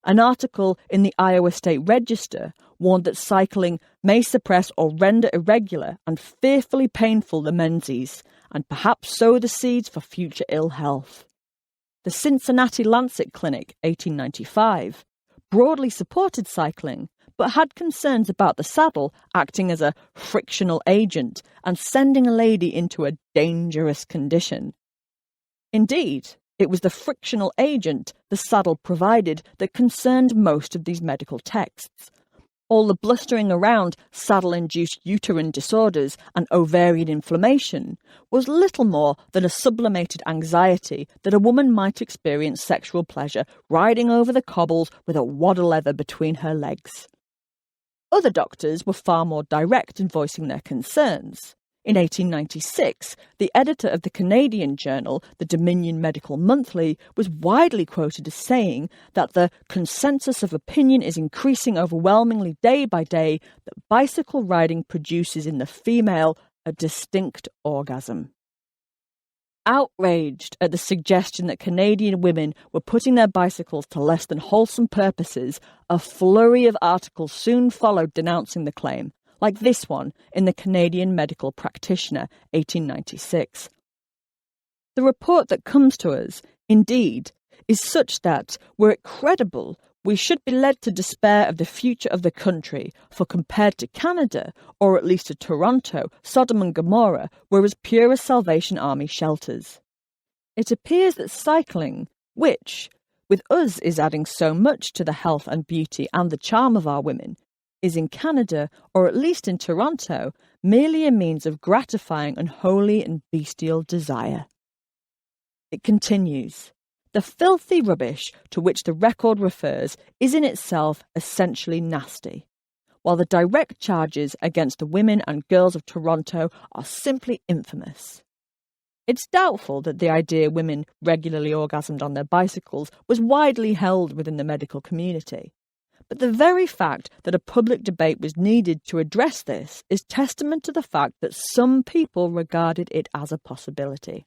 An article in the Iowa State Register warned that cycling may suppress or render irregular and fearfully painful the menses, and perhaps sow the seeds for future ill health. The Cincinnati Lancet Clinic, 1895, broadly supported cycling, but had concerns about the saddle acting as a frictional agent and sending a lady into a dangerous condition. Indeed, it was the frictional agent the saddle provided that concerned most of these medical texts. All the blustering around saddle-induced uterine disorders and ovarian inflammation was little more than a sublimated anxiety that a woman might experience sexual pleasure riding over the cobbles with a wad of leather between her legs. Other doctors were far more direct in voicing their concerns. In 1896, the editor of the Canadian journal, the Dominion Medical Monthly, was widely quoted as saying that the consensus of opinion is increasing overwhelmingly day by day that bicycle riding produces in the female a distinct orgasm. Outraged at the suggestion that Canadian women were putting their bicycles to less than wholesome purposes, a flurry of articles soon followed denouncing the claim, like this one in the Canadian Medical Practitioner, 1896. The report that comes to us, indeed, is such that, were it credible, we should be led to despair of the future of the country, for compared to Canada, or at least to Toronto, Sodom and Gomorrah were as pure as Salvation Army shelters. It appears that cycling, which, with us, is adding so much to the health and beauty and the charm of our women, is in Canada, or at least in Toronto, merely a means of gratifying unholy and bestial desire. It continues. The filthy rubbish to which the record refers is in itself essentially nasty, while the direct charges against the women and girls of Toronto are simply infamous. It's doubtful that the idea women regularly orgasmed on their bicycles was widely held within the medical community, but the very fact that a public debate was needed to address this is testament to the fact that some people regarded it as a possibility.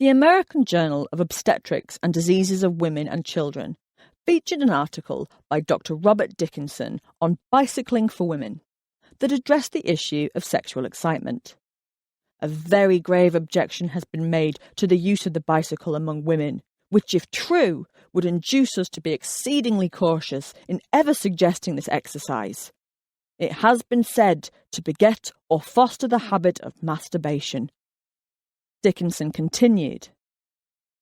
The American Journal of Obstetrics and Diseases of Women and Children featured an article by Dr. Robert Dickinson on bicycling for women that addressed the issue of sexual excitement. A very grave objection has been made to the use of the bicycle among women, which, if true, would induce us to be exceedingly cautious in ever suggesting this exercise. It has been said to beget or foster the habit of masturbation. Dickinson continued,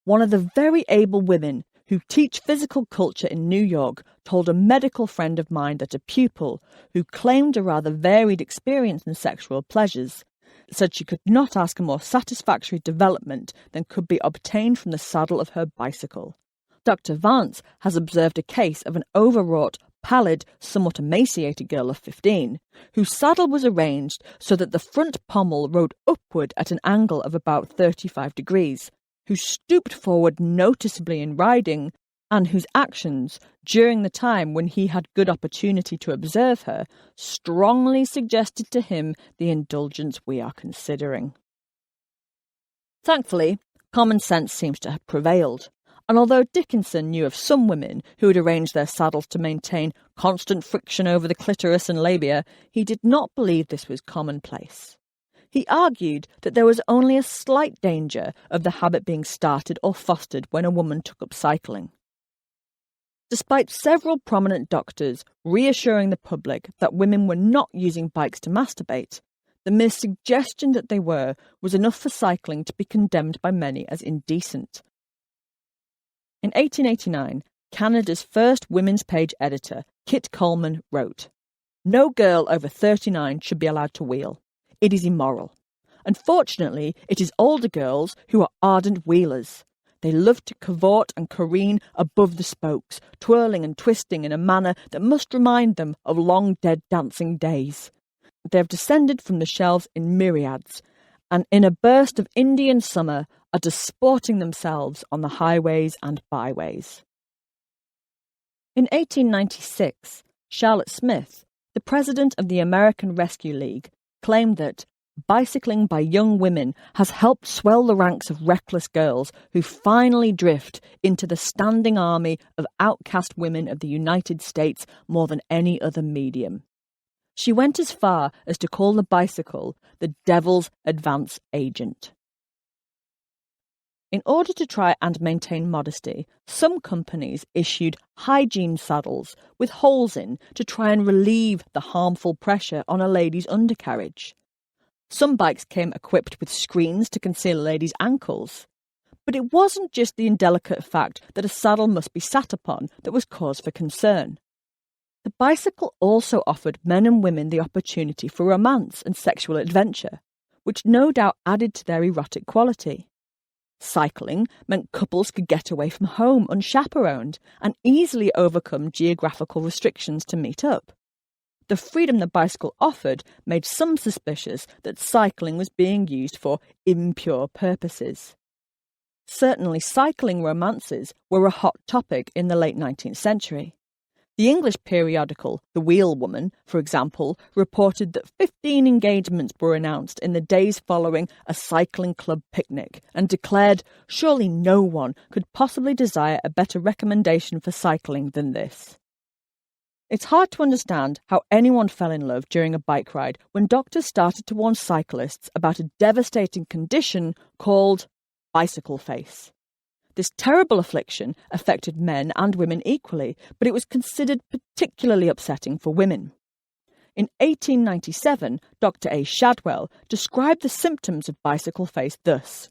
one of the very able women who teach physical culture in New York told a medical friend of mine that a pupil, who claimed a rather varied experience in sexual pleasures, said she could not ask a more satisfactory development than could be obtained from the saddle of her bicycle. Dr. Vance has observed a case of an overwrought, pallid, somewhat emaciated girl of 15, whose saddle was arranged so that the front pommel rode upward at an angle of about 35 degrees, who stooped forward noticeably in riding, and whose actions, during the time when he had good opportunity to observe her, strongly suggested to him the indulgence we are considering. Thankfully, common sense seems to have prevailed, and although Dickinson knew of some women who had arranged their saddles to maintain constant friction over the clitoris and labia, he did not believe this was commonplace. He argued that there was only a slight danger of the habit being started or fostered when a woman took up cycling. Despite several prominent doctors reassuring the public that women were not using bikes to masturbate, the mere suggestion that they were was enough for cycling to be condemned by many as indecent. In 1889, Canada's first women's page editor, Kit Coleman, wrote, "No girl over 39 should be allowed to wheel. It is immoral. Unfortunately, it is older girls who are ardent wheelers. They love to cavort and careen above the spokes, twirling and twisting in a manner that must remind them of long dead dancing days. They have descended from the shelves in myriads, and in a burst of Indian summer are disporting themselves on the highways and byways." In 1896, Charlotte Smith, the president of the American Rescue League, claimed that bicycling by young women has helped swell the ranks of reckless girls who finally drift into the standing army of outcast women of the United States more than any other medium. She went as far as to call the bicycle the devil's advance agent. In order to try and maintain modesty, some companies issued hygiene saddles with holes in to try and relieve the harmful pressure on a lady's undercarriage. Some bikes came equipped with screens to conceal a lady's ankles. But it wasn't just the indelicate fact that a saddle must be sat upon that was cause for concern. The bicycle also offered men and women the opportunity for romance and sexual adventure, which no doubt added to their erotic quality. Cycling meant couples could get away from home unchaperoned and easily overcome geographical restrictions to meet up. The freedom the bicycle offered made some suspicious that cycling was being used for impure purposes. Certainly cycling romances were a hot topic in the late 19th century. The English periodical The Wheelwoman, for example, reported that 15 engagements were announced in the days following a cycling club picnic and declared surely no one could possibly desire a better recommendation for cycling than this. It's hard to understand how anyone fell in love during a bike ride when doctors started to warn cyclists about a devastating condition called bicycle face. This terrible affliction affected men and women equally, but it was considered particularly upsetting for women. In 1897, Dr. A. Shadwell described the symptoms of bicycle face thus: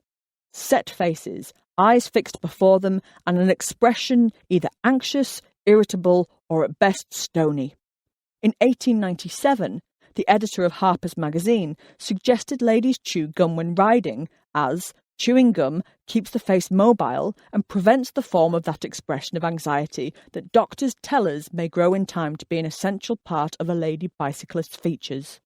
set faces, eyes fixed before them, and an expression either anxious, irritable, or at best stony. In 1897, the editor of Harper's Magazine suggested ladies chew gum when riding, as chewing gum keeps the face mobile and prevents the form of that expression of anxiety that doctors tell us may grow in time to be an essential part of a lady bicyclist's features.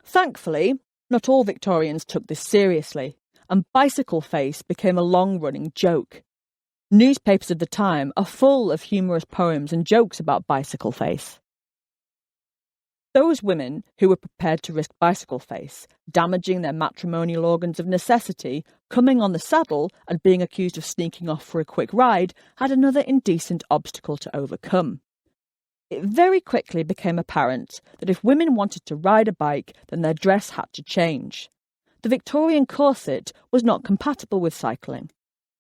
Thankfully, not all Victorians took this seriously, and bicycle face became a long-running joke. Newspapers of the time are full of humorous poems and jokes about bicycle face. Those women who were prepared to risk bicycle face, damaging their matrimonial organs of necessity, coming on the saddle and being accused of sneaking off for a quick ride, had another indecent obstacle to overcome. It very quickly became apparent that if women wanted to ride a bike, then their dress had to change. The Victorian corset was not compatible with cycling.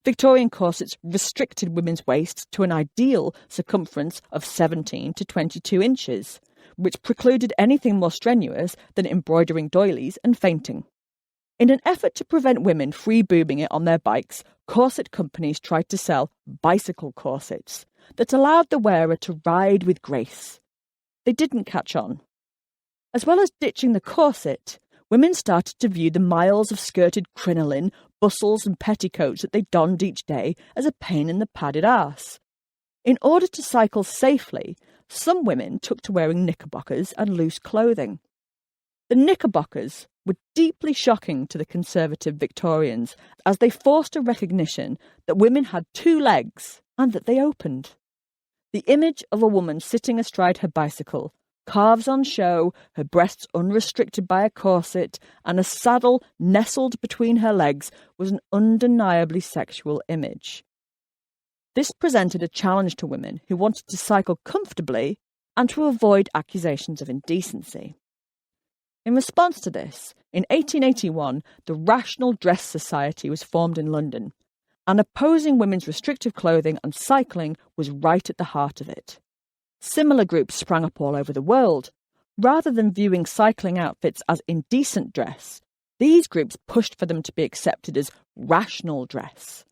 Victorian corsets restricted women's waists to an ideal circumference of 17 to 22 inches, which precluded anything more strenuous than embroidering doilies and fainting. In an effort to prevent women free-boobing it on their bikes, corset companies tried to sell bicycle corsets that allowed the wearer to ride with grace. They didn't catch on. As well as ditching the corset, women started to view the miles of skirted crinoline, bustles and petticoats that they donned each day as a pain in the padded arse. In order to cycle safely, some women took to wearing knickerbockers and loose clothing. The knickerbockers were deeply shocking to the conservative Victorians, as they forced a recognition that women had two legs and that they opened. The image of a woman sitting astride her bicycle, calves on show, her breasts unrestricted by a corset, and a saddle nestled between her legs was an undeniably sexual image. This presented a challenge to women who wanted to cycle comfortably and to avoid accusations of indecency. In response to this, in 1881, the Rational Dress Society was formed in London, and opposing women's restrictive clothing and cycling was right at the heart of it. Similar groups sprang up all over the world. Rather than viewing cycling outfits as indecent dress, these groups pushed for them to be accepted as rational dress.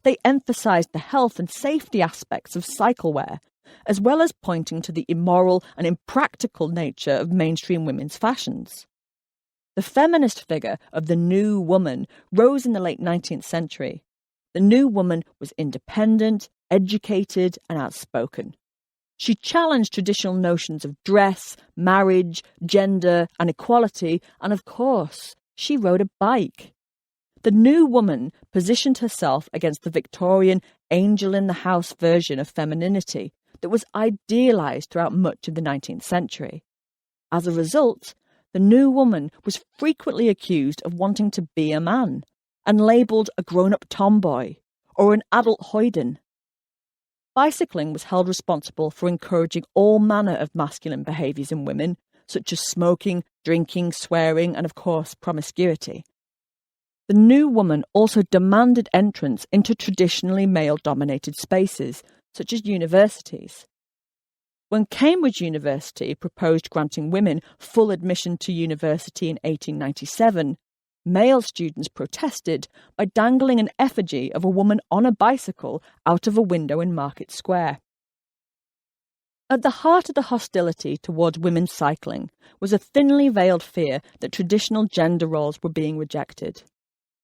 They emphasised the health and safety aspects of cycle wear, as well as pointing to the immoral and impractical nature of mainstream women's fashions. The feminist figure of the New Woman rose in the late 19th century. The New Woman was independent, educated, and outspoken. She challenged traditional notions of dress, marriage, gender, and equality, and of course, she rode a bike. The New Woman positioned herself against the Victorian angel-in-the-house version of femininity that was idealised throughout much of the 19th century. As a result, the New Woman was frequently accused of wanting to be a man and labelled a grown-up tomboy or an adult hoyden. Bicycling was held responsible for encouraging all manner of masculine behaviours in women, such as smoking, drinking, swearing, and of course promiscuity. The New Woman also demanded entrance into traditionally male-dominated spaces, such as universities. When Cambridge University proposed granting women full admission to university in 1897, male students protested by dangling an effigy of a woman on a bicycle out of a window in Market Square. At the heart of the hostility towards women's cycling was a thinly veiled fear that traditional gender roles were being rejected.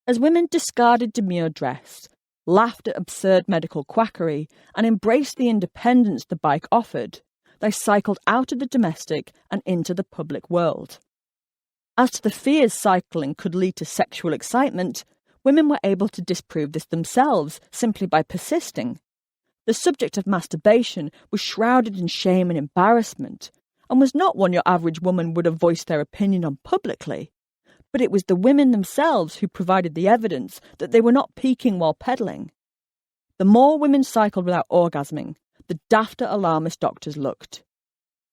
As women discarded demure dress, laughed at absurd medical quackery, and embraced the independence the bike offered, they cycled out of the domestic and into the public world. As to the fears cycling could lead to sexual excitement, women were able to disprove this themselves simply by persisting. The subject of masturbation was shrouded in shame and embarrassment, and was not one your average woman would have voiced their opinion on publicly. But it was the women themselves who provided the evidence that they were not peaking while pedalling. The more women cycled without orgasming, the dafter alarmist doctors looked.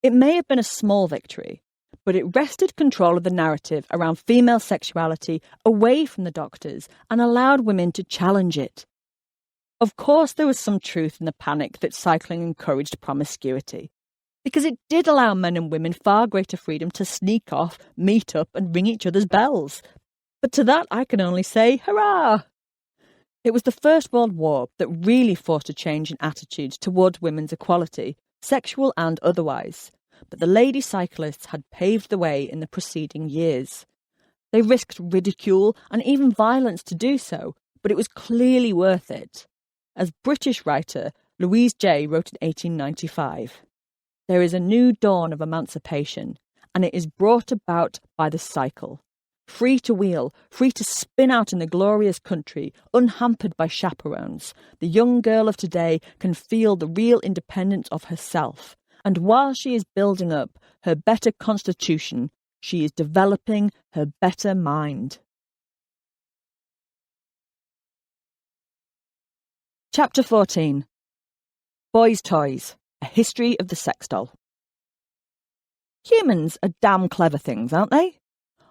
It may have been a small victory, but it wrested control of the narrative around female sexuality away from the doctors and allowed women to challenge it. Of course, there was some truth in the panic that cycling encouraged promiscuity, because it did allow men and women far greater freedom to sneak off, meet up, and ring each other's bells. But to that I can only say, hurrah! It was the First World War that really forced a change in attitudes towards women's equality, sexual and otherwise. But the lady cyclists had paved the way in the preceding years. They risked ridicule and even violence to do so, but it was clearly worth it. As British writer Louise Jay wrote in 1895, "There is a new dawn of emancipation, and it is brought about by the cycle. Free to wheel, free to spin out in the glorious country, unhampered by chaperones, the young girl of today can feel the real independence of herself, and while she is building up her better constitution, she is developing her better mind." Chapter 14. Boys' Toys, A History of the Sex Doll. Humans are damn clever things, aren't they?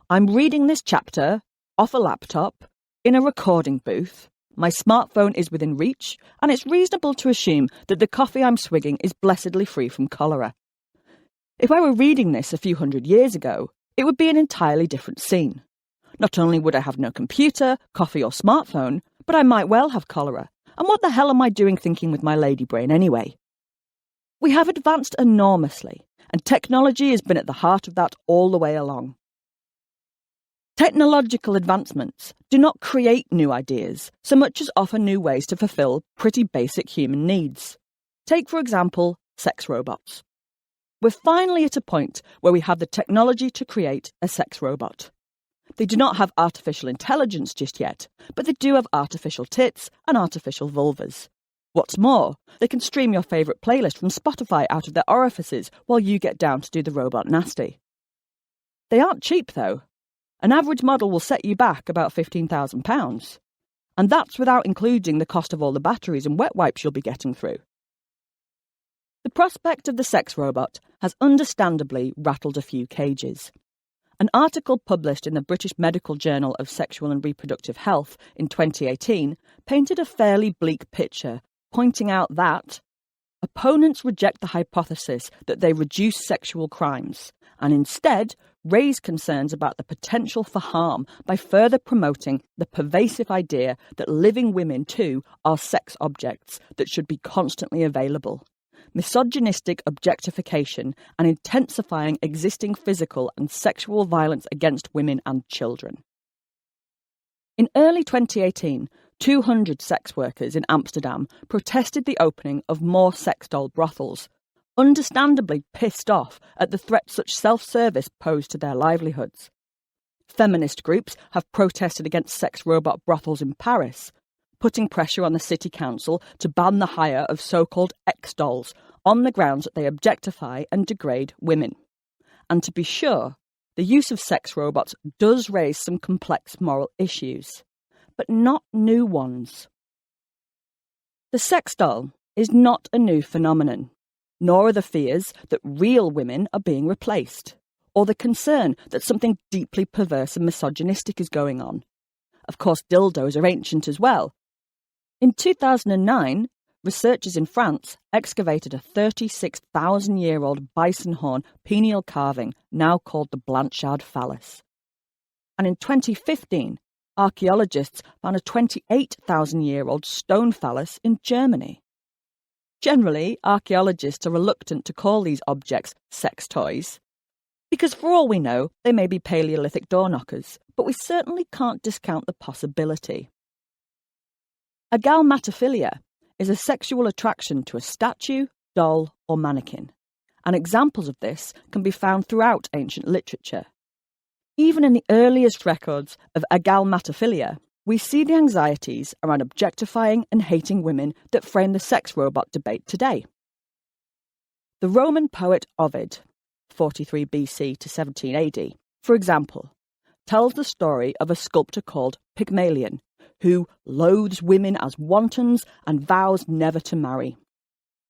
I'm reading this chapter off a laptop, in a recording booth, my smartphone is within reach, and it's reasonable to assume that the coffee I'm swigging is blessedly free from cholera. If I were reading this a few hundred years ago, it would be an entirely different scene. Not only would I have no computer, coffee or smartphone, but I might well have cholera. And what the hell am I doing thinking with my lady brain anyway? We have advanced enormously, and technology has been at the heart of that all the way along. Technological advancements do not create new ideas so much as offer new ways to fulfill pretty basic human needs. Take, for example, sex robots. We're finally at a point where we have the technology to create a sex robot. They do not have artificial intelligence just yet, but they do have artificial tits and artificial vulvas. What's more, they can stream your favourite playlist from Spotify out of their orifices while you get down to do the robot nasty. They aren't cheap, though. An average model will set you back about £15,000. And that's without including the cost of all the batteries and wet wipes you'll be getting through. The prospect of the sex robot has understandably rattled a few cages. An article published in the British Medical Journal of Sexual and Reproductive Health in 2018 painted a fairly bleak picture, pointing out that opponents reject the hypothesis that they reduce sexual crimes and instead raise concerns about the potential for harm by further promoting the pervasive idea that living women too are sex objects that should be constantly available. Misogynistic objectification and intensifying existing physical and sexual violence against women and children. In early 2018, 200 sex workers in Amsterdam protested the opening of more sex doll brothels, understandably pissed off at the threat such self-service posed to their livelihoods. Feminist groups have protested against sex robot brothels in Paris, putting pressure on the city council to ban the hire of so-called X-dolls on the grounds that they objectify and degrade women. And to be sure, the use of sex robots does raise some complex moral issues, but not new ones. The sex doll is not a new phenomenon, nor are the fears that real women are being replaced, or the concern that something deeply perverse and misogynistic is going on. Of course, dildos are ancient as well. In 2009, researchers in France excavated a 36,000-year-old bison horn penial carving now called the Blanchard phallus. And in 2015, archaeologists found a 28,000-year-old stone phallus in Germany. Generally, archaeologists are reluctant to call these objects sex toys, because for all we know, they may be Paleolithic door knockers, but we certainly can't discount the possibility. Agalmatophilia is a sexual attraction to a statue, doll, or mannequin, and examples of this can be found throughout ancient literature. Even in the earliest records of agalmatophilia, we see the anxieties around objectifying and hating women that frame the sex robot debate today. The Roman poet Ovid, 43 BC to 17 AD, for example, tells the story of a sculptor called Pygmalion, who loathes women as wantons and vows never to marry.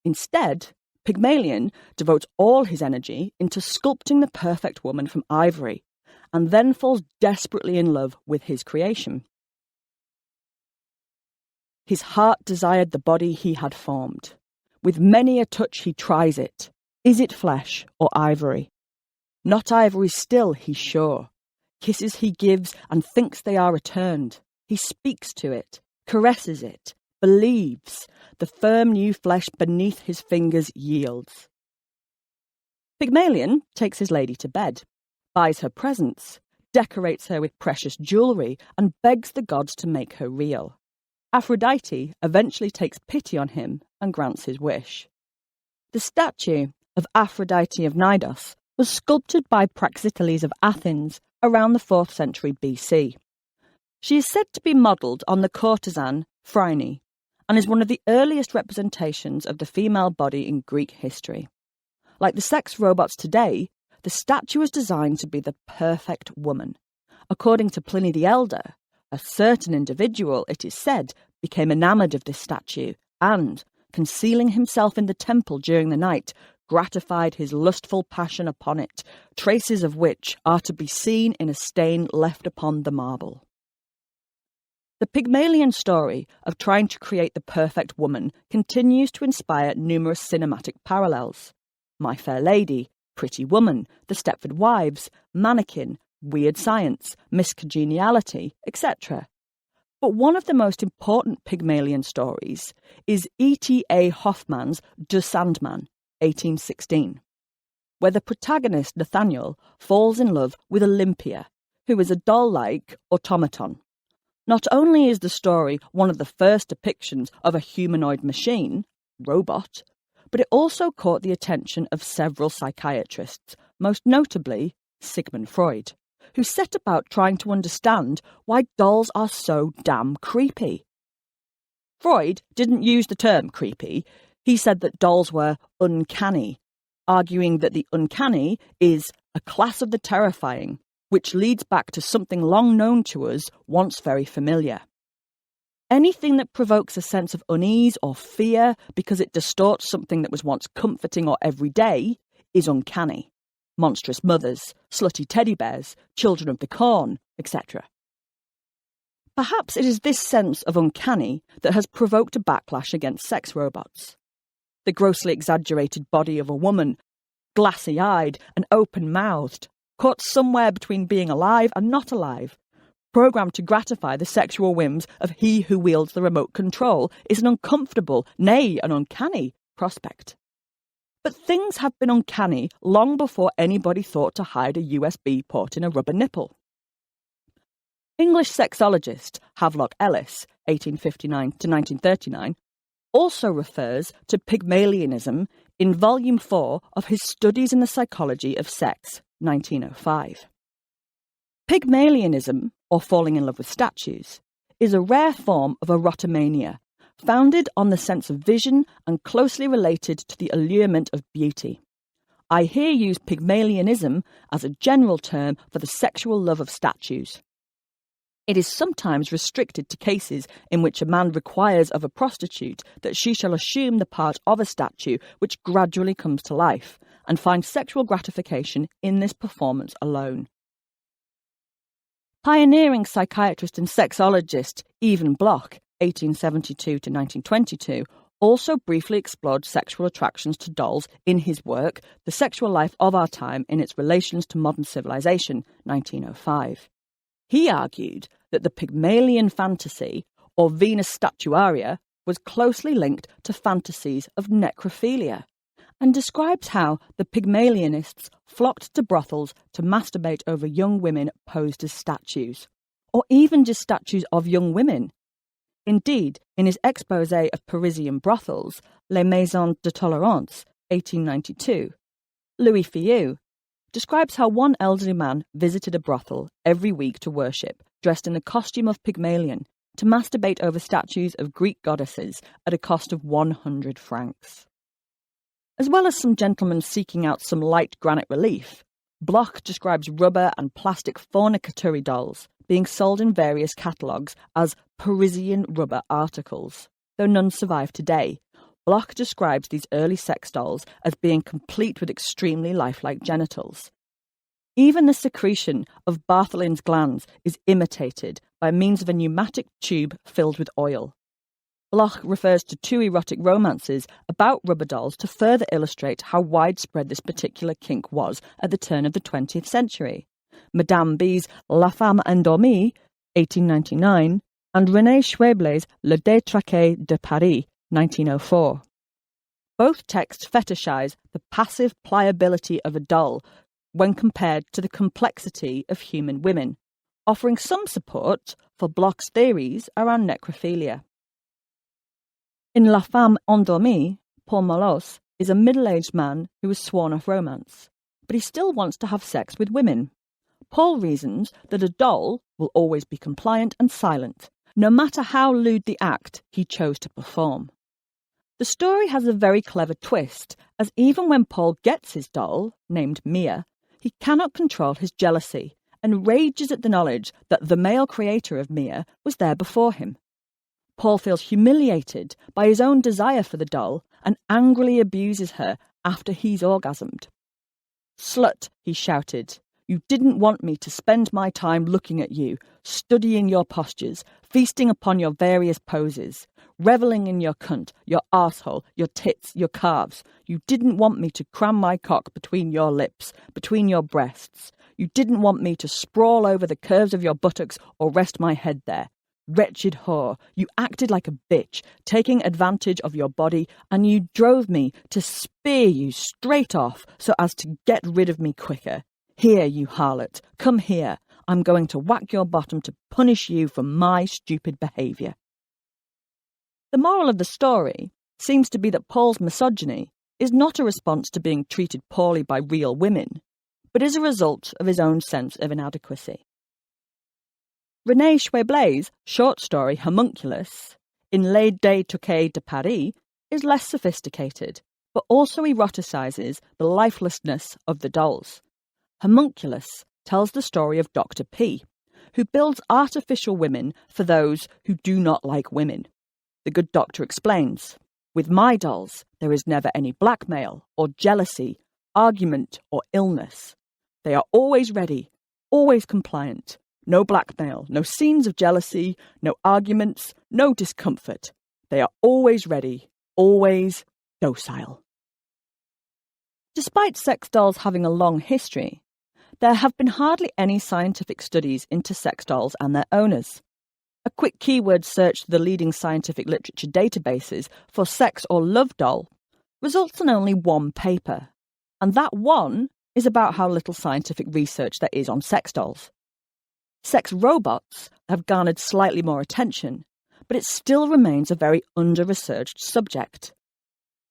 Instead, Pygmalion devotes all his energy into sculpting the perfect woman from ivory, and then falls desperately in love with his creation. His heart desired the body he had formed. With many a touch he tries it. Is it flesh or ivory? Not ivory still, he's sure. Kisses he gives and thinks they are returned. He speaks to it, caresses it, believes. The firm new flesh beneath his fingers yields. Pygmalion takes his lady to bed, buys her presents, decorates her with precious jewellery, and begs the gods to make her real. Aphrodite eventually takes pity on him and grants his wish. The statue of Aphrodite of Knidos was sculpted by Praxiteles of Athens around the 4th century BC. She is said to be modelled on the courtesan Phryne and is one of the earliest representations of the female body in Greek history. Like the sex robots today, the statue was designed to be the perfect woman. According to Pliny the Elder, a certain individual, it is said, became enamoured of this statue and, concealing himself in the temple during the night, gratified his lustful passion upon it, traces of which are to be seen in a stain left upon the marble. The Pygmalion story of trying to create the perfect woman continues to inspire numerous cinematic parallels. My Fair Lady, Pretty Woman, The Stepford Wives, Mannequin, Weird Science, Miss Congeniality, etc. But one of the most important Pygmalion stories is E.T.A. Hoffmann's De Sandman, 1816, where the protagonist Nathaniel falls in love with Olympia, who is a doll-like automaton. Not only is the story one of the first depictions of a humanoid machine, robot, but it also caught the attention of several psychiatrists, most notably Sigmund Freud, who set about trying to understand why dolls are so damn creepy. Freud didn't use the term creepy. He said that dolls were uncanny, arguing that the uncanny is a class of the terrifying, which leads back to something long known to us, once very familiar. Anything that provokes a sense of unease or fear because it distorts something that was once comforting or everyday is uncanny. Monstrous mothers, slutty teddy bears, children of the corn, etc. Perhaps it is this sense of uncanny that has provoked a backlash against sex robots. The grossly exaggerated body of a woman, glassy-eyed and open-mouthed, caught somewhere between being alive and not alive, programmed to gratify the sexual whims of he who wields the remote control, is an uncomfortable, nay, an uncanny prospect. But things have been uncanny long before anybody thought to hide a USB port in a rubber nipple. English sexologist Havelock Ellis, 1859 to 1939, also refers to Pygmalionism in Volume 4 of his Studies in the Psychology of Sex, 1905. Pygmalionism, or falling in love with statues, is a rare form of erotomania, founded on the sense of vision and closely related to the allurement of beauty. I here use Pygmalionism as a general term for the sexual love of statues. It is sometimes restricted to cases in which a man requires of a prostitute that she shall assume the part of a statue which gradually comes to life, and find sexual gratification in this performance alone. Pioneering psychiatrist and sexologist Evan Bloch, 1872 to 1922, also briefly explored sexual attractions to dolls in his work The Sexual Life of Our Time in Its Relations to Modern Civilization, 1905. He argued that the Pygmalion fantasy, or Venus statuaria, was closely linked to fantasies of necrophilia, and describes how the Pygmalionists flocked to brothels to masturbate over young women posed as statues, or even just statues of young women. Indeed, in his exposé of Parisian brothels, Les Maisons de Tolérance, 1892, Louis Filleul describes how one elderly man visited a brothel every week to worship, dressed in the costume of Pygmalion, to masturbate over statues of Greek goddesses at a cost of 100 francs. As well as some gentlemen seeking out some light granite relief, Bloch describes rubber and plastic fornicatory dolls being sold in various catalogues as Parisian rubber articles, though none survive today, Bloch describes these early sex dolls as being complete with extremely lifelike genitals. Even the secretion of Bartholin's glands is imitated by means of a pneumatic tube filled with oil. Bloch refers to 2 erotic romances about rubber dolls to further illustrate how widespread this particular kink was at the turn of the 20th century. Madame B's La Femme Endormie, 1899, and René Schweble's Le Détraqué de Paris, 1904. Both texts fetishize the passive pliability of a doll when compared to the complexity of human women, offering some support for Bloch's theories around necrophilia. In La Femme Endormie, Paul Molos is a middle-aged man who has sworn off romance, but he still wants to have sex with women. Paul reasons that a doll will always be compliant and silent, no matter how lewd the act he chose to perform. The story has a very clever twist, as even when Paul gets his doll, named Mia, he cannot control his jealousy and rages at the knowledge that the male creator of Mia was there before him. Paul feels humiliated by his own desire for the doll and angrily abuses her after he's orgasmed. "Slut," he shouted, "you didn't want me to spend my time looking at you, studying your postures, feasting upon your various poses, revelling in your cunt, your arsehole, your tits, your calves. You didn't want me to cram my cock between your lips, between your breasts. You didn't want me to sprawl over the curves of your buttocks or rest my head there. Wretched whore, you acted like a bitch, taking advantage of your body, and you drove me to spear you straight off so as to get rid of me quicker. Here, you harlot, come here. I'm going to whack your bottom to punish you for my stupid behaviour." The moral of the story seems to be that Paul's misogyny is not a response to being treated poorly by real women, but is a result of his own sense of inadequacy. René Schweble's short story Homunculus, in Les Détraqués de Paris, is less sophisticated, but also eroticizes the lifelessness of the dolls. Homunculus tells the story of Dr. P, who builds artificial women for those who do not like women. The good doctor explains, "With my dolls, there is never any blackmail or jealousy, argument or illness. They are always ready, always compliant. No blackmail, no scenes of jealousy, no arguments, no discomfort. They are always ready, always docile." Despite sex dolls having a long history, there have been hardly any scientific studies into sex dolls and their owners. A quick keyword search to the leading scientific literature databases for sex or love doll results in only one paper, and that one is about how little scientific research there is on sex dolls. Sex robots have garnered slightly more attention, but it still remains a very under-researched subject.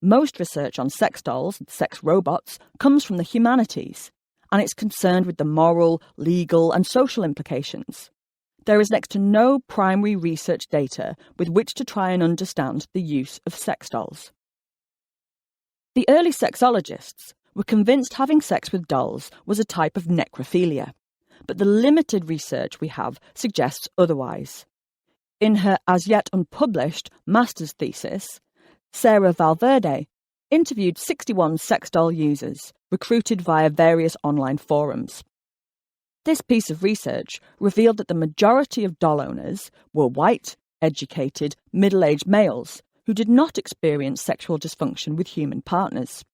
Most research on sex dolls and sex robots comes from the humanities, and it's concerned with the moral, legal and social implications. There is next to no primary research data with which to try and understand the use of sex dolls. The early sexologists were convinced having sex with dolls was a type of necrophilia, but the limited research we have suggests otherwise. In her as yet unpublished master's thesis, Sarah Valverde interviewed 61 sex doll users, recruited via various online forums. This piece of research revealed that the majority of doll owners were white, educated, middle-aged males who did not experience sexual dysfunction with human partners.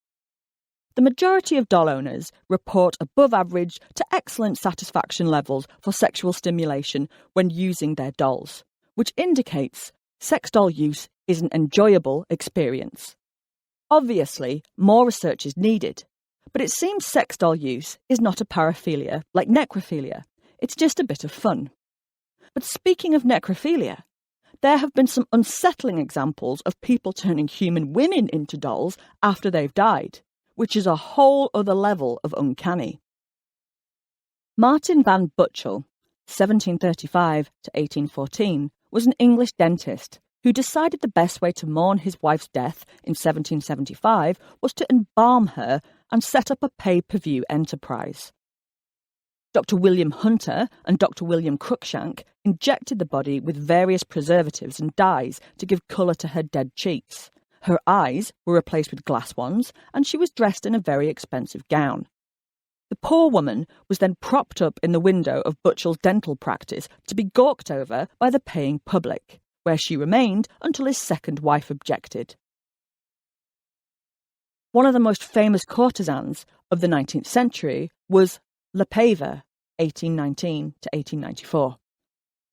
The majority of doll owners report above average to excellent satisfaction levels for sexual stimulation when using their dolls, which indicates sex doll use is an enjoyable experience. Obviously, more research is needed, but it seems sex doll use is not a paraphilia like necrophilia. It's just a bit of fun. But speaking of necrophilia, there have been some unsettling examples of people turning human women into dolls after they've died, which is a whole other level of uncanny. Martin van Butchel, 1735 to 1814, was an English dentist who decided the best way to mourn his wife's death in 1775 was to embalm her and set up a pay-per-view enterprise. Dr. William Hunter and Dr. William Cruikshank injected the body with various preservatives and dyes to give colour to her dead cheeks, Her eyes were replaced with glass ones, and she was dressed in a very expensive gown. The poor woman was then propped up in the window of Butchell's dental practice to be gawked over by the paying public, where she remained until his second wife objected. One of the most famous courtesans of the 19th century was Lepeva, 1819 to 1894.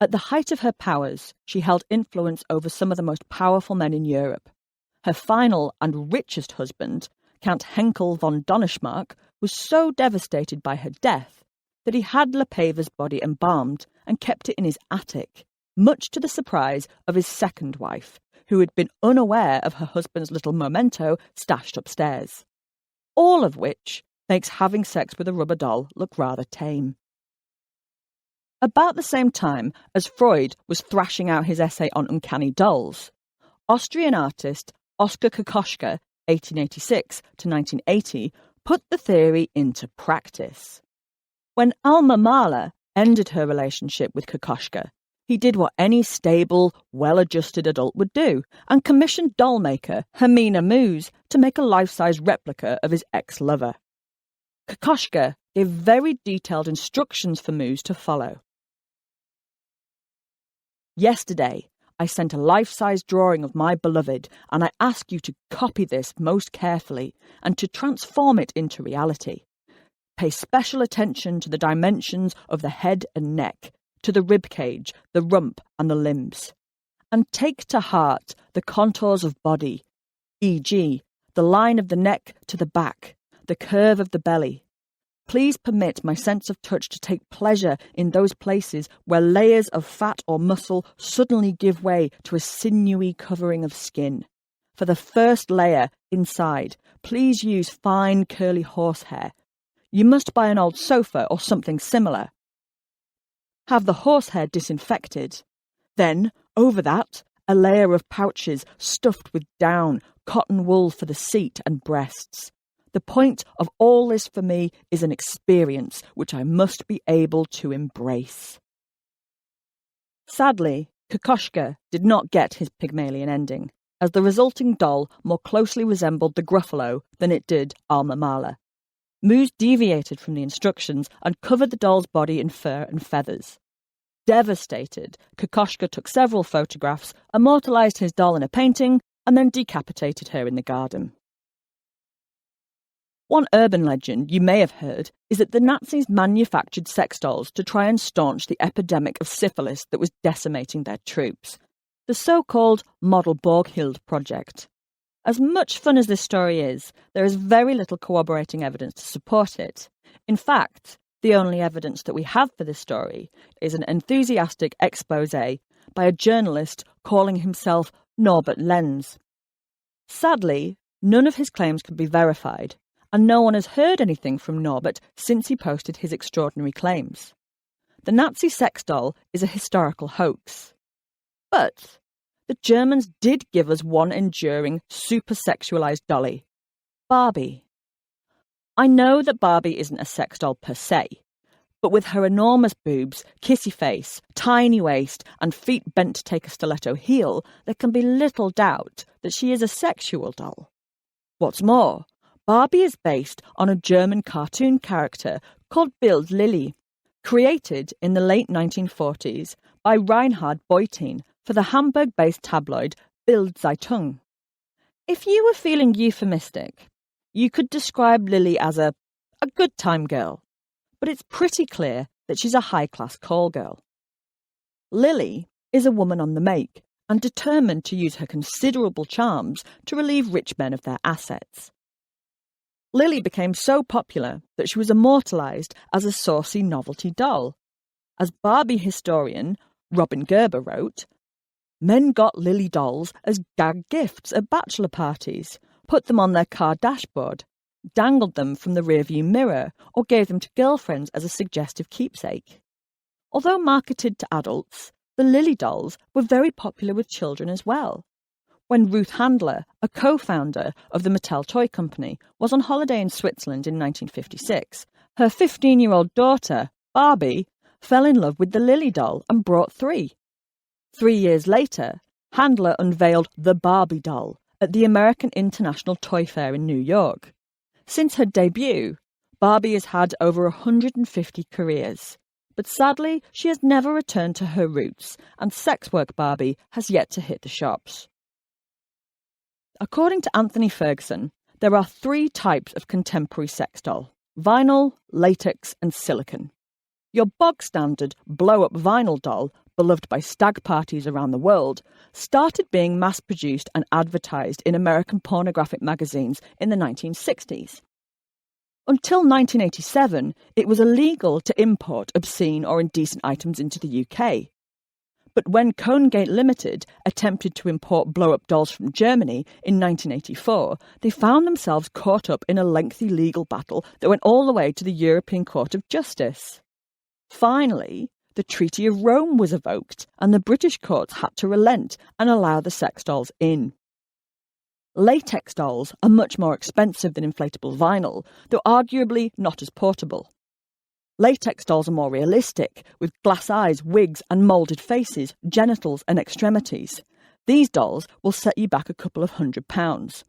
At the height of her powers, she held influence over some of the most powerful men in Europe. Her final and richest husband, Count Henkel von Donnersmarck, was so devastated by her death that he had Lepeva's body embalmed and kept it in his attic, much to the surprise of his second wife, who had been unaware of her husband's little memento stashed upstairs. All of which makes having sex with a rubber doll look rather tame. About the same time as Freud was thrashing out his essay on uncanny dolls, Austrian artist Oskar Kokoschka, 1886 to 1980, put the theory into practice. When Alma Mahler ended her relationship with Kokoschka, he did what any stable, well-adjusted adult would do and commissioned doll maker Hermina Moos to make a life-size replica of his ex-lover. Kokoschka gave very detailed instructions for Moos to follow. Yesterday, I sent a life-size drawing of my beloved, and I ask you to copy this most carefully and to transform it into reality. Pay special attention to the dimensions of the head and neck, to the rib cage, the rump and the limbs. And take to heart the contours of body, e.g., the line of the neck to the back, the curve of the belly. Please permit my sense of touch to take pleasure in those places where layers of fat or muscle suddenly give way to a sinewy covering of skin. For the first layer, inside, please use fine curly horsehair. You must buy an old sofa or something similar. Have the horsehair disinfected. Then, over that, a layer of pouches stuffed with down, cotton wool for the seat and breasts. The point of all this for me is an experience which I must be able to embrace. Sadly, Kokoschka did not get his Pygmalion ending, as the resulting doll more closely resembled the Gruffalo than it did Alma Mahler. Moos deviated from the instructions and covered the doll's body in fur and feathers. Devastated, Kokoschka took several photographs, immortalised his doll in a painting, and then decapitated her in the garden. One urban legend you may have heard is that the Nazis manufactured sex dolls to try and staunch the epidemic of syphilis that was decimating their troops. The so-called Model Borghild project. As much fun as this story is, there is very little corroborating evidence to support it. In fact, the only evidence that we have for this story is an enthusiastic exposé by a journalist calling himself Norbert Lenz. Sadly, none of his claims can be verified, and no one has heard anything from Norbert since he posted his extraordinary claims. The Nazi sex doll is a historical hoax. But the Germans did give us one enduring, super-sexualised dolly, Barbie. I know that Barbie isn't a sex doll per se, but with her enormous boobs, kissy face, tiny waist, and feet bent to take a stiletto heel, there can be little doubt that she is a sexual doll. What's more, Barbie is based on a German cartoon character called Bild Lilly, created in the late 1940s by Reinhard Beutin for the Hamburg-based tabloid Bild Zeitung. If you were feeling euphemistic, you could describe Lily as a good time girl, but it's pretty clear that she's a high-class call girl. Lily is a woman on the make and determined to use her considerable charms to relieve rich men of their assets. Lily became so popular that she was immortalised as a saucy novelty doll. As Barbie historian Robin Gerber wrote, men got Lily dolls as gag gifts at bachelor parties, put them on their car dashboard, dangled them from the rearview mirror, or gave them to girlfriends as a suggestive keepsake. Although marketed to adults, the Lily dolls were very popular with children as well. When Ruth Handler, a co-founder of the Mattel Toy Company, was on holiday in Switzerland in 1956, her 15-year-old daughter, Barbie, fell in love with the Lily doll and brought 3. 3 years later, Handler unveiled the Barbie doll, at the American International Toy Fair in New York. Since her debut, Barbie has had over 150 careers. But sadly, she has never returned to her roots, and sex work Barbie has yet to hit the shops. According to Anthony Ferguson, there are 3 types of contemporary sex doll: vinyl, latex, and silicone. Your bog-standard blow-up vinyl doll, beloved by stag parties around the world, started being mass-produced and advertised in American pornographic magazines in the 1960s. Until 1987, it was illegal to import obscene or indecent items into the UK. But when Conegate Limited attempted to import blow-up dolls from Germany in 1984, they found themselves caught up in a lengthy legal battle that went all the way to the European Court of Justice. Finally, the Treaty of Rome was evoked, and the British courts had to relent and allow the sex dolls in. Latex dolls are much more expensive than inflatable vinyl, though arguably not as portable. Latex dolls are more realistic, with glass eyes, wigs and moulded faces, genitals and extremities. These dolls will set you back a couple of £100.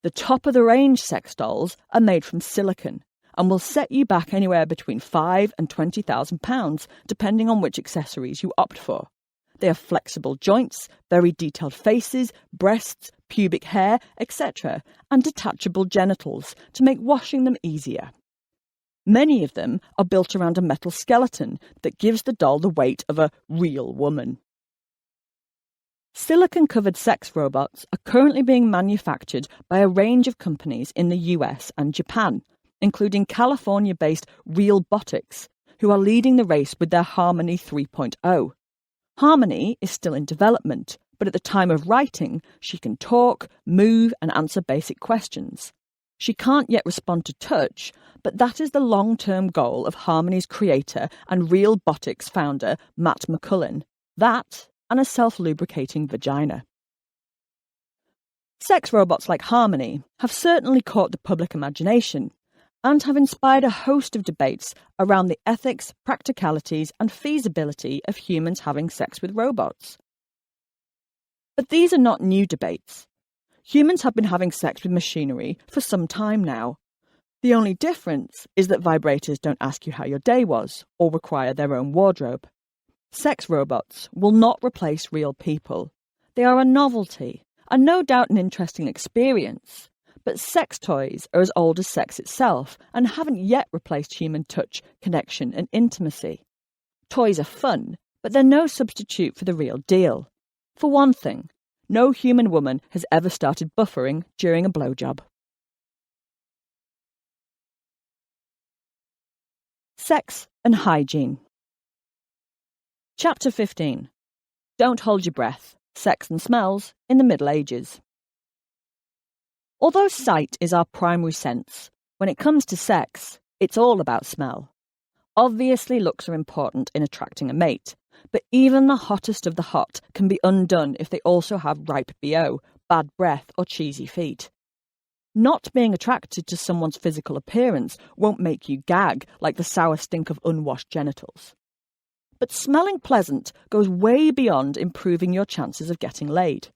The top-of-the-range sex dolls are made from silicone and will set you back anywhere between £5,000 and £20,000, depending on which accessories you opt for. They have flexible joints, very detailed faces, breasts, pubic hair, etc., and detachable genitals to make washing them easier. Many of them are built around a metal skeleton that gives the doll the weight of a real woman. Silicone-covered sex robots are currently being manufactured by a range of companies in the US and Japan, including California-based Realbotics, who are leading the race with their Harmony 3.0. Harmony is still in development, but at the time of writing, she can talk, move, and answer basic questions. She can't yet respond to touch, but that is the long-term goal of Harmony's creator and Realbotics founder, Matt McCullen. That, and a self-lubricating vagina. Sex robots like Harmony have certainly caught the public imagination, and have inspired a host of debates around the ethics, practicalities, and feasibility of humans having sex with robots. But these are not new debates. Humans have been having sex with machinery for some time now. The only difference is that vibrators don't ask you how your day was, or require their own wardrobe. Sex robots will not replace real people. They are a novelty, and no doubt an interesting experience. But sex toys are as old as sex itself and haven't yet replaced human touch, connection and intimacy. Toys are fun, but they're no substitute for the real deal. For one thing, no human woman has ever started buffering during a blowjob. Sex and hygiene. Chapter 15. Don't hold your breath. Sex and smells in the Middle Ages. Although sight is our primary sense, when it comes to sex, it's all about smell. Obviously, looks are important in attracting a mate, but even the hottest of the hot can be undone if they also have ripe BO, bad breath or cheesy feet. Not being attracted to someone's physical appearance won't make you gag like the sour stink of unwashed genitals. But smelling pleasant goes way beyond improving your chances of getting laid.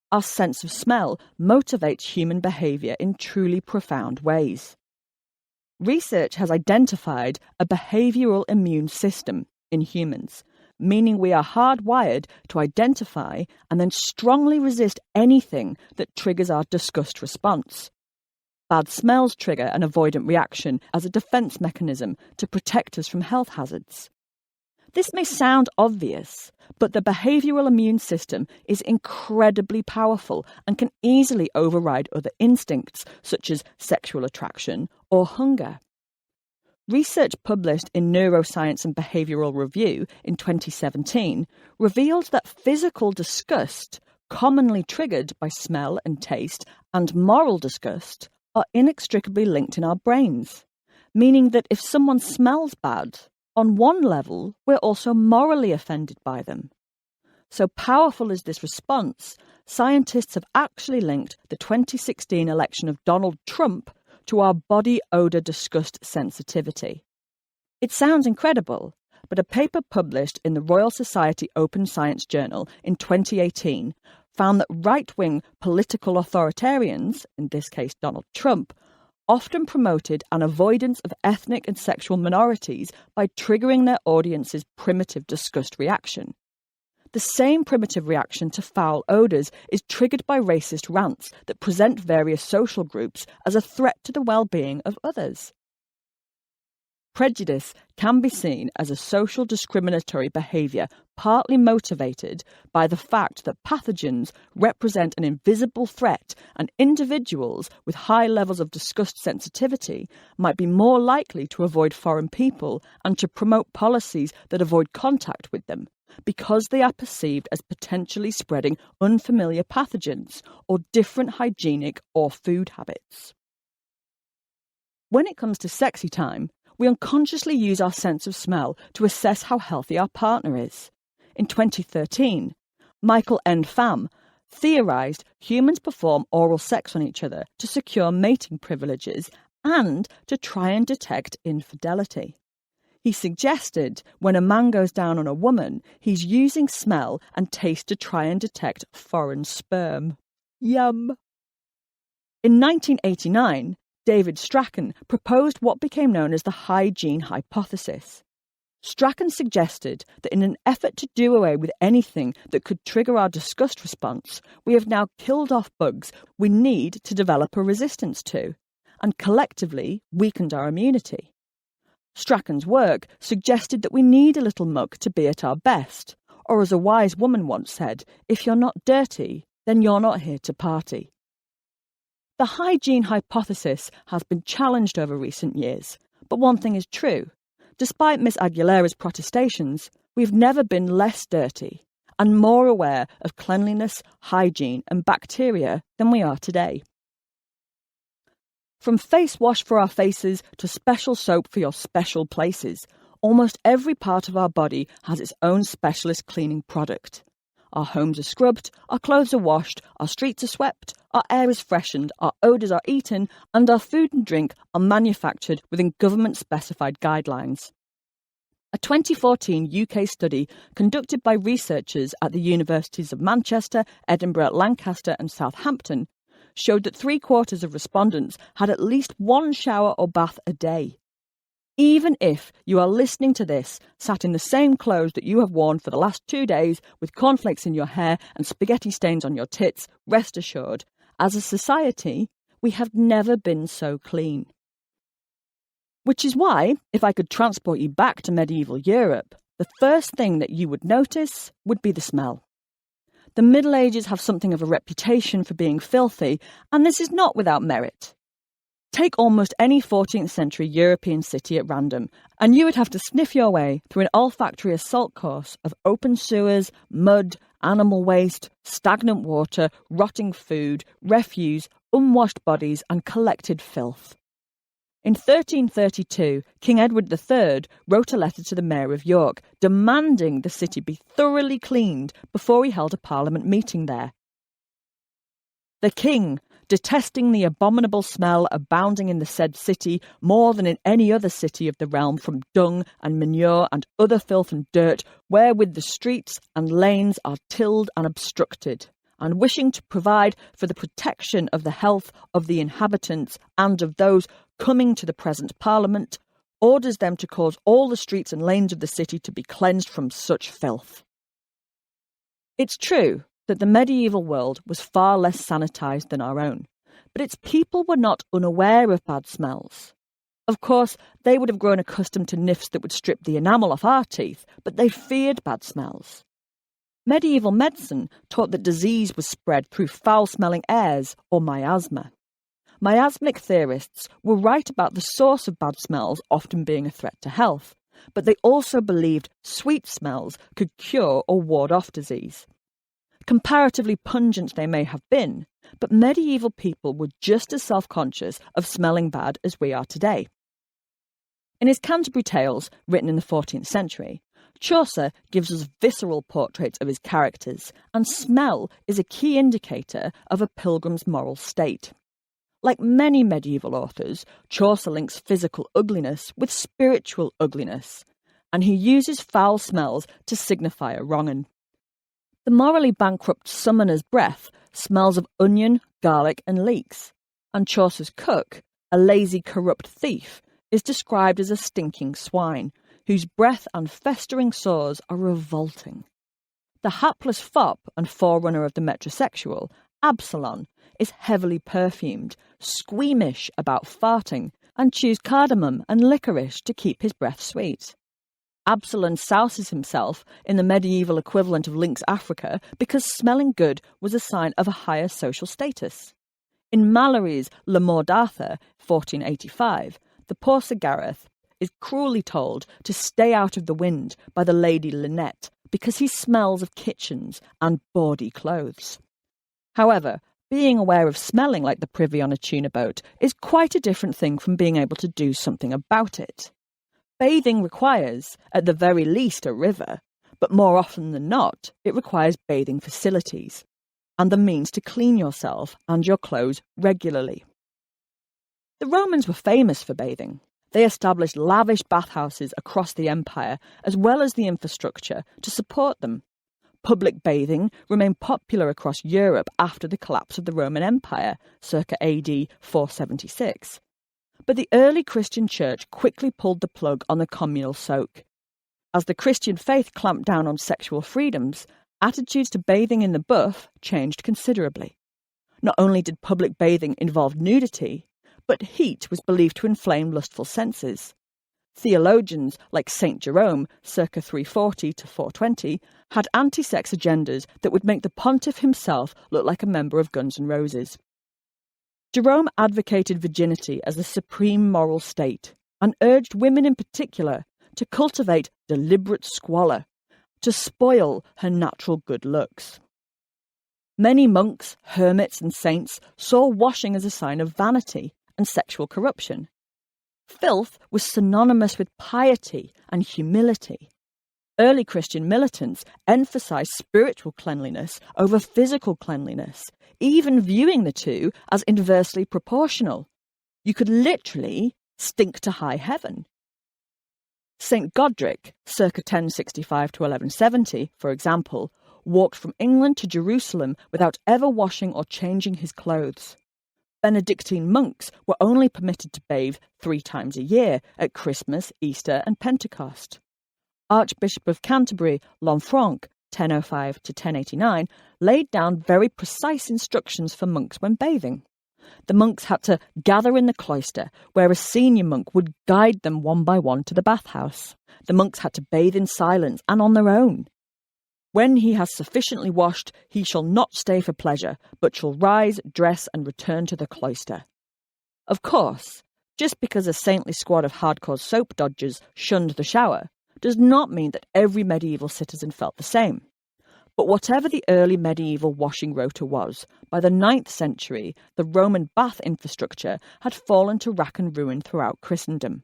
Our sense of smell motivates human behaviour in truly profound ways. Research has identified a behavioural immune system in humans, meaning we are hardwired to identify and then strongly resist anything that triggers our disgust response. Bad smells trigger an avoidant reaction as a defence mechanism to protect us from health hazards. This may sound obvious, but the behavioural immune system is incredibly powerful and can easily override other instincts such as sexual attraction or hunger. Research published in Neuroscience and Behavioural Review in 2017 revealed that physical disgust, commonly triggered by smell and taste, and moral disgust are inextricably linked in our brains, meaning that if someone smells bad, on one level, we're also morally offended by them. So powerful is this response, scientists have actually linked the 2016 election of Donald Trump to our body odour disgust sensitivity. It sounds incredible, but a paper published in the Royal Society Open Science Journal in 2018 found that right-wing political authoritarians, in this case Donald Trump, often promoted an avoidance of ethnic and sexual minorities by triggering their audience's primitive disgust reaction. The same primitive reaction to foul odours is triggered by racist rants that present various social groups as a threat to the well-being of others. Prejudice can be seen as a social discriminatory behaviour partly motivated by the fact that pathogens represent an invisible threat and individuals with high levels of disgust sensitivity might be more likely to avoid foreign people and to promote policies that avoid contact with them because they are perceived as potentially spreading unfamiliar pathogens or different hygienic or food habits. When it comes to sexy time, we unconsciously use our sense of smell to assess how healthy our partner is. In 2013, Michael N. Pham theorised humans perform oral sex on each other to secure mating privileges and to try and detect infidelity. He suggested when a man goes down on a woman, he's using smell and taste to try and detect foreign sperm. Yum! In 1989, David Strachan proposed what became known as the hygiene hypothesis. Strachan suggested that in an effort to do away with anything that could trigger our disgust response, we have now killed off bugs we need to develop a resistance to, and collectively weakened our immunity. Strachan's work suggested that we need a little mug to be at our best, or as a wise woman once said, if you're not dirty, then you're not here to party. The hygiene hypothesis has been challenged over recent years, but one thing is true. Despite Miss Aguilera's protestations, we've never been less dirty and more aware of cleanliness, hygiene and bacteria than we are today. From face wash for our faces to special soap for your special places, almost every part of our body has its own specialist cleaning product. Our homes are scrubbed, our clothes are washed, our streets are swept, our air is freshened, our odours are eaten, and our food and drink are manufactured within government-specified guidelines. A 2014 UK study conducted by researchers at the universities of Manchester, Edinburgh, Lancaster and Southampton showed that 3/4 of respondents had at least one shower or bath a day. Even if you are listening to this, sat in the same clothes that you have worn for the last 2 days with cornflakes in your hair and spaghetti stains on your tits, rest assured, as a society, we have never been so clean. Which is why, if I could transport you back to medieval Europe, the first thing that you would notice would be the smell. The Middle Ages have something of a reputation for being filthy, and this is not without merit. Take almost any 14th century European city at random, and you would have to sniff your way through an olfactory assault course of open sewers, mud, animal waste, stagnant water, rotting food, refuse, unwashed bodies and collected filth. In 1332, King Edward III wrote a letter to the Mayor of York demanding the city be thoroughly cleaned before he held a Parliament meeting there. The King, detesting the abominable smell abounding in the said city more than in any other city of the realm from dung and manure and other filth and dirt, wherewith the streets and lanes are tilled and obstructed, and wishing to provide for the protection of the health of the inhabitants and of those coming to the present Parliament, orders them to cause all the streets and lanes of the city to be cleansed from such filth. It's true that the medieval world was far less sanitised than our own, but its people were not unaware of bad smells. Of course, they would have grown accustomed to nifs that would strip the enamel off our teeth, but they feared bad smells. Medieval medicine taught that disease was spread through foul-smelling airs, or miasma. Miasmic theorists were right about the source of bad smells often being a threat to health, but they also believed sweet smells could cure or ward off disease. Comparatively pungent they may have been, but medieval people were just as self-conscious of smelling bad as we are today. In his Canterbury Tales, written in the 14th century, Chaucer gives us visceral portraits of his characters, and smell is a key indicator of a pilgrim's moral state. Like many medieval authors, Chaucer links physical ugliness with spiritual ugliness, and he uses foul smells to signify a wrong'un. The morally bankrupt summoner's breath smells of onion, garlic and leeks, and Chaucer's cook, a lazy corrupt thief, is described as a stinking swine, whose breath and festering sores are revolting. The hapless fop and forerunner of the metrosexual, Absalom, is heavily perfumed, squeamish about farting, and chews cardamom and licorice to keep his breath sweet. Absalom souses himself in the medieval equivalent of Lynx Africa because smelling good was a sign of a higher social status. In Malory's Le Mort d'Arthur, 1485, the poor Sir Gareth is cruelly told to stay out of the wind by the Lady Lynette because he smells of kitchens and bawdy clothes. However, being aware of smelling like the privy on a tuna boat is quite a different thing from being able to do something about it. Bathing requires, at the very least, a river, but more often than not, it requires bathing facilities and the means to clean yourself and your clothes regularly. The Romans were famous for bathing. They established lavish bathhouses across the empire, as well as the infrastructure to support them. Public bathing remained popular across Europe after the collapse of the Roman Empire, circa AD 476. But the early Christian church quickly pulled the plug on the communal soak. As the Christian faith clamped down on sexual freedoms, attitudes to bathing in the buff changed considerably. Not only did public bathing involve nudity, but heat was believed to inflame lustful senses. Theologians like St. Jerome, circa 340 to 420, had anti-sex agendas that would make the pontiff himself look like a member of Guns N' Roses. Jerome advocated virginity as the supreme moral state and urged women in particular to cultivate deliberate squalor, to spoil her natural good looks. Many monks, hermits and saints saw washing as a sign of vanity and sexual corruption. Filth was synonymous with piety and humility. Early Christian militants emphasised spiritual cleanliness over physical cleanliness, even viewing the two as inversely proportional. You could literally stink to high heaven. St. Godric, circa 1065 to 1170, for example, walked from England to Jerusalem without ever washing or changing his clothes. Benedictine monks were only permitted to bathe 3 times a year at Christmas, Easter and Pentecost. Archbishop of Canterbury, Lanfranc, 1005 to 1089, laid down very precise instructions for monks when bathing. The monks had to gather in the cloister, where a senior monk would guide them one by one to the bathhouse. The monks had to bathe in silence and on their own. When he has sufficiently washed, he shall not stay for pleasure, but shall rise, dress, and return to the cloister. Of course, just because a saintly squad of hardcore soap dodgers shunned the shower, does not mean that every medieval citizen felt the same. But whatever the early medieval washing rota was, by the 9th century, the Roman bath infrastructure had fallen to rack and ruin throughout Christendom.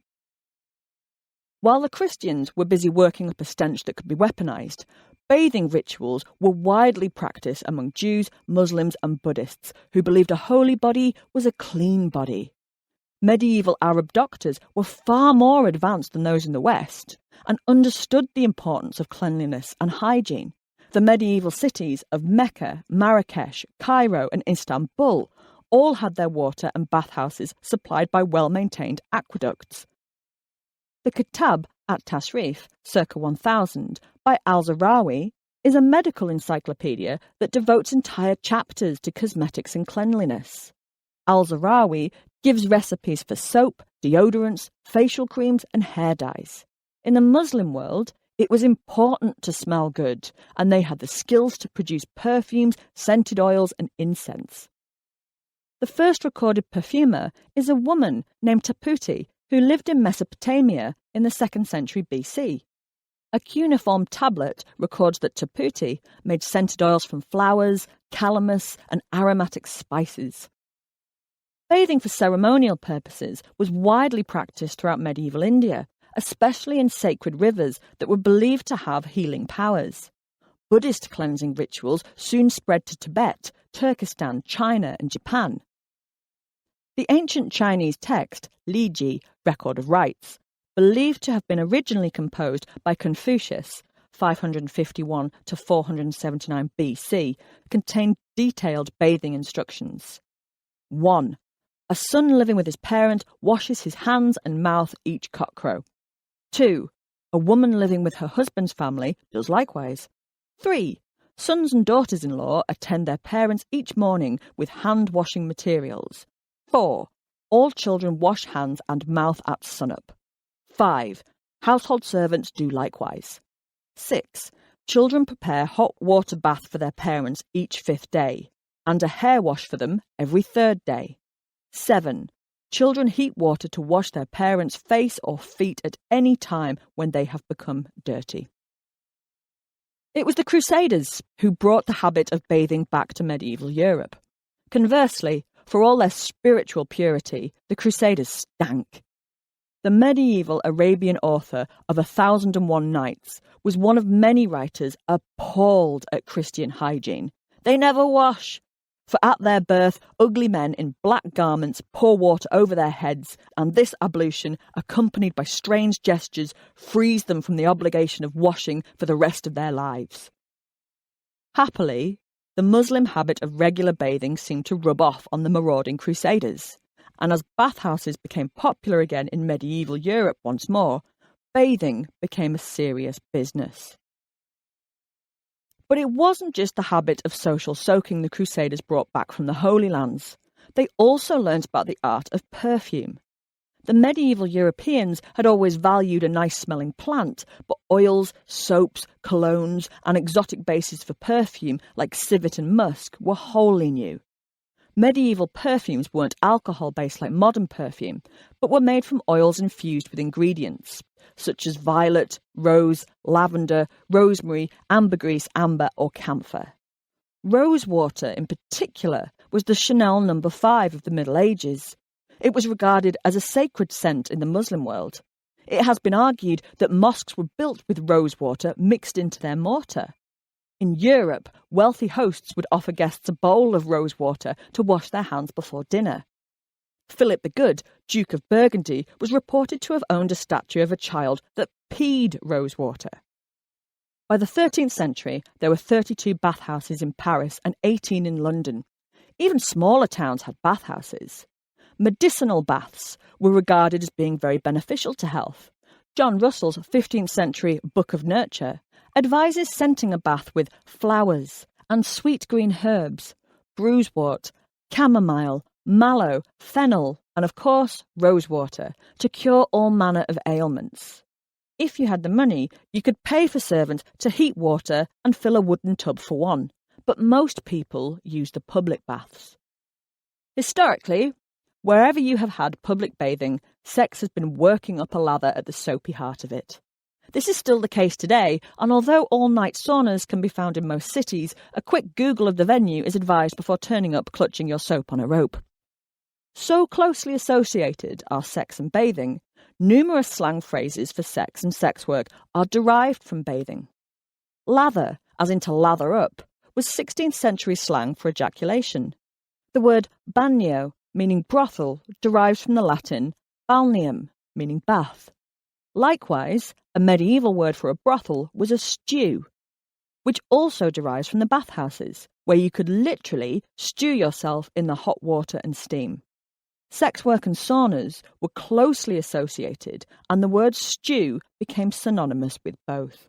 While the Christians were busy working up a stench that could be weaponised, bathing rituals were widely practised among Jews, Muslims and Buddhists who believed a holy body was a clean body. Medieval Arab doctors were far more advanced than those in the West and understood the importance of cleanliness and hygiene. The medieval cities of Mecca, Marrakesh, Cairo and Istanbul all had their water and bathhouses supplied by well-maintained aqueducts. The Kitab at-Tashrif, circa 1000, by Al-Zahrawi, is a medical encyclopedia that devotes entire chapters to cosmetics and cleanliness. Al-Zahrawi gives recipes for soap, deodorants, facial creams and hair dyes. In the Muslim world, it was important to smell good, and they had the skills to produce perfumes, scented oils and incense. The first recorded perfumer is a woman named Taputi, who lived in Mesopotamia in the 2nd century BC. A cuneiform tablet records that Taputi made scented oils from flowers, calamus and aromatic spices. Bathing for ceremonial purposes was widely practiced throughout medieval India, especially in sacred rivers that were believed to have healing powers. Buddhist cleansing rituals soon spread to Tibet, Turkestan, China and Japan. The ancient Chinese text, Li Ji, Record of Rites, believed to have been originally composed by Confucius, 551 to 479 BC, contained detailed bathing instructions. 1. A son living with his parent washes his hands and mouth each cockcrow. 2. A woman living with her husband's family does likewise. 3. Sons and daughters-in-law attend their parents each morning with hand-washing materials. 4. All children wash hands and mouth at sunup. 5. Household servants do likewise. 6. Children prepare hot water bath for their parents each 5th day, and a hair wash for them every 3rd day. 7. Children heat water to wash their parents' face or feet at any time when they have become dirty. It was the Crusaders who brought the habit of bathing back to medieval Europe. Conversely, for all their spiritual purity, the Crusaders stank. The medieval Arabian author of 1001 Nights was one of many writers appalled at Christian hygiene. They never wash, for at their birth ugly men in black garments pour water over their heads, and this ablution, accompanied by strange gestures, frees them from the obligation of washing for the rest of their lives. Happily, the Muslim habit of regular bathing seemed to rub off on the marauding Crusaders, and as bathhouses became popular again in medieval Europe once more, bathing became a serious business. But it wasn't just the habit of social soaking the Crusaders brought back from the Holy Lands. They also learnt about the art of perfume. The medieval Europeans had always valued a nice-smelling plant, but oils, soaps, colognes and exotic bases for perfume like civet and musk were wholly new. Medieval perfumes weren't alcohol-based like modern perfume, but were made from oils infused with ingredients, such as violet, rose, lavender, rosemary, ambergris, amber or camphor. Rosewater, in particular, was the Chanel No. 5 of the Middle Ages. It was regarded as a sacred scent in the Muslim world. It has been argued that mosques were built with rosewater mixed into their mortar. In Europe, wealthy hosts would offer guests a bowl of rosewater to wash their hands before dinner. Philip the Good, Duke of Burgundy, was reported to have owned a statue of a child that peed rosewater. By the 13th century, there were 32 bathhouses in Paris and 18 in London. Even smaller towns had bathhouses. Medicinal baths were regarded as being very beneficial to health. John Russell's 15th century Book of Nurture advises scenting a bath with flowers and sweet green herbs, bruisewort, chamomile, mallow, fennel, and of course, rosewater, to cure all manner of ailments. If you had the money, you could pay for servants to heat water and fill a wooden tub for one, but most people used the public baths. Historically, wherever you have had public bathing, sex has been working up a lather at the soapy heart of it. This is still the case today, and although all-night saunas can be found in most cities, a quick Google of the venue is advised before turning up clutching your soap on a rope. So closely associated are sex and bathing, numerous slang phrases for sex and sex work are derived from bathing. Lather, as in to lather up, was 16th century slang for ejaculation. The word bagno, meaning brothel, derives from the Latin balneum, meaning bath. Likewise, a medieval word for a brothel was a stew, which also derives from the bathhouses, where you could literally stew yourself in the hot water and steam. Sex work and saunas were closely associated, and the word stew became synonymous with both.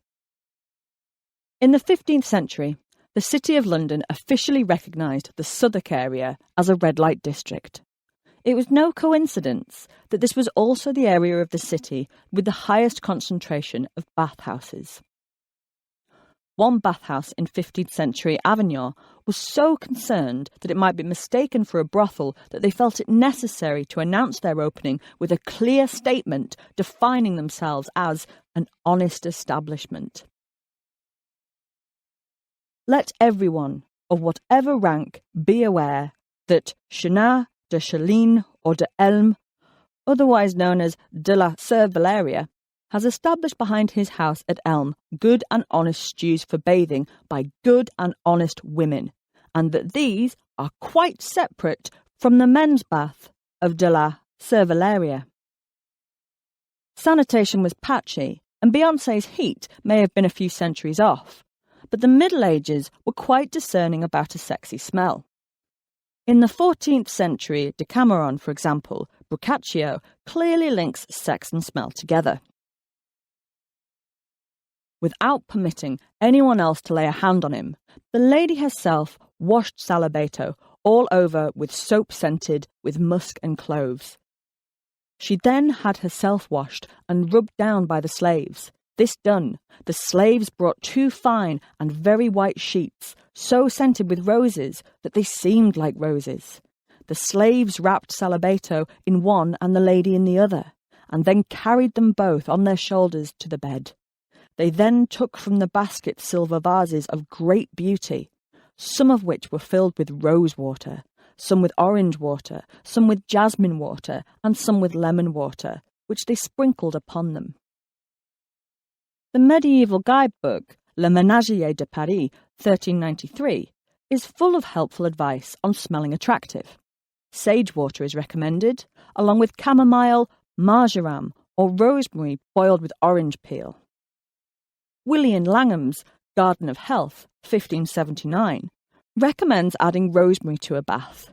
In the 15th century, the City of London officially recognised the Southwark area as a red light district. It was no coincidence that this was also the area of the city with the highest concentration of bathhouses. One bathhouse in 15th century Avignon was so concerned that it might be mistaken for a brothel that they felt it necessary to announce their opening with a clear statement defining themselves as an honest establishment. Let everyone, of whatever rank, be aware that Chenard de Chalines or de Elm, otherwise known as de la Cervelaria, has established behind his house at Elm good and honest stews for bathing by good and honest women, and that these are quite separate from the men's bath of de la Cervelaria. Sanitation was patchy, and Beyoncé's heat may have been a few centuries off, but the Middle Ages were quite discerning about a sexy smell. In the 14th century Decameron, for example, Boccaccio clearly links sex and smell together. Without permitting anyone else to lay a hand on him, the lady herself washed Salibato all over with soap scented with musk and cloves. She then had herself washed and rubbed down by the slaves. This done, the slaves brought 2 fine and very white sheets, so scented with roses that they seemed like roses. The slaves wrapped Salibato in one and the lady in the other, and then carried them both on their shoulders to the bed. They then took from the basket silver vases of great beauty, some of which were filled with rose water, some with orange water, some with jasmine water, and some with lemon water, which they sprinkled upon them. The medieval guidebook, Le Ménagier de Paris, 1393, is full of helpful advice on smelling attractive. Sage water is recommended, along with chamomile, marjoram, or rosemary boiled with orange peel. William Langham's Garden of Health, 1579, recommends adding rosemary to a bath.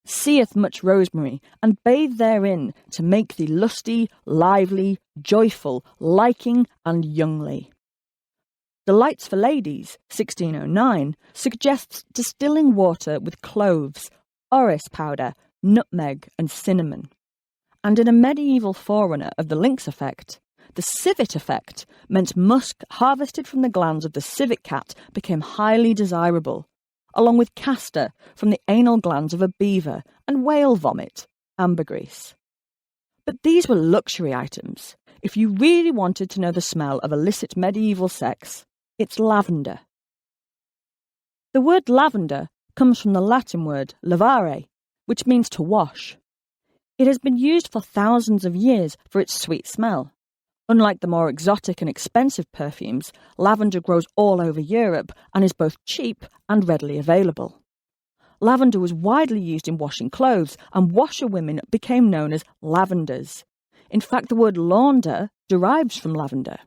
Seeth much rosemary, and bathe therein to make thee lusty, lively, joyful, liking, and youngly. Delights for Ladies, 1609, suggests distilling water with cloves, orris powder, nutmeg, and cinnamon. And in a medieval forerunner of the lynx effect, the civet effect meant musk harvested from the glands of the civet cat became highly desirable, along with castor from the anal glands of a beaver and whale vomit, ambergris. But these were luxury items. If you really wanted to know the smell of illicit medieval sex, it's lavender. The word lavender comes from the Latin word lavare, which means to wash. It has been used for thousands of years for its sweet smell. Unlike the more exotic and expensive perfumes, lavender grows all over Europe and is both cheap and readily available. Lavender was widely used in washing clothes, and washerwomen became known as lavenders. In fact, the word launder derives from lavender.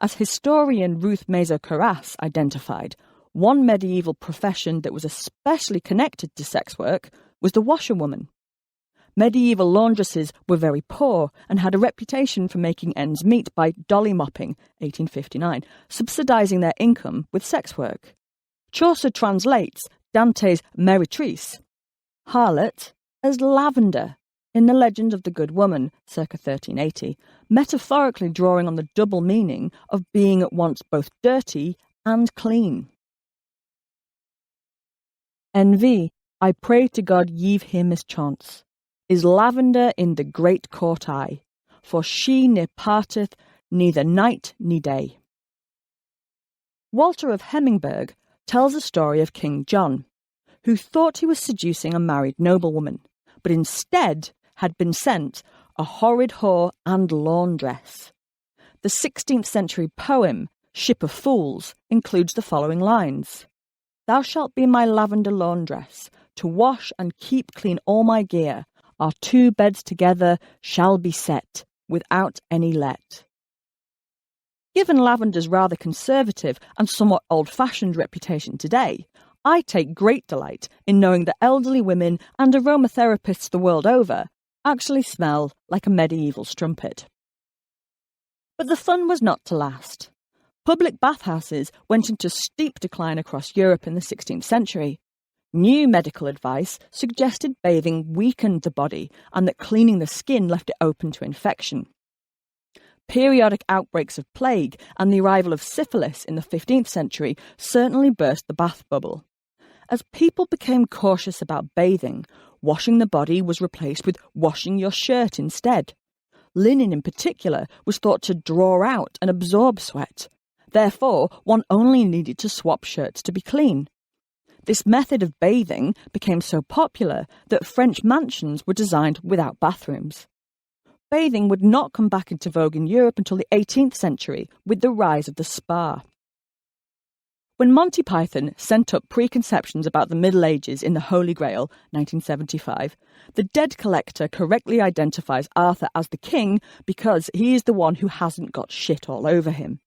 As historian Ruth Mazo-Carras identified, one medieval profession that was especially connected to sex work was the washerwoman. Medieval laundresses were very poor and had a reputation for making ends meet by dolly mopping, 1859, subsidising their income with sex work. Chaucer translates Dante's Meretrice, harlot, as lavender in the Legend of the Good Woman, circa 1380, metaphorically drawing on the double meaning of being at once both dirty and clean. Envy, I pray to God yive him mischance, is lavender in the great court eye, for she ne parteth neither night ne day. Walter of Hemmingberg tells a story of King John, who thought he was seducing a married noblewoman, but instead had been sent a horrid whore and laundress. The 16th century poem, Ship of Fools, includes the following lines. Thou shalt be my lavender laundress, to wash and keep clean all my gear. Our 2 beds together shall be set, without any let. Given lavender's rather conservative and somewhat old-fashioned reputation today, I take great delight in knowing that elderly women and aromatherapists the world over actually smell like a medieval strumpet. But the fun was not to last. Public bathhouses went into steep decline across Europe in the 16th century. New medical advice suggested bathing weakened the body and that cleaning the skin left it open to infection. Periodic outbreaks of plague and the arrival of syphilis in the 15th century certainly burst the bath bubble. As people became cautious about bathing, washing the body was replaced with washing your shirt instead. Linen in particular was thought to draw out and absorb sweat. Therefore, one only needed to swap shirts to be clean. This method of bathing became so popular that French mansions were designed without bathrooms. Bathing would not come back into vogue in Europe until the 18th century with the rise of the spa. When Monty Python sent up preconceptions about the Middle Ages in The Holy Grail, 1975, the dead collector correctly identifies Arthur as the king because he is the one who hasn't got shit all over him.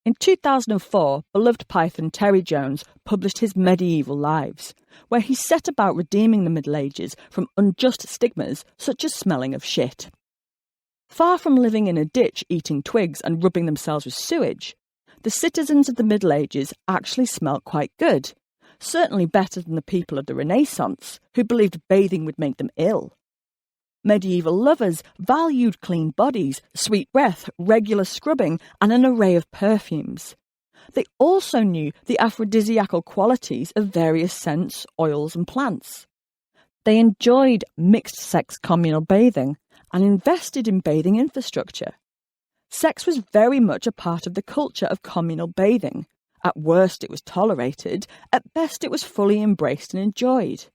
In 2004, beloved Python Terry Jones published his Medieval Lives, where he set about redeeming the Middle Ages from unjust stigmas such as smelling of shit. Far from living in a ditch eating twigs and rubbing themselves with sewage, the citizens of the Middle Ages actually smelt quite good, certainly better than the people of the Renaissance, who believed bathing would make them ill. Medieval lovers valued clean bodies, sweet breath, regular scrubbing, and an array of perfumes. They also knew the aphrodisiacal qualities of various scents, oils, and plants. They enjoyed mixed-sex communal bathing and invested in bathing infrastructure. Sex was very much a part of the culture of communal bathing. At worst, it was tolerated. At best, it was fully embraced and enjoyed.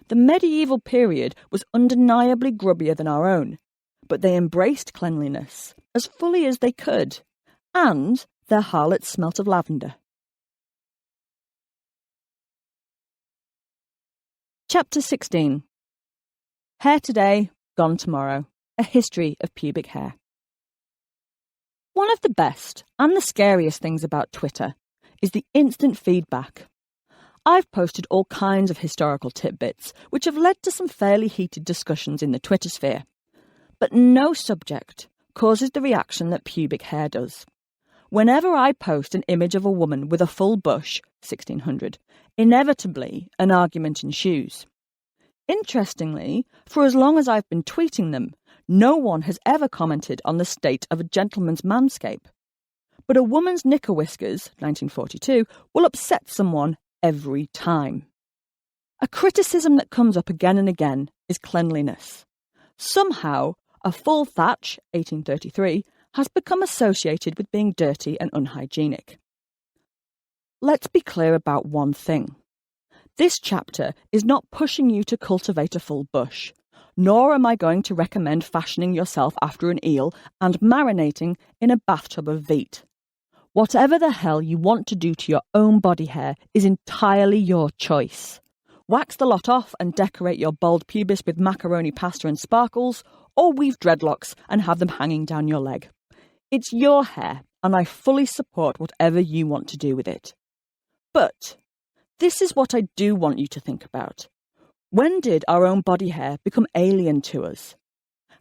The medieval period was undeniably grubbier than our own, but they embraced cleanliness as fully as they could, and their harlots smelt of lavender. Chapter 16. Hair Today, Gone Tomorrow. A History of Pubic Hair. One of the best and the scariest things about Twitter is the instant feedback. I've posted all kinds of historical tidbits which have led to some fairly heated discussions in the Twitter sphere. But no subject causes the reaction that pubic hair does. Whenever I post an image of a woman with a full bush, 1600, inevitably an argument ensues. Interestingly, for as long as I've been tweeting them, no one has ever commented on the state of a gentleman's manscape. But a woman's knicker whiskers, 1942, will upset someone every time. A criticism that comes up again and again is cleanliness. Somehow, a full thatch, 1833, has become associated with being dirty and unhygienic. Let's be clear about one thing. This chapter is not pushing you to cultivate a full bush, nor am I going to recommend fashioning yourself after an eel and marinating in a bathtub of Veet. Whatever the hell you want to do to your own body hair is entirely your choice. Wax the lot off and decorate your bald pubis with macaroni pasta and sparkles, or weave dreadlocks and have them hanging down your leg. It's your hair, and I fully support whatever you want to do with it. But this is what I do want you to think about. When did our own body hair become alien to us?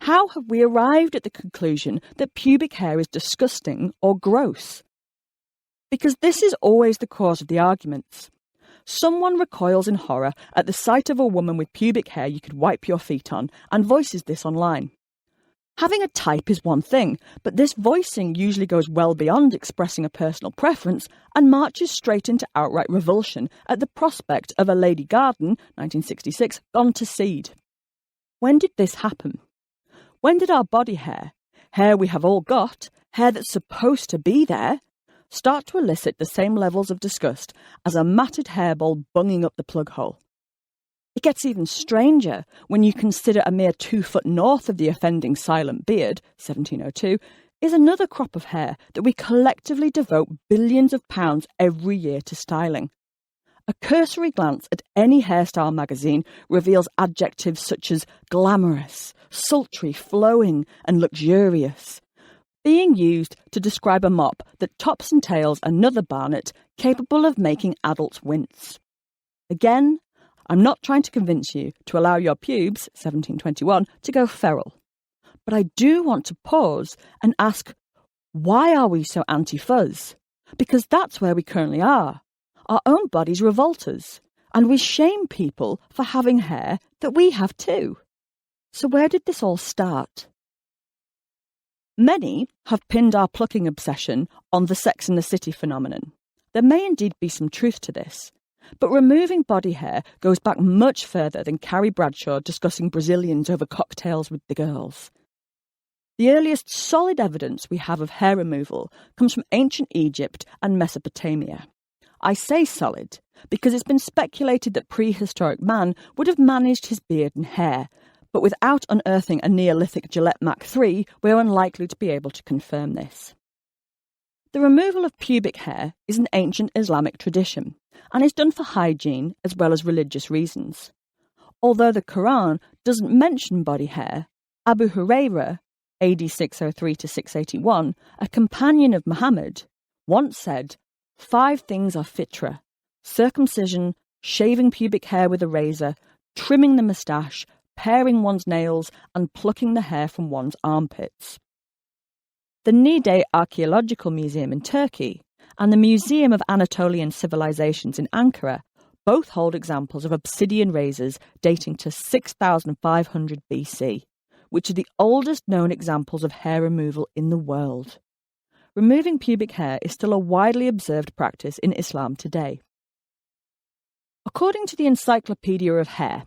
How have we arrived at the conclusion that pubic hair is disgusting or gross? Because this is always the cause of the arguments. Someone recoils in horror at the sight of a woman with pubic hair you could wipe your feet on and voices this online. Having a type is one thing, but this voicing usually goes well beyond expressing a personal preference and marches straight into outright revulsion at the prospect of a Lady Garden, 1966, gone to seed. When did this happen? When did our body hair we have all got, hair that's supposed to be there, start to elicit the same levels of disgust as a matted hairball bunging up the plug hole? It gets even stranger when you consider a mere 2 foot north of the offending silent beard, 1702, is another crop of hair that we collectively devote billions of pounds every year to styling. A cursory glance at any hairstyle magazine reveals adjectives such as glamorous, sultry, flowing, and luxurious, being used to describe a mop that tops and tails another Barnet capable of making adults wince. Again, I'm not trying to convince you to allow your pubes, 1721, to go feral. But I do want to pause and ask, why are we so anti-fuzz? Because that's where we currently are. Our own bodies revolt us, and we shame people for having hair that we have too. So where did this all start? Many have pinned our plucking obsession on the Sex and the City phenomenon. There may indeed be some truth to this. But removing body hair goes back much further than Carrie Bradshaw discussing Brazilians over cocktails with the girls. The earliest solid evidence we have of hair removal comes from ancient Egypt and Mesopotamia. I say solid because it's been speculated that prehistoric man would have managed his beard and hair, but without unearthing a Neolithic Gillette Mach 3, we're unlikely to be able to confirm this. The removal of pubic hair is an ancient Islamic tradition and is done for hygiene as well as religious reasons. Although the Quran doesn't mention body hair, Abu Hurairah, AD 603 to 681, a companion of Muhammad, once said, 5 things are fitra: circumcision, shaving pubic hair with a razor, trimming the moustache, paring one's nails, and plucking the hair from one's armpits. The Niğde Archaeological Museum in Turkey and the Museum of Anatolian Civilizations in Ankara both hold examples of obsidian razors dating to 6500 BC, which are the oldest known examples of hair removal in the world. Removing pubic hair is still a widely observed practice in Islam today. According to the Encyclopedia of Hair,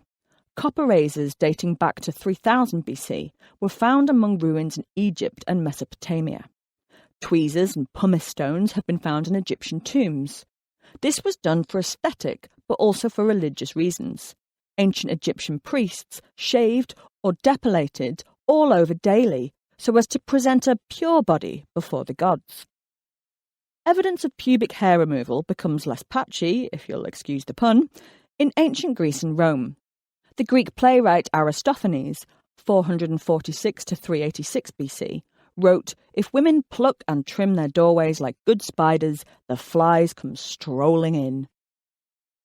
copper razors dating back to 3000 BC were found among ruins in Egypt and Mesopotamia. Tweezers and pumice stones have been found in Egyptian tombs. This was done for aesthetic, but also for religious reasons. Ancient Egyptian priests shaved or depilated all over daily so as to present a pure body before the gods. Evidence of pubic hair removal becomes less patchy, if you'll excuse the pun, in ancient Greece and Rome. The Greek playwright Aristophanes, 446 to 386 BC, wrote, "If women pluck and trim their doorways like good spiders, the flies come strolling in."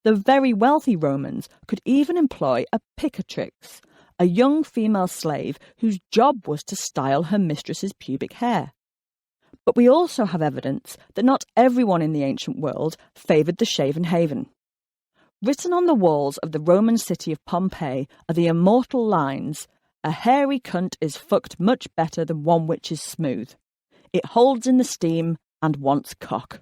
The very wealthy Romans could even employ a picatrix, a young female slave whose job was to style her mistress's pubic hair. But we also have evidence that not everyone in the ancient world favoured the shaven haven. Written on the walls of the Roman city of Pompeii are the immortal lines, "A hairy cunt is fucked much better than one which is smooth. It holds in the steam and wants cock."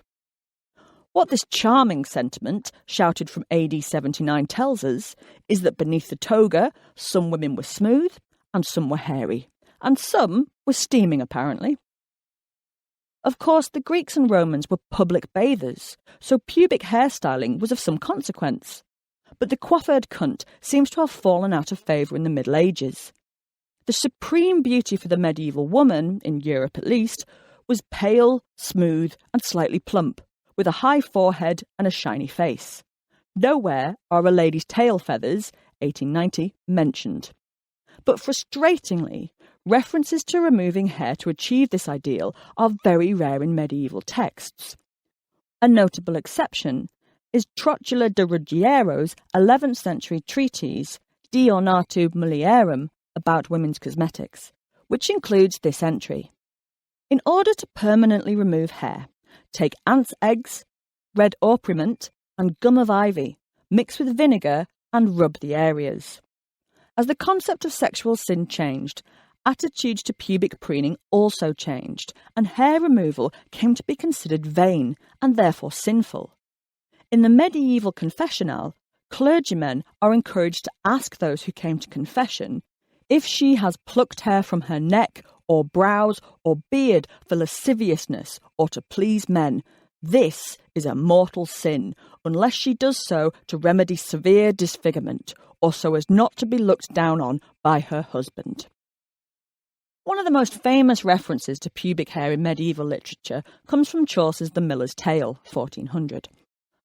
What this charming sentiment, shouted from AD 79, tells us is that beneath the toga, some women were smooth and some were hairy, and some were steaming apparently. Of course, the Greeks and Romans were public bathers, so pubic hairstyling was of some consequence. But the coiffured cunt seems to have fallen out of favour in the Middle Ages. The supreme beauty for the medieval woman, in Europe at least, was pale, smooth and slightly plump, with a high forehead and a shiny face. Nowhere are a lady's tail feathers, 1890, mentioned. But frustratingly, references to removing hair to achieve this ideal are very rare in medieval texts. A notable exception is Trotula de Ruggiero's 11th century treatise De Ornatu Mulierum about women's cosmetics, which includes this entry. In order to permanently remove hair, take ants' eggs, red orpiment and gum of ivy, mix with vinegar and rub the areas. As the concept of sexual sin changed, attitudes to pubic preening also changed, and hair removal came to be considered vain and therefore sinful. In the medieval confessional, clergymen are encouraged to ask those who came to confession if she has plucked hair from her neck or brows or beard for lasciviousness or to please men. This is a mortal sin, unless she does so to remedy severe disfigurement, or so as not to be looked down on by her husband. One of the most famous references to pubic hair in medieval literature comes from Chaucer's The Miller's Tale, 1400.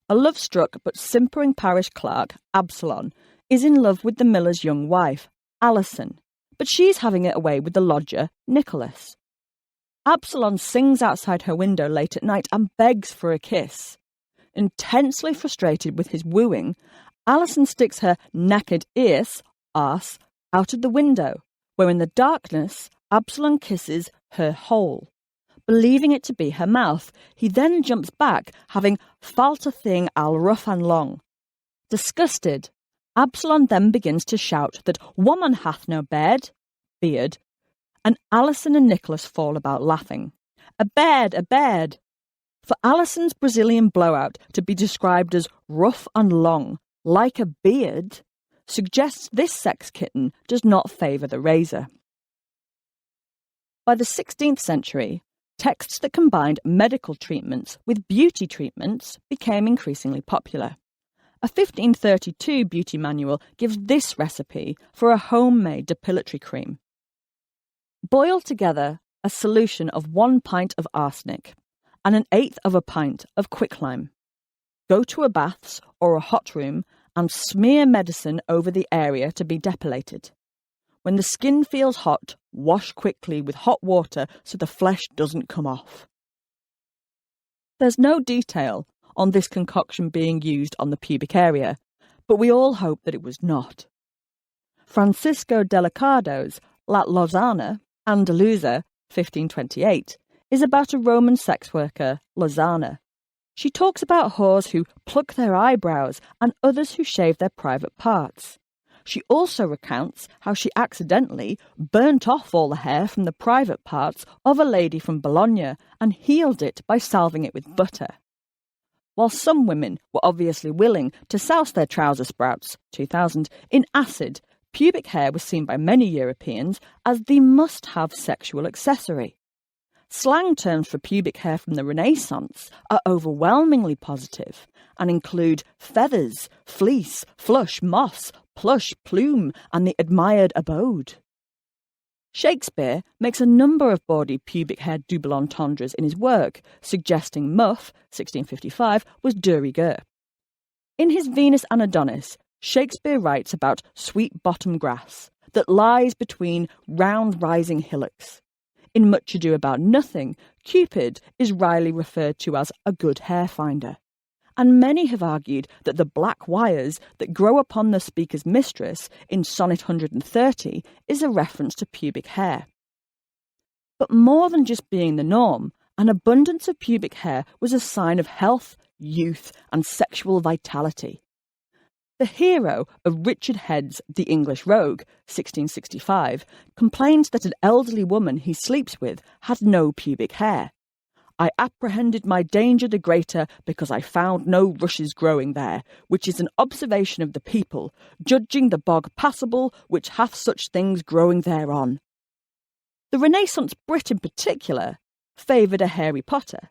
A love-struck but simpering parish clerk, Absalom, is in love with the miller's young wife, Alison, but she's having it away with the lodger, Nicholas. Absalom sings outside her window late at night and begs for a kiss. Intensely frustrated with his wooing, Alison sticks her naked arse out of the window, where in the darkness Absalom kisses her hole. Believing it to be her mouth, he then jumps back, having falt a thing all rough and long. Disgusted, Absalom then begins to shout that woman hath no beard, and Alison and Nicholas fall about laughing. A beard! For Alison's Brazilian blowout to be described as rough and long, like a beard, suggests this sex kitten does not favour the razor. By the 16th century, texts that combined medical treatments with beauty treatments became increasingly popular. A 1532 beauty manual gives this recipe for a homemade depilatory cream. Boil together a solution of 1 pint of arsenic, and 1/8 of a pint of quicklime. Go to a baths or a hot room and smear medicine over the area to be depilated. When the skin feels hot, wash quickly with hot water so the flesh doesn't come off. There's no detail on this concoction being used on the pubic area, but we all hope that it was not. Francisco de Licardo's La Lozana, Andaluza, 1528, is about a Roman sex worker, Lozana. She talks about whores who pluck their eyebrows and others who shave their private parts. She also recounts how she accidentally burnt off all the hair from the private parts of a lady from Bologna and healed it by salving it with butter. While some women were obviously willing to souse their trouser sprouts, 2000, in acid, pubic hair was seen by many Europeans as the must-have sexual accessory. Slang terms for pubic hair from the Renaissance are overwhelmingly positive and include feathers, fleece, flush, moss, plush, plume, and the admired abode. Shakespeare makes a number of bawdy pubic hair double entendres in his work, suggesting muff, 1655, was de rigueur. In his Venus and Adonis, Shakespeare writes about sweet bottom grass that lies between round rising hillocks. In Much Ado About Nothing, Cupid is wryly referred to as a good hair finder, and many have argued that the black wires that grow upon the speaker's mistress in Sonnet 130 is a reference to pubic hair. But more than just being the norm, an abundance of pubic hair was a sign of health, youth, and sexual vitality. The hero of Richard Head's The English Rogue, 1665, complains that an elderly woman he sleeps with had no pubic hair. I apprehended my danger the greater because I found no rushes growing there, which is an observation of the people, judging the bog passable, which hath such things growing thereon. The Renaissance Brit in particular favoured a hairy Potter.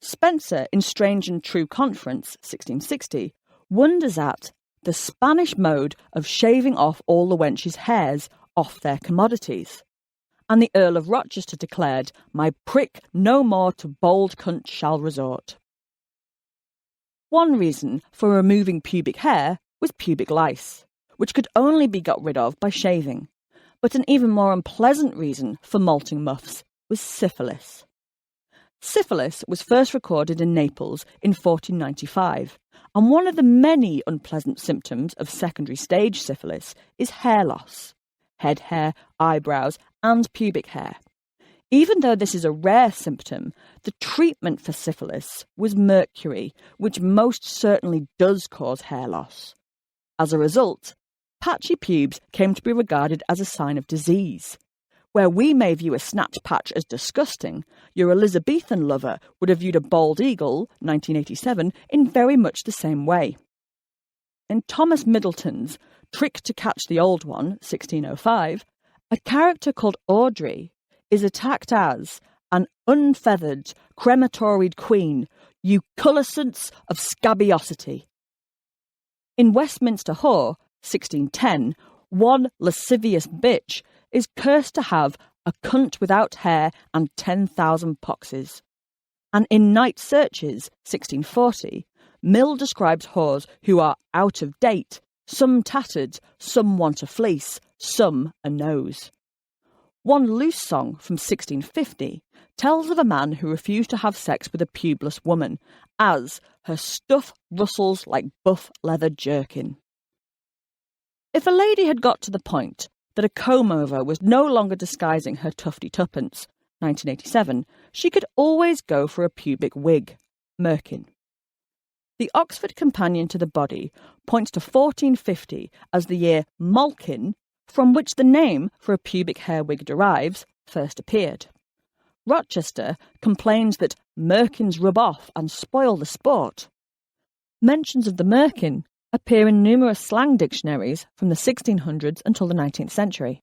Spencer, in Strange and True Conference, 1660, wonders at the Spanish mode of shaving off all the wenches' hairs off their commodities. And the Earl of Rochester declared, my prick no more to bold cunt shall resort. One reason for removing pubic hair was pubic lice, which could only be got rid of by shaving. But an even more unpleasant reason for molting muffs was syphilis. Syphilis was first recorded in Naples in 1495, and one of the many unpleasant symptoms of secondary stage syphilis is hair loss. Head hair, eyebrows, and pubic hair. Even though this is a rare symptom, the treatment for syphilis was mercury, which most certainly does cause hair loss. As a result, patchy pubes came to be regarded as a sign of disease. Where we may view a snatch patch as disgusting, your Elizabethan lover would have viewed a bald eagle, 1987, in very much the same way. In Thomas Middleton's Trick to Catch the Old One, 1605, a character called Audrey is attacked as an unfeathered, crematoried queen, you cullescence of scabiosity. In Westminster Whore, 1610, one lascivious bitch is cursed to have a cunt without hair and 10,000 poxes. And in Night Searches, 1640, Mill describes whores who are out of date, some tattered, some want a fleece, some a nose. One loose song from 1650 tells of a man who refused to have sex with a pubeless woman, as her stuff rustles like buff leather jerkin. If a lady had got to the point that a comb-over was no longer disguising her tufty tuppence, 1987, she could always go for a pubic wig, merkin. The Oxford Companion to the Body points to 1450 as the year Malkin, from which the name for a pubic hair wig derives, first appeared. Rochester complains that merkins rub off and spoil the sport. Mentions of the merkin appear in numerous slang dictionaries from the 1600s until the 19th century.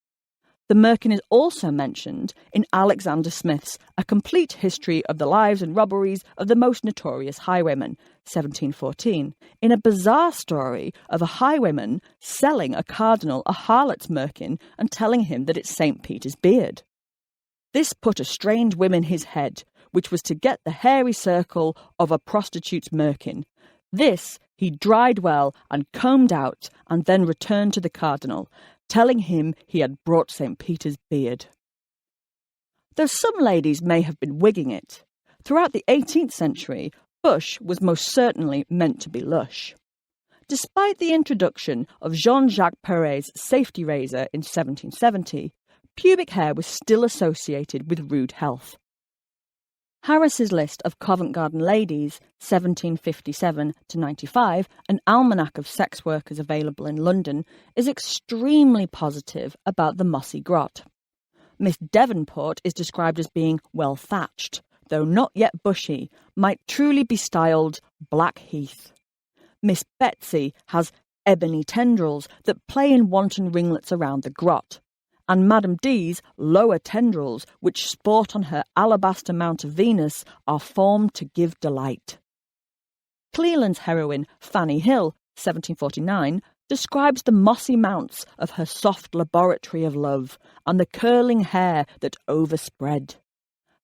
The merkin is also mentioned in Alexander Smith's A Complete History of the Lives and Robberies of the Most Notorious Highwaymen, 1714, in a bizarre story of a highwayman selling a cardinal a harlot's merkin and telling him that it's St. Peter's beard. This put a strange whim in his head, which was to get the hairy circle of a prostitute's merkin. This he dried well and combed out, and then returned to the cardinal, telling him he had brought St. Peter's beard. Though some ladies may have been wigging it, throughout the 18th century, bush was most certainly meant to be lush. Despite the introduction of Jean-Jacques Perret's safety razor in 1770, pubic hair was still associated with rude health. Harris's list of Covent Garden ladies, 1757 to 95, an almanac of sex workers available in London, is extremely positive about the mossy grot. Miss Devonport is described as being well thatched, though not yet bushy, might truly be styled Black Heath. Miss Betsy has ebony tendrils that play in wanton ringlets around the grot, and Madame D's lower tendrils, which sport on her alabaster mount of Venus, are formed to give delight. Cleland's heroine, Fanny Hill, 1749, describes the mossy mounts of her soft laboratory of love and the curling hair that overspread.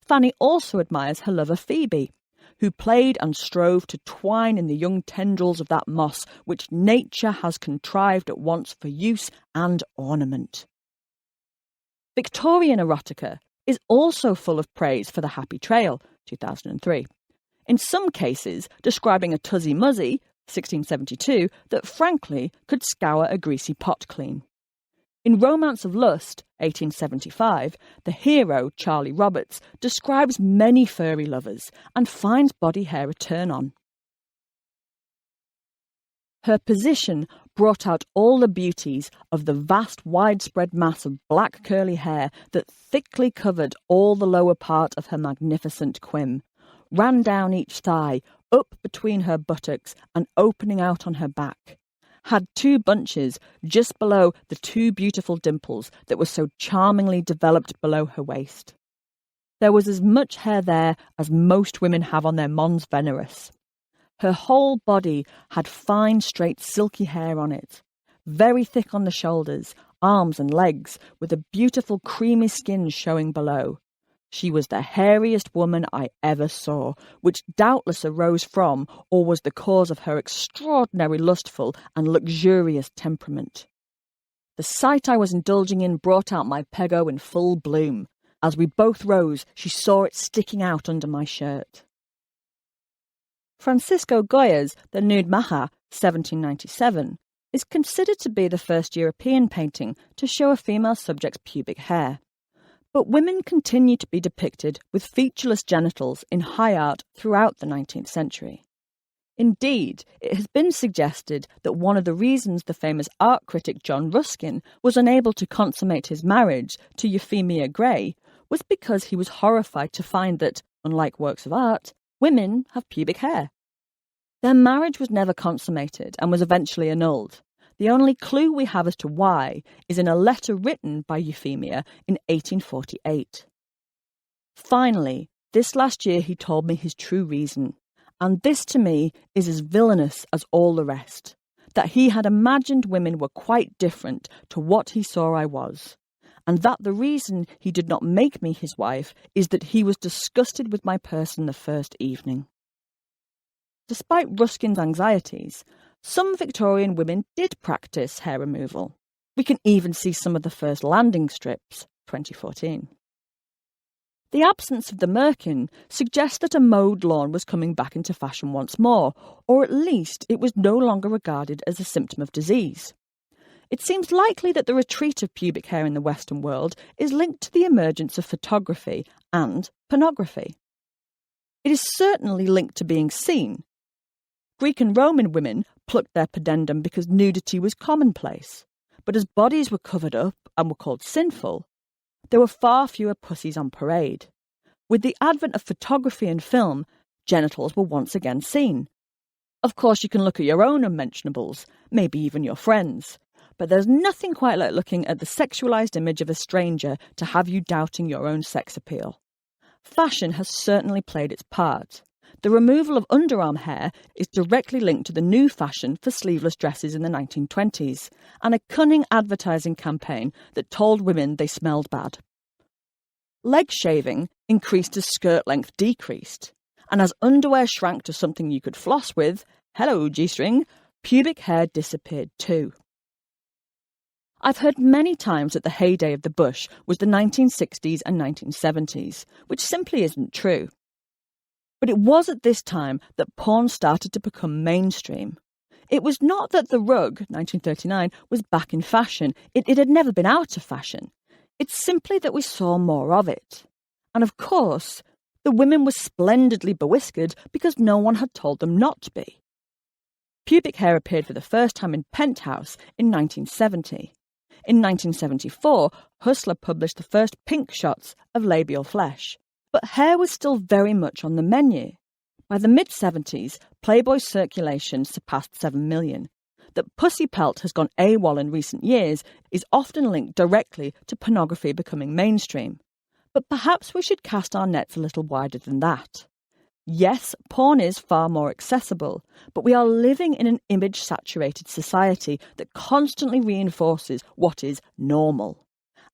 Fanny also admires her lover Phoebe, who played and strove to twine in the young tendrils of that moss which nature has contrived at once for use and ornament. Victorian erotica is also full of praise for the happy trail, 2003. In some cases, describing a Tuzzy Muzzy, 1672, that frankly could scour a greasy pot clean. In Romance of Lust, 1875, the hero, Charlie Roberts, describes many furry lovers and finds body hair a turn-on. Her position brought out all the beauties of the vast widespread mass of black curly hair that thickly covered all the lower part of her magnificent quim, ran down each thigh, up between her buttocks and opening out on her back, had two bunches just below the two beautiful dimples that were so charmingly developed below her waist. There was as much hair there as most women have on their mons veneris. Her whole body had fine, straight, silky hair on it, very thick on the shoulders, arms and legs, with a beautiful creamy skin showing below. She was the hairiest woman I ever saw, which doubtless arose from or was the cause of her extraordinary lustful and luxurious temperament. The sight I was indulging in brought out my pego in full bloom. As we both rose, she saw it sticking out under my shirt. Francisco Goya's The Nude Maja, 1797, is considered to be the first European painting to show a female subject's pubic hair. But women continue to be depicted with featureless genitals in high art throughout the 19th century. Indeed, it has been suggested that one of the reasons the famous art critic John Ruskin was unable to consummate his marriage to Euphemia Gray was because he was horrified to find that, unlike works of art, women have pubic hair. Their marriage was never consummated and was eventually annulled. The only clue we have as to why is in a letter written by Euphemia in 1848. Finally, this last year he told me his true reason, and this to me is as villainous as all the rest, that he had imagined women were quite different to what he saw I was, and that the reason he did not make me his wife is that he was disgusted with my person the first evening. Despite Ruskin's anxieties, some Victorian women did practice hair removal. We can even see some of the first landing strips, 2014. The absence of the merkin suggests that a mowed lawn was coming back into fashion once more, or at least it was no longer regarded as a symptom of disease. It seems likely that the retreat of pubic hair in the Western world is linked to the emergence of photography and pornography. It is certainly linked to being seen. Greek and Roman women plucked their pudendum because nudity was commonplace, but as bodies were covered up and were called sinful, there were far fewer pussies on parade. With the advent of photography and film, genitals were once again seen. Of course, you can look at your own unmentionables, maybe even your friends, but there's nothing quite like looking at the sexualized image of a stranger to have you doubting your own sex appeal. Fashion has certainly played its part. The removal of underarm hair is directly linked to the new fashion for sleeveless dresses in the 1920s and a cunning advertising campaign that told women they smelled bad. leg shaving increased as skirt length decreased. And as underwear shrank to something you could floss with, hello G-string, pubic hair disappeared too. I've heard many times that the heyday of the bush was the 1960s and 1970s, which simply isn't true. But it was at this time that porn started to become mainstream. It was not that the rug, 1939, was back in fashion. It had never been out of fashion. It's simply that we saw more of it. And of course, the women were splendidly bewhiskered because no one had told them not to be. Pubic hair appeared for the first time in Penthouse in 1970. In 1974, Hustler published the first pink shots of labial flesh. But hair was still very much on the menu. By the mid-70s, Playboy's circulation surpassed 7 million. That pussy pelt has gone AWOL in recent years is often linked directly to pornography becoming mainstream. But perhaps we should cast our nets a little wider than that. Yes, porn is far more accessible, but we are living in an image-saturated society that constantly reinforces what is normal.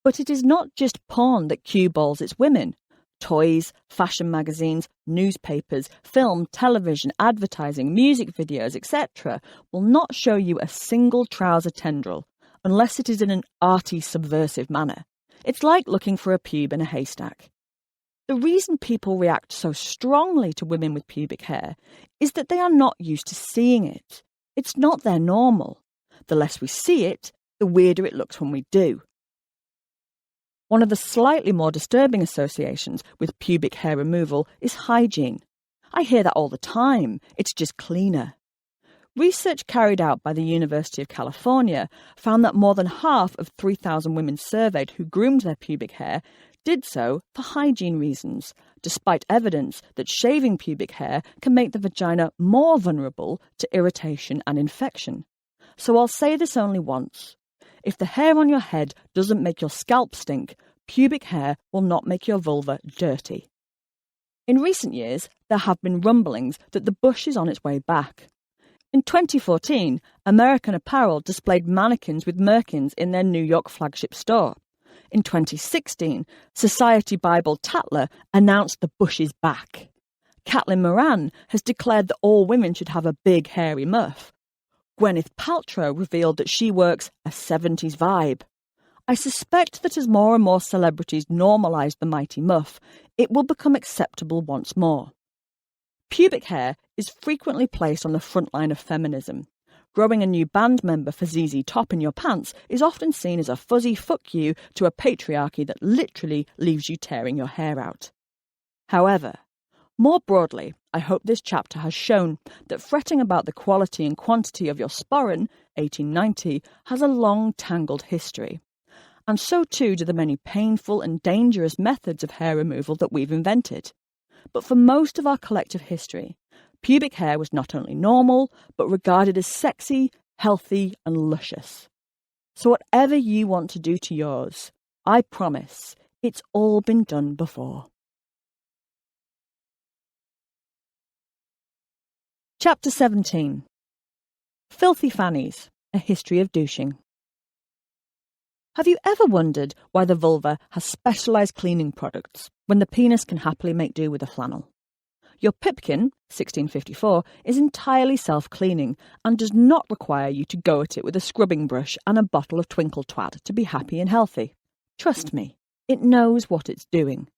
But it is not just porn that cue-balls its women. Toys, fashion magazines, newspapers, film, television, advertising, music videos, etc. will not show you a single trouser tendril, unless it is in an arty, subversive manner. It's like looking for a pube in a haystack. The reason people react so strongly to women with pubic hair is that they are not used to seeing it. It's not their normal. The less we see it, the weirder it looks when we do. One of the slightly more disturbing associations with pubic hair removal is hygiene. I hear that all the time. It's just cleaner. Research carried out by the University of California found that more than half of 3,000 women surveyed who groomed their pubic hair did so for hygiene reasons, despite evidence that shaving pubic hair can make the vagina more vulnerable to irritation and infection. So I'll say this only once. If the hair on your head doesn't make your scalp stink, pubic hair will not make your vulva dirty. In recent years, there have been rumblings that the bush is on its way back. In 2014, American Apparel displayed mannequins with merkins in their New York flagship store. In 2016, Society Bible Tatler announced the bush is back. Caitlin Moran has declared that all women should have a big hairy muff. Gwyneth Paltrow revealed that she works a 70s vibe. I suspect that as more and more celebrities normalise the mighty muff, it will become acceptable once more. Pubic hair is frequently placed on the front line of feminism. Growing a new band member for ZZ Top in your pants is often seen as a fuzzy fuck you to a patriarchy that literally leaves you tearing your hair out. However, more broadly, I hope this chapter has shown that fretting about the quality and quantity of your sporran, 1890, has a long tangled history. And so too do the many painful and dangerous methods of hair removal that we've invented. But for most of our collective history, pubic hair was not only normal, but regarded as sexy, healthy and luscious. So whatever you want to do to yours, I promise, it's all been done before. Chapter 17. Filthy Fannies, A History of Douching. Have you ever wondered why the vulva has specialised cleaning products when the penis can happily make do with a flannel? Your pipkin, 1654, is entirely self-cleaning and does not require you to go at it with a scrubbing brush and a bottle of Twinkle Twad to be happy and healthy. Trust me, it knows what it's doing.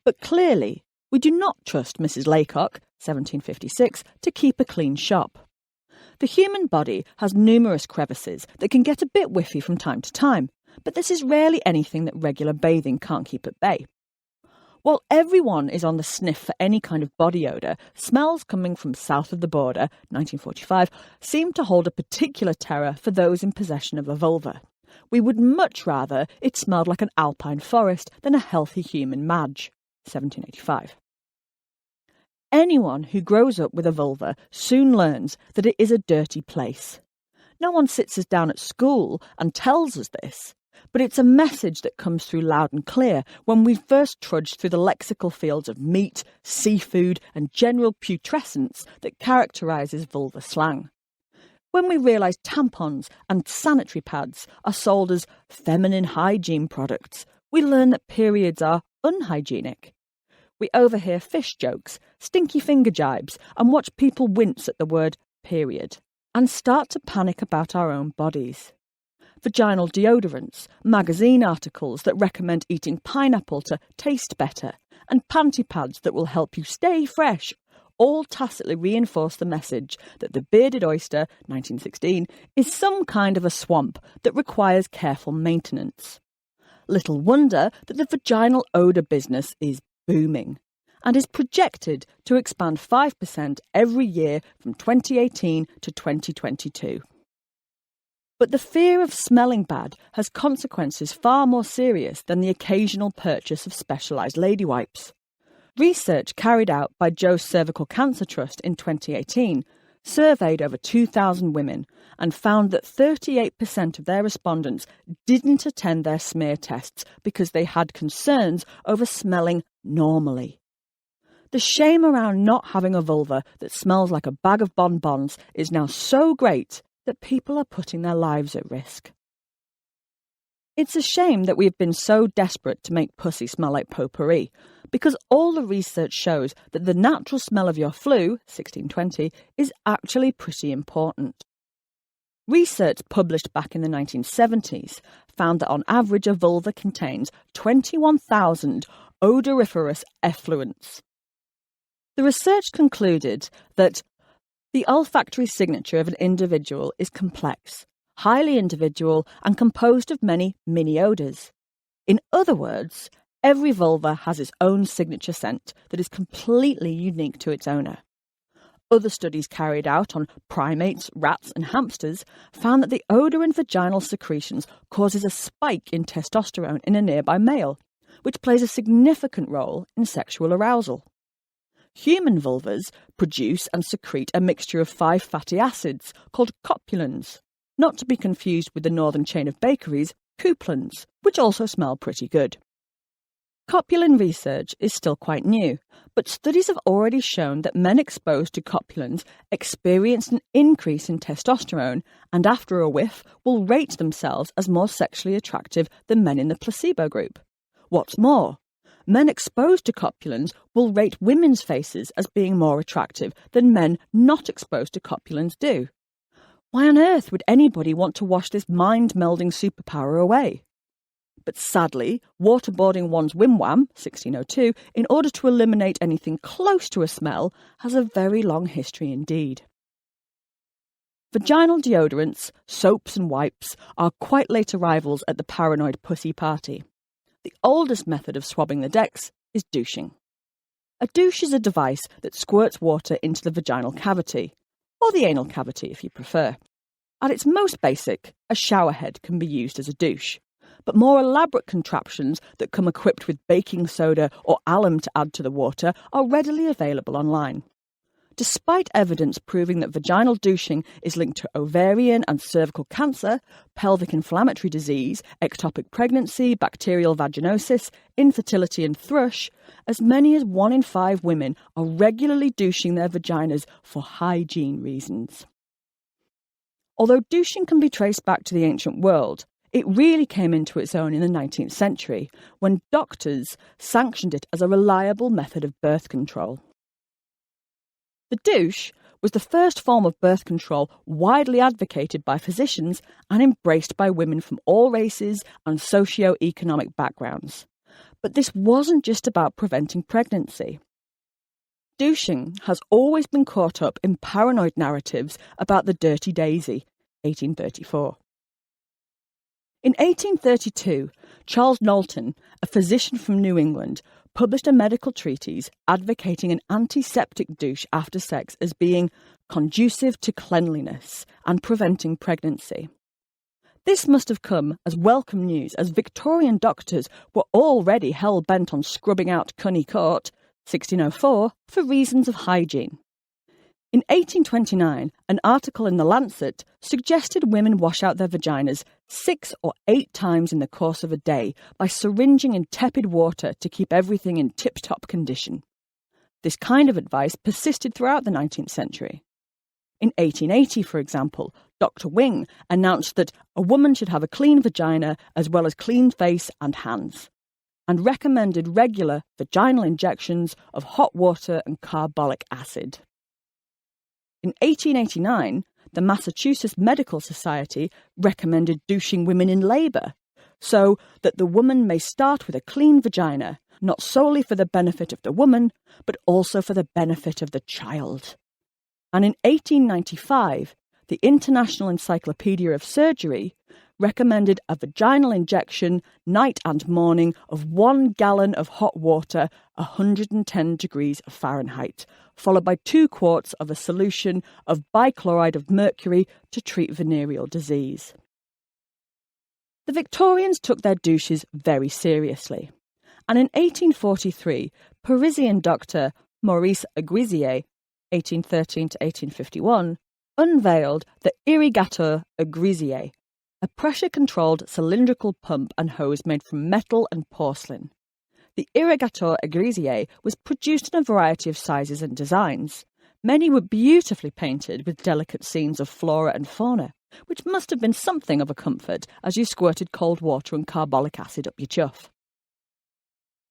But clearly, we do not trust Mrs. Laycock, 1756, to keep a clean shop. The human body has numerous crevices that can get a bit whiffy from time to time, but this is rarely anything that regular bathing can't keep at bay. While everyone is on the sniff for any kind of body odour, smells coming from south of the border, 1945, seem to hold a particular terror for those in possession of a vulva. We would much rather it smelled like an alpine forest than a healthy human madge, 1785. Anyone who grows up with a vulva soon learns that it is a dirty place. No one sits us down at school and tells us this, but it's a message that comes through loud and clear when we first trudge through the lexical fields of meat, seafood and general putrescence that characterises vulva slang. When we realise tampons and sanitary pads are sold as feminine hygiene products, We learn that periods are unhygienic. We overhear fish jokes, stinky finger jibes, and watch people wince at the word period, and start to panic about our own bodies. Vaginal deodorants, magazine articles that recommend eating pineapple to taste better, and panty pads that will help you stay fresh all tacitly reinforce the message that the bearded oyster, 1916, is some kind of a swamp that requires careful maintenance. Little wonder that the vaginal odour business is booming and is projected to expand 5% every year from 2018 to 2022. But the fear of smelling bad has consequences far more serious than the occasional purchase of specialised lady wipes. Research carried out by Joe's Cervical Cancer Trust in 2018 surveyed over 2,000 women and found that 38% of their respondents didn't attend their smear tests because they had concerns over smelling normally. The shame around not having a vulva that smells like a bag of bonbons is now so great that people are putting their lives at risk. It's a shame that we've been so desperate to make pussy smell like potpourri, because all the research shows that the natural smell of your flu, 1620, is actually pretty important. Research published back in the 1970s found that on average a vulva contains 21,000 odoriferous effluents. The research concluded that the olfactory signature of an individual is complex, highly individual, and composed of many mini-odours. In other words, every vulva has its own signature scent that is completely unique to its owner. Other studies carried out on primates, rats and hamsters found that the odour in vaginal secretions causes a spike in testosterone in a nearby male, which plays a significant role in sexual arousal. Human vulvas produce and secrete a mixture of 5 fatty acids called copulins, not to be confused with the northern chain of bakeries, couplins, which also smell pretty good. Copulin research is still quite new, but studies have already shown that men exposed to copulins experienced an increase in testosterone and after a whiff will rate themselves as more sexually attractive than men in the placebo group. What's more, men exposed to copulins will rate women's faces as being more attractive than men not exposed to copulins do. Why on earth would anybody want to wash this mind-melding superpower away? But sadly, waterboarding one's wimwam, 1602, in order to eliminate anything close to a smell, has a very long history indeed. Vaginal deodorants, soaps and wipes are quite late arrivals at the paranoid pussy party. The oldest method of swabbing the decks is douching. A douche is a device that squirts water into the vaginal cavity, or the anal cavity if you prefer. At its most basic, a shower head can be used as a douche, but more elaborate contraptions that come equipped with baking soda or alum to add to the water are readily available online. Despite evidence proving that vaginal douching is linked to ovarian and cervical cancer, pelvic inflammatory disease, ectopic pregnancy, bacterial vaginosis, infertility and thrush, as many as 1 in 5 women are regularly douching their vaginas for hygiene reasons. Although douching can be traced back to the ancient world, it really came into its own in the 19th century, when doctors sanctioned it as a reliable method of birth control. The douche was the first form of birth control widely advocated by physicians and embraced by women from all races and socio-economic backgrounds. But this wasn't just about preventing pregnancy. Douching has always been caught up in paranoid narratives about the dirty daisy, 1834. In 1832, Charles Knowlton, a physician from New England, published a medical treatise advocating an antiseptic douche after sex as being conducive to cleanliness and preventing pregnancy. This must have come as welcome news, as Victorian doctors were already hell-bent on scrubbing out Cunny Court, 1604, for reasons of hygiene. In 1829, an article in The Lancet suggested women wash out their vaginas 6 or 8 times in the course of a day by syringing in tepid water to keep everything in tip-top condition. This kind of advice persisted throughout the 19th century. In 1880, for example, Dr. Wing announced that a woman should have a clean vagina as well as clean face and hands. and recommended regular vaginal injections of hot water and carbolic acid. In 1889, the Massachusetts Medical Society recommended douching women in labour, so that the woman may start with a clean vagina, not solely for the benefit of the woman, but also for the benefit of the child. And in 1895, the International Encyclopedia of Surgery recommended a vaginal injection night and morning of 1 gallon of hot water, 110 degrees Fahrenheit, followed by 2 quarts of a solution of bichloride of mercury to treat venereal disease. The Victorians took their douches very seriously, and in 1843, Parisian doctor Maurice Aiguisier, 1813 to 1851, unveiled the irrigateur Aiguisier, a pressure-controlled cylindrical pump and hose made from metal and porcelain. The irrigateur Aiguisier was produced in a variety of sizes and designs. Many were beautifully painted with delicate scenes of flora and fauna, which must have been something of a comfort as you squirted cold water and carbolic acid up your chuff.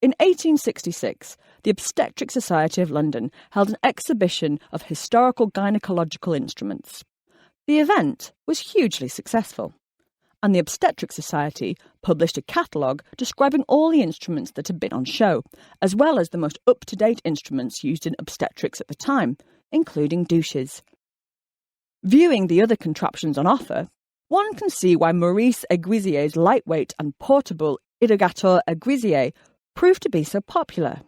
In 1866, the Obstetric Society of London held an exhibition of historical gynecological instruments. The event was hugely successful, and the Obstetric Society published a catalogue describing all the instruments that had been on show, as well as the most up-to-date instruments used in obstetrics at the time, including douches. Viewing the other contraptions on offer, one can see why Maurice Aiguisier's lightweight and portable irrigateur Aiguisier proved to be so popular.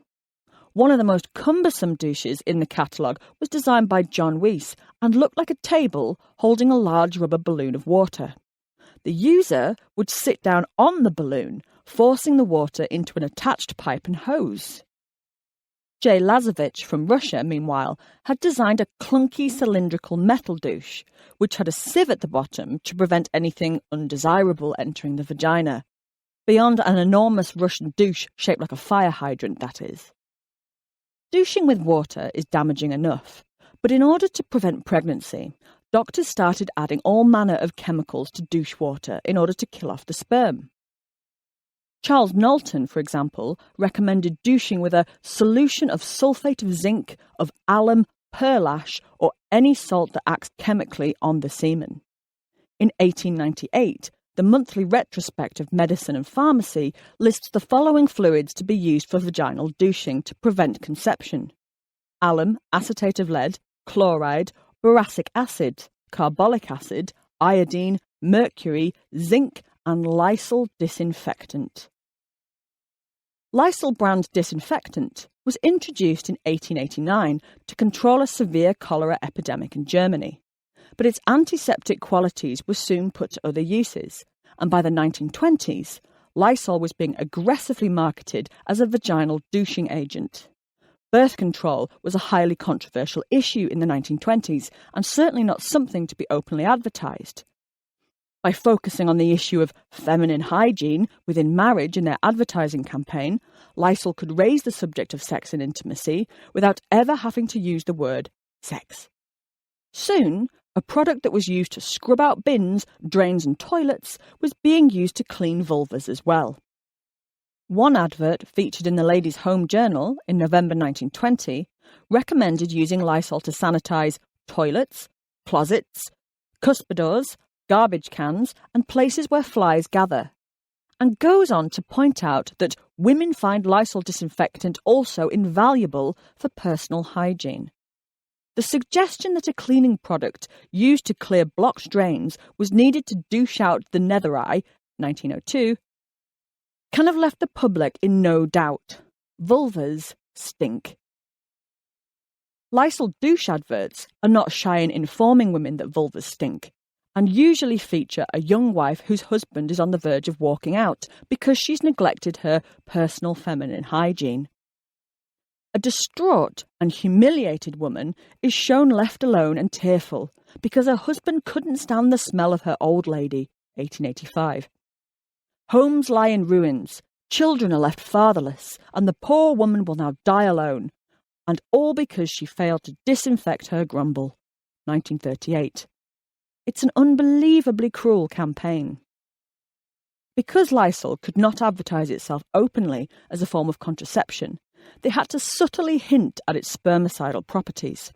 One of the most cumbersome douches in the catalogue was designed by John Weiss and looked like a table holding a large rubber balloon of water. The user would sit down on the balloon, forcing the water into an attached pipe and hose. J. Lazarevich from Russia, meanwhile, had designed a clunky cylindrical metal douche, which had a sieve at the bottom to prevent anything undesirable entering the vagina. Beyond an enormous Russian douche shaped like a fire hydrant, that is. Douching with water is damaging enough, but in order to prevent pregnancy, doctors started adding all manner of chemicals to douche water in order to kill off the sperm. Charles Knowlton, for example, recommended douching with a solution of sulfate of zinc, of alum, pearlash, or any salt that acts chemically on the semen. In 1898, the Monthly Retrospect of Medicine and Pharmacy lists the following fluids to be used for vaginal douching to prevent conception: alum, acetate of lead, chloride, boracic acid, carbolic acid, iodine, mercury, zinc, and Lysol disinfectant. Lysol brand disinfectant was introduced in 1889 to control a severe cholera epidemic in Germany, but its antiseptic qualities were soon put to other uses, and by the 1920s, Lysol was being aggressively marketed as a vaginal douching agent. Birth control was a highly controversial issue in the 1920s, and certainly not something to be openly advertised. By focusing on the issue of feminine hygiene within marriage in their advertising campaign, Lysol could raise the subject of sex and intimacy without ever having to use the word sex. Soon, a product that was used to scrub out bins, drains and toilets was being used to clean vulvas as well. One advert featured in the Ladies' Home Journal in November 1920 recommended using Lysol to sanitize toilets, closets, cuspidors, garbage cans and places where flies gather, and goes on to point out that women find Lysol disinfectant also invaluable for personal hygiene. The suggestion that a cleaning product used to clear blocked drains was needed to douche out the nether eye, 1902, can have left the public in no doubt. Vulvas stink. Lysol douche adverts are not shy in informing women that vulvas stink, and usually feature a young wife whose husband is on the verge of walking out because she's neglected her personal feminine hygiene. A distraught and humiliated woman is shown left alone and tearful because her husband couldn't stand the smell of her old lady, 1885. Homes lie in ruins, children are left fatherless, and the poor woman will now die alone, and all because she failed to disinfect her grumble, 1938. It's an unbelievably cruel campaign. Because Lysol could not advertise itself openly as a form of contraception, they had to subtly hint at its spermicidal properties.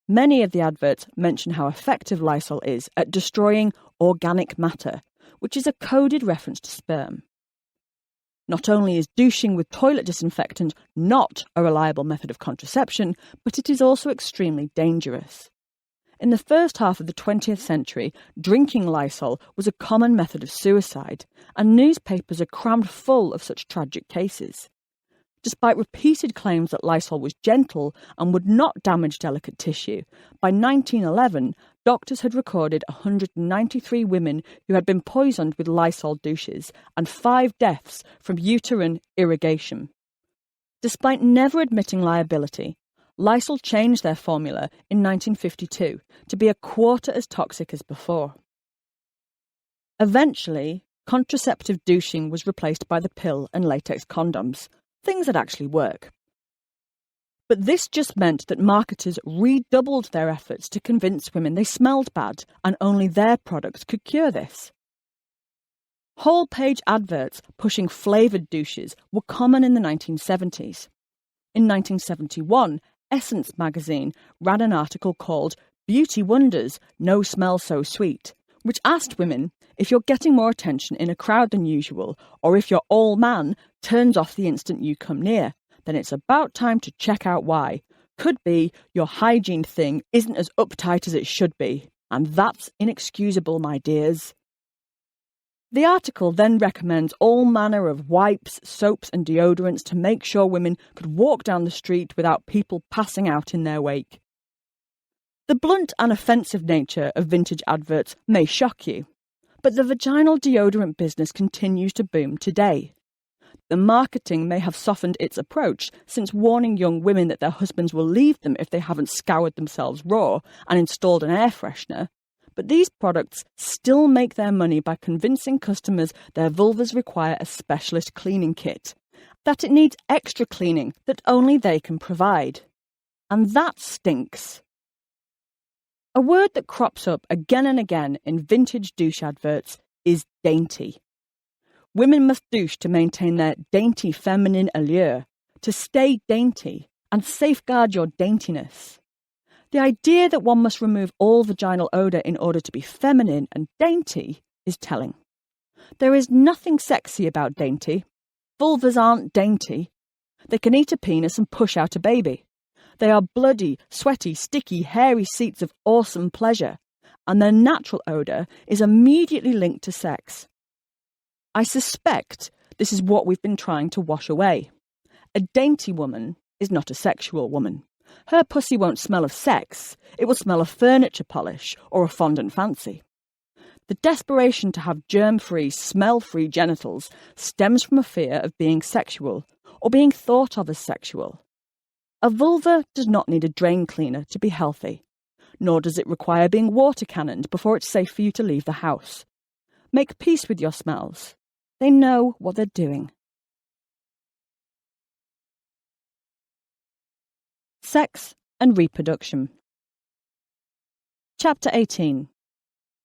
Many of the adverts mention how effective Lysol is at destroying organic matter, which is a coded reference to sperm. Not only is douching with toilet disinfectant not a reliable method of contraception, but it is also extremely dangerous. In the first half of the 20th century, drinking Lysol was a common method of suicide, and newspapers are crammed full of such tragic cases. Despite repeated claims that Lysol was gentle and would not damage delicate tissue, by 1911, doctors had recorded 193 women who had been poisoned with Lysol douches and 5 deaths from uterine irrigation. Despite never admitting liability, Lysol changed their formula in 1952 to be a quarter as toxic as before. Eventually, contraceptive douching was replaced by the pill and latex condoms, things that actually work. But this just meant that marketers redoubled their efforts to convince women they smelled bad and only their products could cure this. Whole-page adverts pushing flavoured douches were common in the 1970s. In 1971, Essence magazine ran an article called "Beauty Wonders, No Smell So Sweet," which asked women if you're getting more attention in a crowd than usual, or if your all man turns off the instant you come near, then it's about time to check out why. Could be your hygiene thing isn't as uptight as it should be, and that's inexcusable, my dears. The article then recommends all manner of wipes, soaps and deodorants to make sure women could walk down the street without people passing out in their wake. The blunt and offensive nature of vintage adverts may shock you, but the vaginal deodorant business continues to boom today. The marketing may have softened its approach since warning young women that their husbands will leave them if they haven't scoured themselves raw and installed an air freshener, but these products still make their money by convincing customers their vulvas require a specialist cleaning kit, that it needs extra cleaning that only they can provide. And that stinks. A word that crops up again and again in vintage douche adverts is dainty. Women must douche to maintain their dainty feminine allure, to stay dainty and safeguard your daintiness. The idea that one must remove all vaginal odour in order to be feminine and dainty is telling. There is nothing sexy about dainty. Vulvas aren't dainty. They can eat a penis and push out a baby. They are bloody, sweaty, sticky, hairy seats of awesome pleasure, and their natural odour is immediately linked to sex. I suspect this is what we've been trying to wash away. A dainty woman is not a sexual woman. Her pussy won't smell of sex, it will smell of furniture polish or a fondant fancy. The desperation to have germ-free, smell-free genitals stems from a fear of being sexual or being thought of as sexual. A vulva does not need a drain cleaner to be healthy, nor does it require being water cannoned before it's safe for you to leave the house. Make peace with your smells. They know what they're doing. Sex and Reproduction. Chapter 18.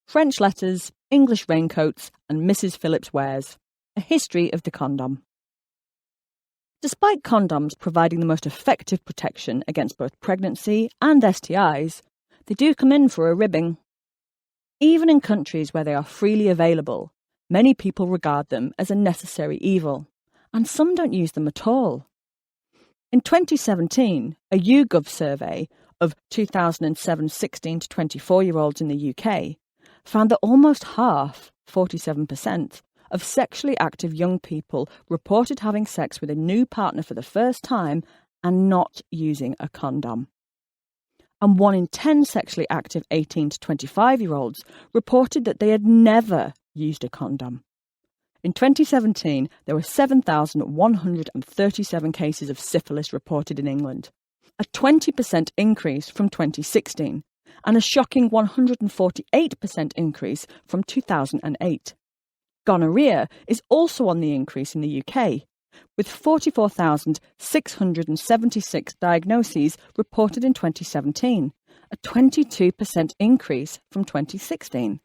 French Letters, English Raincoats and Mrs. Phillips Wares. A History of the Condom. Despite condoms providing the most effective protection against both pregnancy and STIs, they do come in for a ribbing. Even in countries where they are freely available, many people regard them as a necessary evil, and some don't use them at all. In 2017, a YouGov survey of 2007 16 to 24-year-olds in the UK found that almost half, 47%, of sexually active young people reported having sex with a new partner for the first time and not using a condom. And 1 in 10 sexually active 18 to 25-year-olds reported that they had never used a condom. In 2017, there were 7,137 cases of syphilis reported in England, a 20% increase from 2016, and a shocking 148% increase from 2008. Gonorrhea is also on the increase in the UK, with 44,676 diagnoses reported in 2017, a 22% increase from 2016.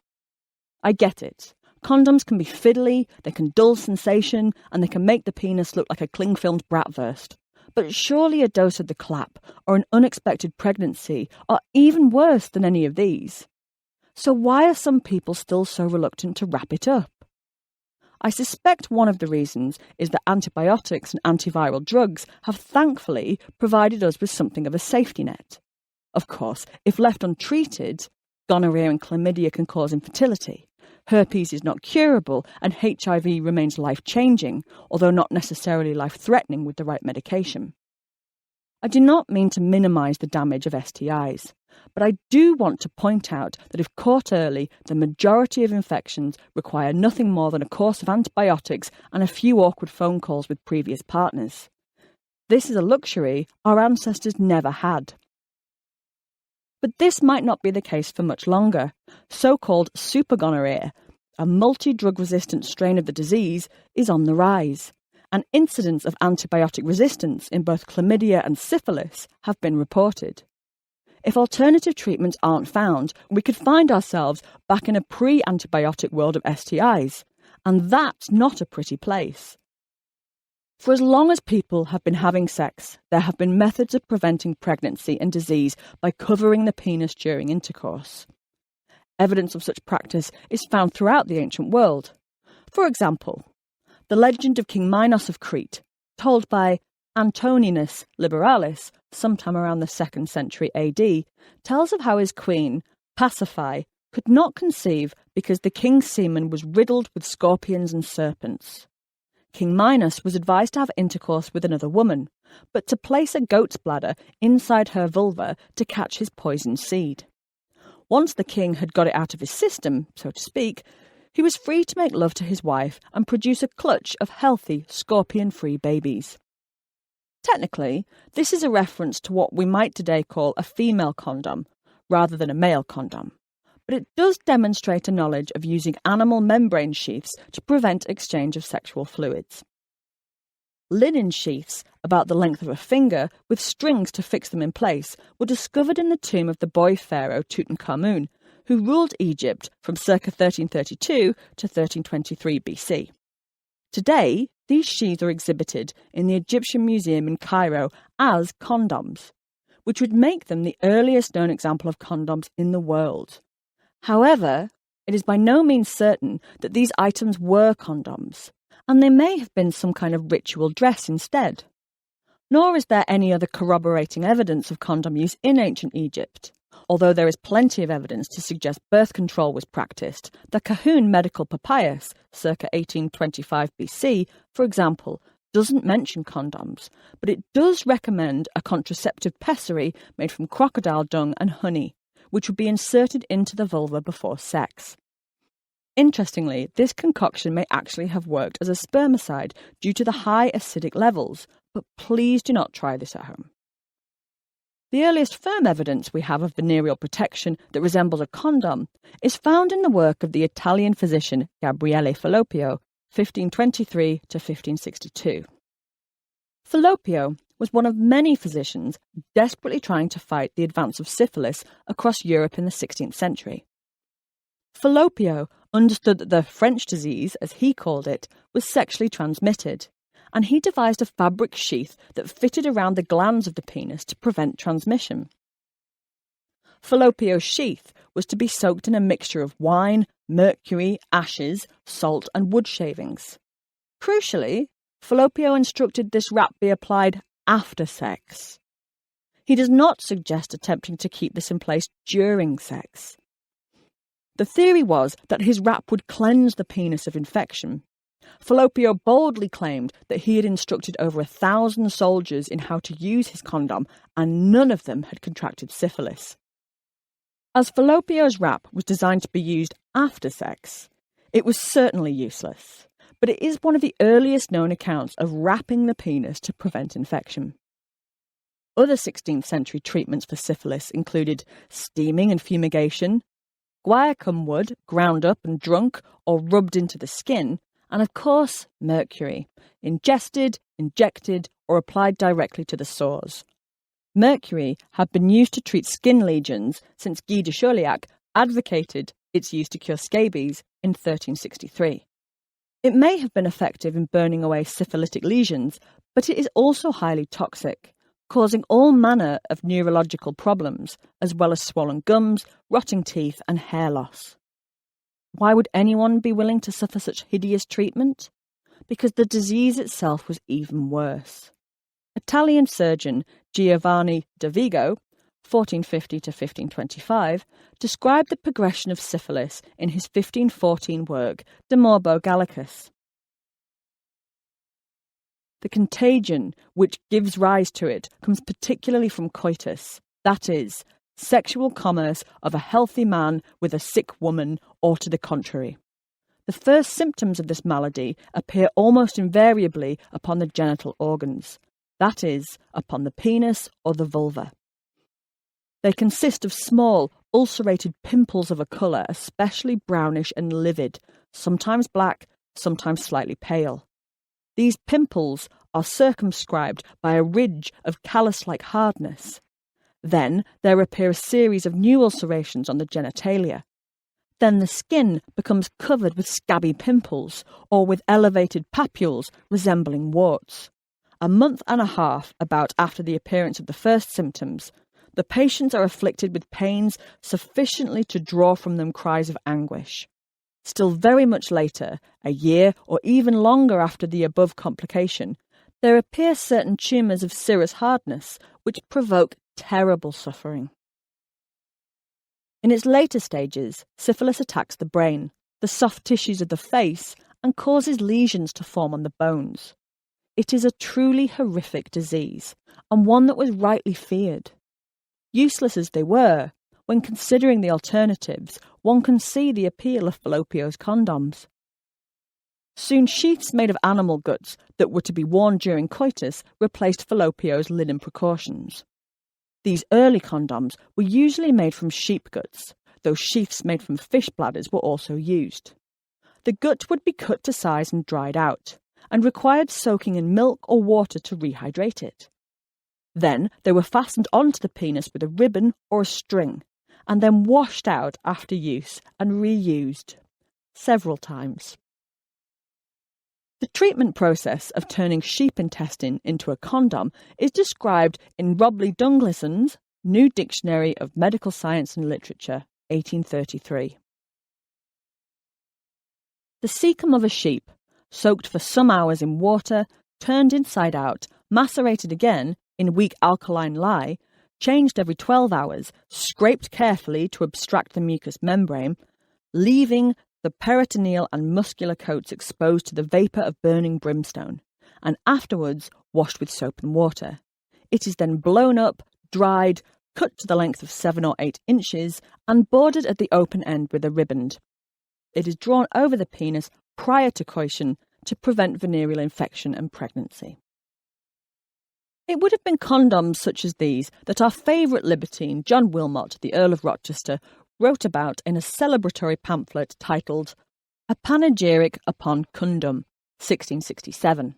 I get it. Condoms can be fiddly, they can dull sensation, and they can make the penis look like a cling-filmed bratwurst. But surely a dose of the clap, or an unexpected pregnancy, are even worse than any of these. So why are some people still so reluctant to wrap it up? I suspect one of the reasons is that antibiotics and antiviral drugs have thankfully provided us with something of a safety net. Of course, if left untreated, gonorrhea and chlamydia can cause infertility. Herpes is not curable, and HIV remains life-changing, although not necessarily life-threatening with the right medication. I do not mean to minimise the damage of STIs, but I do want to point out that if caught early, the majority of infections require nothing more than a course of antibiotics and a few awkward phone calls with previous partners. This is a luxury our ancestors never had. But this might not be the case for much longer. So-called supergonorrhea, a multi-drug-resistant strain of the disease, is on the rise, and incidents of antibiotic resistance in both chlamydia and syphilis have been reported. If alternative treatments aren't found, we could find ourselves back in a pre-antibiotic world of STIs, and that's not a pretty place. For as long as people have been having sex, there have been methods of preventing pregnancy and disease by covering the penis during intercourse. Evidence of such practice is found throughout the ancient world. For example, the legend of King Minos of Crete, told by Antoninus Liberalis sometime around the 2nd century AD, tells of how his queen, Pasiphae, could not conceive because the king's semen was riddled with scorpions and serpents. King Minos was advised to have intercourse with another woman, but to place a goat's bladder inside her vulva to catch his poisoned seed. Once the king had got it out of his system, so to speak, he was free to make love to his wife and produce a clutch of healthy, scorpion-free babies. Technically, this is a reference to what we might today call a female condom, rather than a male condom. But it does demonstrate a knowledge of using animal membrane sheaths to prevent exchange of sexual fluids. Linen sheaths, about the length of a finger, with strings to fix them in place, were discovered in the tomb of the boy pharaoh Tutankhamun, who ruled Egypt from circa 1332 to 1323 BC. Today, these sheaths are exhibited in the Egyptian Museum in Cairo as condoms, which would make them the earliest known example of condoms in the world. However, it is by no means certain that these items were condoms, and they may have been some kind of ritual dress instead. Nor is there any other corroborating evidence of condom use in ancient Egypt. Although there is plenty of evidence to suggest birth control was practiced, the Cahun medical papyrus, circa 1825 BC, for example, doesn't mention condoms, but it does recommend a contraceptive pessary made from crocodile dung and honey, which would be inserted into the vulva before sex. Interestingly, this concoction may actually have worked as a spermicide due to the high acidic levels, but please do not try this at home. The earliest firm evidence we have of venereal protection that resembles a condom is found in the work of the Italian physician Gabriele Falloppio, 1523 to 1562. Falloppio was one of many physicians desperately trying to fight the advance of syphilis across Europe in the 16th century. Falloppio understood that the French disease, as he called it, was sexually transmitted, and he devised a fabric sheath that fitted around the glands of the penis to prevent transmission. Falloppio's sheath was to be soaked in a mixture of wine, mercury, ashes, salt and wood shavings. Crucially, Falloppio instructed this wrap be applied after sex. He does not suggest attempting to keep this in place during sex. The theory was that his wrap would cleanse the penis of infection. Falloppio boldly claimed that he had instructed over 1,000 soldiers in how to use his condom, and none of them had contracted syphilis. As Falloppio's wrap was designed to be used after sex, it was certainly useless, but it is one of the earliest known accounts of wrapping the penis to prevent infection. Other 16th century treatments for syphilis included steaming and fumigation, guaiacum wood ground up and drunk or rubbed into the skin, and of course mercury, ingested, injected or applied directly to the sores. Mercury had been used to treat skin lesions since Guy de Chauliac advocated its use to cure scabies in 1363. It may have been effective in burning away syphilitic lesions, but it is also highly toxic, causing all manner of neurological problems, as well as swollen gums, rotting teeth, and hair loss. Why would anyone be willing to suffer such hideous treatment? Because the disease itself was even worse. Italian surgeon Giovanni da Vigo, 1450 to 1525, described the progression of syphilis in his 1514 work De Morbo Gallicus. The contagion which gives rise to it comes particularly from coitus, that is, sexual commerce of a healthy man with a sick woman, or to the contrary. The first symptoms of this malady appear almost invariably upon the genital organs, that is, upon the penis or the vulva. They consist of small, ulcerated pimples of a colour especially brownish and livid, sometimes black, sometimes slightly pale. These pimples are circumscribed by a ridge of callus-like hardness. Then there appear a series of new ulcerations on the genitalia. Then the skin becomes covered with scabby pimples or with elevated papules resembling warts. A month and a half about after the appearance of the first symptoms, the patients are afflicted with pains sufficiently to draw from them cries of anguish. Still very much later, a year or even longer after the above complication, there appear certain tumours of serous hardness which provoke terrible suffering. In its later stages, syphilis attacks the brain, the soft tissues of the face, and causes lesions to form on the bones. It is a truly horrific disease, and one that was rightly feared. Useless as they were, when considering the alternatives, one can see the appeal of Fallopio's condoms. Soon sheaths made of animal guts that were to be worn during coitus replaced Fallopio's linen precautions. These early condoms were usually made from sheep guts, though sheaths made from fish bladders were also used. The gut would be cut to size and dried out, and required soaking in milk or water to rehydrate it. Then they were fastened onto the penis with a ribbon or a string, and then washed out after use and reused several times. The treatment process of turning sheep intestine into a condom is described in Robley Dunglison's New Dictionary of Medical Science and Literature, 1833. The cecum of a sheep, soaked for some hours in water, turned inside out, macerated again in weak alkaline lye, changed every 12 hours, scraped carefully to abstract the mucous membrane, leaving the peritoneal and muscular coats exposed to the vapour of burning brimstone, and afterwards washed with soap and water. It is then blown up, dried, cut to the length of 7 or 8 inches, and bordered at the open end with a riband. It is drawn over the penis prior to coition to prevent venereal infection and pregnancy. It would have been condoms such as these that our favourite libertine, John Wilmot, the Earl of Rochester, wrote about in a celebratory pamphlet titled A Panegyric upon Cundum, 1667.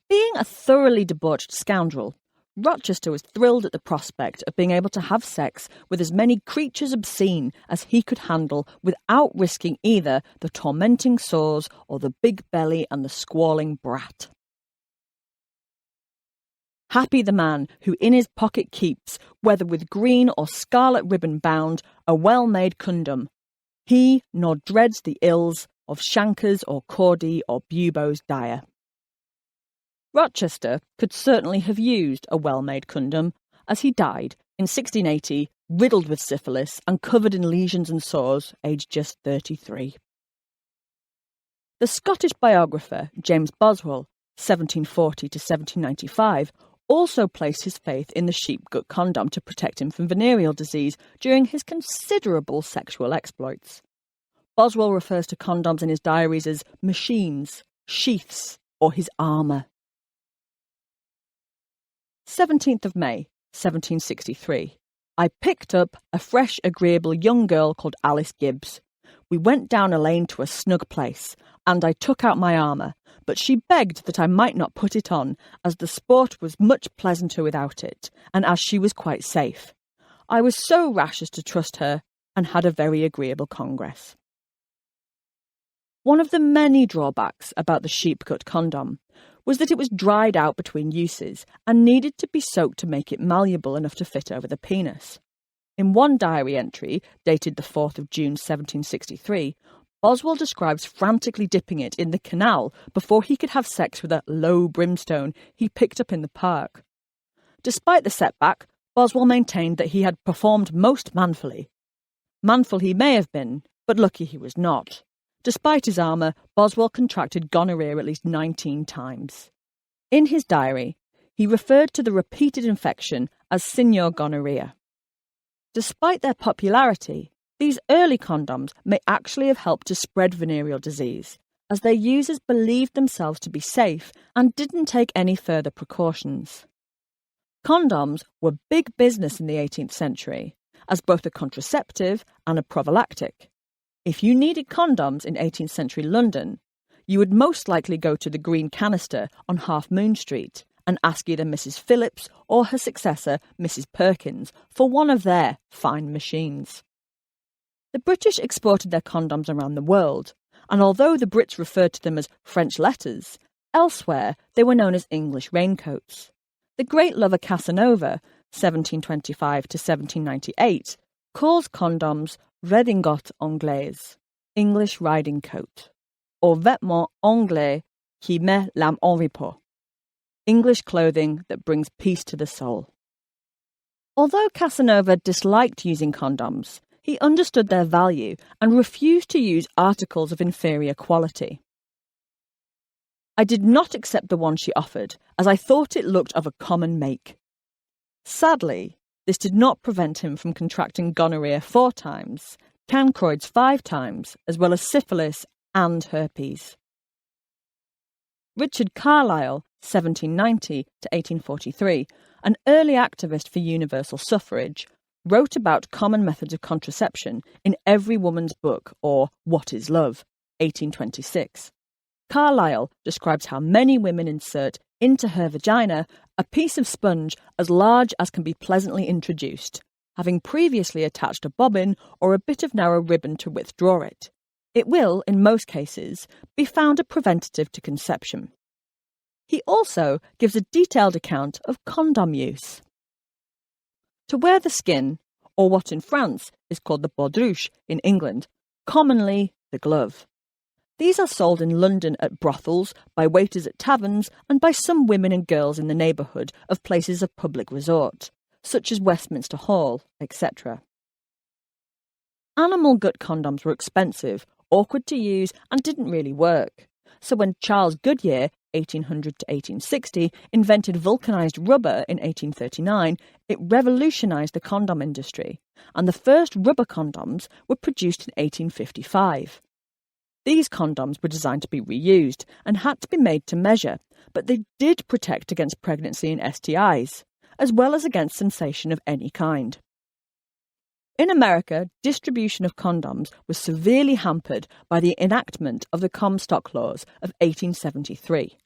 Being a thoroughly debauched scoundrel, Rochester was thrilled at the prospect of being able to have sex with as many creatures obscene as he could handle without risking either the tormenting sores or the big belly and the squalling brat. Happy the man who in his pocket keeps, whether with green or scarlet ribbon bound, a well-made cundum. He nor dreads the ills of chancres or cordy or buboes dire. Rochester could certainly have used a well-made cundum, as he died in 1680, riddled with syphilis and covered in lesions and sores, aged just 33. The Scottish biographer James Boswell, 1740 to 1795, also placed his faith in the sheep gut condom to protect him from venereal disease during his considerable sexual exploits. Boswell refers to condoms in his diaries as machines, sheaths, or his armour. 17th of May, 1763. I picked up a fresh, agreeable young girl called Alice Gibbs. We went down a lane to a snug place, and I took out my armour, but she begged that I might not put it on, as the sport was much pleasanter without it, and as she was quite safe. I was so rash as to trust her, and had a very agreeable congress. One of the many drawbacks about the sheep-cut condom was that it was dried out between uses and needed to be soaked to make it malleable enough to fit over the penis. In one diary entry, dated the 4th of June 1763, Boswell describes frantically dipping it in the canal before he could have sex with a low brimstone he picked up in the park. Despite the setback, Boswell maintained that he had performed most manfully. Manful he may have been, but lucky he was not. Despite his armour, Boswell contracted gonorrhea at least 19 times. In his diary, he referred to the repeated infection as Signor Gonorrhea. Despite their popularity, these early condoms may actually have helped to spread venereal disease, as their users believed themselves to be safe and didn't take any further precautions. Condoms were big business in the 18th century, as both a contraceptive and a prophylactic. If you needed condoms in 18th century London, you would most likely go to the Green Canister on Half Moon Street and ask either Mrs. Phillips or her successor, Mrs. Perkins, for one of their fine machines. The British exported their condoms around the world, and although the Brits referred to them as French letters, elsewhere they were known as English raincoats. The great lover Casanova, 1725 to 1798, calls condoms redingote anglaise, English riding coat, or vêtements anglais qui met l'âme en repos, English clothing that brings peace to the soul. Although Casanova disliked using condoms, he understood their value and refused to use articles of inferior quality. I did not accept the one she offered, as I thought it looked of a common make. Sadly, this did not prevent him from contracting gonorrhea 4 times, cancroids 5 times, as well as syphilis and herpes. Richard Carlile, 1790 to 1843, an early activist for universal suffrage, wrote about common methods of contraception in Every Woman's Book, or What is Love, 1826. Carlile describes how many women insert into her vagina a piece of sponge as large as can be pleasantly introduced, having previously attached a bobbin or a bit of narrow ribbon to withdraw it. It will, in most cases, be found a preventative to conception. He also gives a detailed account of condom use. To wear the skin, or what in France is called the baudruche in England, commonly the glove. These are sold in London at brothels, by waiters at taverns, and by some women and girls in the neighbourhood of places of public resort, such as Westminster Hall, etc. Animal gut condoms were expensive, awkward to use, and didn't really work. So when Charles Goodyear, 1800 to 1860, invented vulcanized rubber in 1839, it revolutionized the condom industry, and the first rubber condoms were produced in 1855. These condoms were designed to be reused and had to be made to measure, but they did protect against pregnancy and STIs, as well as against sensation of any kind. In America, distribution of condoms was severely hampered by the enactment of the Comstock Laws of 1873.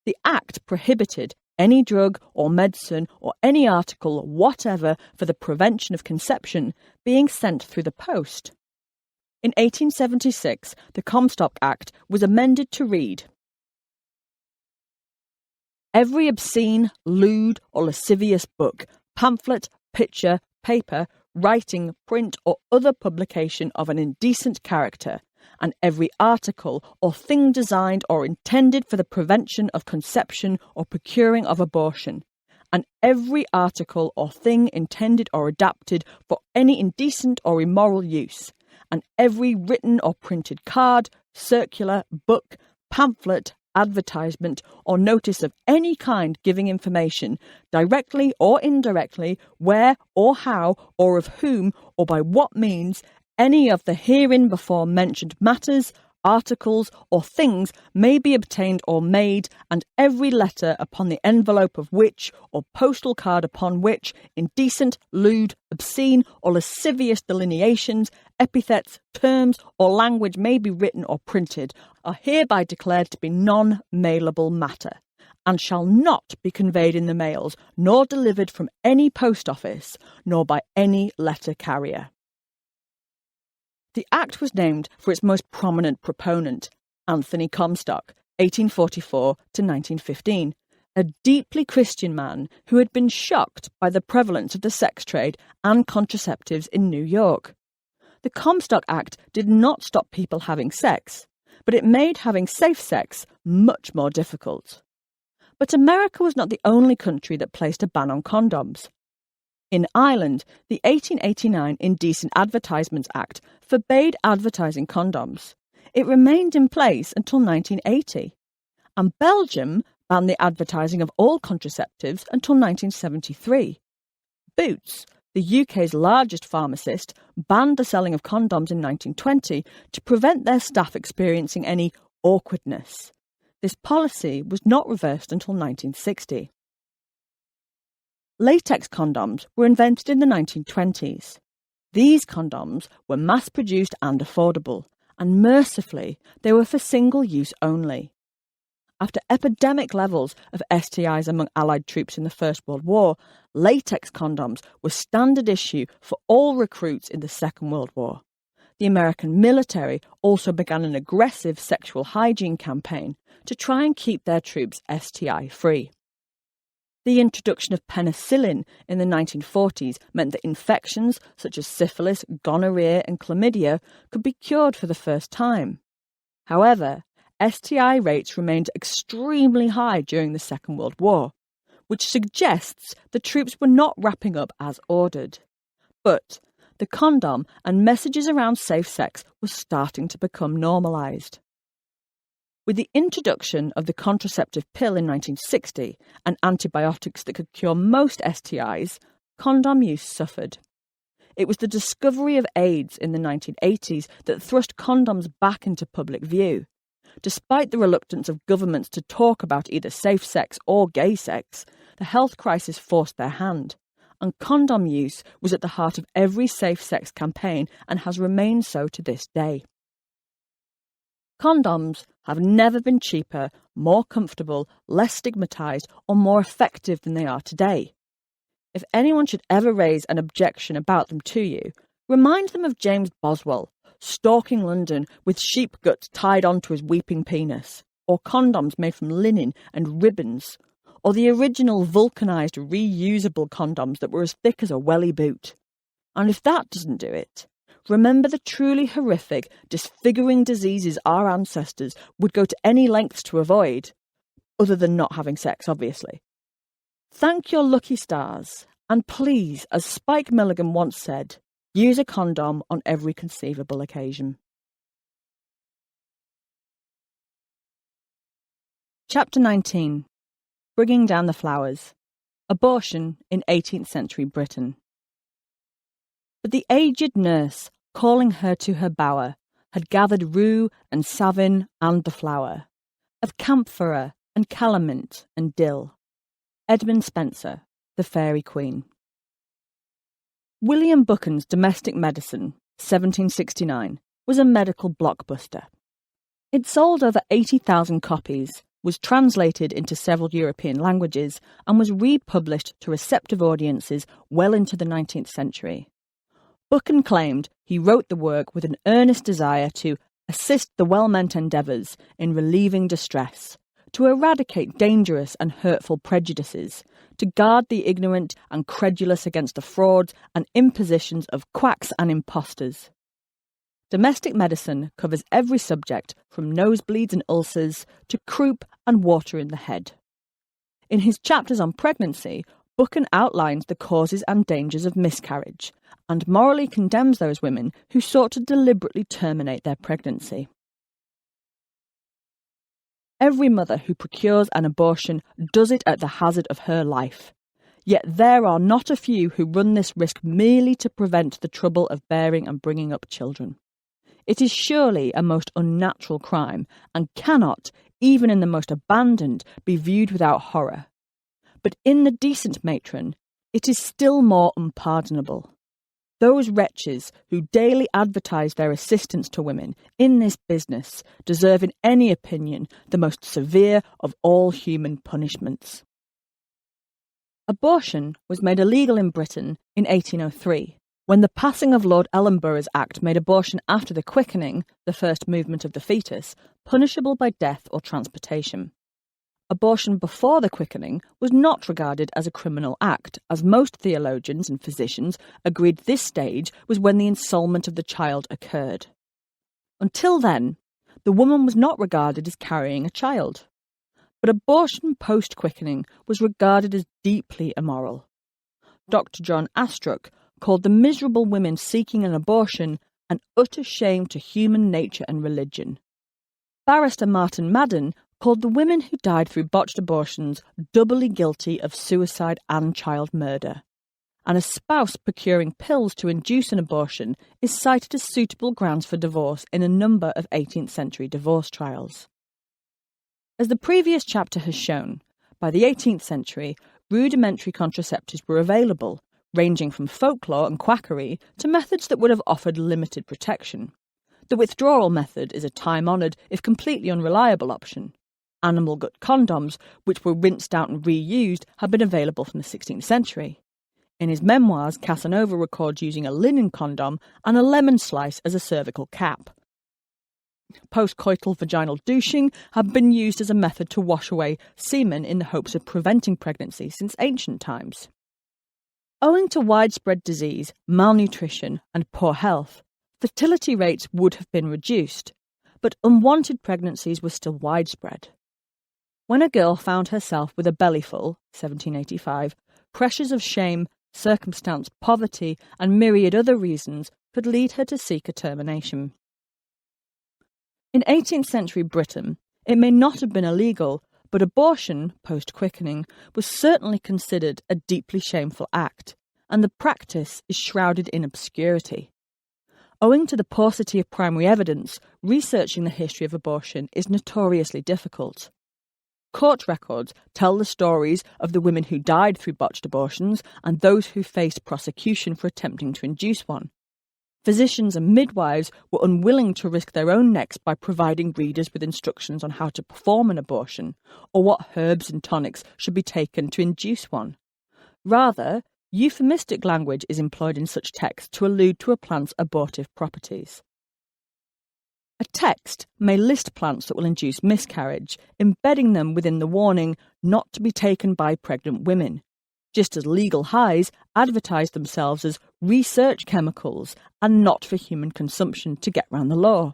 The Act prohibited any drug or medicine or any article whatever for the prevention of conception being sent through the post. In 1876, the Comstock Act was amended to read, "Every obscene, lewd, or lascivious book, pamphlet, picture, paper, writing, print, or other publication of an indecent character, and every article or thing designed or intended for the prevention of conception or procuring of abortion, and every article or thing intended or adapted for any indecent or immoral use, and every written or printed card, circular, book, pamphlet, advertisement, or notice of any kind giving information, directly or indirectly, where or how, or of whom, or by what means, any of the herein before mentioned matters, articles, or things may be obtained or made, and every letter upon the envelope of which, or postal card upon which, indecent, lewd, obscene, or lascivious delineations, epithets, terms, or language may be written or printed, are hereby declared to be non-mailable matter, and shall not be conveyed in the mails, nor delivered from any post office, nor by any letter carrier." The Act was named for its most prominent proponent, Anthony Comstock, 1844 to 1915, a deeply Christian man who had been shocked by the prevalence of the sex trade and contraceptives in New York. The Comstock Act did not stop people having sex, but it made having safe sex much more difficult. But America was not the only country that placed a ban on condoms. In Ireland, the 1889 Indecent Advertisements Act forbade advertising condoms. It remained in place until 1980. And Belgium banned the advertising of all contraceptives until 1973. Boots, the UK's largest pharmacist, banned the selling of condoms in 1920 to prevent their staff experiencing any awkwardness. This policy was not reversed until 1960. Latex condoms were invented in the 1920s. These condoms were mass-produced and affordable, and mercifully, they were for single use only. After epidemic levels of STIs among Allied troops in the First World War, latex condoms were standard issue for all recruits in the Second World War. The American military also began an aggressive sexual hygiene campaign to try and keep their troops STI-free. The introduction of penicillin in the 1940s meant that infections such as syphilis, gonorrhea and chlamydia could be cured for the first time. However, STI rates remained extremely high during the Second World War, which suggests the troops were not wrapping up as ordered. But the condom and messages around safe sex were starting to become normalised. With the introduction of the contraceptive pill in 1960 and antibiotics that could cure most STIs, condom use suffered. It was the discovery of AIDS in the 1980s that thrust condoms back into public view. Despite the reluctance of governments to talk about either safe sex or gay sex, the health crisis forced their hand, and condom use was at the heart of every safe sex campaign and has remained so to this day. Condoms have never been cheaper, more comfortable, less stigmatised or more effective than they are today. If anyone should ever raise an objection about them to you, remind them of James Boswell, stalking London with sheep guts tied onto his weeping penis, or condoms made from linen and ribbons, or the original vulcanised reusable condoms that were as thick as a welly boot. And if that doesn't do it, remember the truly horrific, disfiguring diseases our ancestors would go to any lengths to avoid, other than not having sex, obviously. Thank your lucky stars, and please, as Spike Milligan once said, use a condom on every conceivable occasion. Chapter 19. Bringing Down the Flowers. Abortion in 18th century Britain. But the aged nurse, calling her to her bower, had gathered rue and savin and the flower of camphor and calamint and dill. Edmund Spenser, The Fairy Queen. William Buchan's Domestic Medicine, 1769, was a medical blockbuster. It sold over 80,000 copies, was translated into several European languages, and was republished to receptive audiences well into the 19th century. Buchan claimed he wrote the work with an earnest desire to assist the well-meant endeavours in relieving distress, to eradicate dangerous and hurtful prejudices, to guard the ignorant and credulous against the frauds and impositions of quacks and impostors. Domestic medicine covers every subject from nosebleeds and ulcers to croup and water in the head. In his chapters on pregnancy, Buchan outlines the causes and dangers of miscarriage, and morally condemns those women who sought to deliberately terminate their pregnancy. Every mother who procures an abortion does it at the hazard of her life. Yet there are not a few who run this risk merely to prevent the trouble of bearing and bringing up children. It is surely a most unnatural crime, and cannot, even in the most abandoned, be viewed without horror. But in the decent matron, it is still more unpardonable. Those wretches who daily advertise their assistance to women in this business deserve, in any opinion, the most severe of all human punishments. Abortion was made illegal in Britain in 1803, When the passing of Lord Ellenborough's Act made abortion after the quickening, the first movement of the fetus, punishable by death or transportation. Abortion before the quickening was not regarded as a criminal act, as most theologians and physicians agreed this stage was when the ensoulment of the child occurred. Until then, the woman was not regarded as carrying a child. But abortion post-quickening was regarded as deeply immoral. Dr. John Astruck called the miserable women seeking an abortion an utter shame to human nature and religion. Barrister Martin Madden called the women who died through botched abortions doubly guilty of suicide and child murder. And a spouse procuring pills to induce an abortion is cited as suitable grounds for divorce in a number of 18th century divorce trials. As the previous chapter has shown, by the 18th century, rudimentary contraceptives were available, ranging from folklore and quackery to methods that would have offered limited protection. The withdrawal method is a time-honoured, if completely unreliable option. Animal gut condoms, which were rinsed out and reused, have been available from the 16th century. In his memoirs, Casanova records using a linen condom and a lemon slice as a cervical cap. Postcoital vaginal douching have been used as a method to wash away semen in the hopes of preventing pregnancy since ancient times. Owing to widespread disease, malnutrition and poor health, fertility rates would have been reduced, but unwanted pregnancies were still widespread. When a girl found herself with a bellyful, 1785, pressures of shame, circumstance, poverty and myriad other reasons could lead her to seek a termination. In 18th century Britain, it may not have been illegal, but abortion, post-quickening, was certainly considered a deeply shameful act, and the practice is shrouded in obscurity. Owing to the paucity of primary evidence, researching the history of abortion is notoriously difficult. Court records tell the stories of the women who died through botched abortions and those who faced prosecution for attempting to induce one. Physicians and midwives were unwilling to risk their own necks by providing readers with instructions on how to perform an abortion, or what herbs and tonics should be taken to induce one. Rather, euphemistic language is employed in such texts to allude to a plant's abortive properties. A text may list plants that will induce miscarriage, embedding them within the warning not to be taken by pregnant women, just as legal highs advertise themselves as research chemicals and not for human consumption to get round the law.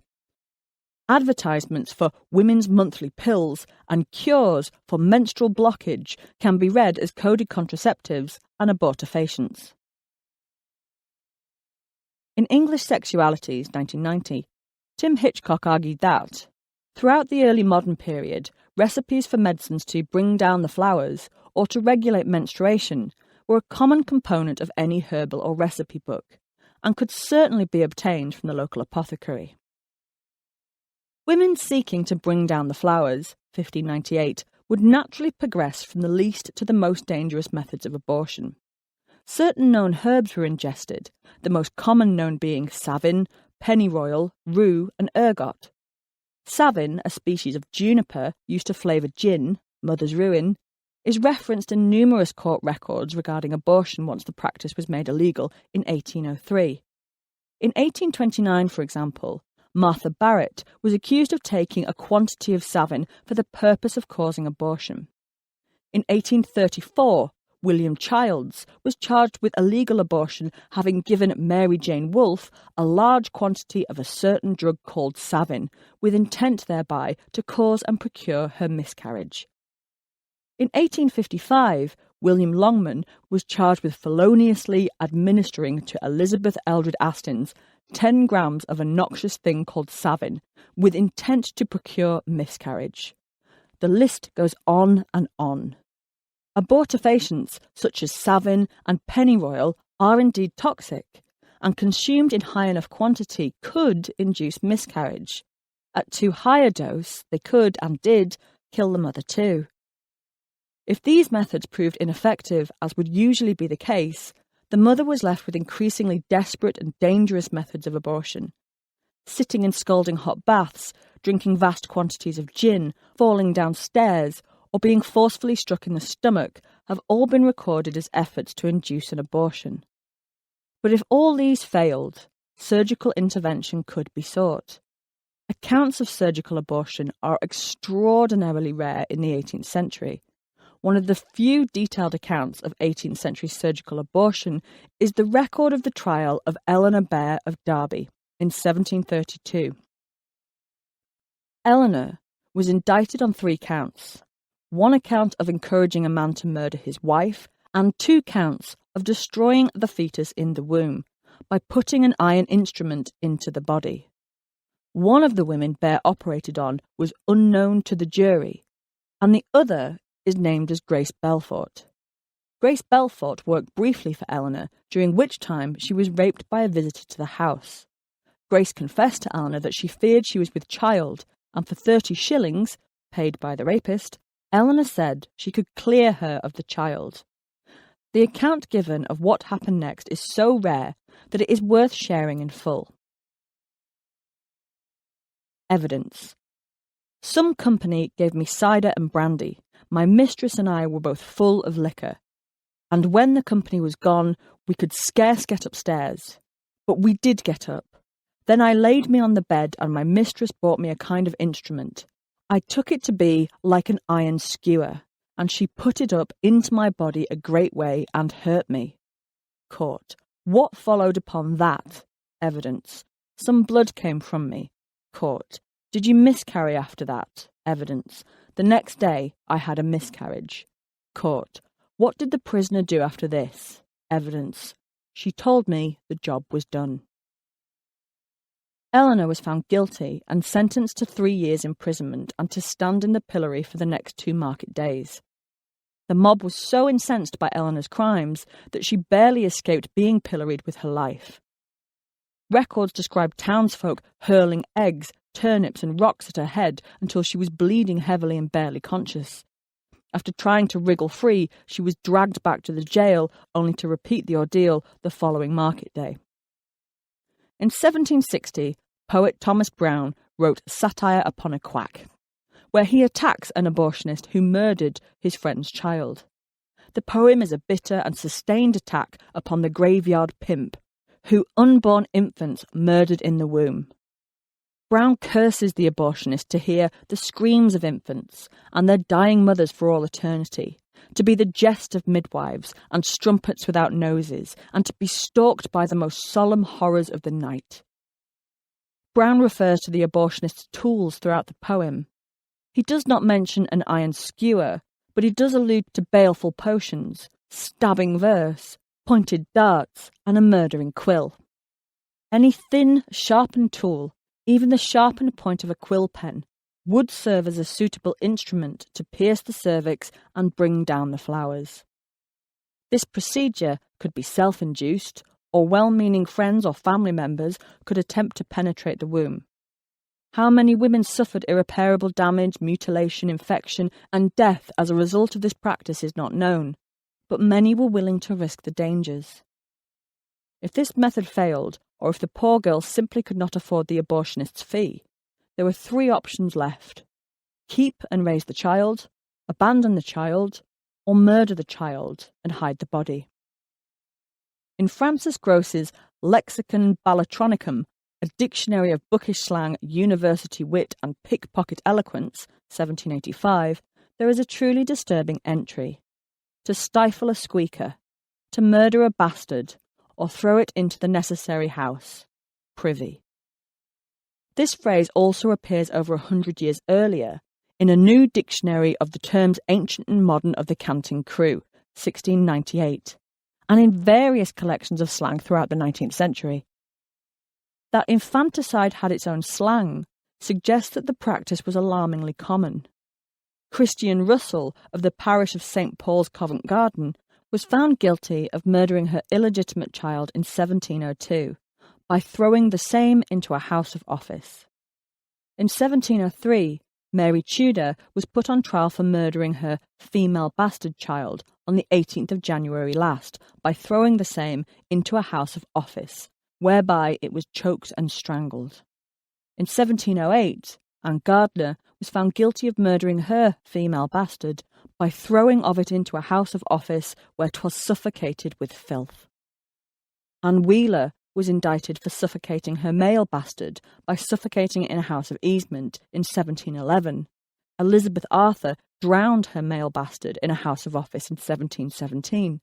Advertisements for women's monthly pills and cures for menstrual blockage can be read as coded contraceptives and abortifacients. In English Sexualities, 1990, Tim Hitchcock argued that, throughout the early modern period, recipes for medicines to bring down the flowers or to regulate menstruation were a common component of any herbal or recipe book, and could certainly be obtained from the local apothecary. Women seeking to bring down the flowers, 1598, would naturally progress from the least to the most dangerous methods of abortion. Certain known herbs were ingested, the most common known being savin, pennyroyal, rue and ergot. Savin, a species of juniper used to flavour gin, mother's ruin, is referenced in numerous court records regarding abortion once the practice was made illegal in 1803. In 1829, for example, Martha Barrett was accused of taking a quantity of savin for the purpose of causing abortion. In 1834, William Childs was charged with illegal abortion, having given Mary Jane Wolfe a large quantity of a certain drug called savin, with intent thereby to cause and procure her miscarriage. In 1855, William Longman was charged with feloniously administering to Elizabeth Eldred Astons 10 grams of a noxious thing called savin, with intent to procure miscarriage. The list goes on and on. Abortifacients such as savin and pennyroyal are indeed toxic, and consumed in high enough quantity could induce miscarriage. At too high a dose, they could, and did, kill the mother too. If these methods proved ineffective, as would usually be the case, the mother was left with increasingly desperate and dangerous methods of abortion. Sitting in scalding hot baths, drinking vast quantities of gin, falling down stairs, or being forcefully struck in the stomach have all been recorded as efforts to induce an abortion. But if all these failed, surgical intervention could be sought. Accounts of surgical abortion are extraordinarily rare in the 18th century. One of the few detailed accounts of 18th century surgical abortion is the record of the trial of Eleanor Bear of Derby in 1732. Eleanor was indicted on 3 counts, 1 account of encouraging a man to murder his wife and 2 counts of destroying the fetus in the womb by putting an iron instrument into the body. One of the women Bear operated on was unknown to the jury, and the other is named as Grace Belfort. Grace Belfort worked briefly for Eleanor, during which time she was raped by a visitor to the house. Grace confessed to Eleanor that she feared she was with child, and for 30 shillings, paid by the rapist, Eleanor said she could clear her of the child. The account given of what happened next is so rare that it is worth sharing in full. Evidence. Some company gave me cider and brandy. My mistress and I were both full of liquor, and when the company was gone, we could scarce get upstairs. But we did get up. Then I laid me on the bed, and my mistress brought me a kind of instrument. I took it to be like an iron skewer, and she put it up into my body a great way and hurt me. Court. What followed upon that? Evidence. Some blood came from me. Court. Did you miscarry after that? Evidence. The next day I had a miscarriage. Court. What did the prisoner do after this? Evidence. She told me the job was done. Eleanor was found guilty and sentenced to 3 years' imprisonment and to stand in the pillory for the next 2 market days. The mob was so incensed by Eleanor's crimes that she barely escaped being pilloried with her life. Records describe townsfolk hurling eggs, turnips and rocks at her head until she was bleeding heavily and barely conscious. After trying to wriggle free, she was dragged back to the jail, only to repeat the ordeal the following market day. In 1760, poet Thomas Browne wrote Satire upon a Quack, where he attacks an abortionist who murdered his friend's child. The poem is a bitter and sustained attack upon the graveyard pimp, who unborn infants murdered in the womb. Browne curses the abortionist to hear the screams of infants and their dying mothers for all eternity, to be the jest of midwives and strumpets without noses, and to be stalked by the most solemn horrors of the night. Browne refers to the abortionist's tools throughout the poem. He does not mention an iron skewer, but he does allude to baleful potions, stabbing verse, pointed darts, and a murdering quill. Any thin, sharpened tool, even the sharpened point of a quill pen, would serve as a suitable instrument to pierce the cervix and bring down the flowers. This procedure could be self-induced, or well-meaning friends or family members could attempt to penetrate the womb. How many women suffered irreparable damage, mutilation, infection, and death as a result of this practice is not known, but many were willing to risk the dangers. If this method failed, or if the poor girl simply could not afford the abortionist's fee, there were 3 options left: keep and raise the child, abandon the child, or murder the child and hide the body. In Francis Gross's Lexicon Ballatronicum, a dictionary of bookish slang, university wit and pickpocket eloquence, 1785, there is a truly disturbing entry: to stifle a squeaker, to murder a bastard, or throw it into the necessary house, privy. This phrase also appears over 100 years earlier in a new dictionary of the terms ancient and modern of the Canting Crew, 1698, and in various collections of slang throughout the 19th century. That infanticide had its own slang suggests that the practice was alarmingly common. Christian Russell of the parish of St. Paul's, Covent Garden, was found guilty of murdering her illegitimate child in 1702 by throwing the same into a house of office. In 1703, Mary Tudor was put on trial for murdering her female bastard child on the 18th of January last by throwing the same into a house of office, whereby it was choked and strangled. In 1708, Anne Gardner was found guilty of murdering her female bastard by throwing of it into a house of office where 'twas suffocated with filth. Anne Wheeler was indicted for suffocating her male bastard by suffocating it in a house of easement in 1711. Elizabeth Arthur drowned her male bastard in a house of office in 1717.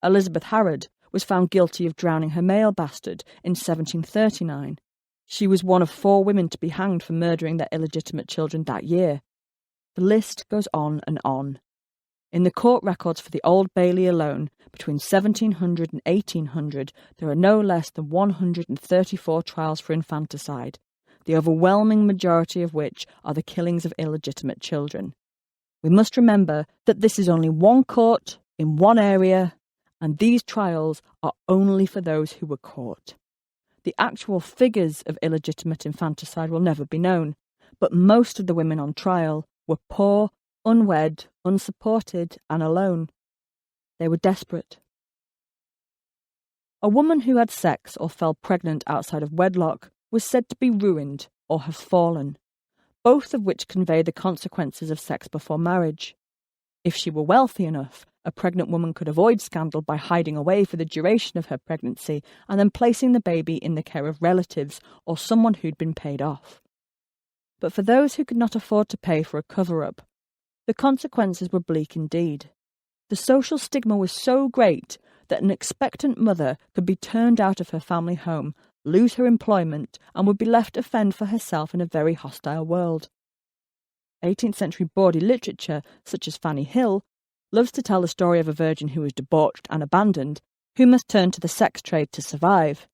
Elizabeth Harrod was found guilty of drowning her male bastard in 1739. She was one of 4 women to be hanged for murdering their illegitimate children that year. The list goes on and on. In the court records for the Old Bailey alone, between 1700 and 1800, there are no less than 134 trials for infanticide, the overwhelming majority of which are the killings of illegitimate children. We must remember that this is only one court in one area, and these trials are only for those who were caught. The actual figures of illegitimate infanticide will never be known, but most of the women on trial were poor, unwed, unsupported, and alone. They were desperate. A woman who had sex or fell pregnant outside of wedlock was said to be ruined or have fallen, both of which convey the consequences of sex before marriage. If she were wealthy enough, a pregnant woman could avoid scandal by hiding away for the duration of her pregnancy and then placing the baby in the care of relatives or someone who'd been paid off. But for those who could not afford to pay for a cover-up, the consequences were bleak indeed. The social stigma was so great that an expectant mother could be turned out of her family home, lose her employment, and would be left to fend for herself in a very hostile world. 18th century bawdy literature, such as Fanny Hill, loves to tell the story of a virgin who was debauched and abandoned, who must turn to the sex trade to survive.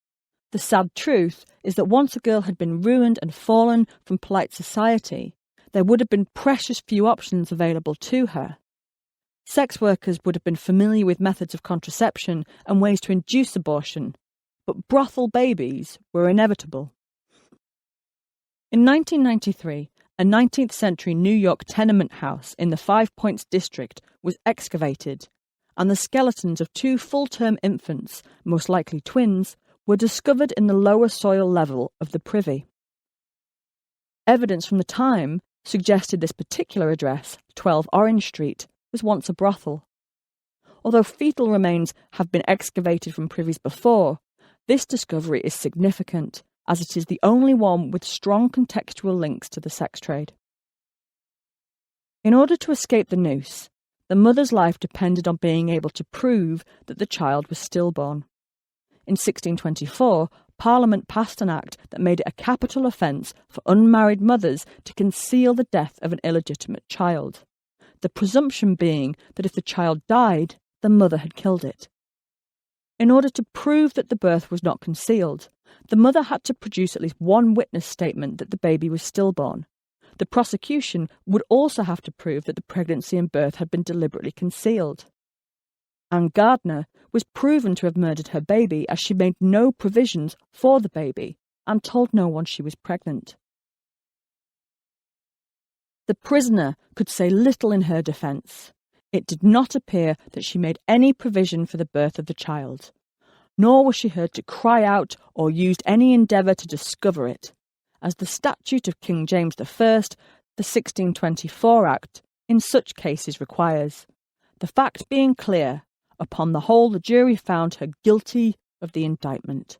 The sad truth is that once a girl had been ruined and fallen from polite society, there would have been precious few options available to her. Sex workers would have been familiar with methods of contraception and ways to induce abortion, but brothel babies were inevitable. In 1993, a 19th century New York tenement house in the Five Points district was excavated, and the skeletons of 2 full-term infants, most likely twins, were discovered in the lower soil level of the privy. Evidence from the time suggested this particular address, 12 Orange Street, was once a brothel. Although fetal remains have been excavated from privies before, this discovery is significant, as it is the only one with strong contextual links to the sex trade. In order to escape the noose, the mother's life depended on being able to prove that the child was stillborn. In 1624, Parliament passed an act that made it a capital offence for unmarried mothers to conceal the death of an illegitimate child, the presumption being that if the child died, the mother had killed it. In order to prove that the birth was not concealed, the mother had to produce at least one witness statement that the baby was stillborn. The prosecution would also have to prove that the pregnancy and birth had been deliberately concealed. Anne Gardner was proven to have murdered her baby as she made no provisions for the baby and told no one she was pregnant. The prisoner could say little in her defence. It did not appear that she made any provision for the birth of the child, nor was she heard to cry out or used any endeavour to discover it, as the Statute of King James I, the 1624 Act, in such cases requires. The fact being clear, upon the whole the jury found her guilty of the indictment.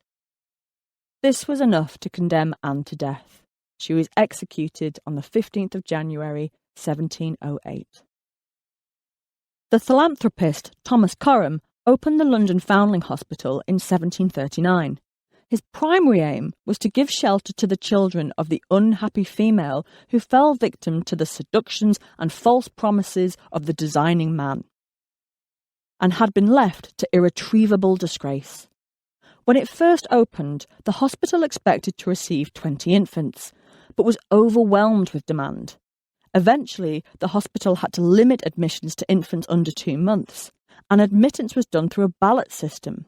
This was enough to condemn Anne to death. She was executed on the 15th of January, 1708. The philanthropist Thomas Coram opened the London Foundling Hospital in 1739. His primary aim was to give shelter to the children of the unhappy female who fell victim to the seductions and false promises of the designing man, and had been left to irretrievable disgrace. When it first opened, the hospital expected to receive 20 infants, but was overwhelmed with demand. Eventually, the hospital had to limit admissions to infants under 2 months, and admittance was done through a ballot system.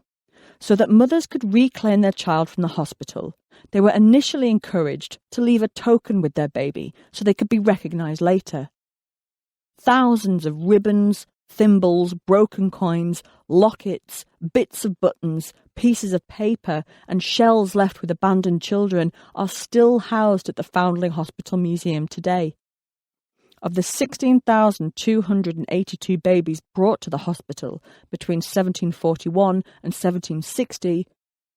So that mothers could reclaim their child from the hospital, they were initially encouraged to leave a token with their baby so they could be recognised later. Thousands of ribbons, thimbles, broken coins, lockets, bits of buttons, pieces of paper, and shells left with abandoned children are still housed at the Foundling Hospital Museum today. Of the 16,282 babies brought to the hospital between 1741 and 1760,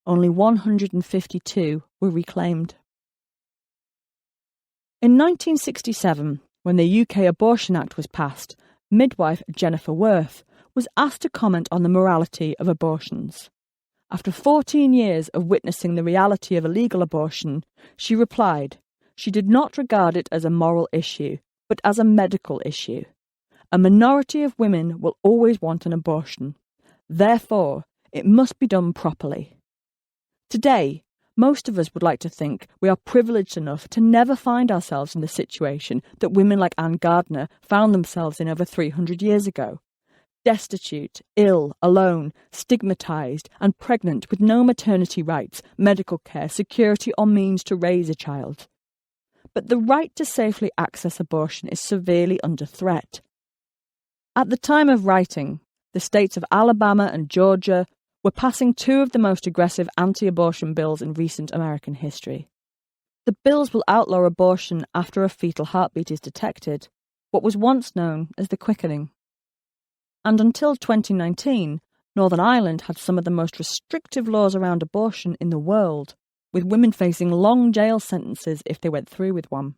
only 152 were reclaimed. In 1967, when the UK Abortion Act was passed, midwife Jennifer Worth was asked to comment on the morality of abortions. After 14 years of witnessing the reality of illegal abortion, she replied she did not regard it as a moral issue, but as a medical issue. A minority of women will always want an abortion. Therefore, it must be done properly. Today, most of us would like to think we are privileged enough to never find ourselves in the situation that women like Anne Gardner found themselves in over 300 years ago. Destitute, ill, alone, stigmatised and pregnant with no maternity rights, medical care, security or means to raise a child. But the right to safely access abortion is severely under threat. At the time of writing, the states of Alabama and Georgia were passing two of the most aggressive anti-abortion bills in recent American history. The bills will outlaw abortion after a fetal heartbeat is detected, what was once known as the quickening. And until 2019, Northern Ireland had some of the most restrictive laws around abortion in the world, with women facing long jail sentences if they went through with one.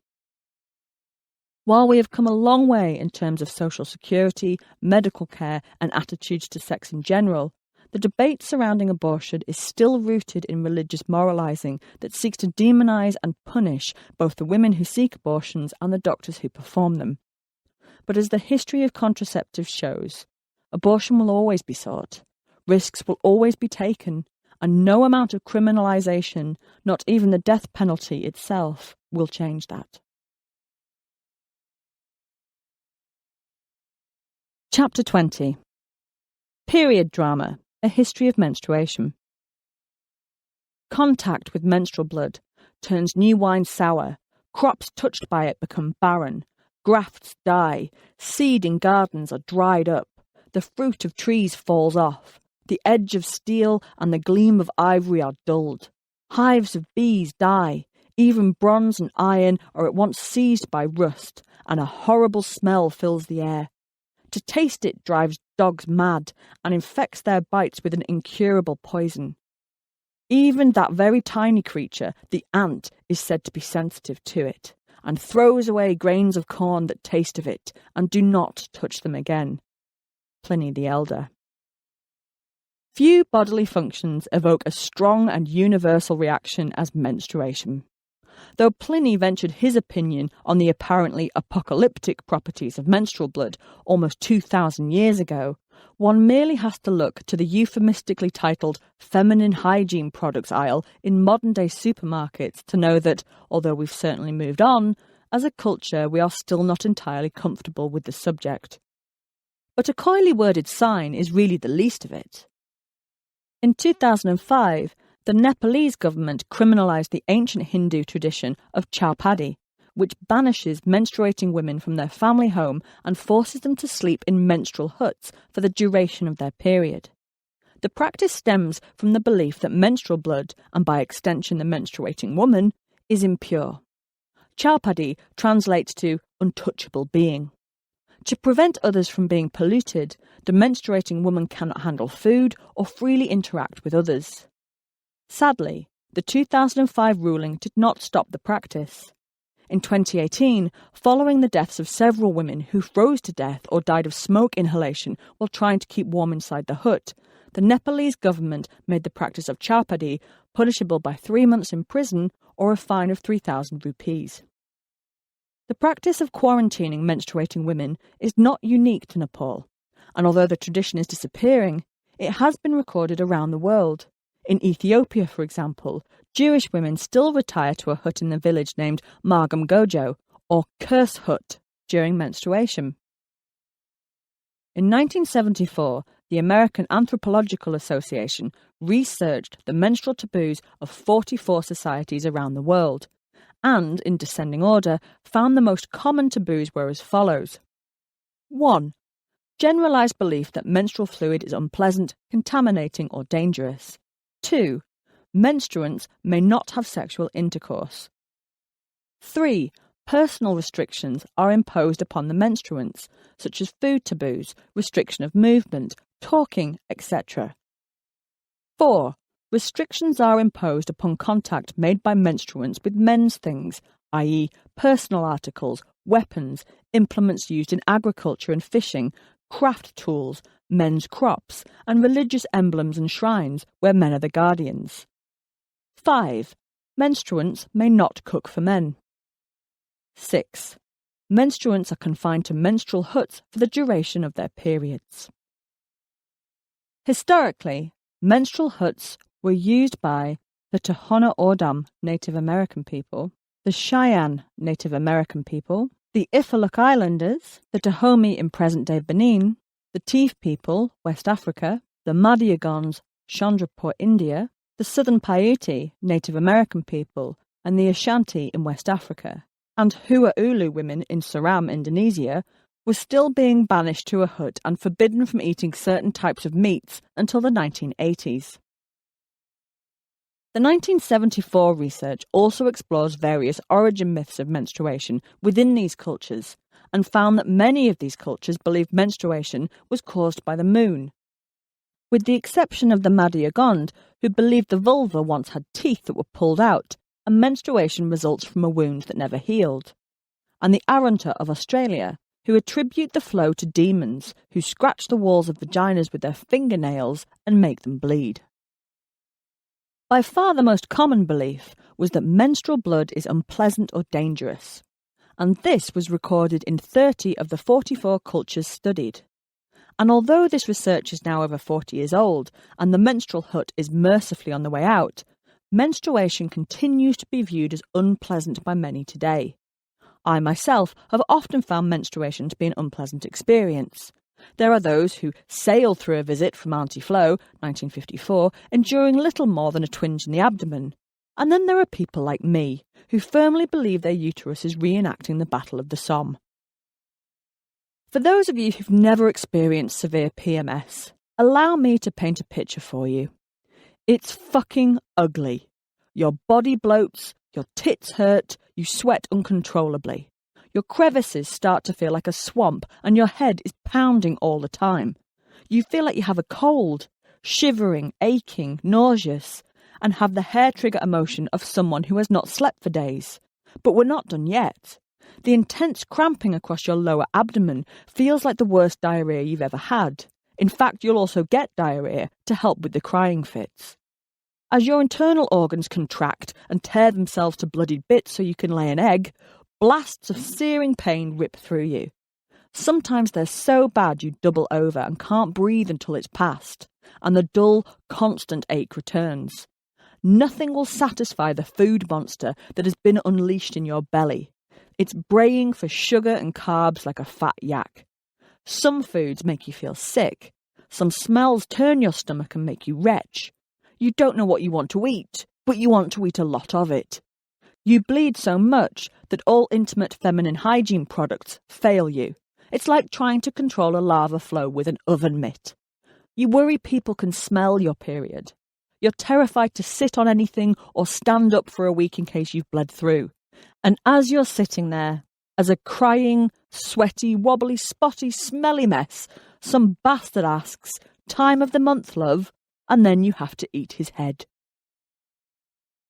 While we have come a long way in terms of social security, medical care and attitudes to sex in general, the debate surrounding abortion is still rooted in religious moralising that seeks to demonise and punish both the women who seek abortions and the doctors who perform them. But as the history of contraceptives shows, abortion will always be sought, risks will always be taken, and no amount of criminalisation, not even the death penalty itself, will change that. Chapter 20. Period Drama, a History of Menstruation. Contact with menstrual blood turns new wine sour, crops touched by it become barren, grafts die, seed in gardens are dried up, the fruit of trees falls off, the edge of steel and the gleam of ivory are dulled, hives of bees die, even bronze and iron are at once seized by rust, and a horrible smell fills the air. To taste it drives dogs mad and infects their bites with an incurable poison. Even that very tiny creature, the ant, is said to be sensitive to it, and throws away grains of corn that taste of it, and do not touch them again. Pliny the Elder. Few bodily functions evoke a strong and universal reaction as menstruation. Though Pliny ventured his opinion on the apparently apocalyptic properties of menstrual blood almost 2,000 years ago, one merely has to look to the euphemistically titled feminine hygiene products aisle in modern-day supermarkets to know that, although we've certainly moved on, as a culture we are still not entirely comfortable with the subject. But a coyly worded sign is really the least of it. In 2005, the Nepalese government criminalised the ancient Hindu tradition of chowpatty, which banishes menstruating women from their family home and forces them to sleep in menstrual huts for the duration of their period. The practice stems from the belief that menstrual blood, and by extension the menstruating woman, is impure. Chowpatty translates to untouchable being. To prevent others from being polluted, the menstruating woman cannot handle food or freely interact with others. Sadly, the 2005 ruling did not stop the practice. In 2018, following the deaths of several women who froze to death or died of smoke inhalation while trying to keep warm inside the hut, the Nepalese government made the practice of chowpatty punishable by 3 months in prison or a fine of 3,000 rupees. The practice of quarantining menstruating women is not unique to Nepal, and although the tradition is disappearing, it has been recorded around the world. In Ethiopia, for example, Jewish women still retire to a hut in the village named Margam Gojo, or curse hut, during menstruation. In 1974, the American Anthropological Association researched the menstrual taboos of 44 societies around the world, and, in descending order, found the most common taboos were as follows. 1. Generalised belief that menstrual fluid is unpleasant, contaminating or dangerous. 2. Menstruants may not have sexual intercourse. 3. Personal restrictions are imposed upon the menstruants, such as food taboos, restriction of movement, talking, etc. 4. restrictions are imposed upon contact made by menstruants with men's things, i.e. personal articles, weapons, implements used in agriculture and fishing, craft tools, men's crops, and religious emblems and shrines where men are the guardians. 5. Menstruants may not cook for men. 6. Menstruants are confined to menstrual huts for the duration of their periods. Historically, menstrual huts were used by the Tohono O'odham Native American people, the Cheyenne Native American people, the Ifaluk Islanders, the Dahomey in present-day Benin, the Tiv people, West Africa, the Madiogons, Chandrapur, India, the Southern Paiute Native American people, and the Ashanti in West Africa, and Hua'ulu women in Seram, Indonesia, were still being banished to a hut and forbidden from eating certain types of meats until the 1980s. The 1974 research also explores various origin myths of menstruation within these cultures and found that many of these cultures believed menstruation was caused by the moon. With the exception of the Madiogond, who believed the vulva once had teeth that were pulled out, and menstruation results from a wound that never healed, and the Arunta of Australia, who attribute the flow to demons who scratch the walls of vaginas with their fingernails and make them bleed. By far the most common belief was that menstrual blood is unpleasant or dangerous, and this was recorded in 30 of the 44 cultures studied. And although this research is now over 40 years old and the menstrual hut is mercifully on the way out, menstruation continues to be viewed as unpleasant by many today. I myself have often found menstruation to be an unpleasant experience. There are those who sail through a visit from Auntie Flo, 1954, enduring little more than a twinge in the abdomen. And then there are people like me, who firmly believe their uterus is reenacting the Battle of the Somme. For those of you who've never experienced severe PMS, allow me to paint a picture for you. It's fucking ugly. Your body bloats, your tits hurt, you sweat uncontrollably. Your crevices start to feel like a swamp and your head is pounding all the time. You feel like you have a cold, shivering, aching, nauseous, and have the hair-trigger emotion of someone who has not slept for days. But we're not done yet. The intense cramping across your lower abdomen feels like the worst diarrhoea you've ever had. In fact, you'll also get diarrhoea to help with the crying fits. As your internal organs contract and tear themselves to bloody bits so you can lay an egg, blasts of searing pain rip through you. Sometimes they're so bad you double over and can't breathe until it's past, and the dull, constant ache returns. Nothing will satisfy the food monster that has been unleashed in your belly. It's braying for sugar and carbs like a fat yak. Some foods make you feel sick. Some smells turn your stomach and make you retch. You don't know what you want to eat, but you want to eat a lot of it. You bleed so much that all intimate feminine hygiene products fail you. It's like trying to control a lava flow with an oven mitt. You worry people can smell your period. You're terrified to sit on anything or stand up for a week in case you've bled through. And as you're sitting there, as a crying, sweaty, wobbly, spotty, smelly mess, some bastard asks, "Time of the month, love?" and then you have to eat his head.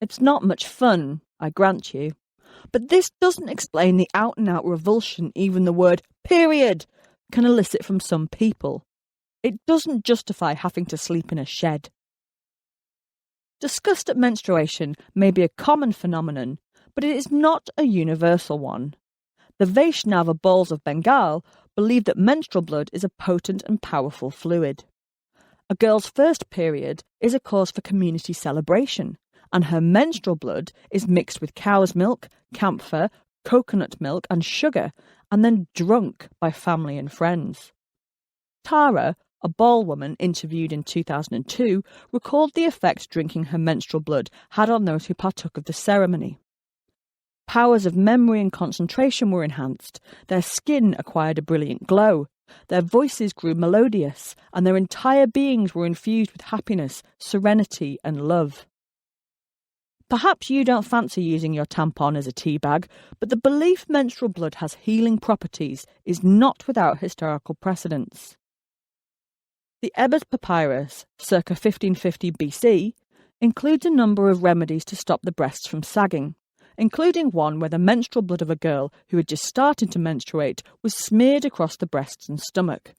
It's not much fun, I grant you, but this doesn't explain the out-and-out revulsion even the word period can elicit from some people. It doesn't justify having to sleep in a shed. Disgust at menstruation may be a common phenomenon, but it is not a universal one. The Vaishnava Balls of Bengal believe that menstrual blood is a potent and powerful fluid. A girl's first period is a cause for community celebration, and her menstrual blood is mixed with cow's milk, camphor, coconut milk and sugar, and then drunk by family and friends. Tara, a ball woman interviewed in 2002, recalled the effect drinking her menstrual blood had on those who partook of the ceremony. Powers of memory and concentration were enhanced, their skin acquired a brilliant glow, their voices grew melodious, and their entire beings were infused with happiness, serenity and love. Perhaps you don't fancy using your tampon as a tea bag, but the belief menstrual blood has healing properties is not without historical precedence. The Ebers Papyrus, circa 1550 BC, includes a number of remedies to stop the breasts from sagging, including one where the menstrual blood of a girl who had just started to menstruate was smeared across the breasts and stomach.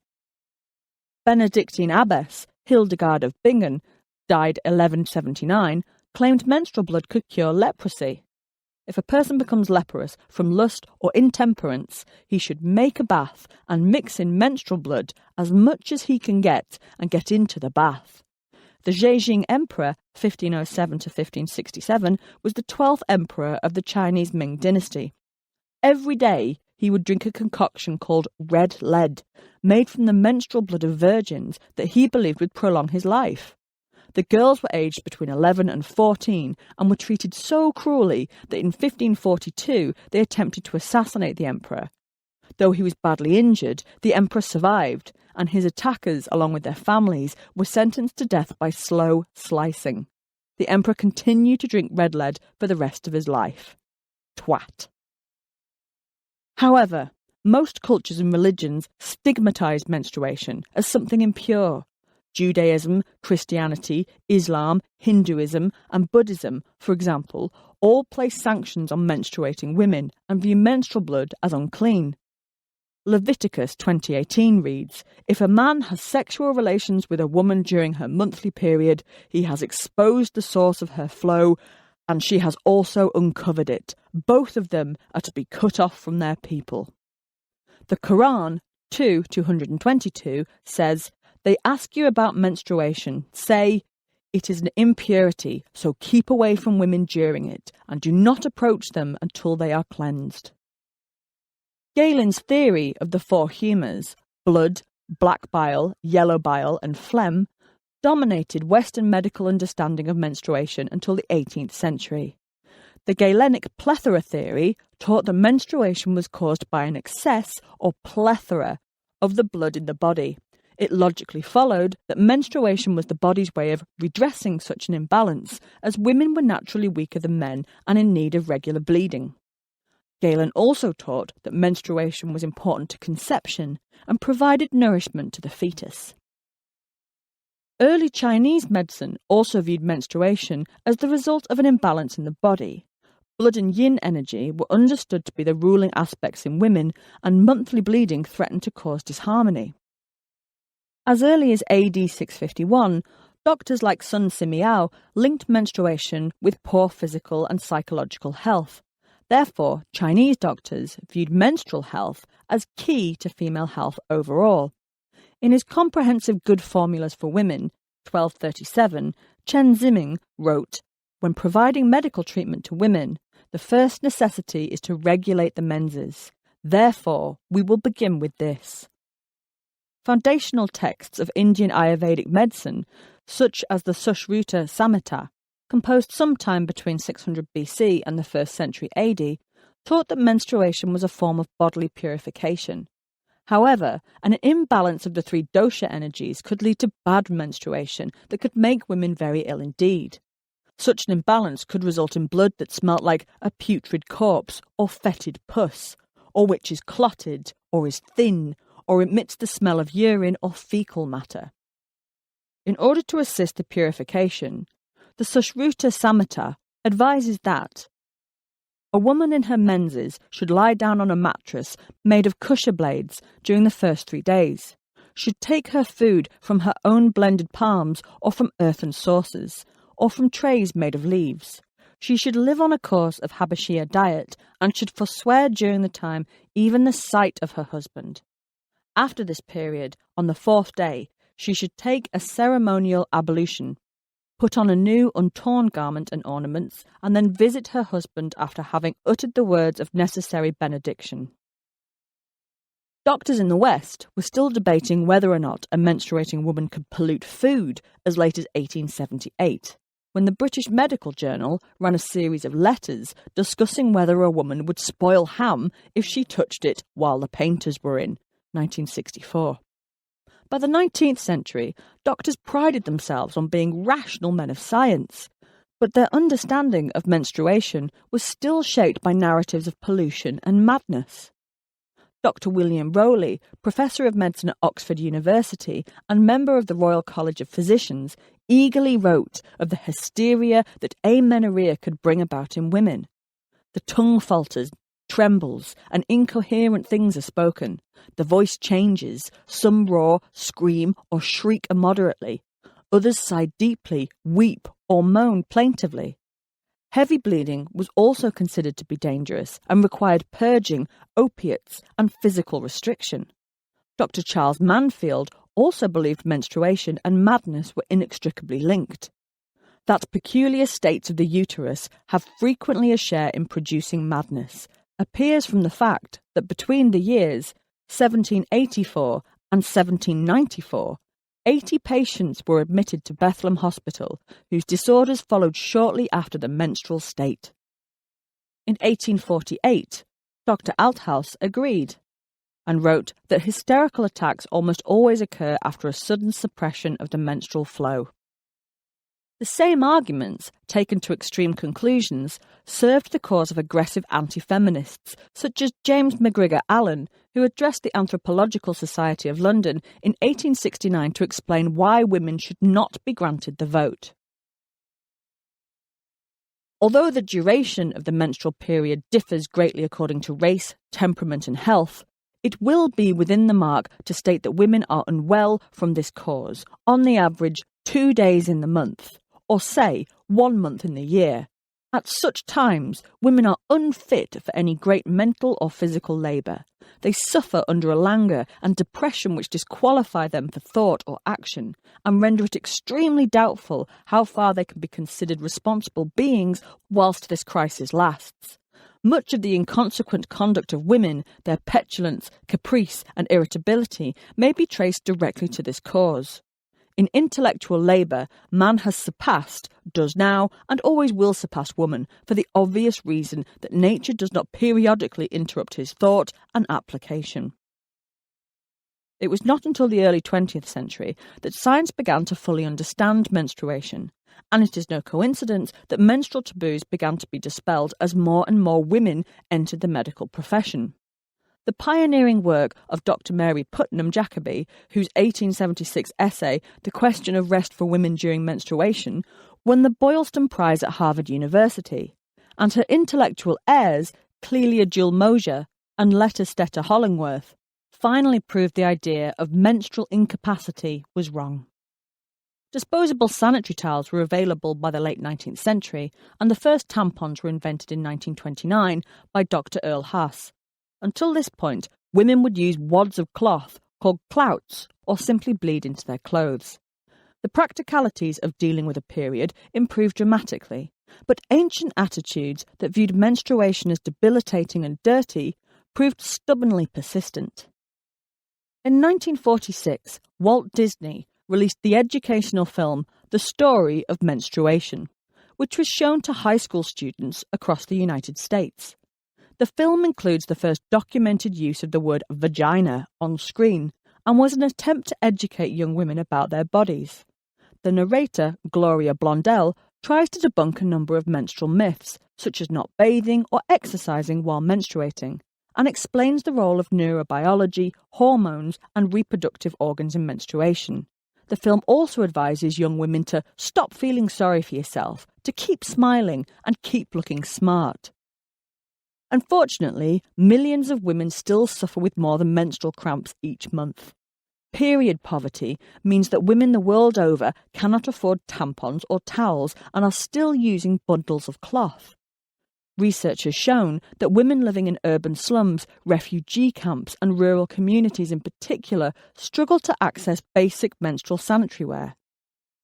Benedictine abbess Hildegard of Bingen, died 1179, claimed menstrual blood could cure leprosy. If a person becomes leprous from lust or intemperance, he should make a bath and mix in menstrual blood as much as he can get and get into the bath. The Zhejiang Emperor, 1507 to 1567, was the 12th emperor of the Chinese Ming dynasty. Every day he would drink a concoction called red lead, made from the menstrual blood of virgins that he believed would prolong his life. The girls were aged between 11 and 14 and were treated so cruelly that in 1542 they attempted to assassinate the emperor. Though he was badly injured, the emperor survived, and his attackers, along with their families, were sentenced to death by slow slicing. The emperor continued to drink red lead for the rest of his life. Twat. However, most cultures and religions stigmatise menstruation as something impure. Judaism, Christianity, Islam, Hinduism and Buddhism, for example, all place sanctions on menstruating women and view menstrual blood as unclean. Leviticus 20:18 reads, "If a man has sexual relations with a woman during her monthly period, he has exposed the source of her flow, and she has also uncovered it. Both of them are to be cut off from their people." The Quran 2:222 says, "They ask you about menstruation. Say, it is an impurity, so keep away from women during it, and do not approach them until they are cleansed." Galen's theory of the four humours, blood, black bile, yellow bile and phlegm, dominated Western medical understanding of menstruation until the 18th century. The Galenic plethora theory taught that menstruation was caused by an excess or plethora of the blood in the body. It logically followed that menstruation was the body's way of redressing such an imbalance, as women were naturally weaker than men and in need of regular bleeding. Galen also taught that menstruation was important to conception and provided nourishment to the fetus. Early Chinese medicine also viewed menstruation as the result of an imbalance in the body. Blood and yin energy were understood to be the ruling aspects in women, and monthly bleeding threatened to cause disharmony. As early as AD 651, doctors like Sun Simiao linked menstruation with poor physical and psychological health. Therefore, Chinese doctors viewed menstrual health as key to female health overall. In his comprehensive Good Formulas for Women, 1237, Chen Ziming wrote, "When providing medical treatment to women, the first necessity is to regulate the menses. Therefore, we will begin with this." Foundational texts of Indian Ayurvedic medicine, such as the Sushruta Samhita, composed sometime between 600 BC and the 1st century AD, taught that menstruation was a form of bodily purification. However, an imbalance of the three dosha energies could lead to bad menstruation that could make women very ill indeed. Such an imbalance could result in blood that smelt like a putrid corpse or fetid pus, or which is clotted or is thin, or emits the smell of urine or fecal matter. In order to assist the purification, the Sushruta Samhita advises that a woman in her menses should lie down on a mattress made of kusha blades during the first 3 days, should take her food from her own blended palms or from earthen sources, or from trays made of leaves. She should live on a course of Habashia diet and should forswear during the time even the sight of her husband. After this period, on the 4th day, she should take a ceremonial ablution, put on a new untorn garment and ornaments, and then visit her husband after having uttered the words of necessary benediction. Doctors in the West were still debating whether or not a menstruating woman could pollute food as late as 1878, when the British Medical Journal ran a series of letters discussing whether a woman would spoil ham if she touched it while the painters were in, 1964. By the 19th century, doctors prided themselves on being rational men of science, but their understanding of menstruation was still shaped by narratives of pollution and madness. Dr. William Rowley, Professor of Medicine at Oxford University and member of the Royal College of Physicians, eagerly wrote of the hysteria that amenorrhea could bring about in women. The tongue falters, trembles, and incoherent things are spoken. The voice changes. Some roar, scream, or shriek immoderately. Others sigh deeply, weep, or moan plaintively. Heavy bleeding was also considered to be dangerous and required purging, opiates, and physical restriction. Dr. Charles Manfield also believed menstruation and madness were inextricably linked. That peculiar states of the uterus have frequently a share in producing madness appears from the fact that between the years 1784 and 1794, 80 patients were admitted to Bethlehem Hospital whose disorders followed shortly after the menstrual state. In 1848, Dr. Althaus agreed and wrote that hysterical attacks almost always occur after a sudden suppression of the menstrual flow. The same arguments, taken to extreme conclusions, served the cause of aggressive anti-feminists such as James McGrigor Allen, who addressed the Anthropological Society of London in 1869 to explain why women should not be granted the vote. Although the duration of the menstrual period differs greatly according to race, temperament and health, it will be within the mark to state that women are unwell from this cause, on the average 2 days in the month, or say 1 month in the year. At such times, women are unfit for any great mental or physical labour. They suffer under a languor and depression which disqualify them for thought or action, and render it extremely doubtful how far they can be considered responsible beings whilst this crisis lasts. Much of the inconsequent conduct of women, their petulance, caprice and irritability may be traced directly to this cause. In intellectual labour, man has surpassed, does now, and always will surpass woman, for the obvious reason that nature does not periodically interrupt his thought and application. It was not until the early 20th century that science began to fully understand menstruation, and it is no coincidence that menstrual taboos began to be dispelled as more and more women entered the medical profession. The pioneering work of Dr. Mary Putnam Jacobi, whose 1876 essay, The Question of Rest for Women During Menstruation, won the Boylston Prize at Harvard University, and her intellectual heirs, Clelia Jewell Mosier and Letta Stetter Hollingworth, finally proved the idea of menstrual incapacity was wrong. Disposable sanitary towels were available by the late 19th century, and the first tampons were invented in 1929 by Dr. Earl Haas. Until this point, women would use wads of cloth called clouts or simply bleed into their clothes. The practicalities of dealing with a period improved dramatically, but ancient attitudes that viewed menstruation as debilitating and dirty proved stubbornly persistent. In 1946, Walt Disney released the educational film The Story of Menstruation, which was shown to high school students across the United States. The film includes the first documented use of the word vagina on screen and was an attempt to educate young women about their bodies. The narrator, Gloria Blondell, tries to debunk a number of menstrual myths, such as not bathing or exercising while menstruating, and explains the role of neurobiology, hormones, and reproductive organs in menstruation. The film also advises young women to stop feeling sorry for yourself, to keep smiling, and keep looking smart. Unfortunately, millions of women still suffer with more than menstrual cramps each month. Period poverty means that women the world over cannot afford tampons or towels and are still using bundles of cloth. Research has shown that women living in urban slums, refugee camps and rural communities in particular struggle to access basic menstrual sanitary wear.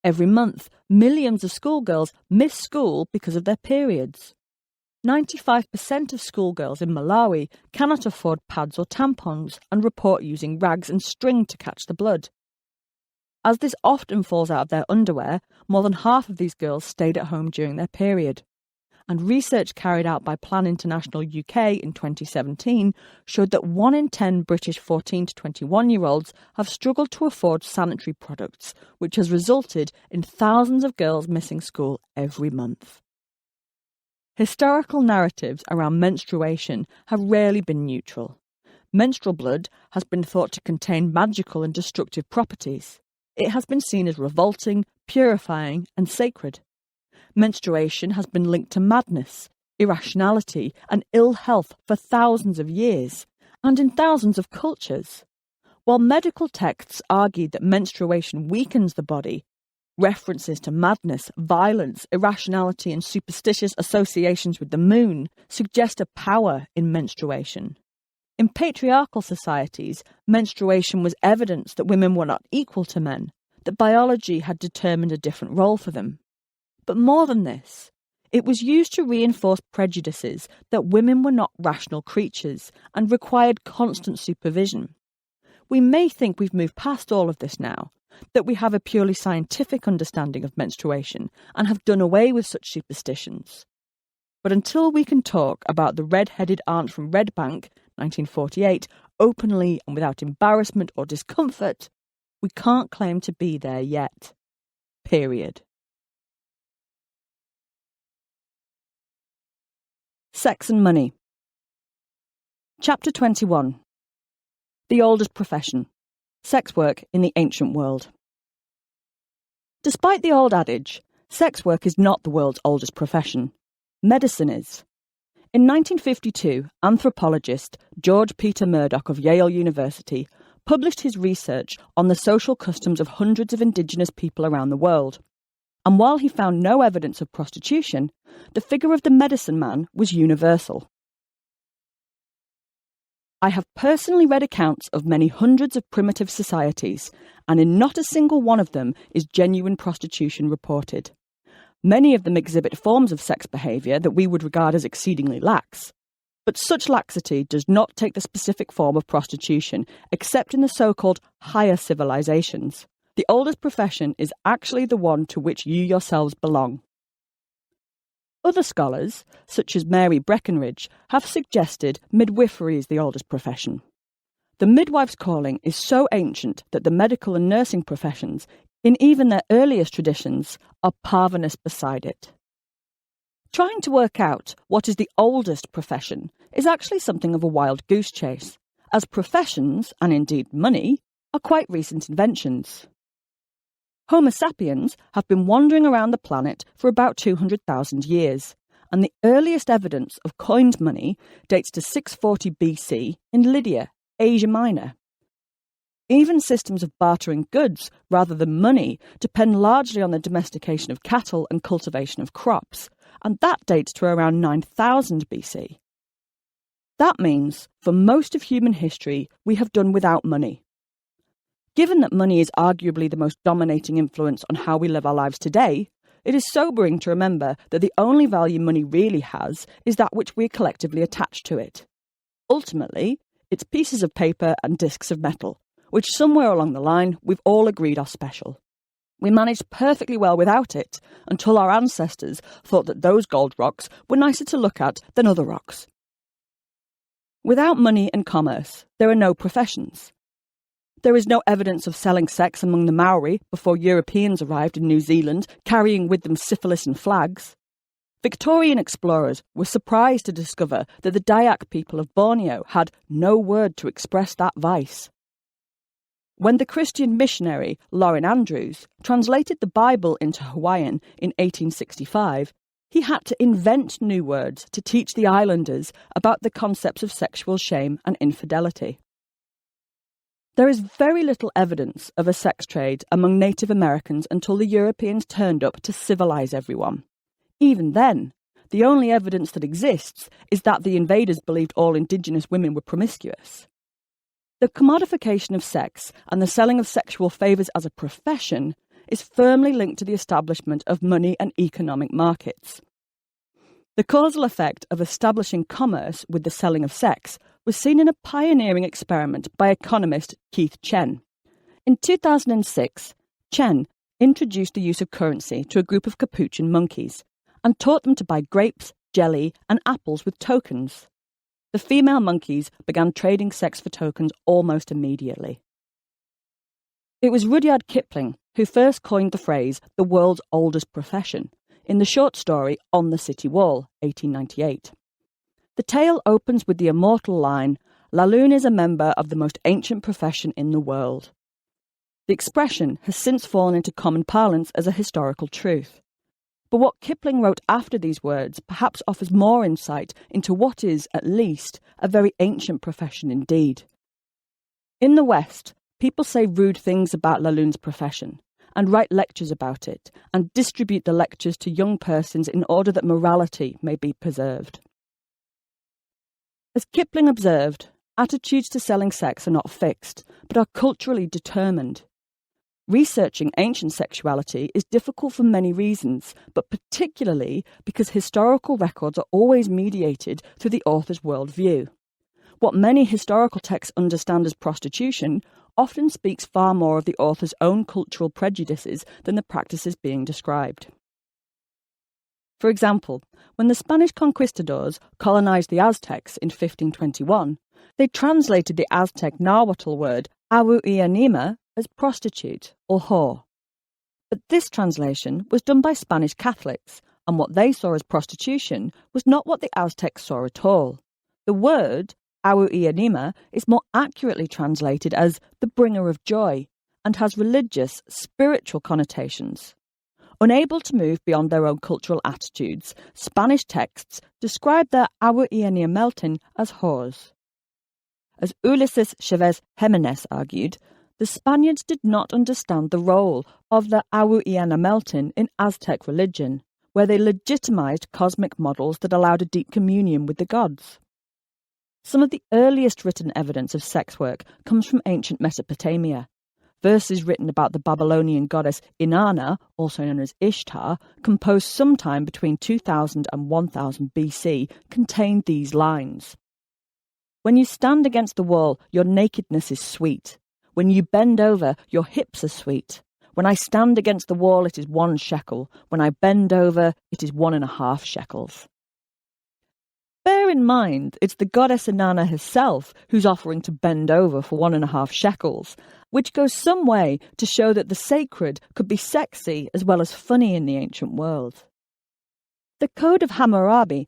Every month, millions of schoolgirls miss school because of their periods. 95% of schoolgirls in Malawi cannot afford pads or tampons and report using rags and string to catch the blood. As this often falls out of their underwear, more than half of these girls stayed at home during their period. And research carried out by Plan International UK in 2017 showed that 1 in 10 British 14 to 21-year-olds have struggled to afford sanitary products, which has resulted in thousands of girls missing school every month. Historical narratives around menstruation have rarely been neutral. Menstrual blood has been thought to contain magical and destructive properties. it has been seen as revolting, purifying, and sacred. Menstruation has been linked to madness, irrationality, and ill health for thousands of years, and in thousands of cultures. While medical texts argued that menstruation weakens the body, references to madness, violence, irrationality, and superstitious associations with the moon suggest a power in menstruation. In patriarchal societies, menstruation was evidence that women were not equal to men, that biology had determined a different role for them. But more than this, it was used to reinforce prejudices that women were not rational creatures and required constant supervision. We may think we've moved past all of this now, that we have a purely scientific understanding of menstruation and have done away with such superstitions. But until we can talk about the red-headed aunt from Red Bank, 1948, openly and without embarrassment or discomfort, we can't claim to be there yet. Period. Sex and Money. Chapter 21. The oldest profession. Sex work in the ancient world. Despite the old adage, sex work is not the world's oldest profession. Medicine is. In 1952, anthropologist George Peter Murdoch of Yale University published his research on the social customs of hundreds of indigenous people around the world. And while he found no evidence of prostitution, the figure of the medicine man was universal. I have personally read accounts of many hundreds of primitive societies, and in not a single one of them is genuine prostitution reported. Many of them exhibit forms of sex behaviour that we would regard as exceedingly lax. But such laxity does not take the specific form of prostitution, except in the so-called higher civilizations. The oldest profession is actually the one to which you yourselves belong. Other scholars, such as Mary Breckenridge, have suggested midwifery is the oldest profession. The midwife's calling is so ancient that the medical and nursing professions, in even their earliest traditions, are parvenus beside it. Trying to work out what is the oldest profession is actually something of a wild goose chase, as professions, and indeed money, are quite recent inventions. Homo sapiens have been wandering around the planet for about 200,000 years, and the earliest evidence of coined money dates to 640 BC in Lydia, Asia Minor. Even systems of bartering goods rather than money depend largely on the domestication of cattle and cultivation of crops, and that dates to around 9000 BC. That means, for most of human history, we have done without money. Given that money is arguably the most dominating influence on how we live our lives today, it is sobering to remember that the only value money really has is that which we collectively attach to it. Ultimately, it's pieces of paper and discs of metal, which somewhere along the line we've all agreed are special. We managed perfectly well without it until our ancestors thought that those gold rocks were nicer to look at than other rocks. Without money and commerce, there are no professions. There is no evidence of selling sex among the Maori before Europeans arrived in New Zealand, carrying with them syphilis and flags. Victorian explorers were surprised to discover that the Dayak people of Borneo had no word to express that vice. When the Christian missionary Lauren Andrews translated the Bible into Hawaiian in 1865, he had to invent new words to teach the islanders about the concepts of sexual shame and infidelity. There is very little evidence of a sex trade among Native Americans until the Europeans turned up to civilize everyone. Even then, the only evidence that exists is that the invaders believed all indigenous women were promiscuous. The commodification of sex and the selling of sexual favours as a profession is firmly linked to the establishment of money and economic markets. The causal effect of establishing commerce with the selling of sex was seen in a pioneering experiment by economist Keith Chen. In 2006, Chen introduced the use of currency to a group of capuchin monkeys and taught them to buy grapes, jelly, and apples with tokens. The female monkeys began trading sex for tokens almost immediately. It was Rudyard Kipling who first coined the phrase "the world's oldest profession" in the short story On the City Wall, 1898. The tale opens with the immortal line, "La Lune is a member of the most ancient profession in the world." The expression has since fallen into common parlance as a historical truth. But what Kipling wrote after these words perhaps offers more insight into what is, at least, a very ancient profession indeed. In the West, people say rude things about Lalune's profession, and write lectures about it, and distribute the lectures to young persons in order that morality may be preserved. As Kipling observed, attitudes to selling sex are not fixed, but are culturally determined. Researching ancient sexuality is difficult for many reasons, but particularly because historical records are always mediated through the author's worldview. What many historical texts understand as prostitution often speaks far more of the author's own cultural prejudices than the practices being described. For example, when the Spanish conquistadors colonized the Aztecs in 1521, they translated the Aztec Nahuatl word awu-y-anima as prostitute or whore. But this translation was done by Spanish Catholics, and what they saw as prostitution was not what the Aztecs saw at all. The word awu-y-anima is more accurately translated as the bringer of joy and has religious, spiritual connotations. Unable to move beyond their own cultural attitudes, Spanish texts describe their awu-y-anima as whores. As Ulises Chavez Jimenez argued, the Spaniards did not understand the role of the awu-y-anima in Aztec religion, where they legitimized cosmic models that allowed a deep communion with the gods. Some of the earliest written evidence of sex work comes from ancient Mesopotamia. Verses written about the Babylonian goddess Inanna, also known as Ishtar, composed sometime between 2000 and 1000 BC, contained these lines. When you stand against the wall, your nakedness is sweet. When you bend over, your hips are sweet. When I stand against the wall, it is 1 shekel. When I bend over, it is 1.5 shekels. Bear in mind, it's the goddess Inanna herself who's offering to bend over for 1.5 shekels, which goes some way to show that the sacred could be sexy as well as funny in the ancient world. The Code of Hammurabi,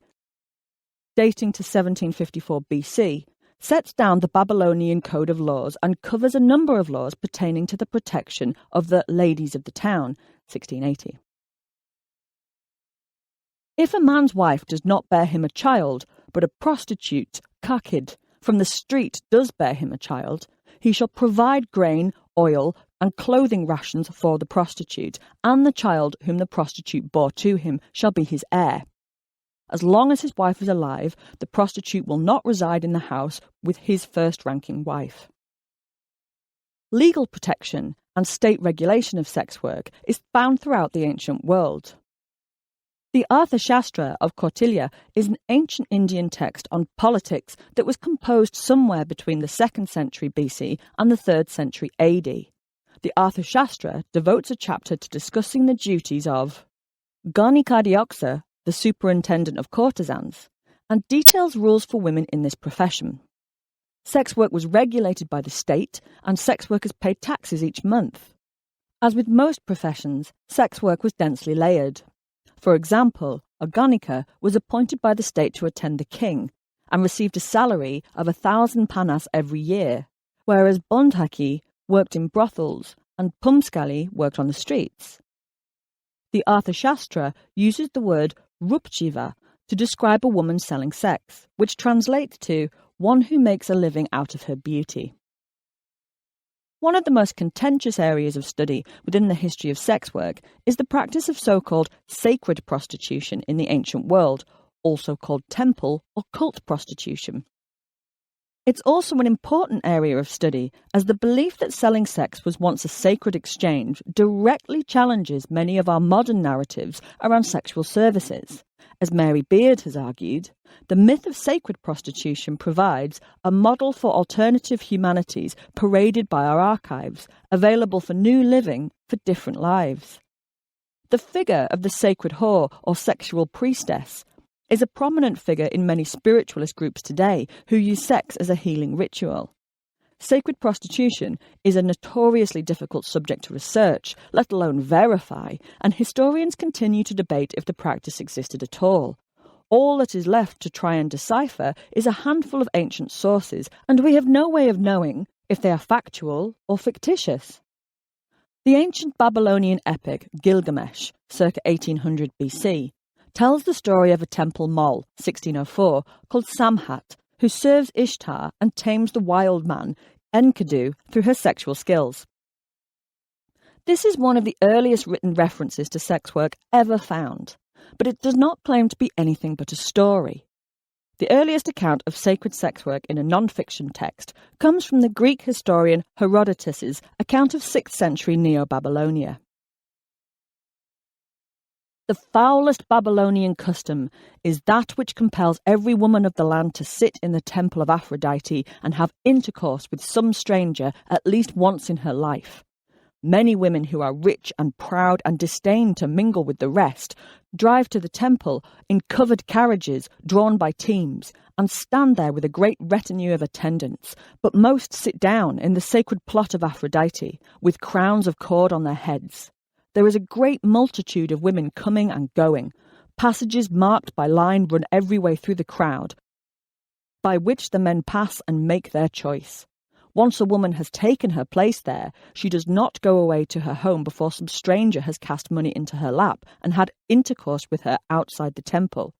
dating to 1754 BC, sets down the Babylonian code of laws and covers a number of laws pertaining to the protection of the ladies of the town, 1680. If a man's wife does not bear him a child, but a prostitute, kakid, from the street does bear him a child, he shall provide grain, oil, and clothing rations for the prostitute, and the child whom the prostitute bore to him shall be his heir. As long as his wife is alive, the prostitute will not reside in the house with his first-ranking wife. Legal protection and state regulation of sex work is found throughout the ancient world. The Arthashastra of Kautilya is an ancient Indian text on politics that was composed somewhere between the 2nd century BC and the 3rd century AD. The Arthashastra devotes a chapter to discussing the duties of Ganikadiyaksa, the superintendent of courtesans, and details rules for women in this profession. Sex work was regulated by the state, and sex workers paid taxes each month. As with most professions, sex work was densely layered. For example, a ganika was appointed by the state to attend the king and received a salary of 1,000 panas every year, whereas bondhaki worked in brothels and pumskali worked on the streets. The Arthashastra uses the word rupchiva to describe a woman selling sex, which translates to one who makes a living out of her beauty. One of the most contentious areas of study within the history of sex work is the practice of so-called sacred prostitution in the ancient world, also called temple or cult prostitution. It's also an important area of study, as the belief that selling sex was once a sacred exchange directly challenges many of our modern narratives around sexual services. As Mary Beard has argued, the myth of sacred prostitution provides a model for alternative humanities paraded by our archives, available for new living for different lives. The figure of the sacred whore or sexual priestess is a prominent figure in many spiritualist groups today who use sex as a healing ritual. Sacred prostitution is a notoriously difficult subject to research, let alone verify, and historians continue to debate if the practice existed at all. All that is left to try and decipher is a handful of ancient sources, and we have no way of knowing if they are factual or fictitious. The ancient Babylonian epic Gilgamesh, circa 1800 BC, tells the story of a temple mole, 1604, called Samhat, who serves Ishtar and tames the wild man, Enkidu, through her sexual skills. This is one of the earliest written references to sex work ever found, but it does not claim to be anything but a story. The earliest account of sacred sex work in a non-fiction text comes from the Greek historian Herodotus's account of 6th century Neo-Babylonia. The foulest Babylonian custom is that which compels every woman of the land to sit in the temple of Aphrodite and have intercourse with some stranger at least once in her life. Many women who are rich and proud and disdain to mingle with the rest drive to the temple in covered carriages drawn by teams and stand there with a great retinue of attendants, but most sit down in the sacred plot of Aphrodite with crowns of cord on their heads. There is a great multitude of women coming and going. Passages marked by line run every way through the crowd, by which the men pass and make their choice. Once a woman has taken her place there, she does not go away to her home before some stranger has cast money into her lap and had intercourse with her outside the temple.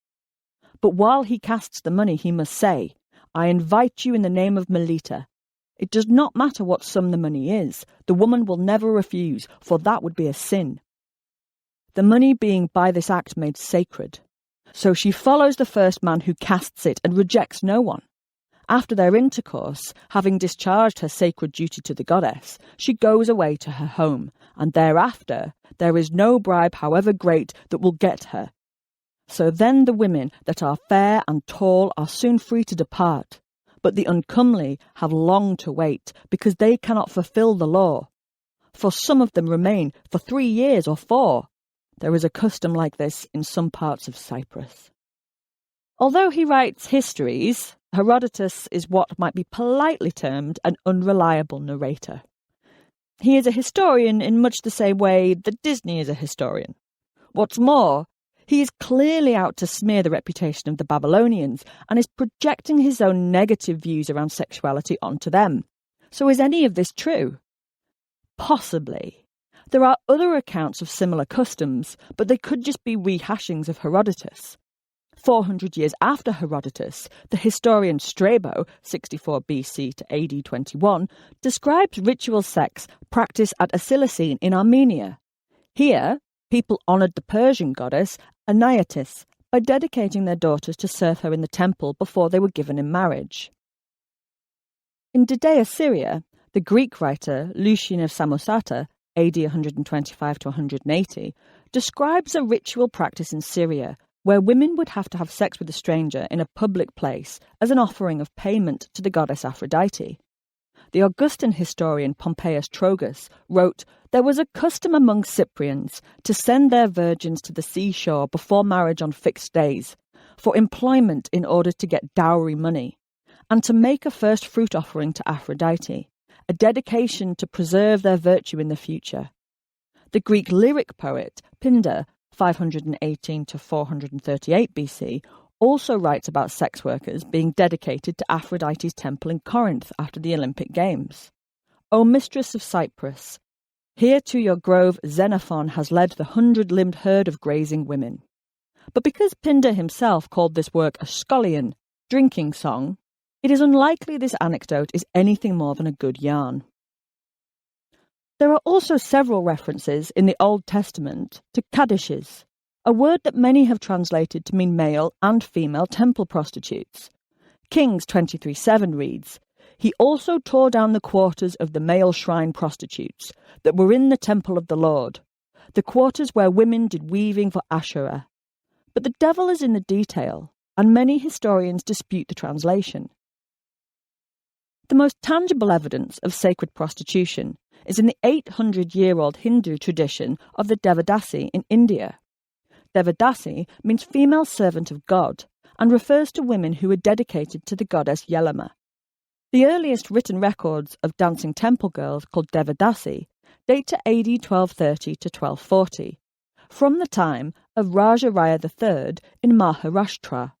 But while he casts the money, he must say, "I invite you in the name of Melita." It does not matter what sum the money is. The woman will never refuse, for that would be a sin. The money being by this act made sacred. So she follows the first man who casts it and rejects no one. After their intercourse, having discharged her sacred duty to the goddess, she goes away to her home, and thereafter there is no bribe, however great, that will get her. So then the women that are fair and tall are soon free to depart, but the uncomely have long to wait, because they cannot fulfil the law. For some of them remain for 3 years or 4. There is a custom like this in some parts of Cyprus. Although he writes histories, Herodotus is what might be politely termed an unreliable narrator. He is a historian in much the same way that Disney is a historian. What's more, he is clearly out to smear the reputation of the Babylonians and is projecting his own negative views around sexuality onto them. So is any of this true? Possibly. There are other accounts of similar customs, but they could just be rehashings of Herodotus. 400 years after Herodotus, the historian Strabo, 64 BC to AD 21, describes ritual sex practiced at Asilacene in Armenia. Here, people honoured the Persian goddess Anaitis by dedicating their daughters to serve her in the temple before they were given in marriage. In Judea, Syria, the Greek writer Lucian of Samosata, AD 125 to 180, describes a ritual practice in Syria where women would have to have sex with a stranger in a public place as an offering of payment to the goddess Aphrodite. The Augustan historian Pompeius Trogus wrote, "There was a custom among Cyprians to send their virgins to the seashore before marriage on fixed days, for employment in order to get dowry money, and to make a first fruit offering to Aphrodite, a dedication to preserve their virtue in the future." The Greek lyric poet Pindar, 518 to 438 BC, also writes about sex workers being dedicated to Aphrodite's temple in Corinth after the Olympic Games. "O mistress of Cyprus, here to your grove Xenophon has led the 100-limbed herd of grazing women." But because Pindar himself called this work a scholion, drinking song, it is unlikely this anecdote is anything more than a good yarn. There are also several references in the Old Testament to kadishes, a word that many have translated to mean male and female temple prostitutes. Kings 23:7 reads, "He also tore down the quarters of the male shrine prostitutes that were in the temple of the Lord, the quarters where women did weaving for Asherah." But the devil is in the detail, and many historians dispute the translation. The most tangible evidence of sacred prostitution is in the 800-year-old Hindu tradition of the Devadasi in India. Devadasi means female servant of God and refers to women who were dedicated to the goddess Yelama. The earliest written records of dancing temple girls, called Devadasi, date to AD 1230 to 1240, from the time of Raja Raya III in Maharashtra.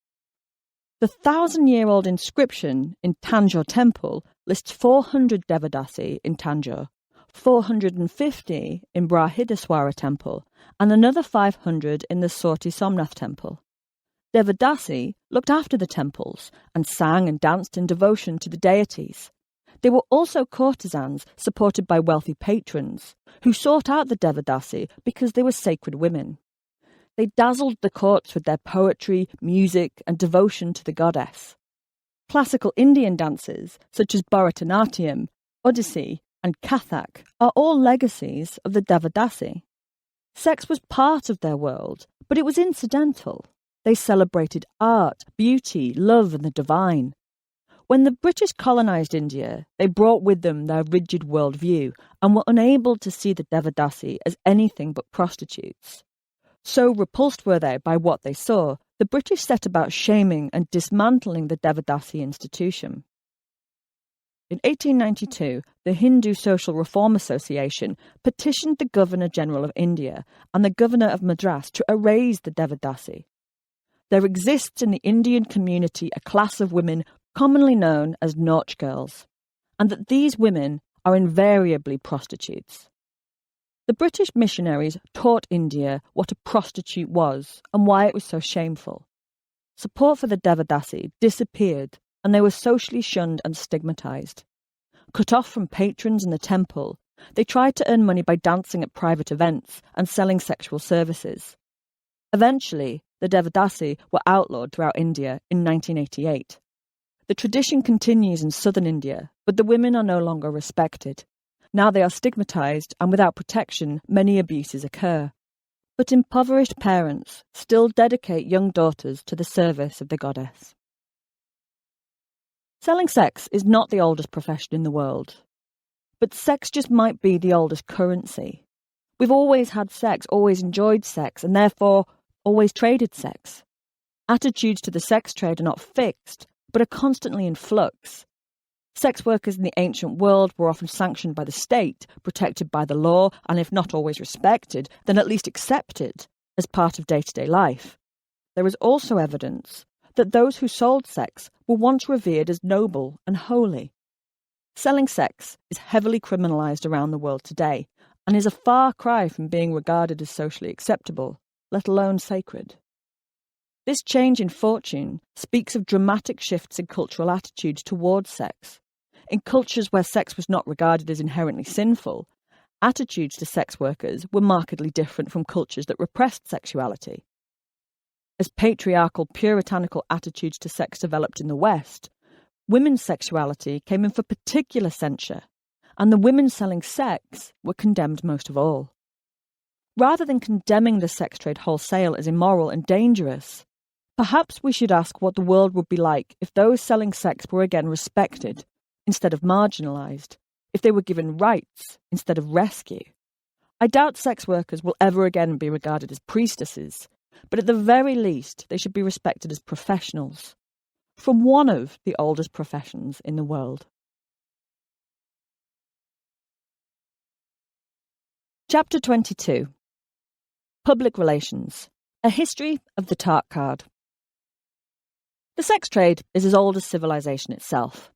The 1,000-year-old inscription in Tanjore Temple lists 400 Devadasi in Tanjore, 450 in Brahadiswara temple, and another 500 in the Sorti Somnath temple. Devadasi looked after the temples and sang and danced in devotion to the deities. They were also courtesans supported by wealthy patrons, who sought out the Devadasi because they were sacred women. They dazzled the courts with their poetry, music, and devotion to the goddess. Classical Indian dances, such as Bharatanatyam, Odissi, and Kathak, are all legacies of the Devadasi. Sex was part of their world, but it was incidental. They celebrated art, beauty, love, and the divine. When the British colonised India, they brought with them their rigid worldview and were unable to see the Devadasi as anything but prostitutes. So repulsed were they by what they saw, the British set about shaming and dismantling the Devadasi institution. In 1892, the Hindu Social Reform Association petitioned the Governor-General of India and the Governor of Madras to erase the Devadasi. There exists in the Indian community a class of women commonly known as nautch girls, and that these women are invariably prostitutes. The British missionaries taught India what a prostitute was and why it was so shameful. Support for the Devadasi disappeared, and they were socially shunned and stigmatised. Cut off from patrons in the temple, they tried to earn money by dancing at private events and selling sexual services. Eventually, the Devadasi were outlawed throughout India in 1988. The tradition continues in southern India, but the women are no longer respected. Now they are stigmatised, and without protection, many abuses occur. But impoverished parents still dedicate young daughters to the service of the goddess. Selling sex is not the oldest profession in the world, but sex just might be the oldest currency. We've always had sex, always enjoyed sex, and therefore always traded sex. Attitudes to the sex trade are not fixed, but are constantly in flux. Sex workers in the ancient world were often sanctioned by the state, protected by the law, and if not always respected, then at least accepted as part of day-to-day life. There is also evidence that those who sold sex were once revered as noble and holy. Selling sex is heavily criminalised around the world today, and is a far cry from being regarded as socially acceptable, let alone sacred. This change in fortune speaks of dramatic shifts in cultural attitudes towards sex. In cultures where sex was not regarded as inherently sinful, attitudes to sex workers were markedly different from cultures that repressed sexuality. As patriarchal, puritanical attitudes to sex developed in the West, women's sexuality came in for particular censure, and the women selling sex were condemned most of all. Rather than condemning the sex trade wholesale as immoral and dangerous, perhaps we should ask what the world would be like if those selling sex were again respected instead of marginalised, if they were given rights instead of rescue. I doubt sex workers will ever again be regarded as priestesses, but at the very least they should be respected as professionals, from one of the oldest professions in the world. Chapter 22. Public Relations. A History of the Tark Card. The sex trade is as old as civilization itself,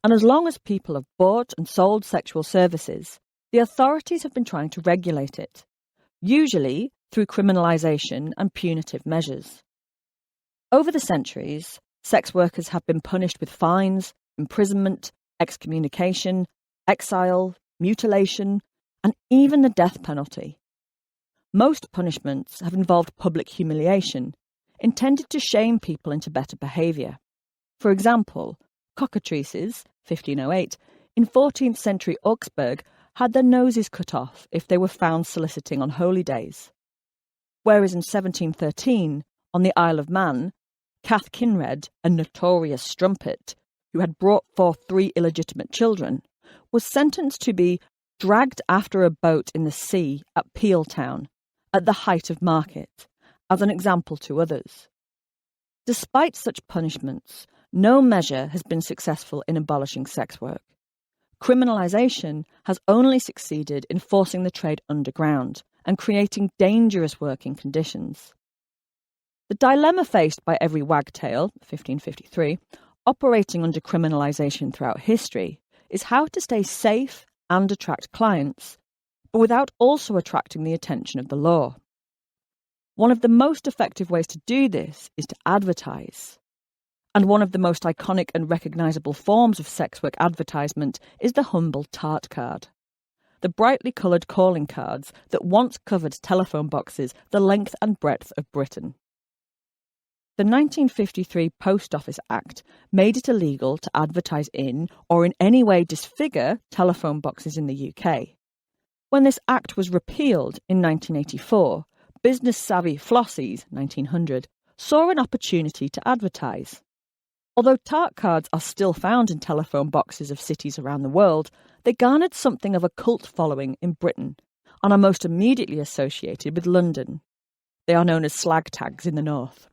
and as long as people have bought and sold sexual services, the authorities have been trying to regulate it, usually through criminalisation and punitive measures. Over the centuries, sex workers have been punished with fines, imprisonment, excommunication, exile, mutilation, and even the death penalty. Most punishments have involved public humiliation, intended to shame people into better behaviour. For example, cockatrices, 1508, in 14th century Augsburg had their noses cut off if they were found soliciting on holy days. Whereas in 1713, on the Isle of Man, Cath Kinred, a notorious strumpet, who had brought forth 3 illegitimate children, was sentenced to be dragged after a boat in the sea at Peel Town, at the height of market, as an example to others. Despite such punishments, no measure has been successful in abolishing sex work. Criminalisation has only succeeded in forcing the trade underground and creating dangerous working conditions. The dilemma faced by every wagtail, 1553, operating under criminalisation throughout history, is how to stay safe and attract clients, but without also attracting the attention of the law. One of the most effective ways to do this is to advertise. And one of the most iconic and recognisable forms of sex work advertisement is the humble tart card. The brightly coloured calling cards that once covered telephone boxes the length and breadth of Britain. The 1953 Post Office Act made it illegal to advertise in or in any way disfigure telephone boxes in the UK. When this act was repealed in 1984, business-savvy flossies, 1900, saw an opportunity to advertise. Although tart cards are still found in telephone boxes of cities around the world, they garnered something of a cult following in Britain and are most immediately associated with London. They are known as slag tags in the north.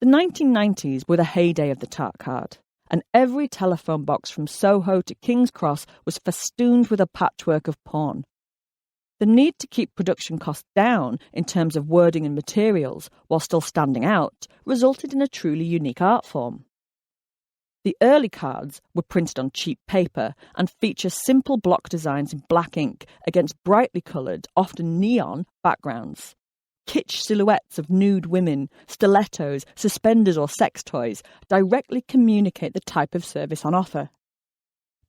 The 1990s were the heyday of the tart card, and every telephone box from Soho to King's Cross was festooned with a patchwork of porn. The need to keep production costs down in terms of wording and materials while still standing out resulted in a truly unique art form. The early cards were printed on cheap paper and feature simple block designs in black ink against brightly coloured, often neon, backgrounds. Kitsch silhouettes of nude women, stilettos, suspenders or sex toys directly communicate the type of service on offer.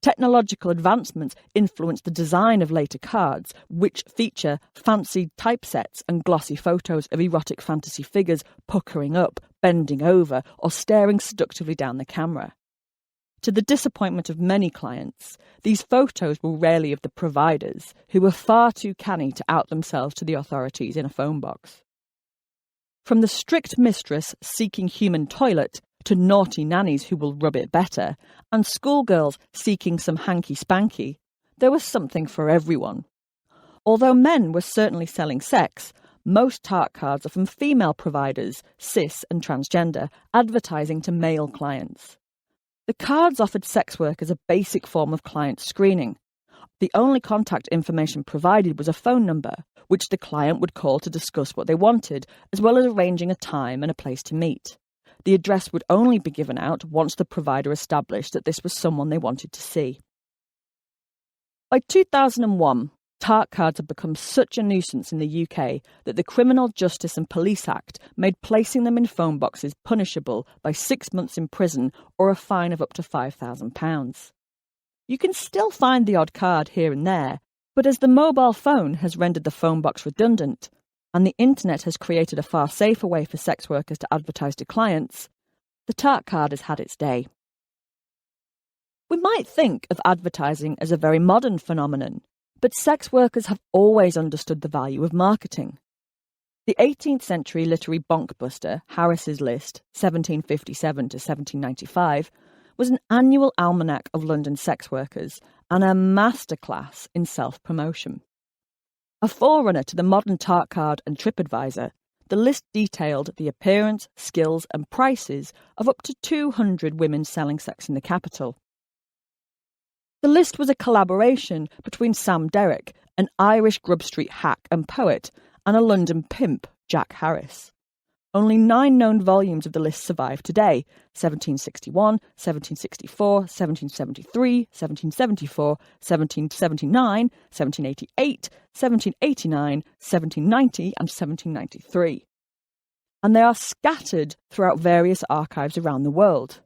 Technological advancements influence the design of later cards, which feature fancy typesets and glossy photos of erotic fantasy figures puckering up, bending over, or staring seductively down the camera. To the disappointment of many clients, these photos were rarely of the providers, who were far too canny to out themselves to the authorities in a phone box. From the strict mistress seeking human toilet to naughty nannies who will rub it better, and schoolgirls seeking some hanky-spanky, there was something for everyone. Although men were certainly selling sex, most tart cards are from female providers, cis and transgender, advertising to male clients. The cards offered sex work as a basic form of client screening. The only contact information provided was a phone number, which the client would call to discuss what they wanted, as well as arranging a time and a place to meet. The address would only be given out once the provider established that this was someone they wanted to see. By 2001, tart cards had become such a nuisance in the UK that the Criminal Justice and Police Act made placing them in phone boxes punishable by 6 months in prison or a fine of up to £5,000. You can still find the odd card here and there, but as the mobile phone has rendered the phone box redundant, and the internet has created a far safer way for sex workers to advertise to clients, the tart card has had its day. We might think of advertising as a very modern phenomenon, but sex workers have always understood the value of marketing. The 18th century literary bonkbuster Harris's List, 1757 to 1795, was an annual almanac of London sex workers and a masterclass in self-promotion. A forerunner to the modern tart card and TripAdvisor, the list detailed the appearance, skills and prices of up to 200 women selling sex in the capital. The list was a collaboration between Sam Derrick, an Irish Grub Street hack and poet, and a London pimp, Jack Harris. Only 9 known volumes of the list survive today: 1761, 1764, 1773, 1774, 1779, 1788, 1789, 1790 and 1793. And they are scattered throughout various archives around the world.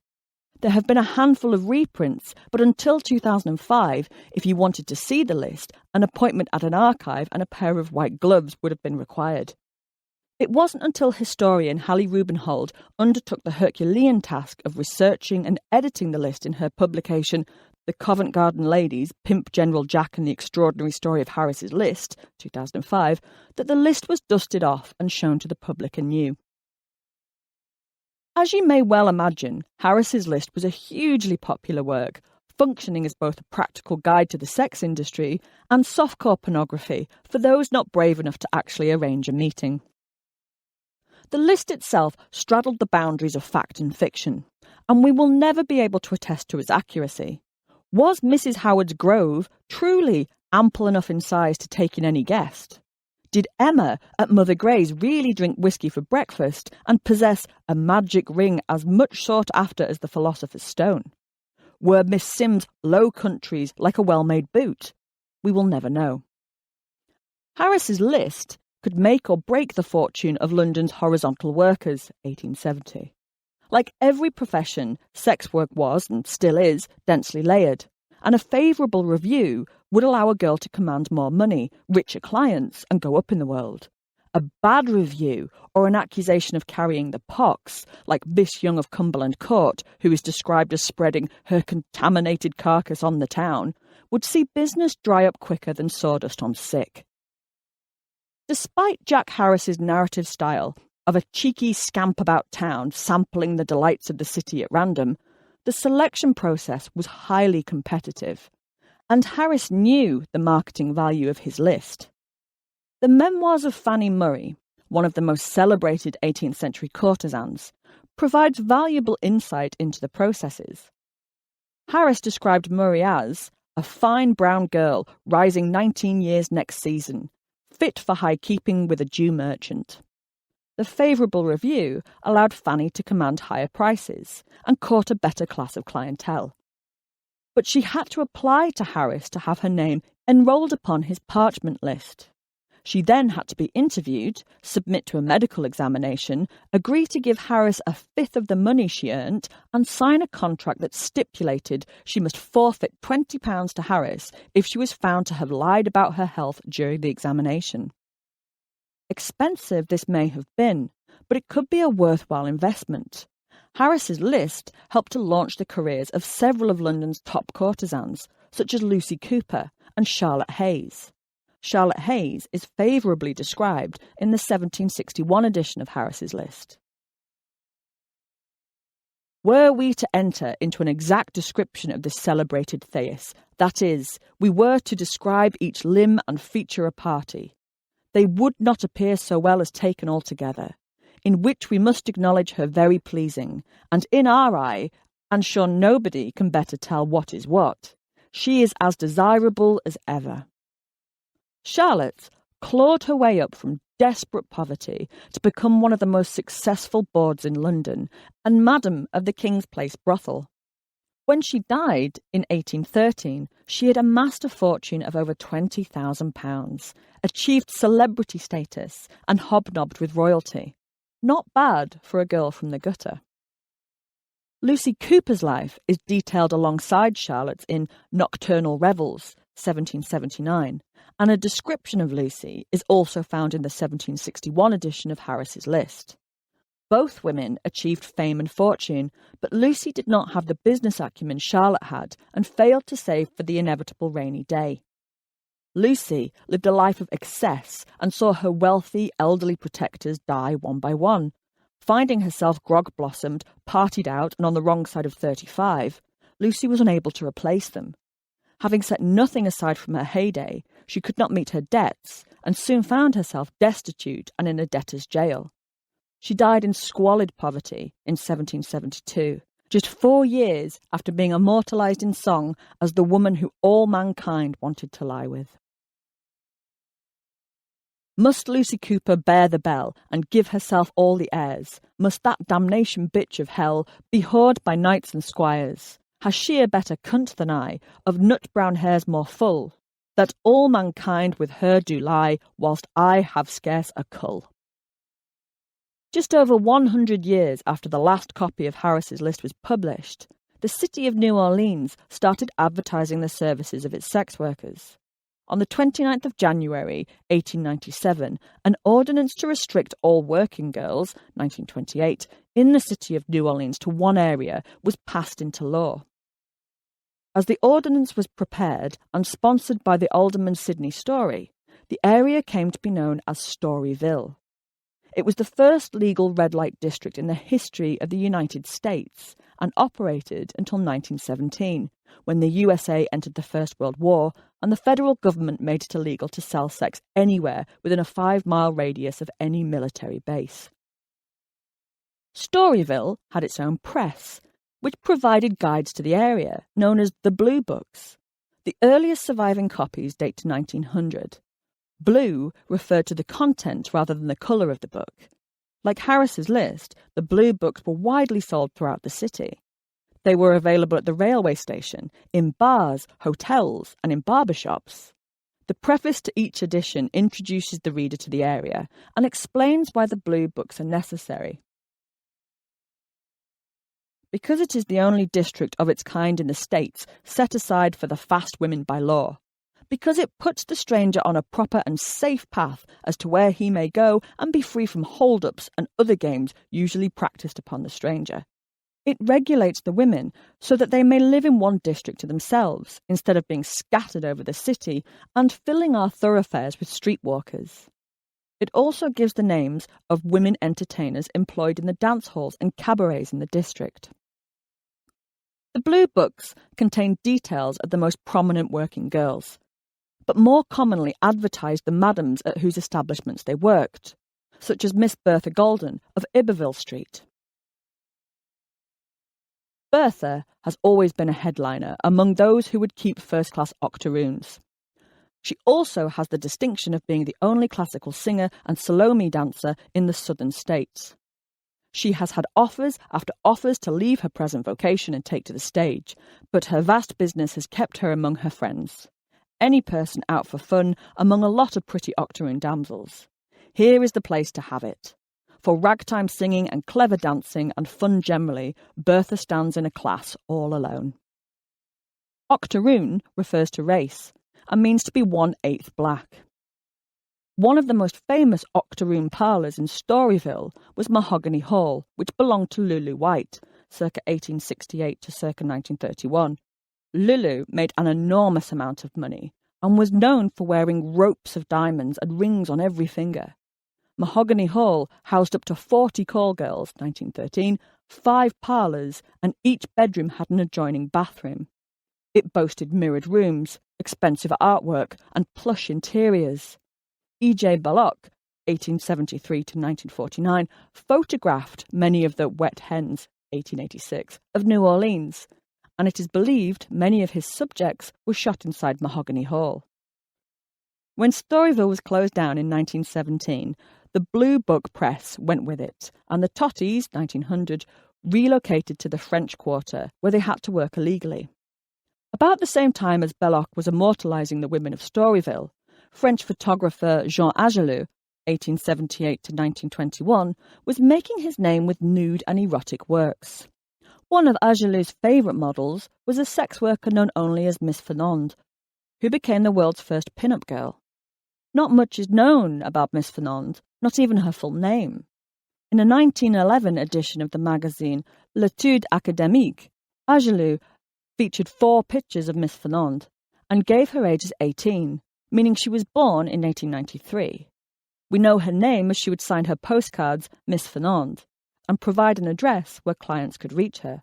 There have been a handful of reprints, but until 2005, if you wanted to see the list, an appointment at an archive and a pair of white gloves would have been required. It wasn't until historian Hallie Rubenhold undertook the Herculean task of researching and editing the list in her publication The Covent Garden Ladies, Pimp General Jack and the Extraordinary Story of Harris's List, 2005, that the list was dusted off and shown to the public anew. As you may well imagine, Harris's List was a hugely popular work, functioning as both a practical guide to the sex industry and softcore pornography for those not brave enough to actually arrange a meeting. The list itself straddled the boundaries of fact and fiction, and we will never be able to attest to its accuracy. Was Mrs. Howard's Grove truly ample enough in size to take in any guest? Did Emma at Mother Grey's really drink whiskey for breakfast and possess a magic ring as much sought after as the Philosopher's Stone? Were Miss Sims' Low Countries like a well-made boot? We will never know. Harris's list could make or break the fortune of London's horizontal workers, 1870. Like every profession, sex work was, and still is, densely layered, and a favourable review would allow a girl to command more money, richer clients, and go up in the world. A bad review, or an accusation of carrying the pox, like Miss Young of Cumberland Court, who is described as spreading her contaminated carcass on the town, would see business dry up quicker than sawdust on sick. Despite Jack Harris's narrative style of a cheeky scamp about town sampling the delights of the city at random, the selection process was highly competitive, and Harris knew the marketing value of his list. The Memoirs of Fanny Murray, one of the most celebrated 18th century courtesans, provides valuable insight into the processes. Harris described Murray as a fine brown girl rising 19 years next season, fit for high keeping with a Jew merchant. The favourable review allowed Fanny to command higher prices and court a better class of clientele. But she had to apply to Harris to have her name enrolled upon his parchment list. She then had to be interviewed, submit to a medical examination, agree to give Harris a fifth of the money she earned, and sign a contract that stipulated she must forfeit £20 to Harris if she was found to have lied about her health during the examination. Expensive this may have been, but it could be a worthwhile investment. Harris's list helped to launch the careers of several of London's top courtesans, such as Lucy Cooper and Charlotte Hayes. Charlotte Hayes is favourably described in the 1761 edition of Harris's list. Were we to enter into an exact description of this celebrated Thais, that is, we were to describe each limb and feature a party, they would not appear so well as taken altogether, in which we must acknowledge her very pleasing, and in our eye, and sure nobody can better tell what is what, she is as desirable as ever. Charlotte clawed her way up from desperate poverty to become one of the most successful bawds in London and madam of the King's Place brothel. When she died in 1813, she had amassed a fortune of over £20,000, achieved celebrity status and hobnobbed with royalty. Not bad for a girl from the gutter. Lucy Cooper's life is detailed alongside Charlotte's in Nocturnal Revels, 1779, and a description of Lucy is also found in the 1761 edition of Harris's list. Both women achieved fame and fortune, but Lucy did not have the business acumen Charlotte had and failed to save for the inevitable rainy day. Lucy lived a life of excess and saw her wealthy, elderly protectors die one by one. Finding herself grog-blossomed, partied out and on the wrong side of 35, Lucy was unable to replace them. Having set nothing aside from her heyday, she could not meet her debts and soon found herself destitute and in a debtor's jail. She died in squalid poverty in 1772, just 4 years after being immortalised in song as the woman who all mankind wanted to lie with. Must Lucy Cooper bear the bell and give herself all the airs? Must that damnation bitch of hell be whored by knights and squires? Has she a better cunt than I, of nut-brown hairs more full, that all mankind with her do lie, whilst I have scarce a cull? Just over 100 years after the last copy of Harris's list was published, the city of New Orleans started advertising the services of its sex workers. On the 29th of January 1897, an ordinance to restrict all working girls, 1928, in the city of New Orleans to one area was passed into law. As the ordinance was prepared and sponsored by the Alderman Sidney Storey, the area came to be known as Storyville. It was the first legal red light district in the history of the United States and operated until 1917, when the USA entered the First World War and the federal government made it illegal to sell sex anywhere within a 5-mile radius of any military base. Storyville had its own press, which provided guides to the area, known as the Blue Books. The earliest surviving copies date to 1900. Blue referred to the content rather than the colour of the book. Like Harris's list, the Blue Books were widely sold throughout the city. They were available at the railway station, in bars, hotels, and in barbershops. The preface to each edition introduces the reader to the area and explains why the blue books are necessary. Because it is the only district of its kind in the States set aside for the fast women by law, because it puts the stranger on a proper and safe path as to where he may go and be free from hold-ups and other games usually practised upon the stranger. It regulates the women so that they may live in one district to themselves instead of being scattered over the city and filling our thoroughfares with streetwalkers. It also gives the names of women entertainers employed in the dance halls and cabarets in the district. The blue books contain details of the most prominent working girls, but more commonly advertised the madams at whose establishments they worked, such as Miss Bertha Golden of Iberville Street. Bertha has always been a headliner among those who would keep first-class octoroons. She also has the distinction of being the only classical singer and Salome dancer in the southern states. She has had offers after offers to leave her present vocation and take to the stage, but her vast business has kept her among her friends. Any person out for fun among a lot of pretty octoroon damsels. Here is the place to have it. For ragtime singing and clever dancing and fun generally, Bertha stands in a class all alone. Octoroon refers to race and means to be 1/8 black. One of the most famous octoroon parlours in Storyville was Mahogany Hall, which belonged to Lulu White, circa 1868 to circa 1931. Lulu made an enormous amount of money and was known for wearing ropes of diamonds and rings on every finger. Mahogany Hall housed up to 40 call girls, 1913, 5 parlours, and each bedroom had an adjoining bathroom. It boasted mirrored rooms, expensive artwork, and plush interiors. E.J. Bullock, 1873 to 1949, photographed many of the wet hens, 1886, of New Orleans, and it is believed many of his subjects were shot inside Mahogany Hall. When Storyville was closed down in 1917, the Blue Book press went with it, and the Totties, 1900, relocated to the French Quarter, where they had to work illegally. About the same time as Belloc was immortalising the women of Storyville, French photographer Jean Agelou, 1878 to 1921, was making his name with nude and erotic works. One of Agelou's favourite models was a sex worker known only as Miss Fernand, who became the world's first pin-up girl. Not much is known about Miss Fernand, not even her full name. In a 1911 edition of the magazine L'Étude Académique, Agelou featured 4 pictures of Miss Fernand and gave her age as 18, meaning she was born in 1893. We know her name as she would sign her postcards Miss Fernand and provide an address where clients could reach her.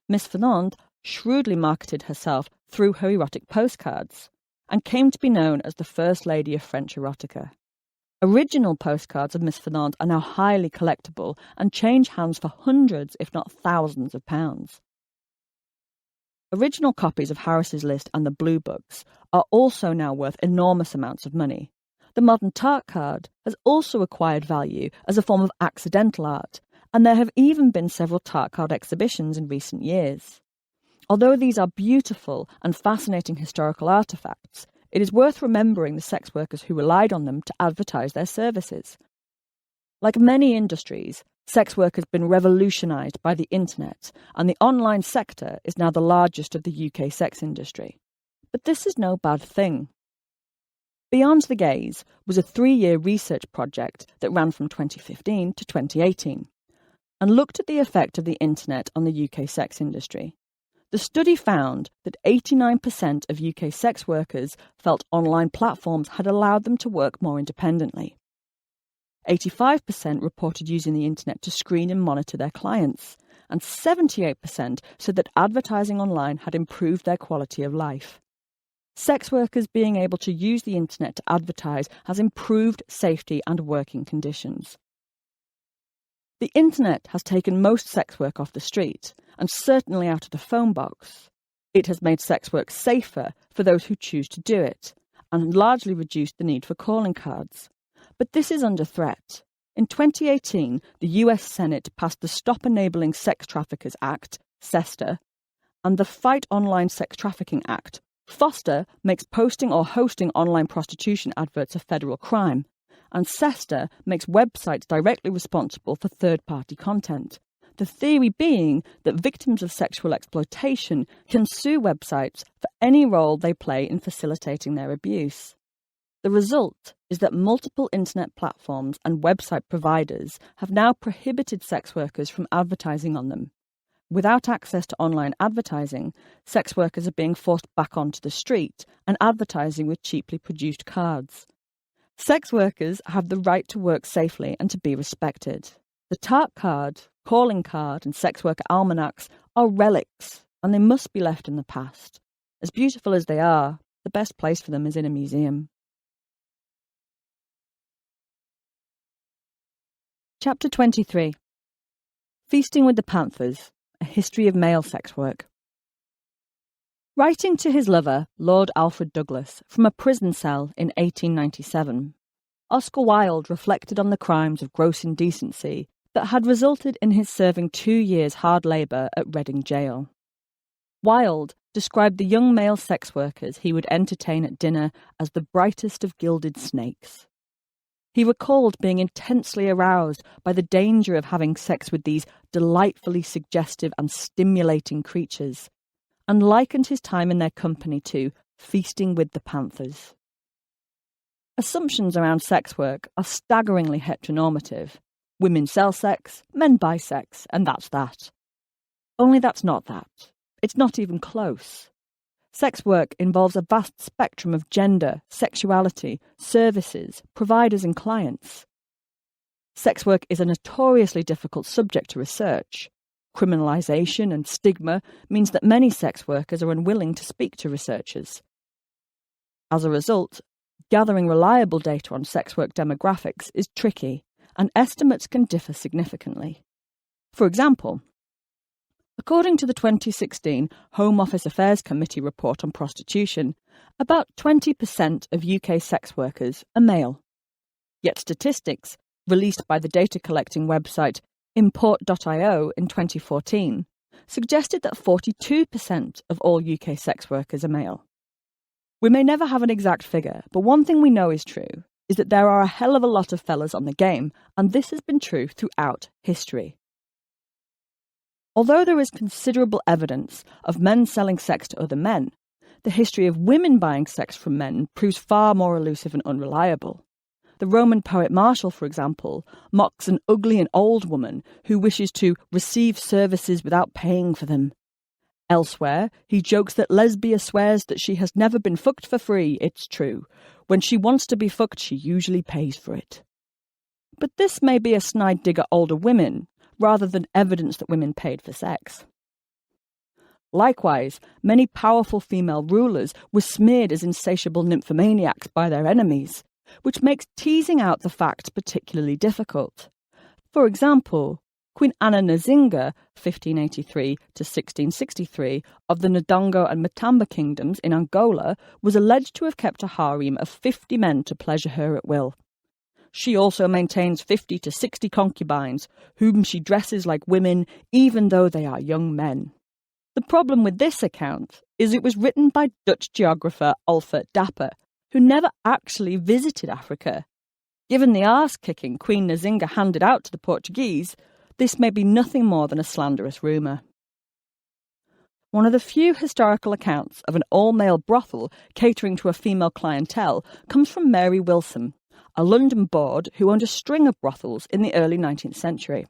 Miss Fernand shrewdly marketed herself through her erotic postcards and came to be known as the First Lady of French erotica. Original postcards of Miss Fernand are now highly collectible and change hands for hundreds, if not thousands of pounds. Original copies of Harris's List and the Blue Books are also now worth enormous amounts of money. The modern tart card has also acquired value as a form of accidental art, and there have even been several tart card exhibitions in recent years. Although these are beautiful and fascinating historical artefacts, it is worth remembering the sex workers who relied on them to advertise their services. Like many industries, sex work has been revolutionised by the internet, and the online sector is now the largest of the UK sex industry. But this is no bad thing. Beyond the Gaze was a 3-year research project that ran from 2015 to 2018 and looked at the effect of the internet on the UK sex industry. The study found that 89% of UK sex workers felt online platforms had allowed them to work more independently. 85% reported using the internet to screen and monitor their clients, and 78% said that advertising online had improved their quality of life. Sex workers being able to use the internet to advertise has improved safety and working conditions. The internet has taken most sex work off the street, and certainly out of the phone box. It has made sex work safer for those who choose to do it, and largely reduced the need for calling cards. But this is under threat. In 2018, the US Senate passed the Stop Enabling Sex Traffickers Act, SESTA, and the Fight Online Sex Trafficking Act, FOSTA makes posting or hosting online prostitution adverts a federal crime, and SESTA makes websites directly responsible for third-party content. The theory being that victims of sexual exploitation can sue websites for any role they play in facilitating their abuse. The result is that multiple internet platforms and website providers have now prohibited sex workers from advertising on them. Without access to online advertising, sex workers are being forced back onto the street and advertising with cheaply produced cards. Sex workers have the right to work safely and to be respected. The TARC card, calling card and sex worker almanacs are relics, and they must be left in the past. As beautiful as they are, the best place for them is in a museum. Chapter 23. Feasting with the Panthers, a history of male sex work. Writing to his lover, Lord Alfred Douglas, from a prison cell in 1897, Oscar Wilde reflected on the crimes of gross indecency that had resulted in his serving 2 years hard labour at Reading Jail. Wilde described the young male sex workers he would entertain at dinner as the brightest of gilded snakes. He recalled being intensely aroused by the danger of having sex with these delightfully suggestive and stimulating creatures, and likened his time in their company to feasting with the panthers. Assumptions around sex work are staggeringly heteronormative. Women sell sex, men buy sex, and that's that. Only that's not that. It's not even close. Sex work involves a vast spectrum of gender, sexuality, services, providers and clients. Sex work is a notoriously difficult subject to research. Criminalisation and stigma means that many sex workers are unwilling to speak to researchers. As a result, gathering reliable data on sex work demographics is tricky, and estimates can differ significantly. For example, according to the 2016 Home Office Affairs Committee report on prostitution, about 20% of UK sex workers are male. Yet statistics, released by the data collecting website import.io in 2014, suggested that 42% of all UK sex workers are male. We may never have an exact figure, but one thing we know is true is that there are a hell of a lot of fellas on the game, and this has been true throughout history. Although there is considerable evidence of men selling sex to other men, the history of women buying sex from men proves far more elusive and unreliable. The Roman poet Martial, for example, mocks an ugly and old woman who wishes to receive services without paying for them. Elsewhere, he jokes that Lesbia swears that she has never been fucked for free, it's true. When she wants to be fucked, she usually pays for it. But this may be a snide dig at older women, rather than evidence that women paid for sex. Likewise, many powerful female rulers were smeared as insatiable nymphomaniacs by their enemies, which makes teasing out the facts particularly difficult. For example, Queen Anna Nzinga, 1583 to 1663, of the Ndongo and Matamba kingdoms in Angola, was alleged to have kept a harem of 50 men to pleasure her at will. She also maintains 50 to 60 concubines, whom she dresses like women, even though they are young men. The problem with this account is it was written by Dutch geographer Alfred Dapper, who never actually visited Africa. Given the arse-kicking Queen Nzinga handed out to the Portuguese, this may be nothing more than a slanderous rumour. One of the few historical accounts of an all-male brothel catering to a female clientele comes from Mary Wilson, a London bawd who owned a string of brothels in the early 19th century.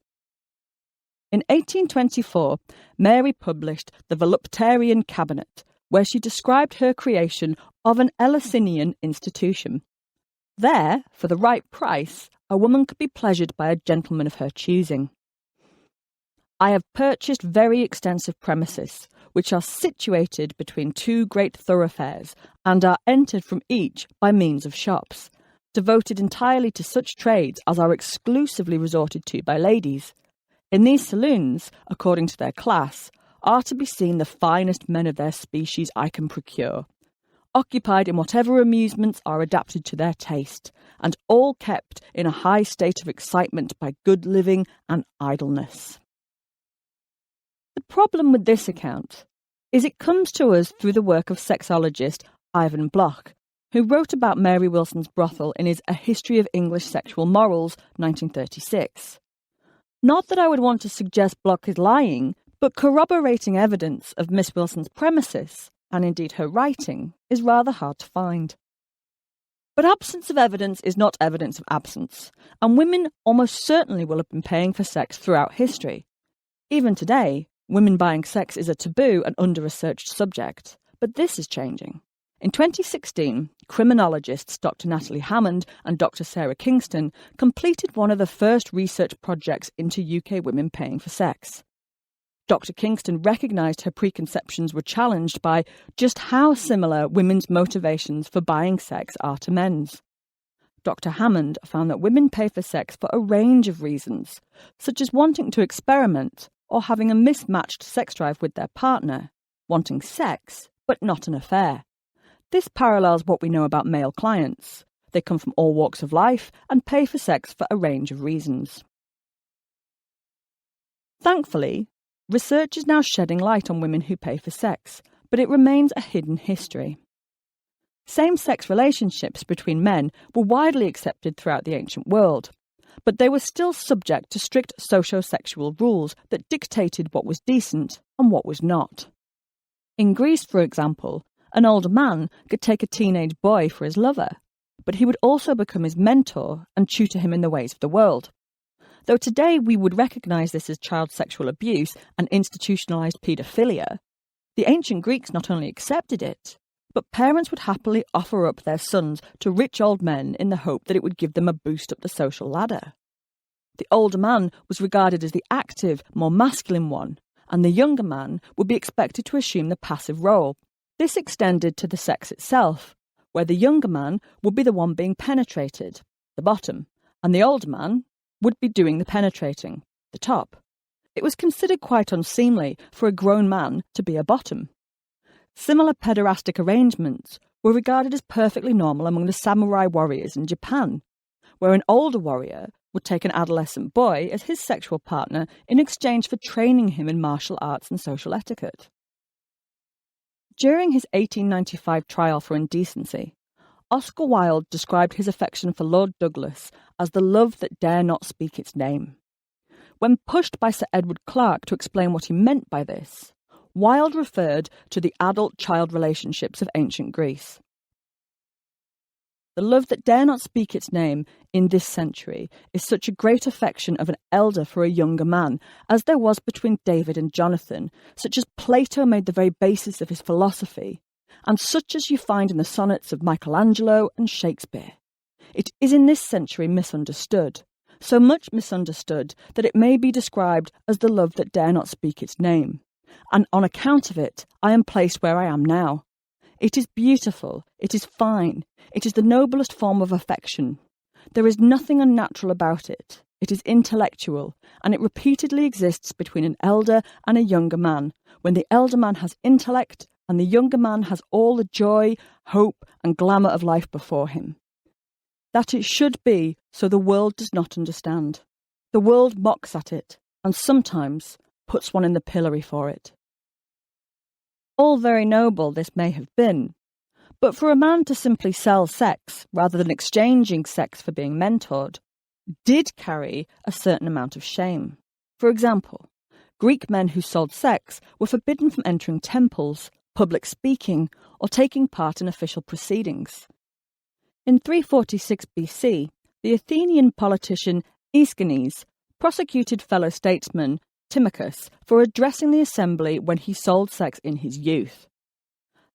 In 1824, Mary published The Voluptarian Cabinet, where she described her creation of an Eleusinian institution. There, for the right price, a woman could be pleasured by a gentleman of her choosing. I have purchased very extensive premises, which are situated between two great thoroughfares, and are entered from each by means of shops, devoted entirely to such trades as are exclusively resorted to by ladies. In these saloons, according to their class, are to be seen the finest men of their species I can procure, occupied in whatever amusements are adapted to their taste, and all kept in a high state of excitement by good living and idleness. The problem with this account is it comes to us through the work of sexologist Ivan Bloch, who wrote about Mary Wilson's brothel in his A History of English Sexual Morals, 1936. Not that I would want to suggest Bloch is lying, but corroborating evidence of Miss Wilson's premises, and indeed her writing, is rather hard to find. But absence of evidence is not evidence of absence, and women almost certainly will have been paying for sex throughout history. Even today, women buying sex is a taboo and under-researched subject, but this is changing. In 2016, criminologists Dr. Natalie Hammond and Dr. Sarah Kingston completed one of the first research projects into UK women paying for sex. Dr. Kingston recognised her preconceptions were challenged by just how similar women's motivations for buying sex are to men's. Dr. Hammond found that women pay for sex for a range of reasons, such as wanting to experiment or having a mismatched sex drive with their partner, wanting sex but not an affair. This parallels what we know about male clients. They come from all walks of life and pay for sex for a range of reasons. Thankfully, research is now shedding light on women who pay for sex, but it remains a hidden history. Same-sex relationships between men were widely accepted throughout the ancient world, but they were still subject to strict socio-sexual rules that dictated what was decent and what was not. In Greece, for example, an older man could take a teenage boy for his lover, but he would also become his mentor and tutor him in the ways of the world. Though today we would recognise this as child sexual abuse and institutionalised paedophilia, the ancient Greeks not only accepted it, but parents would happily offer up their sons to rich old men in the hope that it would give them a boost up the social ladder. The older man was regarded as the active, more masculine one, and the younger man would be expected to assume the passive role. This extended to the sex itself, where the younger man would be the one being penetrated, the bottom, and the older man would be doing the penetrating, the top. It was considered quite unseemly for a grown man to be a bottom. Similar pederastic arrangements were regarded as perfectly normal among the samurai warriors in Japan, where an older warrior would take an adolescent boy as his sexual partner in exchange for training him in martial arts and social etiquette. During his 1895 trial for indecency, Oscar Wilde described his affection for Lord Douglas as the love that dare not speak its name. When pushed by Sir Edward Clarke to explain what he meant by this, Wilde referred to the adult-child relationships of ancient Greece. The love that dare not speak its name in this century is such a great affection of an elder for a younger man as there was between David and Jonathan, such as Plato made the very basis of his philosophy, and such as you find in the sonnets of Michelangelo and Shakespeare. It is in this century misunderstood, so much misunderstood that it may be described as the love that dare not speak its name, and on account of it I am placed where I am now. It is beautiful, it is fine, it is the noblest form of affection. There is nothing unnatural about it. It is intellectual, and it repeatedly exists between an elder and a younger man, when the elder man has intellect and the younger man has all the joy, hope, and glamour of life before him. That it should be, so the world does not understand. The world mocks at it, and sometimes puts one in the pillory for it. All very noble this may have been, but for a man to simply sell sex, rather than exchanging sex for being mentored, did carry a certain amount of shame. For example, Greek men who sold sex were forbidden from entering temples, public speaking, or taking part in official proceedings. In 346 BC, the Athenian politician Aeschines prosecuted fellow statesman Timachus for addressing the assembly when he sold sex in his youth.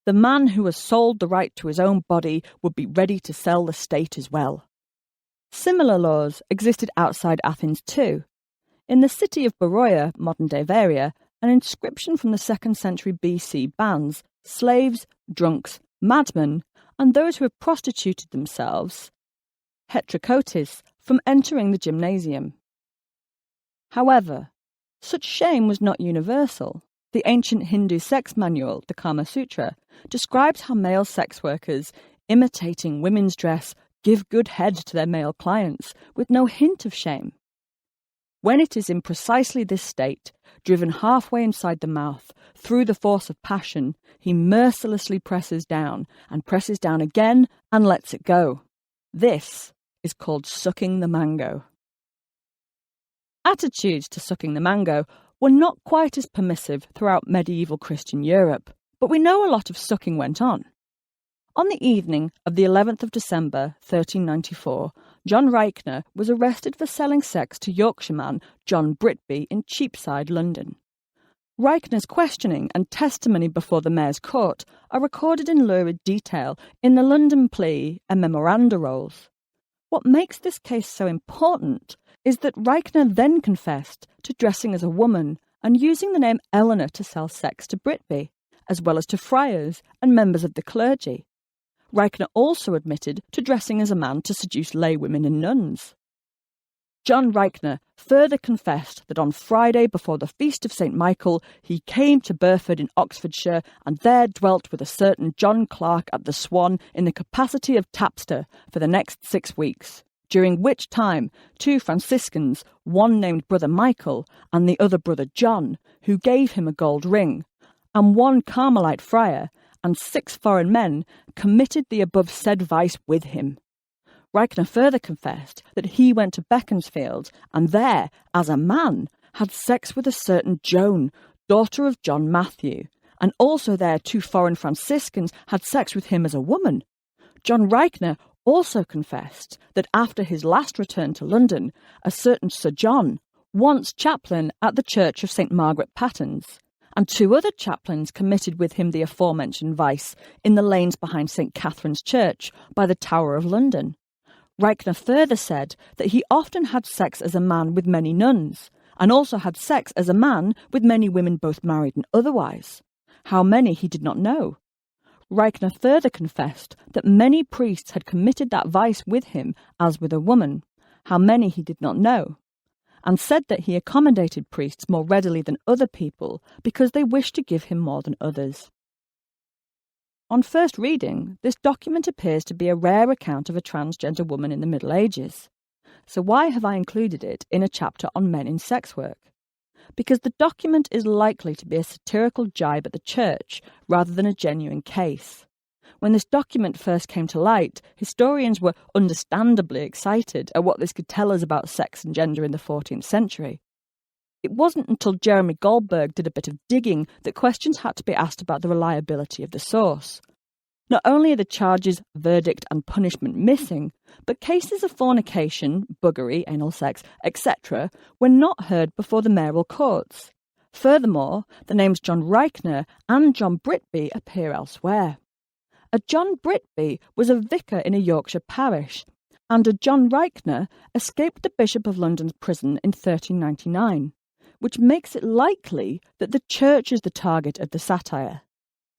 The man who has sold the right to his own body would be ready to sell the state as well. Similar laws existed outside Athens too. In the city of Beroia, modern-day Varia, an inscription from the 2nd century BC bans slaves, drunks, madmen, and those who have prostituted themselves, heterokotes, from entering the gymnasium. However, such shame was not universal. The ancient Hindu sex manual, the Kama Sutra, describes how male sex workers, imitating women's dress, give good head to their male clients with no hint of shame. When it is in precisely this state, driven halfway inside the mouth, through the force of passion, he mercilessly presses down again and lets it go. This is called sucking the mango. Attitudes to sucking the mango were not quite as permissive throughout medieval Christian Europe, but we know a lot of sucking went on. On the evening of the 11th of December 1394, John Reichner was arrested for selling sex to Yorkshireman John Britby in Cheapside, London. Reichner's questioning and testimony before the Mayor's Court are recorded in lurid detail in the London plea and memoranda rolls. What makes this case so important is that Reichner then confessed to dressing as a woman and using the name Eleanor to sell sex to Britby, as well as to friars and members of the clergy. Reichner also admitted to dressing as a man to seduce laywomen and nuns. John Reichner further confessed that on Friday before the feast of St. Michael he came to Burford in Oxfordshire and there dwelt with a certain John Clark at the Swan in the capacity of tapster for the next 6 weeks, during which time 2 Franciscans, one named Brother Michael and the other Brother John, who gave him a gold ring, and 1 Carmelite friar, and 6 foreign men committed the above said vice with him. Reichner further confessed that he went to Beaconsfield and there, as a man, had sex with a certain Joan, daughter of John Matthew, and also there 2 foreign Franciscans had sex with him as a woman. John Reichner also confessed that after his last return to London, a certain Sir John, once chaplain at the Church of St. Margaret Pattens, and 2 other chaplains committed with him the aforementioned vice in the lanes behind St. Catherine's Church by the Tower of London. Reichner further said that he often had sex as a man with many nuns, and also had sex as a man with many women both married and otherwise. How many he did not know. Reichner further confessed that many priests had committed that vice with him as with a woman, how many he did not know, and said that he accommodated priests more readily than other people because they wished to give him more than others. On first reading, this document appears to be a rare account of a transgender woman in the Middle Ages. So why have I included it in a chapter on men in sex work? Because the document is likely to be a satirical jibe at the church rather than a genuine case. When this document first came to light, historians were understandably excited at what this could tell us about sex and gender in the 14th century. It wasn't until Jeremy Goldberg did a bit of digging that questions had to be asked about the reliability of the source. Not only are the charges, verdict and punishment missing, but cases of fornication, buggery, anal sex, etc. were not heard before the mayoral courts. Furthermore, the names John Reichner and John Britby appear elsewhere. A John Britby was a vicar in a Yorkshire parish, and a John Reichner escaped the Bishop of London's prison in 1399, which makes it likely that the church is the target of the satire.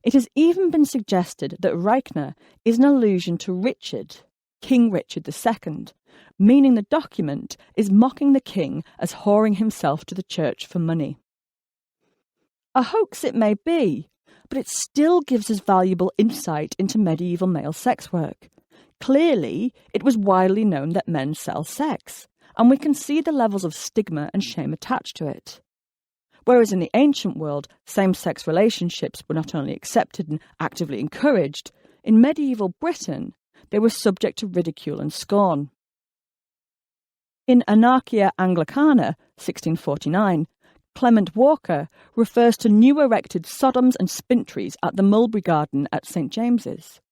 It has even been suggested that Reichner is an allusion to Richard, King Richard II, meaning the document is mocking the king as whoring himself to the church for money. A hoax it may be, but it still gives us valuable insight into medieval male sex work. Clearly, it was widely known that men sell sex, and we can see the levels of stigma and shame attached to it. Whereas in the ancient world, same-sex relationships were not only accepted and actively encouraged, in medieval Britain, they were subject to ridicule and scorn. In Anarchia Anglicana, 1649, Clement Walker refers to new erected Sodoms and Spintries at the Mulberry Garden at St. James's.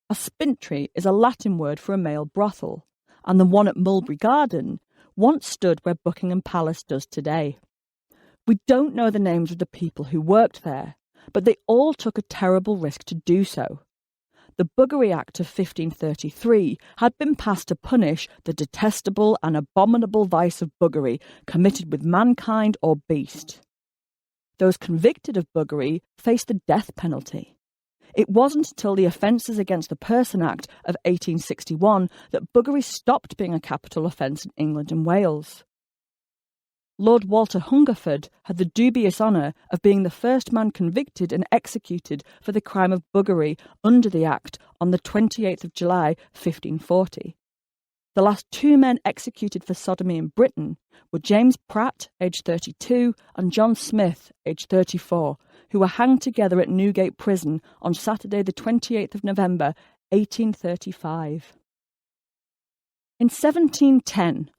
A spintry is a Latin word for a male brothel, and the one at Mulberry Garden once stood where Buckingham Palace does today. We don't know the names of the people who worked there, but they all took a terrible risk to do so. The Buggery Act of 1533 had been passed to punish the detestable and abominable vice of buggery committed with mankind or beast. Those convicted of buggery faced the death penalty. It wasn't until the Offences Against the Person Act of 1861 that buggery stopped being a capital offence in England and Wales. Lord Walter Hungerford had the dubious honour of being the first man convicted and executed for the crime of buggery under the Act on the 28th of July 1540. the last two men executed for sodomy in Britain were James Pratt, aged 32, and John Smith, aged 34, who were hanged together at Newgate Prison on Saturday the 28th of November, 1835. In 1710,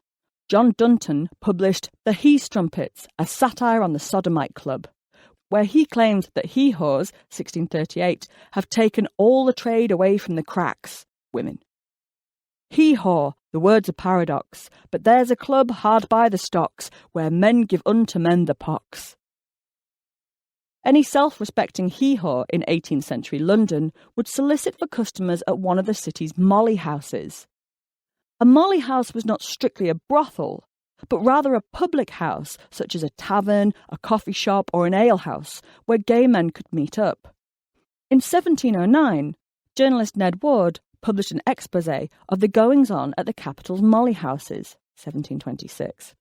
John Dunton published The He-Strumpets, a satire on the Sodomite Club, where he claimed that he-whores, 1638, have taken all the trade away from the cracks, women. He-whore, the word's a paradox, but there's a club hard by the stocks, where men give unto men the pox. Any self-respecting he-whore in 18th century London would solicit for customers at one of the city's molly houses. A molly house was not strictly a brothel, but rather a public house, such as a tavern, a coffee shop, or an alehouse, where gay men could meet up. In 1709, journalist Ned Ward published an exposé of the goings-on at the capital's molly houses, 1726.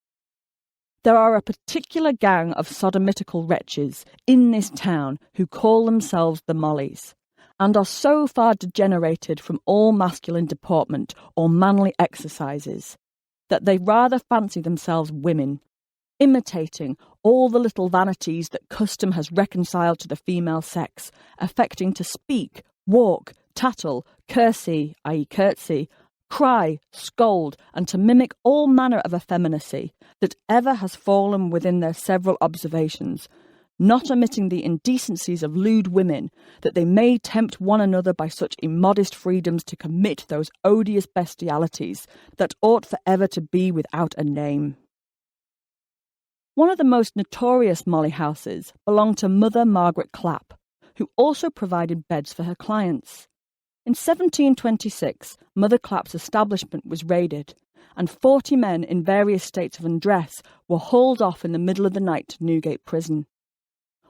There are a particular gang of sodomitical wretches in this town who call themselves the Mollies, and are so far degenerated from all masculine deportment or manly exercises, that they rather fancy themselves women, imitating all the little vanities that custom has reconciled to the female sex, affecting to speak, walk, tattle, curtsy, i.e. curtsy, cry, scold, and to mimic all manner of effeminacy that ever has fallen within their several observations, not omitting the indecencies of lewd women, that they may tempt one another by such immodest freedoms to commit those odious bestialities that ought for ever to be without a name. One of the most notorious molly houses belonged to Mother Margaret Clapp, who also provided beds for her clients. In 1726, Mother Clapp's establishment was raided, and 40 men in various states of undress were hauled off in the middle of the night to Newgate Prison.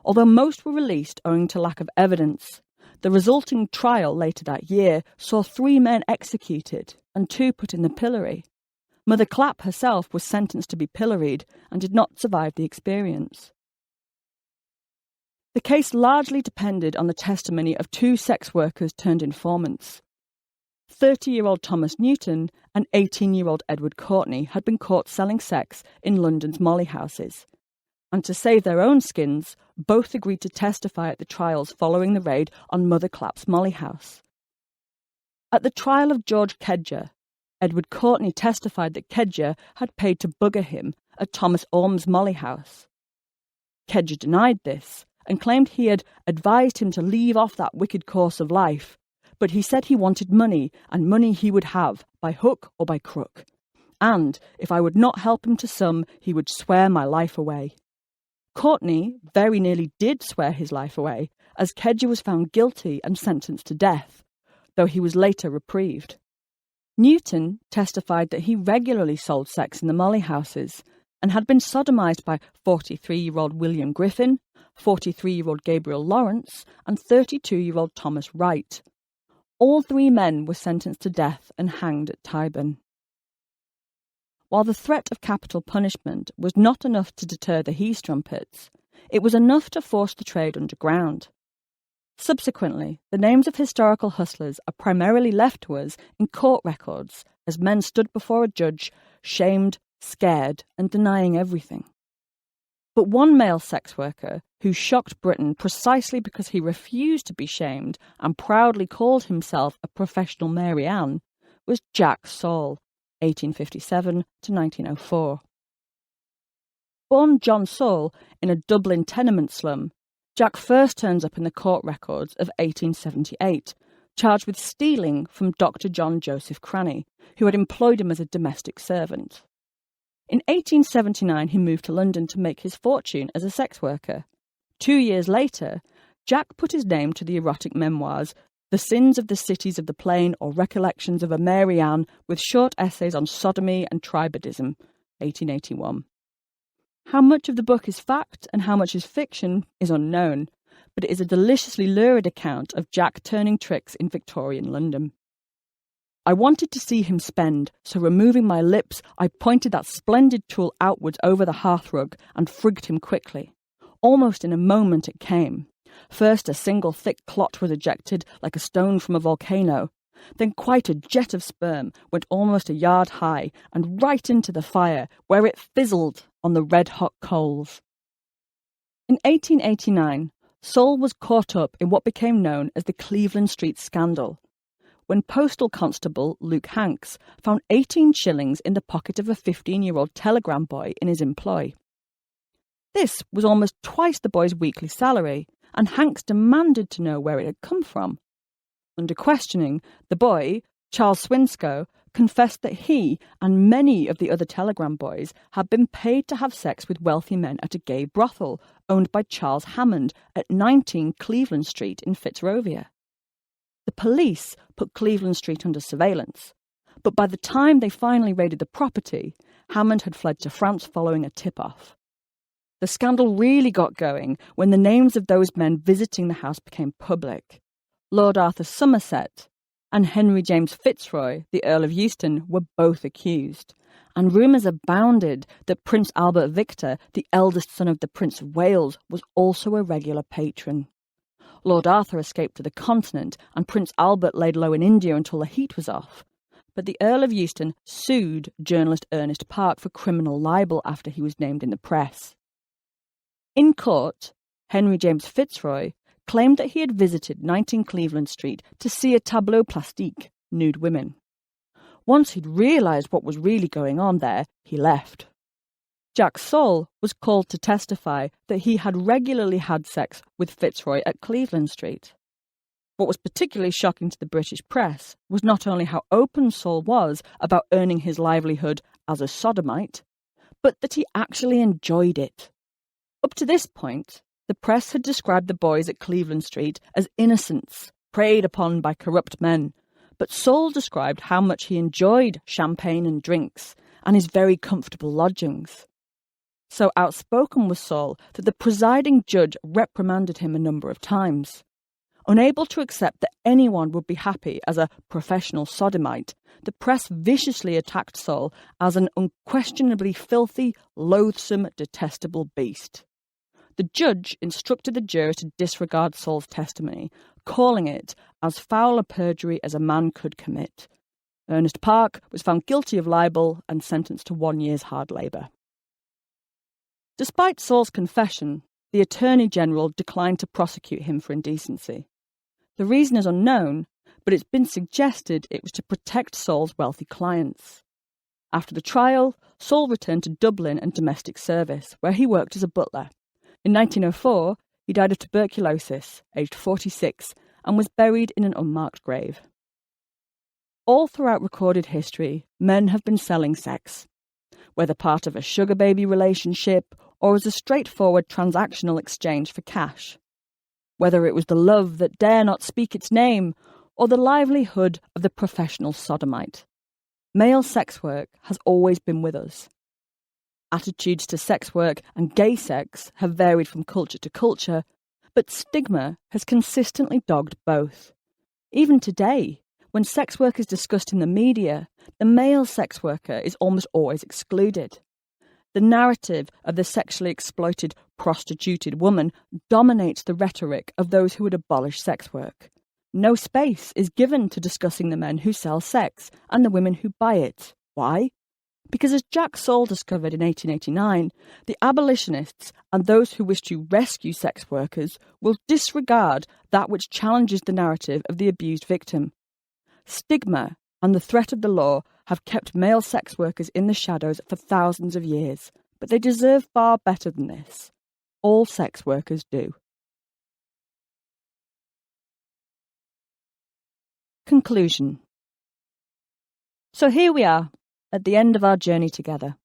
Although most were released owing to lack of evidence, the resulting trial later that year saw 3 men executed and 2 put in the pillory. Mother Clapp herself was sentenced to be pilloried and did not survive the experience. The case largely depended on the testimony of 2 sex workers turned informants. 30-year-old Thomas Newton and 18-year-old Edward Courtney had been caught selling sex in London's molly houses, and to save their own skins, both agreed to testify at the trials following the raid on Mother Clapp's molly house. At the trial of George Kedger, Edward Courtney testified that Kedger had paid to bugger him at Thomas Orme's molly house. Kedger denied this and claimed he had advised him to leave off that wicked course of life, but he said he wanted money, and money he would have, by hook or by crook, and if I would not help him to some, he would swear my life away. Courtney very nearly did swear his life away, as Kedger was found guilty and sentenced to death, though he was later reprieved. Newton testified that he regularly sold sex in the molly houses and had been sodomised by 43-year-old William Griffin, 43-year-old Gabriel Lawrence, and 32-year-old Thomas Wright. All 3 men were sentenced to death and hanged at Tyburn. While the threat of capital punishment was not enough to deter the he-strumpets, it was enough to force the trade underground. Subsequently, the names of historical hustlers are primarily left to us in court records as men stood before a judge, shamed, scared, and denying everything. But one male sex worker who shocked Britain precisely because he refused to be shamed and proudly called himself a professional Mary Ann was Jack Saul, 1857 to 1904. Born John Saul in a Dublin tenement slum, Jack first turns up in the court records of 1878, charged with stealing from Dr. John Joseph Cranny, who had employed him as a domestic servant. In 1879, he moved to London to make his fortune as a sex worker. 2 years later, Jack put his name to the erotic memoirs The Sins of the Cities of the Plain or Recollections of a Mary Ann, with short essays on sodomy and tribadism, 1881. How much of the book is fact and how much is fiction is unknown, but it is a deliciously lurid account of Jack turning tricks in Victorian London. I wanted to see him spend, so removing my lips, I pointed that splendid tool outwards over the hearthrug and frigged him quickly. Almost in a moment it came. First a single thick clot was ejected, like a stone from a volcano, Then quite a jet of sperm went almost a yard high and right into the fire, where it fizzled on the red-hot coals. In 1889, Saul was caught up in what became known as the Cleveland Street Scandal, when postal constable Luke Hanks found 18 shillings in the pocket of a 15-year-old telegram boy in his employ. This was almost twice the boy's weekly salary, and Hanks demanded to know where it had come from. Under questioning, the boy, Charles Swinscoe, confessed that he and many of the other telegram boys had been paid to have sex with wealthy men at a gay brothel owned by Charles Hammond at 19 Cleveland Street in Fitzrovia. The police put Cleveland Street under surveillance, but by the time they finally raided the property, Hammond had fled to France following a tip-off. The scandal really got going when the names of those men visiting the house became public. Lord Arthur Somerset and Henry James Fitzroy, the Earl of Euston, were both accused, and rumours abounded that Prince Albert Victor, the eldest son of the Prince of Wales, was also a regular patron. Lord Arthur escaped to the continent, and Prince Albert laid low in India until the heat was off. But the Earl of Euston sued journalist Ernest Park for criminal libel after he was named in the press. In court, Henry James Fitzroy claimed that he had visited 19 Cleveland Street to see a tableau plastique, nude women. Once he'd realised what was really going on there, he left. Jack Saul was called to testify that he had regularly had sex with Fitzroy at Cleveland Street. What was particularly shocking to the British press was not only how open Saul was about earning his livelihood as a sodomite, but that he actually enjoyed it. Up to this point, the press had described the boys at Cleveland Street as innocents, preyed upon by corrupt men, but Saul described how much he enjoyed champagne and drinks and his very comfortable lodgings. So outspoken was Saul that the presiding judge reprimanded him a number of times. Unable to accept that anyone would be happy as a professional sodomite, the press viciously attacked Saul as an unquestionably filthy, loathsome, detestable beast. The judge instructed the jurors to disregard Saul's testimony, calling it as foul a perjury as a man could commit. Ernest Park was found guilty of libel and sentenced to 1 year's hard labour. Despite Saul's confession, the Attorney General declined to prosecute him for indecency. The reason is unknown, but it's been suggested it was to protect Saul's wealthy clients. After the trial, Saul returned to Dublin and domestic service, where he worked as a butler. In 1904, he died of tuberculosis, aged 46, and was buried in an unmarked grave. All throughout recorded history, men have been selling sex, whether part of a sugar baby relationship or as a straightforward transactional exchange for cash. Whether it was the love that dare not speak its name or the livelihood of the professional sodomite, male sex work has always been with us. Attitudes to sex work and gay sex have varied from culture to culture, but stigma has consistently dogged both. Even today, when sex work is discussed in the media, the male sex worker is almost always excluded. The narrative of the sexually exploited, prostituted woman dominates the rhetoric of those who would abolish sex work. No space is given to discussing the men who sell sex and the women who buy it. Why? Because as Jack Saul discovered in 1889, the abolitionists and those who wish to rescue sex workers will disregard that which challenges the narrative of the abused victim. Stigma and the threat of the law have kept male sex workers in the shadows for thousands of years, but they deserve far better than this. All sex workers do. Conclusion. So here we are, at the end of our journey together.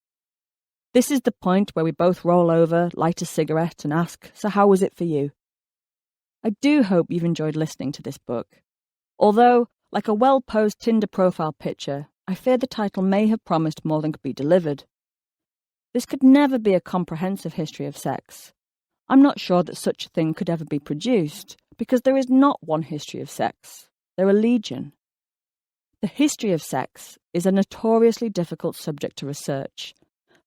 This is the point where we both roll over, light a cigarette and ask, so how was it for you? I do hope you've enjoyed listening to this book. Although, like a well-posed Tinder profile picture, I fear the title may have promised more than could be delivered. This could never be a comprehensive history of sex. I'm not sure that such a thing could ever be produced, because there is not one history of sex. There are legion. The history of sex is a notoriously difficult subject to research.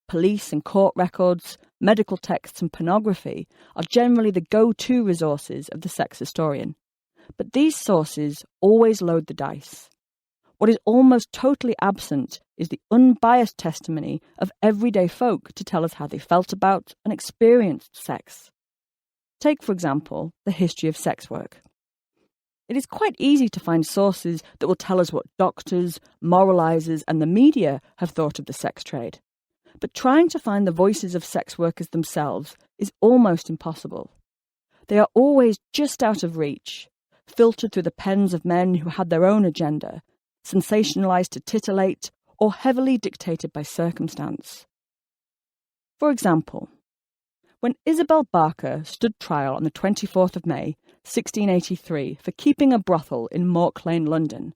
Police and court records, medical texts and pornography are generally the go-to resources of the sex historian. But these sources always load the dice. What is almost totally absent is the unbiased testimony of everyday folk to tell us how they felt about and experienced sex. Take, for example, the history of sex work. It is quite easy to find sources that will tell us what doctors, moralisers and the media have thought of the sex trade. But trying to find the voices of sex workers themselves is almost impossible. They are always just out of reach, filtered through the pens of men who had their own agenda, sensationalised to titillate, or heavily dictated by circumstance. For example, when Isabel Barker stood trial on the 24th of May, 1683, for keeping a brothel in Mork Lane, London,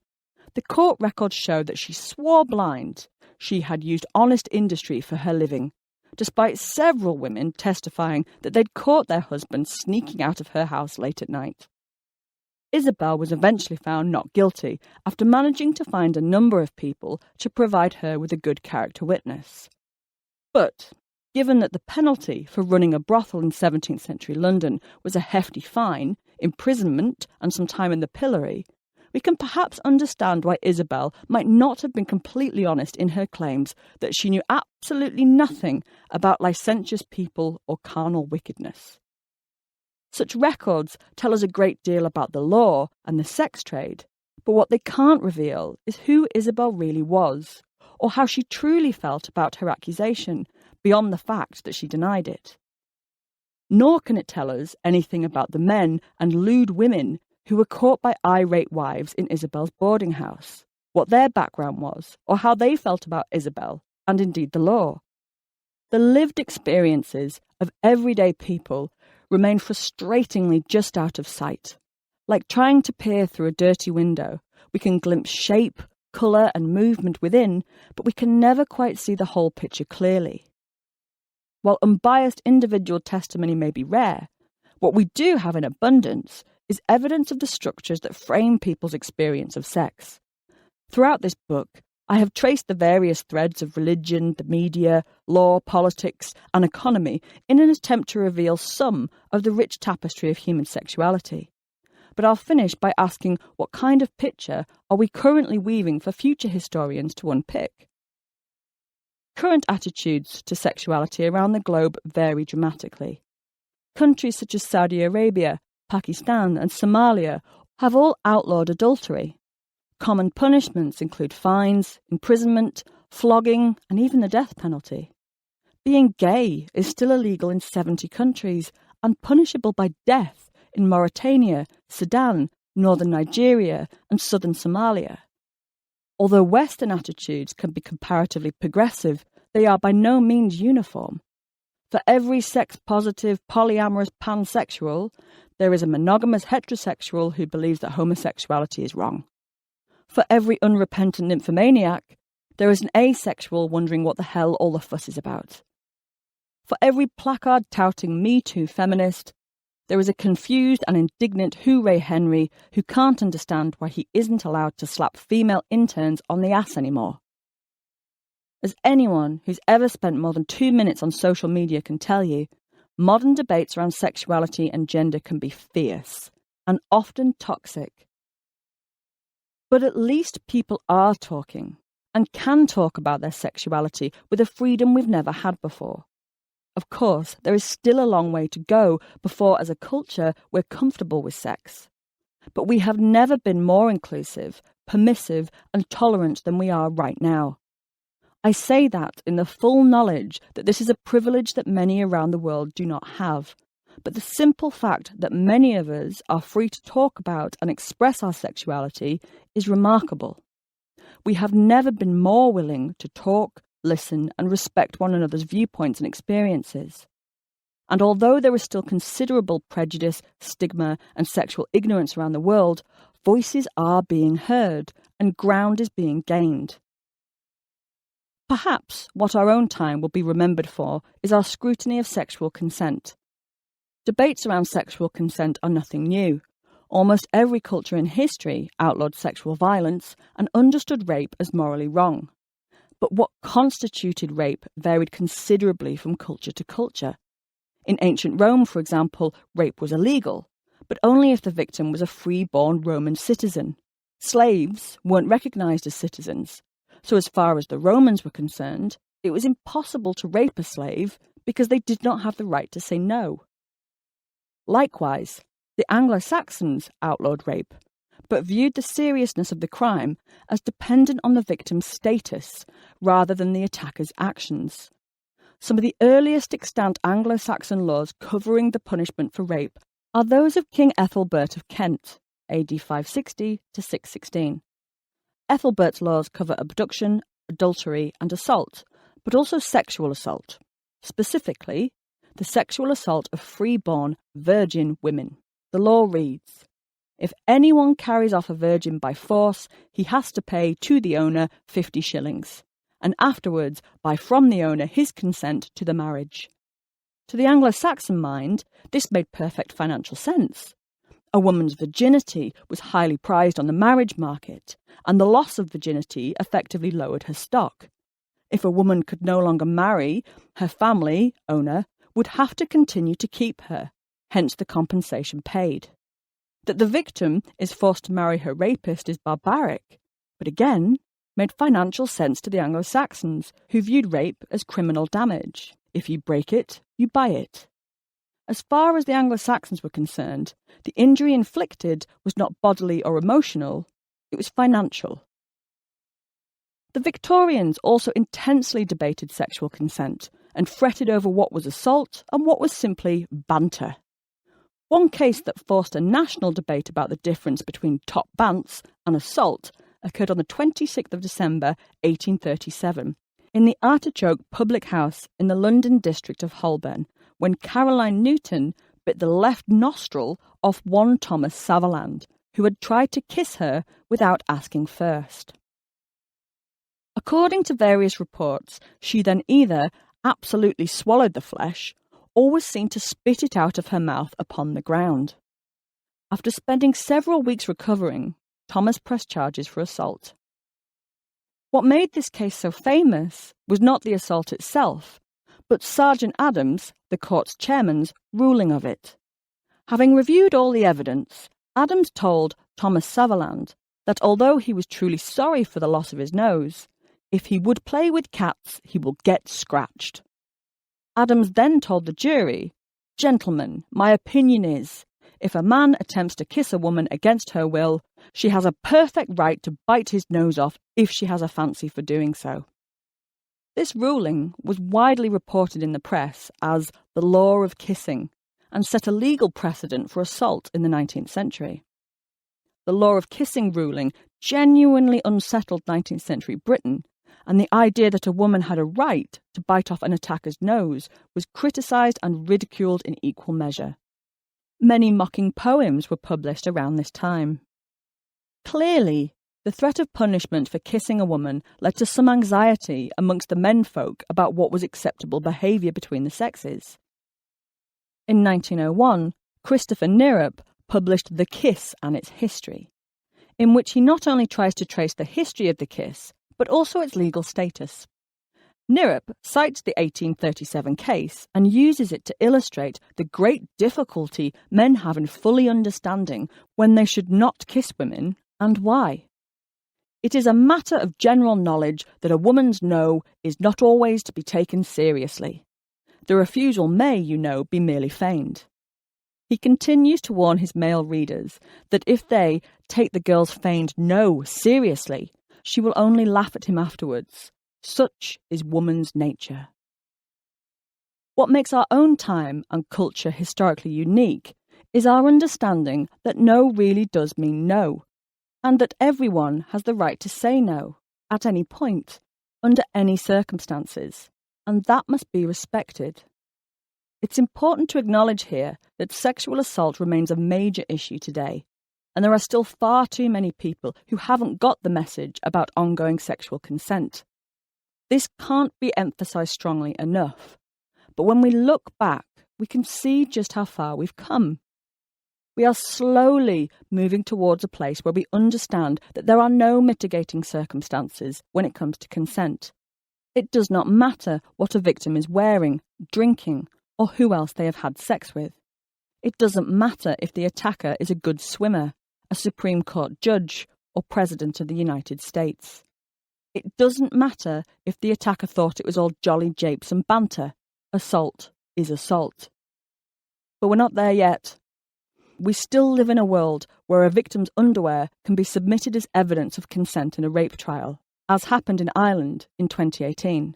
the court records show that she swore blind she had used honest industry for her living, despite several women testifying that they'd caught their husbands sneaking out of her house late at night. Isabel was eventually found not guilty after managing to find a number of people to provide her with a good character witness. But, given that the penalty for running a brothel in 17th century London was a hefty fine, imprisonment and some time in the pillory, we can perhaps understand why Isabel might not have been completely honest in her claims that she knew absolutely nothing about licentious people or carnal wickedness. Such records tell us a great deal about the law and the sex trade, but what they can't reveal is who Isabel really was, or how she truly felt about her accusation, beyond the fact that she denied it. Nor can it tell us anything about the men and lewd women who were caught by irate wives in Isabel's boarding house, what their background was, or how they felt about Isabel, and indeed the law. The lived experiences of everyday people remain frustratingly just out of sight. Like trying to peer through a dirty window, we can glimpse shape, colour and movement within, but we can never quite see the whole picture clearly. While unbiased individual testimony may be rare, what we do have in abundance is evidence of the structures that frame people's experience of sex. Throughout this book, I have traced the various threads of religion, the media, law, politics, and economy in an attempt to reveal some of the rich tapestry of human sexuality. But I'll finish by asking what kind of picture are we currently weaving for future historians to unpick? Current attitudes to sexuality around the globe vary dramatically. Countries such as Saudi Arabia, Pakistan, and Somalia have all outlawed adultery. Common punishments include fines, imprisonment, flogging, and even the death penalty. Being gay is still illegal in 70 countries and punishable by death in Mauritania, Sudan, northern Nigeria, and southern Somalia. Although Western attitudes can be comparatively progressive, they are by no means uniform. For every sex-positive, polyamorous pansexual, there is a monogamous heterosexual who believes that homosexuality is wrong. For every unrepentant nymphomaniac, there is an asexual wondering what the hell all the fuss is about. For every placard touting Me Too feminist, there is a confused and indignant Hooray Henry who can't understand why he isn't allowed to slap female interns on the ass anymore. As anyone who's ever spent more than 2 minutes on social media can tell you, modern debates around sexuality and gender can be fierce and often toxic. But at least people are talking and can talk about their sexuality with a freedom we've never had before. Of course, there is still a long way to go before, as a culture, we're comfortable with sex. But we have never been more inclusive, permissive, and tolerant than we are right now. I say that in the full knowledge that this is a privilege that many around the world do not have. But the simple fact that many of us are free to talk about and express our sexuality is remarkable. We have never been more willing to talk, listen, and respect one another's viewpoints and experiences. And although there is still considerable prejudice, stigma, and sexual ignorance around the world, voices are being heard and ground is being gained. Perhaps what our own time will be remembered for is our scrutiny of sexual consent. Debates around sexual consent are nothing new. Almost every culture in history outlawed sexual violence and understood rape as morally wrong. But what constituted rape varied considerably from culture to culture. In ancient Rome, for example, rape was illegal, but only if the victim was a free-born Roman citizen. Slaves weren't recognised as citizens, so as far as the Romans were concerned, it was impossible to rape a slave because they did not have the right to say no. Likewise, the Anglo-Saxons outlawed rape, but viewed the seriousness of the crime as dependent on the victim's status rather than the attacker's actions. Some of the earliest extant Anglo-Saxon laws covering the punishment for rape are those of King Ethelbert of Kent, AD 560 to 616. Ethelbert's laws cover abduction, adultery and assault, but also sexual assault, specifically the sexual assault of free-born virgin women. The law reads, if anyone carries off a virgin by force, he has to pay to the owner 50 shillings, and afterwards buy from the owner his consent to the marriage. To the Anglo-Saxon mind, this made perfect financial sense. A woman's virginity was highly prized on the marriage market, and the loss of virginity effectively lowered her stock. If a woman could no longer marry, her family, owner, would have to continue to keep her, hence the compensation paid. That the victim is forced to marry her rapist is barbaric, but again, made financial sense to the Anglo-Saxons, who viewed rape as criminal damage. If you break it, you buy it. As far as the Anglo-Saxons were concerned, the injury inflicted was not bodily or emotional, it was financial. The Victorians also intensely debated sexual consent and fretted over what was assault and what was simply banter. One case that forced a national debate about the difference between top bants and assault occurred on the 26th of December 1837 in the Artichoke Public House in the London district of Holborn, when Caroline Newton bit the left nostril off one Thomas Sutherland, who had tried to kiss her without asking first. According to various reports, she then either absolutely swallowed the flesh or was seen to spit it out of her mouth upon the ground. After spending several weeks recovering, Thomas pressed charges for assault. What made this case so famous was not the assault itself, but Sergeant Adams, the court's chairman's, ruling of it. Having reviewed all the evidence, Adams told Thomas Sutherland that although he was truly sorry for the loss of his nose, if he would play with cats, he will get scratched. Adams then told the jury, "Gentlemen, my opinion is, if a man attempts to kiss a woman against her will, she has a perfect right to bite his nose off if she has a fancy for doing so." This ruling was widely reported in the press as the law of kissing and set a legal precedent for assault in the 19th century. The law of kissing ruling genuinely unsettled 19th century Britain, and the idea that a woman had a right to bite off an attacker's nose was criticised and ridiculed in equal measure. Many mocking poems were published around this time. Clearly, the threat of punishment for kissing a woman led to some anxiety amongst the menfolk about what was acceptable behaviour between the sexes. In 1901, Christopher Nierop published The Kiss and Its History, in which he not only tries to trace the history of the kiss, but also its legal status. Nierop cites the 1837 case and uses it to illustrate the great difficulty men have in fully understanding when they should not kiss women and why. It is a matter of general knowledge that a woman's no is not always to be taken seriously. The refusal may, you know, be merely feigned. He continues to warn his male readers that if they take the girl's feigned no seriously, she will only laugh at him afterwards. Such is woman's nature. What makes our own time and culture historically unique is our understanding that no really does mean no, and that everyone has the right to say no, at any point, under any circumstances, and that must be respected. It's important to acknowledge here that sexual assault remains a major issue today, and there are still far too many people who haven't got the message about ongoing sexual consent. This can't be emphasised strongly enough, but when we look back, we can see just how far we've come. We are slowly moving towards a place where we understand that there are no mitigating circumstances when it comes to consent. It does not matter what a victim is wearing, drinking, or who else they have had sex with. It doesn't matter if the attacker is a good swimmer, a Supreme Court judge, or President of the United States. It doesn't matter if the attacker thought it was all jolly japes and banter. Assault is assault. But we're not there yet. We still live in a world where a victim's underwear can be submitted as evidence of consent in a rape trial, as happened in Ireland in 2018.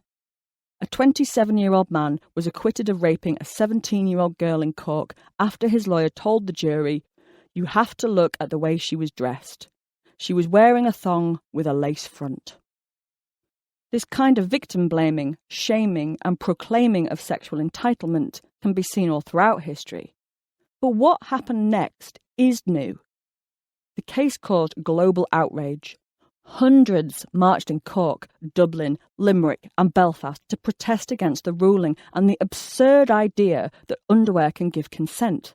A 27-year-old man was acquitted of raping a 17-year-old girl in Cork after his lawyer told the jury, "You have to look at the way she was dressed. She was wearing a thong with a lace front." This kind of victim-blaming, shaming and proclaiming of sexual entitlement can be seen all throughout history. But what happened next is new. The case caused global outrage. Hundreds marched in Cork, Dublin, Limerick and Belfast to protest against the ruling and the absurd idea that underwear can give consent.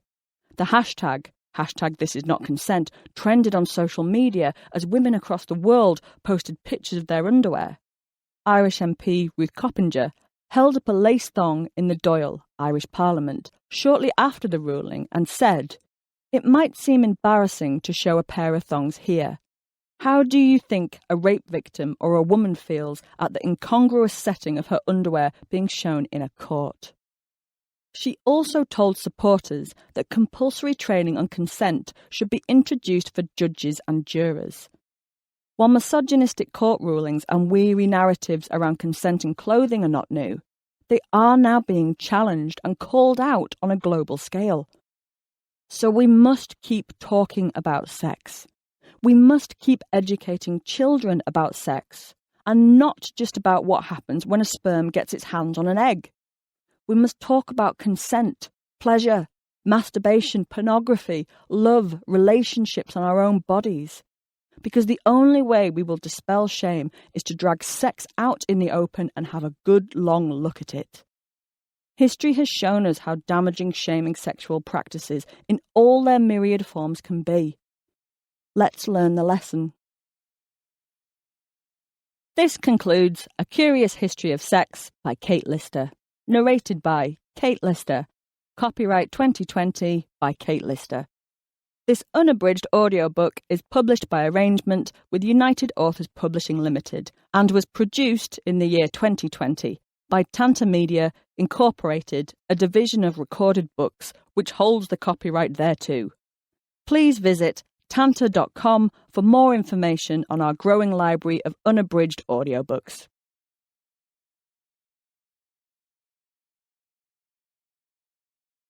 The hashtag #ThisIsNotConsent trended on social media as women across the world posted pictures of their underwear. Irish MP Ruth Coppinger held up a lace thong in the Dáil, Irish Parliament, shortly after the ruling and said, "It might seem embarrassing to show a pair of thongs here. How do you think a rape victim or a woman feels at the incongruous setting of her underwear being shown in a court?" She also told supporters that compulsory training on consent should be introduced for judges and jurors. While misogynistic court rulings and weary narratives around consent in clothing are not new, they are now being challenged and called out on a global scale. So we must keep talking about sex. We must keep educating children about sex, and not just about what happens when a sperm gets its hands on an egg. We must talk about consent, pleasure, masturbation, pornography, love, relationships, and our own bodies. Because the only way we will dispel shame is to drag sex out in the open and have a good long look at it. History has shown us how damaging shaming sexual practices in all their myriad forms can be. Let's learn the lesson. This concludes A Curious History of Sex by Kate Lister, narrated by Kate Lister, copyright 2020 by Kate Lister. This unabridged audiobook is published by arrangement with United Authors Publishing Limited and was produced in the year 2020 by Tanta Media Incorporated, a division of Recorded Books which holds the copyright thereto. Please visit tanta.com for more information on our growing library of unabridged audiobooks.